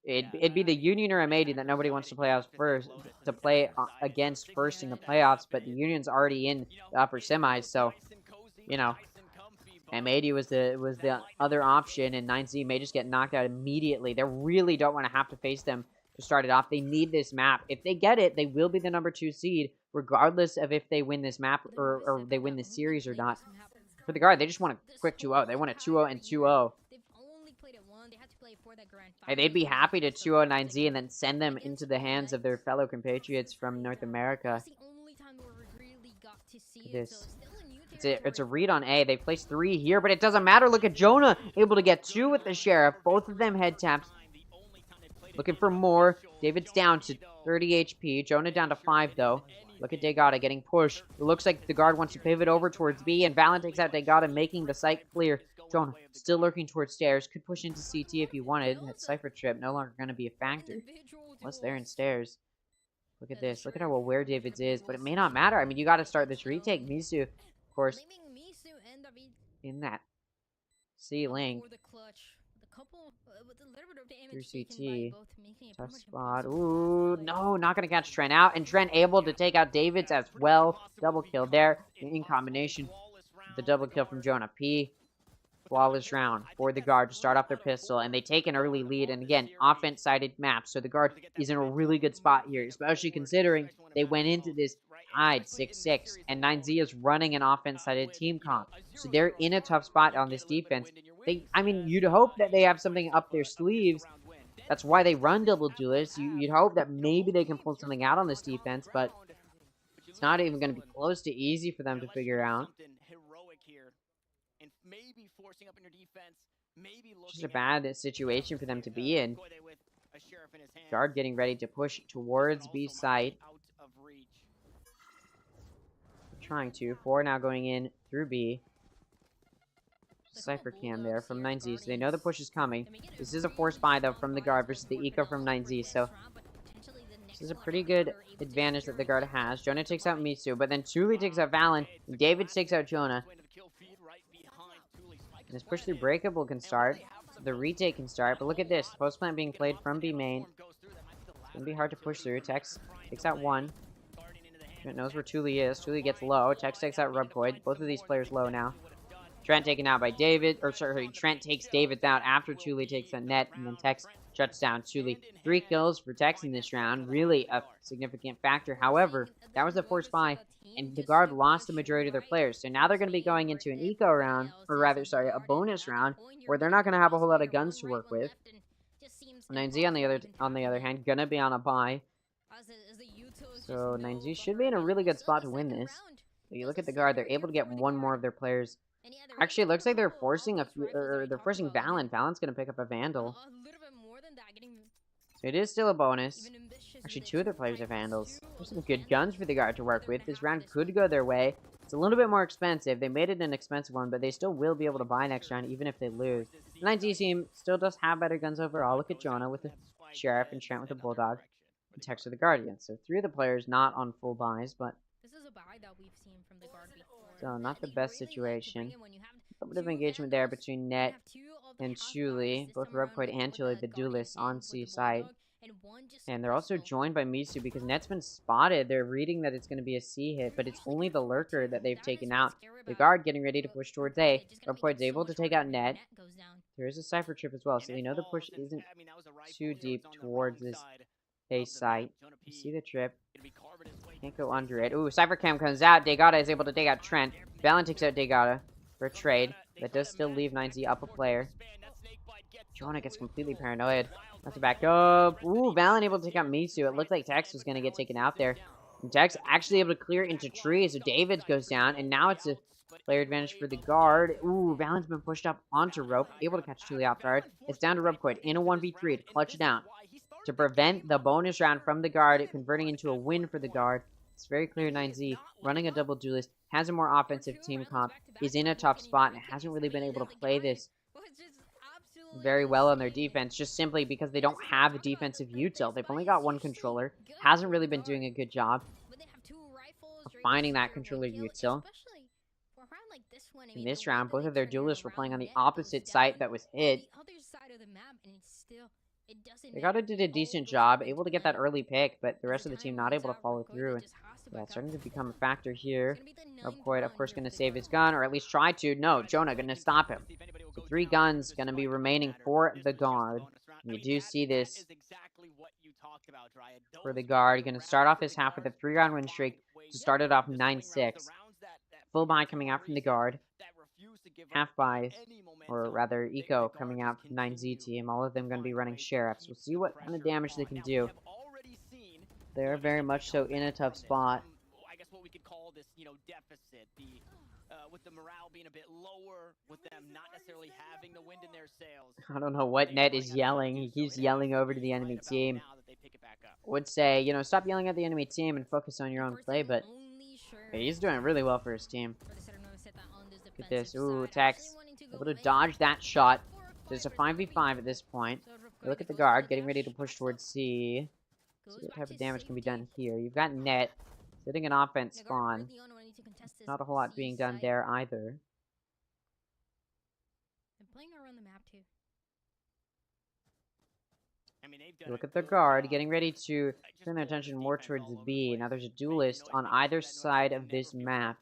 it'd be the Union or M80 that nobody wants to play against first in the playoffs, but the Union's already in the upper semis, so, you know, M80 was the other option, and 9Z may just get knocked out immediately. They really don't want to have to face them to start it off. They need this map. If they get it, they will be the number 2 seed, regardless of if they win this map or they win this series or not. For the guard, they just want a quick 2-0. They want a 2-0 and 2-0. Hey, they'd be happy to 2-0 9Z and then send them into the hands of their fellow compatriots from North America. It's a read on A. They placed 3 here, but it doesn't matter. Look at Jonah able to get 2 with the Sheriff. Both of them head taps. Looking for more. David's down to 30 HP. Jonah down to 5, though. Look at Tgrd getting pushed. It looks like the guard wants to pivot over towards B, and Valen takes out Tgrd, making the site clear. Jonah still lurking towards stairs. Could push into CT if he wanted. That Cypher trip no longer going to be a factor. What's there in stairs? Look at this. Look at how aware David's is, but it may not matter. I mean, you got to start this retake. Misu, of course, in that C-link. Through CT. Tough spot. Ooh, no, not going to catch Trent out. And Trent able to take out David's as well. Double kill there in combination. The double kill from Jonah P. Flawless round for the guard to start off their pistol, and they take an early lead. And again, offense-sided map, so the guard is in a really good spot here, especially considering they went into this tied 6-6, and 9Z is running an offense-sided team comp, so they're in a tough spot on this defense. I mean, you'd hope that they have something up their sleeves. That's why they run double duelists. You'd hope that maybe they can pull something out on this defense, but it's not even going to be close to easy for them to figure out. Just a bad situation for them to be in. Guard getting ready to push towards B site. Trying to. 4 now going in through B. Cypher cam there from 9Z, so they know the push is coming. This is a forced buy though from the guard versus the eco from 9Z, so this is a pretty good advantage that the guard has. Jonah takes out Misu, but then Thule takes out Valen, and David takes out Jonah. And this push through breakable can start, so the retake can start, but look at this, post plant being played from B main. It's gonna be hard to push through. Tex takes out 1. Trent knows where Thule is. Thule gets low. Tex takes out Rubcoid. Both of these players low now. Trent taken out by David, or sorry, Trent takes David out after Thule takes that net, and then Tex shuts down Thule. 3 kills for Tex in this round, really a significant factor. However, that was a forced buy, and the guard lost the majority of their players. So now they're going to be going into an eco round, or rather, sorry, a bonus round, where they're not going to have a whole lot of guns to work with. 9Z on the other hand, gonna be on a buy. So 9Z should be in a really good spot to win this. But you look at the guard, they're able to get 1 more of their players. Actually, it looks like they're forcing they're forcing Valen. Valen's gonna pick up a Vandal. So it is still a bonus. Actually, 2 of their players have Vandals. There's some good guns for the guard to work with. This round could go their way. It's a little bit more expensive. They made it an expensive one, but they still will be able to buy next round, even if they lose. The 9Z team still does have better guns overall. Look at Jonah with the Sheriff and Trent with the Bulldog. And Tex with the Guardian. So 3 of the players not on full buys, but this is a buy that we've seen from the guard before. So not the best situation. A little bit of engagement there between Net and Thule. Both Rubcoid and Thule, the duelists on C side. And they're also joined by Misu because Net's been spotted. They're reading that it's going to be a C hit, but it's only the Lurker that they've taken out. The guard getting ready to push towards A. Rubcoid's able to take out Net. There is a Cypher trip as well, so they know the push isn't too deep towards this A site. You see the trip. Can't go under it. Ooh, Cypher cam comes out. Tgrd is able to take out Trent. Valen takes out Tgrd for a trade. That does still leave 9Z up a player. Jonah gets completely paranoid. Has to back up. Ooh, Valen able to take out Misu. It looked like Tex was going to get taken out there. And Tex actually able to clear into trees, so David goes down, and now it's a player advantage for the guard. Ooh, Valen's been pushed up onto rope, able to catch Thule off guard. It's down to Rubcoid in a 1v3 to clutch it down. To prevent the bonus round from the guard, converting into a win for the guard. It's very clear 9Z, running a double duelist, has a more offensive team comp, is in a tough spot, and hasn't really been able to play this very well on their defense, just simply because they don't have a defensive util. They've only got 1 controller, hasn't really been doing a good job of finding that controller util. In this round, both of their duelists were playing on the opposite site that was hit. Tgrd did a decent job, able to get that early pick, but the rest of the team not able to follow through. Yeah, it's starting to become a factor here. Rubcoid, of course, going to save his gun, or at least try to. No, Jonah going to stop him. So 3 guns going to be remaining for the guard. And you do see this for the guard. Going to start off his half with a 3-round win streak to start it off 9-6. Full buy coming out from the guard. Half buys, or rather eco coming out from 9Z team. All of them going to be running sheriffs. We'll see what kind of damage they can do. They're very much so in a tough spot. I guess what we could call this, deficit. With the morale being a bit lower, with them not necessarily having the wind in their sails. I don't know what Net is yelling. He keeps yelling over to the enemy team. Would say, stop yelling at the enemy team and focus on your own play, but he's doing really well for his team. Look at this. Ooh, Tex able to dodge that shot. There's a 5v5 at this point. Look at the guard getting ready to push towards C. See what type of damage can be done here. You've got Net sitting an offense spawn. Not a whole lot being done there either. Look at the guard getting ready to turn their attention more towards B. Now there's a duelist on either side of this map.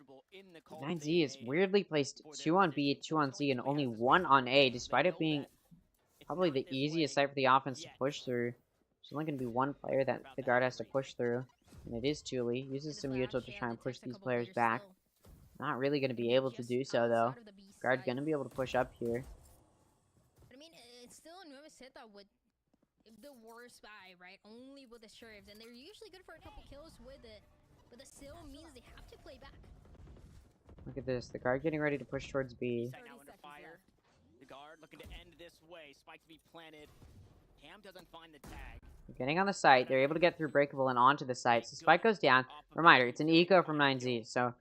9Z is weirdly placed 2 on B, 2 on C, and only 1 on A, despite it being probably the easiest site for the offense to push through. There's only going to be 1 player that the guard has to push through, and it is Thule. Uses some util to try and push these players back. Not really going to be able to do so, though. Guard going to be able to push up here. I mean, it's still a nervous hit that would the worst buy, right? Only with the sheriffs, and they're usually good for a couple kills with it, but it still means they have to play back. Look at this. The guard getting ready to push towards B. Now under fire. The guard looking to end this way. Spike to be planted. Getting on the site, they're able to get through Breakable and onto the site. So Spike goes down. Reminder, it's an eco from 9Z, so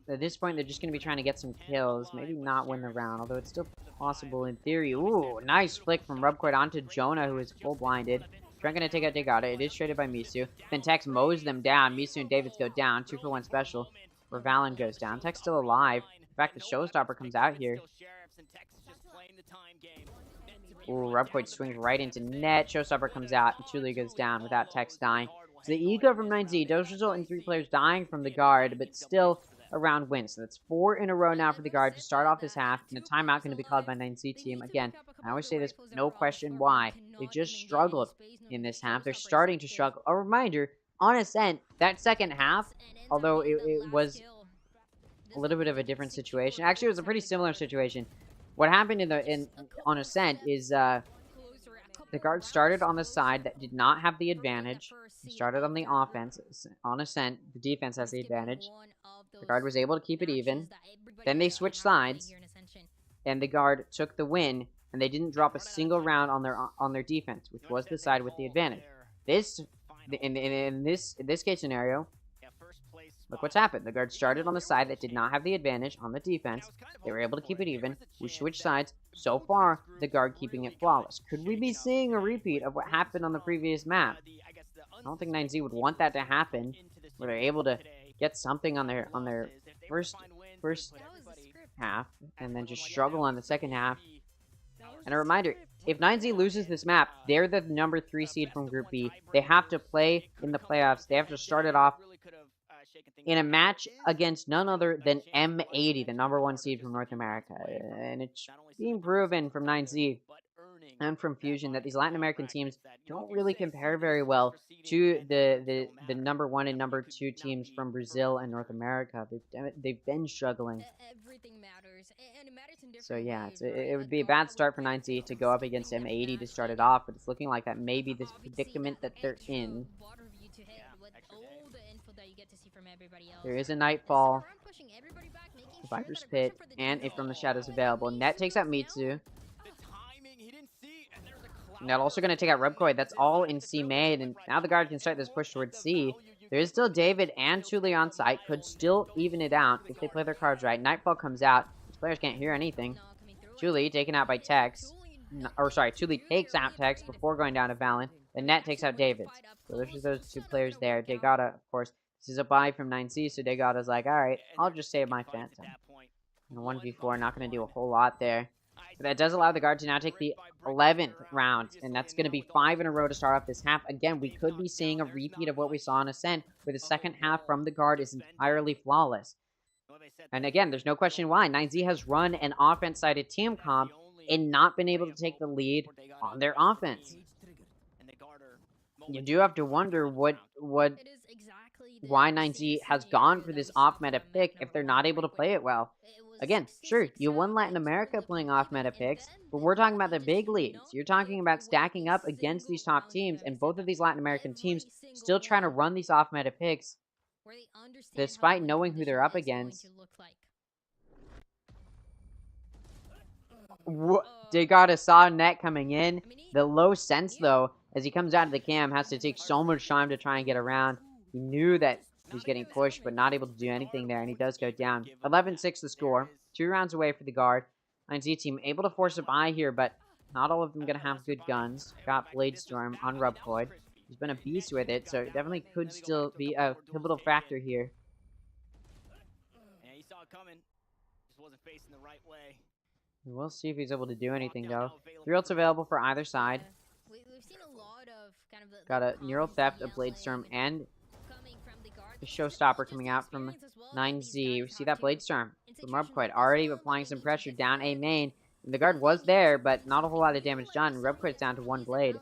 at this point, they're just going to be trying to get some kills. Maybe not win the round, although it's still possible in theory. Ooh, nice flick from Rubcourt onto Jonah, who is full blinded. Trent going to take out Tgrd. It is traded by Misu. Then Tex mows them down. Misu and Davids go down. 2-for-1 special. Where Valen goes down. Tex still alive. In fact, the Showstopper comes out here. Ooh, Rubcourt swings right into net. Showstopper comes out, and Tuli goes down without Tex dying. So the eco from 9Z does result in 3 players dying from the guard, but still a round win. So that's 4 in a row now for the guard to start off this half, and a timeout going to be called by 9Z team. Again, I always say this, no question why. They just struggled in this half. They're starting to struggle. A reminder, on Ascent, that second half, although it was a little bit of a different situation. Actually, it was a pretty similar situation. What happened on Ascent is the guard started on the side that did not have the advantage. He started on the offense. On Ascent, the defense has the advantage. The guard was able to keep it even. Then they switched sides, and the guard took the win, and they didn't drop a single round on their defense, which was the side with the advantage. In this case scenario, look what's happened. The guard started on the side that did not have the advantage on the defense. They were able to keep it even. We switched sides. So far, the guard keeping it flawless. Could we be seeing a repeat of what happened on the previous map? I don't think 9Z would want that to happen, where they're able to get something on their first half, and then just struggle on the second half. And a reminder, if 9Z loses this map, they're the number 3 seed from Group B. They have to play in the playoffs. They have to start it off in a match against none other than M80, the number 1 seed from North America. And it's being proven from 9Z and from Fusion that these Latin American teams don't really compare very well to the number 1 and number 2 teams from Brazil and North America. They've been struggling. So yeah, it would be a bad start for 9Z to go up against M80 to start it off, but it's looking like that may be this predicament that they're in. There is a Nightfall, Viper's Pit, and a From the Shadows available. Net takes out Mitsu. Net also going to take out Rubcoid. That's all in C made, and now the guard can start this push towards C. There is still David and Tuli on site. Could still even it out if they play their cards right. Nightfall comes out. These players can't hear anything. Tuli taken out by Tex. Tuli takes out Tex before going down to Valen. The Net takes out David. So there's just those 2 players there. Tgrd, of course. This is a buy from 9Z, so Tgrd is like, alright, I'll just save my Phantom. And 1v4, not going to do a whole lot there. But that does allow the guard to now take the 11th round, and that's going to be 5 in a row to start off this half. Again, we could be seeing a repeat of what we saw in Ascent, where the second half from the guard is entirely flawless. And again, there's no question why. 9Z has run an offense-sided team comp and not been able to take the lead on their offense. You do have to wonder why 9Z has gone for this off-meta pick if they're not able to play it well. Again, sure, you won Latin America playing off-meta picks, but we're talking about the big leagues. You're talking about stacking up against these top teams, and both of these Latin American teams still trying to run these off-meta picks, despite knowing who they're up against. Tgrd saw Net coming in. The low sense, though, as he comes out of the cam, has to take so much time to try and get around. He knew that he was getting pushed, but not able to do anything there, and he does go down. 11-6 the score. 2 rounds away for the guard. 9Z team able to force a buy here, but not all of them going to have good guns. Got Bladestorm on Rubcoid. He's been a beast with it, so it definitely could still be a pivotal factor here. Yeah, he saw it coming. Just wasn't facing the right way. We'll see if he's able to do anything, though. 3 ults available for either side. We've seen a lot of kind of Got a Neural Theft, a Bladestorm, and a Showstopper coming out from 9Z. We see that Bladestorm from Rubcoid already applying some pressure down A main. And the guard was there, but not a whole lot of damage done. Rubcoid's down to 1 blade.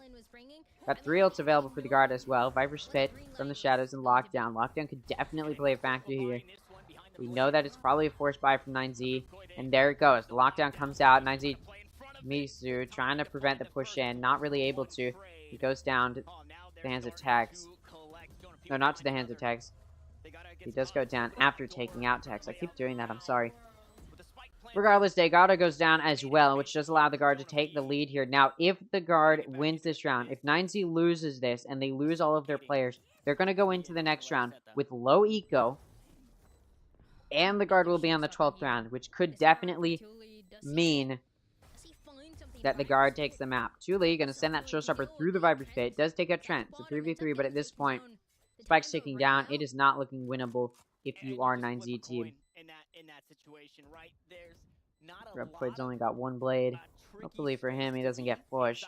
Got 3 ults available for the guard as well. Viper's Pit, From the Shadows, and Lockdown. Lockdown could definitely play a factor here. We know that it's probably a forced buy from 9Z. And there it goes. The Lockdown comes out. 9Z Misu trying to prevent the push in. Not really able to. He goes down to the hands of Tex. No, not to the hands of Tex. He does go down after taking out Tex. I keep doing that. I'm sorry. Regardless, Tgrd goes down as well, which does allow the Guard to take the lead here. Now, if the Guard wins this round, if 9Z loses this and they lose all of their players, they're going to go into the next round with low eco, and the Guard will be on the 12th round, which could definitely mean that the Guard takes the map. Thule going to send that showstopper through the Viper's Pit. It does take out Trent. It's a 3v3, but at this point, Spike's ticking down. It is not looking winnable if you are 9Z team. Rubquid's only got one blade. Hopefully for him, he doesn't get pushed.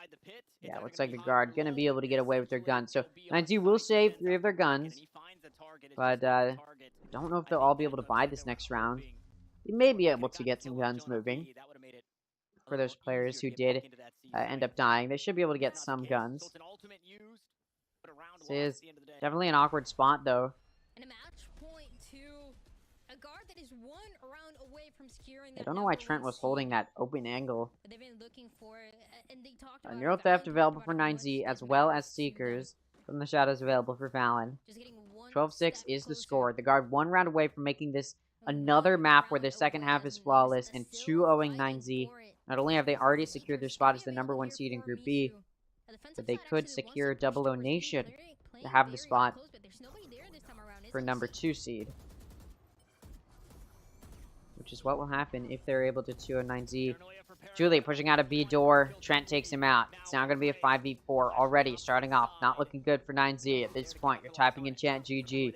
Yeah, looks like the Guard going to be able to get away with their guns. So 9Z will save 3 of their guns. But don't know if they'll all be able to buy this next round. They may be able to get some guns moving. For those players who did end up dying, they should be able to get some guns. This is definitely an awkward spot, though. I don't know why Trent was holding that open angle. Neural Theft available for 9Z, as well as Seekers from the Shadows available for Valen. 12-6 is the score. The Guard 1 round away from making this another map where the second half is flawless and 2-0ing 9Z. Not only have they already secured their spot as the #1 seed in Group B, but they could secure OO Nation to have the spot for #2 seed. Which is what will happen if they're able to 2-0 9Z. Julie pushing out a B door. Trent takes him out. It's now going to be a 5v4 already starting off. Not looking good for 9Z at this point. You're typing in chat GG.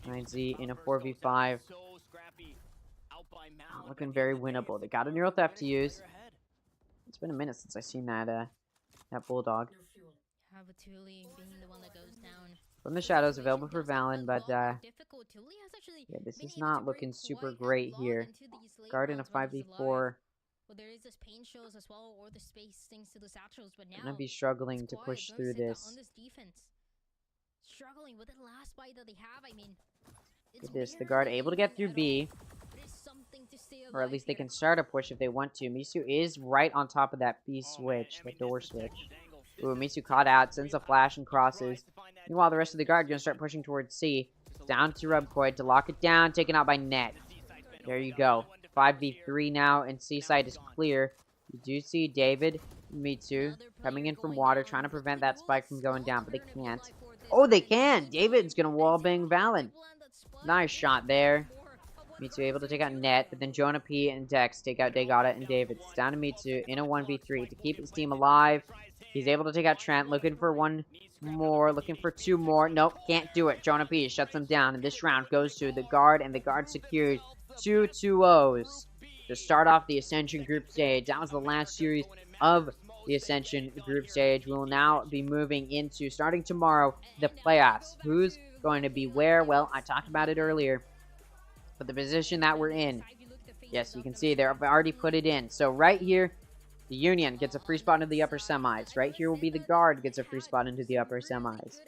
9Z in a 4v5. Not looking very winnable. They got a Neural Theft to use. It's been a minute since I've seen that Bulldog. From the Shadows available for Valen, but yeah, this is not looking super great here. Guard in a 5v4. Gonna be struggling to push through this. Look at this, the Guard able to get through B. Or at least they can start a push if they want to. Misu is right on top of that B switch, the door switch. Ooh, Misu caught out, sends a flash and crosses. Meanwhile, the rest of the Guard are going to start pushing towards C. Down to Rubquid to lock it down, taken out by Net. There you go. 5v3 now, and C side is clear. You do see David and Mitsu coming in from water, trying to prevent that spike from going down, but they can't. Oh, they can! David's going to wallbang Valen. Nice shot there. Mitsu able to take out Net, but then Jonah P and Dex take out Tgrd and David. It's down to Mitsu in a 1v3 to keep his team alive. He's able to take out Trent, looking for one more, looking for 2 more. Nope, can't do it. Jonah P shuts them down, and this round goes to the Guard, and the Guard secured 2 2-0s to start off the Ascension group stage. That was the last series of the Ascension group stage. We will now be moving into, starting tomorrow, the playoffs. Who's going to be where? Well, I talked about it earlier, but the position that we're in, yes, you can see they've already put it in. So right here, the Union gets a free spot into the upper semis. Right here will be the Guard gets a free spot into the upper semis.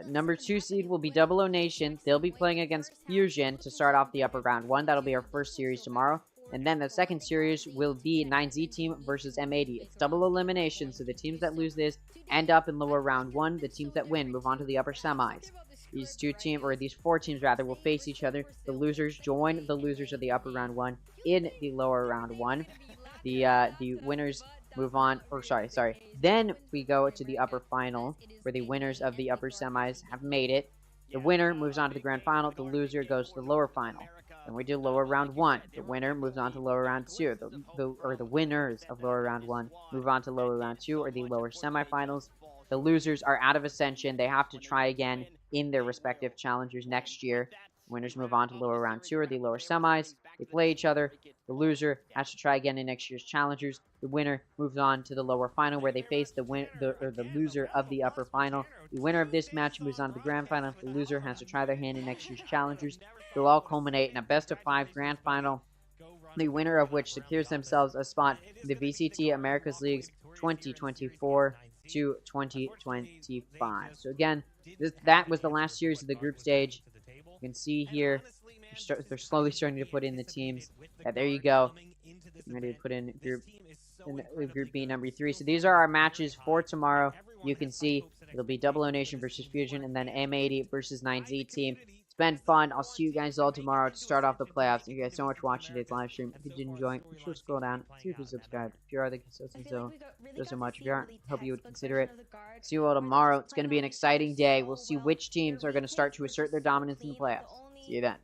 #2 seed will be OO Nation. They'll be playing against Fusion to start off the upper round 1. That'll be our first series tomorrow. And then the second series will be 9Z team versus M80. It's double elimination, so the teams that lose this end up in lower round 1. The teams that win move on to the upper semis. These 4 teams rather, will face each other. The losers join the losers of the upper round 1 in the lower round 1. The winners move on, or sorry. Then we go to the upper final, where the winners of the upper semis have made it. The winner moves on to the grand final. The loser goes to the lower final. Then we do lower round 1. The winner moves on to lower round 2. The winners of lower round 1 move on to lower round 2, or the lower semifinals. The losers are out of Ascension. They have to try again in their respective challengers next year. Winners move on to lower round 2 or the lower semis. They play each other. The loser has to try again in next year's challengers. The winner moves on to the lower final, where they face the loser of the upper final. The winner of this match moves on to the grand final. The loser has to try their hand in next year's challengers. They'll all culminate in a best-of-5 grand final, the winner of which secures themselves a spot in the VCT Americas Leagues 2024 to 2025. So again, that was the last series of the group stage. You can see here, they're slowly starting to put in the teams. Yeah, there you go. I'm ready to put in Group B #3. So these are our matches for tomorrow. You can see it'll be OO Nation versus Fusion, and then M80 versus 9Z team. been fun. I'll see you guys all tomorrow to start off the playoffs. Thank you guys so much for watching today's live stream. If you did enjoy, make sure to scroll down. See if you subscribed. If you are, thank you so much. If you aren't, hope you would consider it. See you all tomorrow. It's going to be an exciting day. We'll see which teams are going to start to assert their dominance in the playoffs. See you then.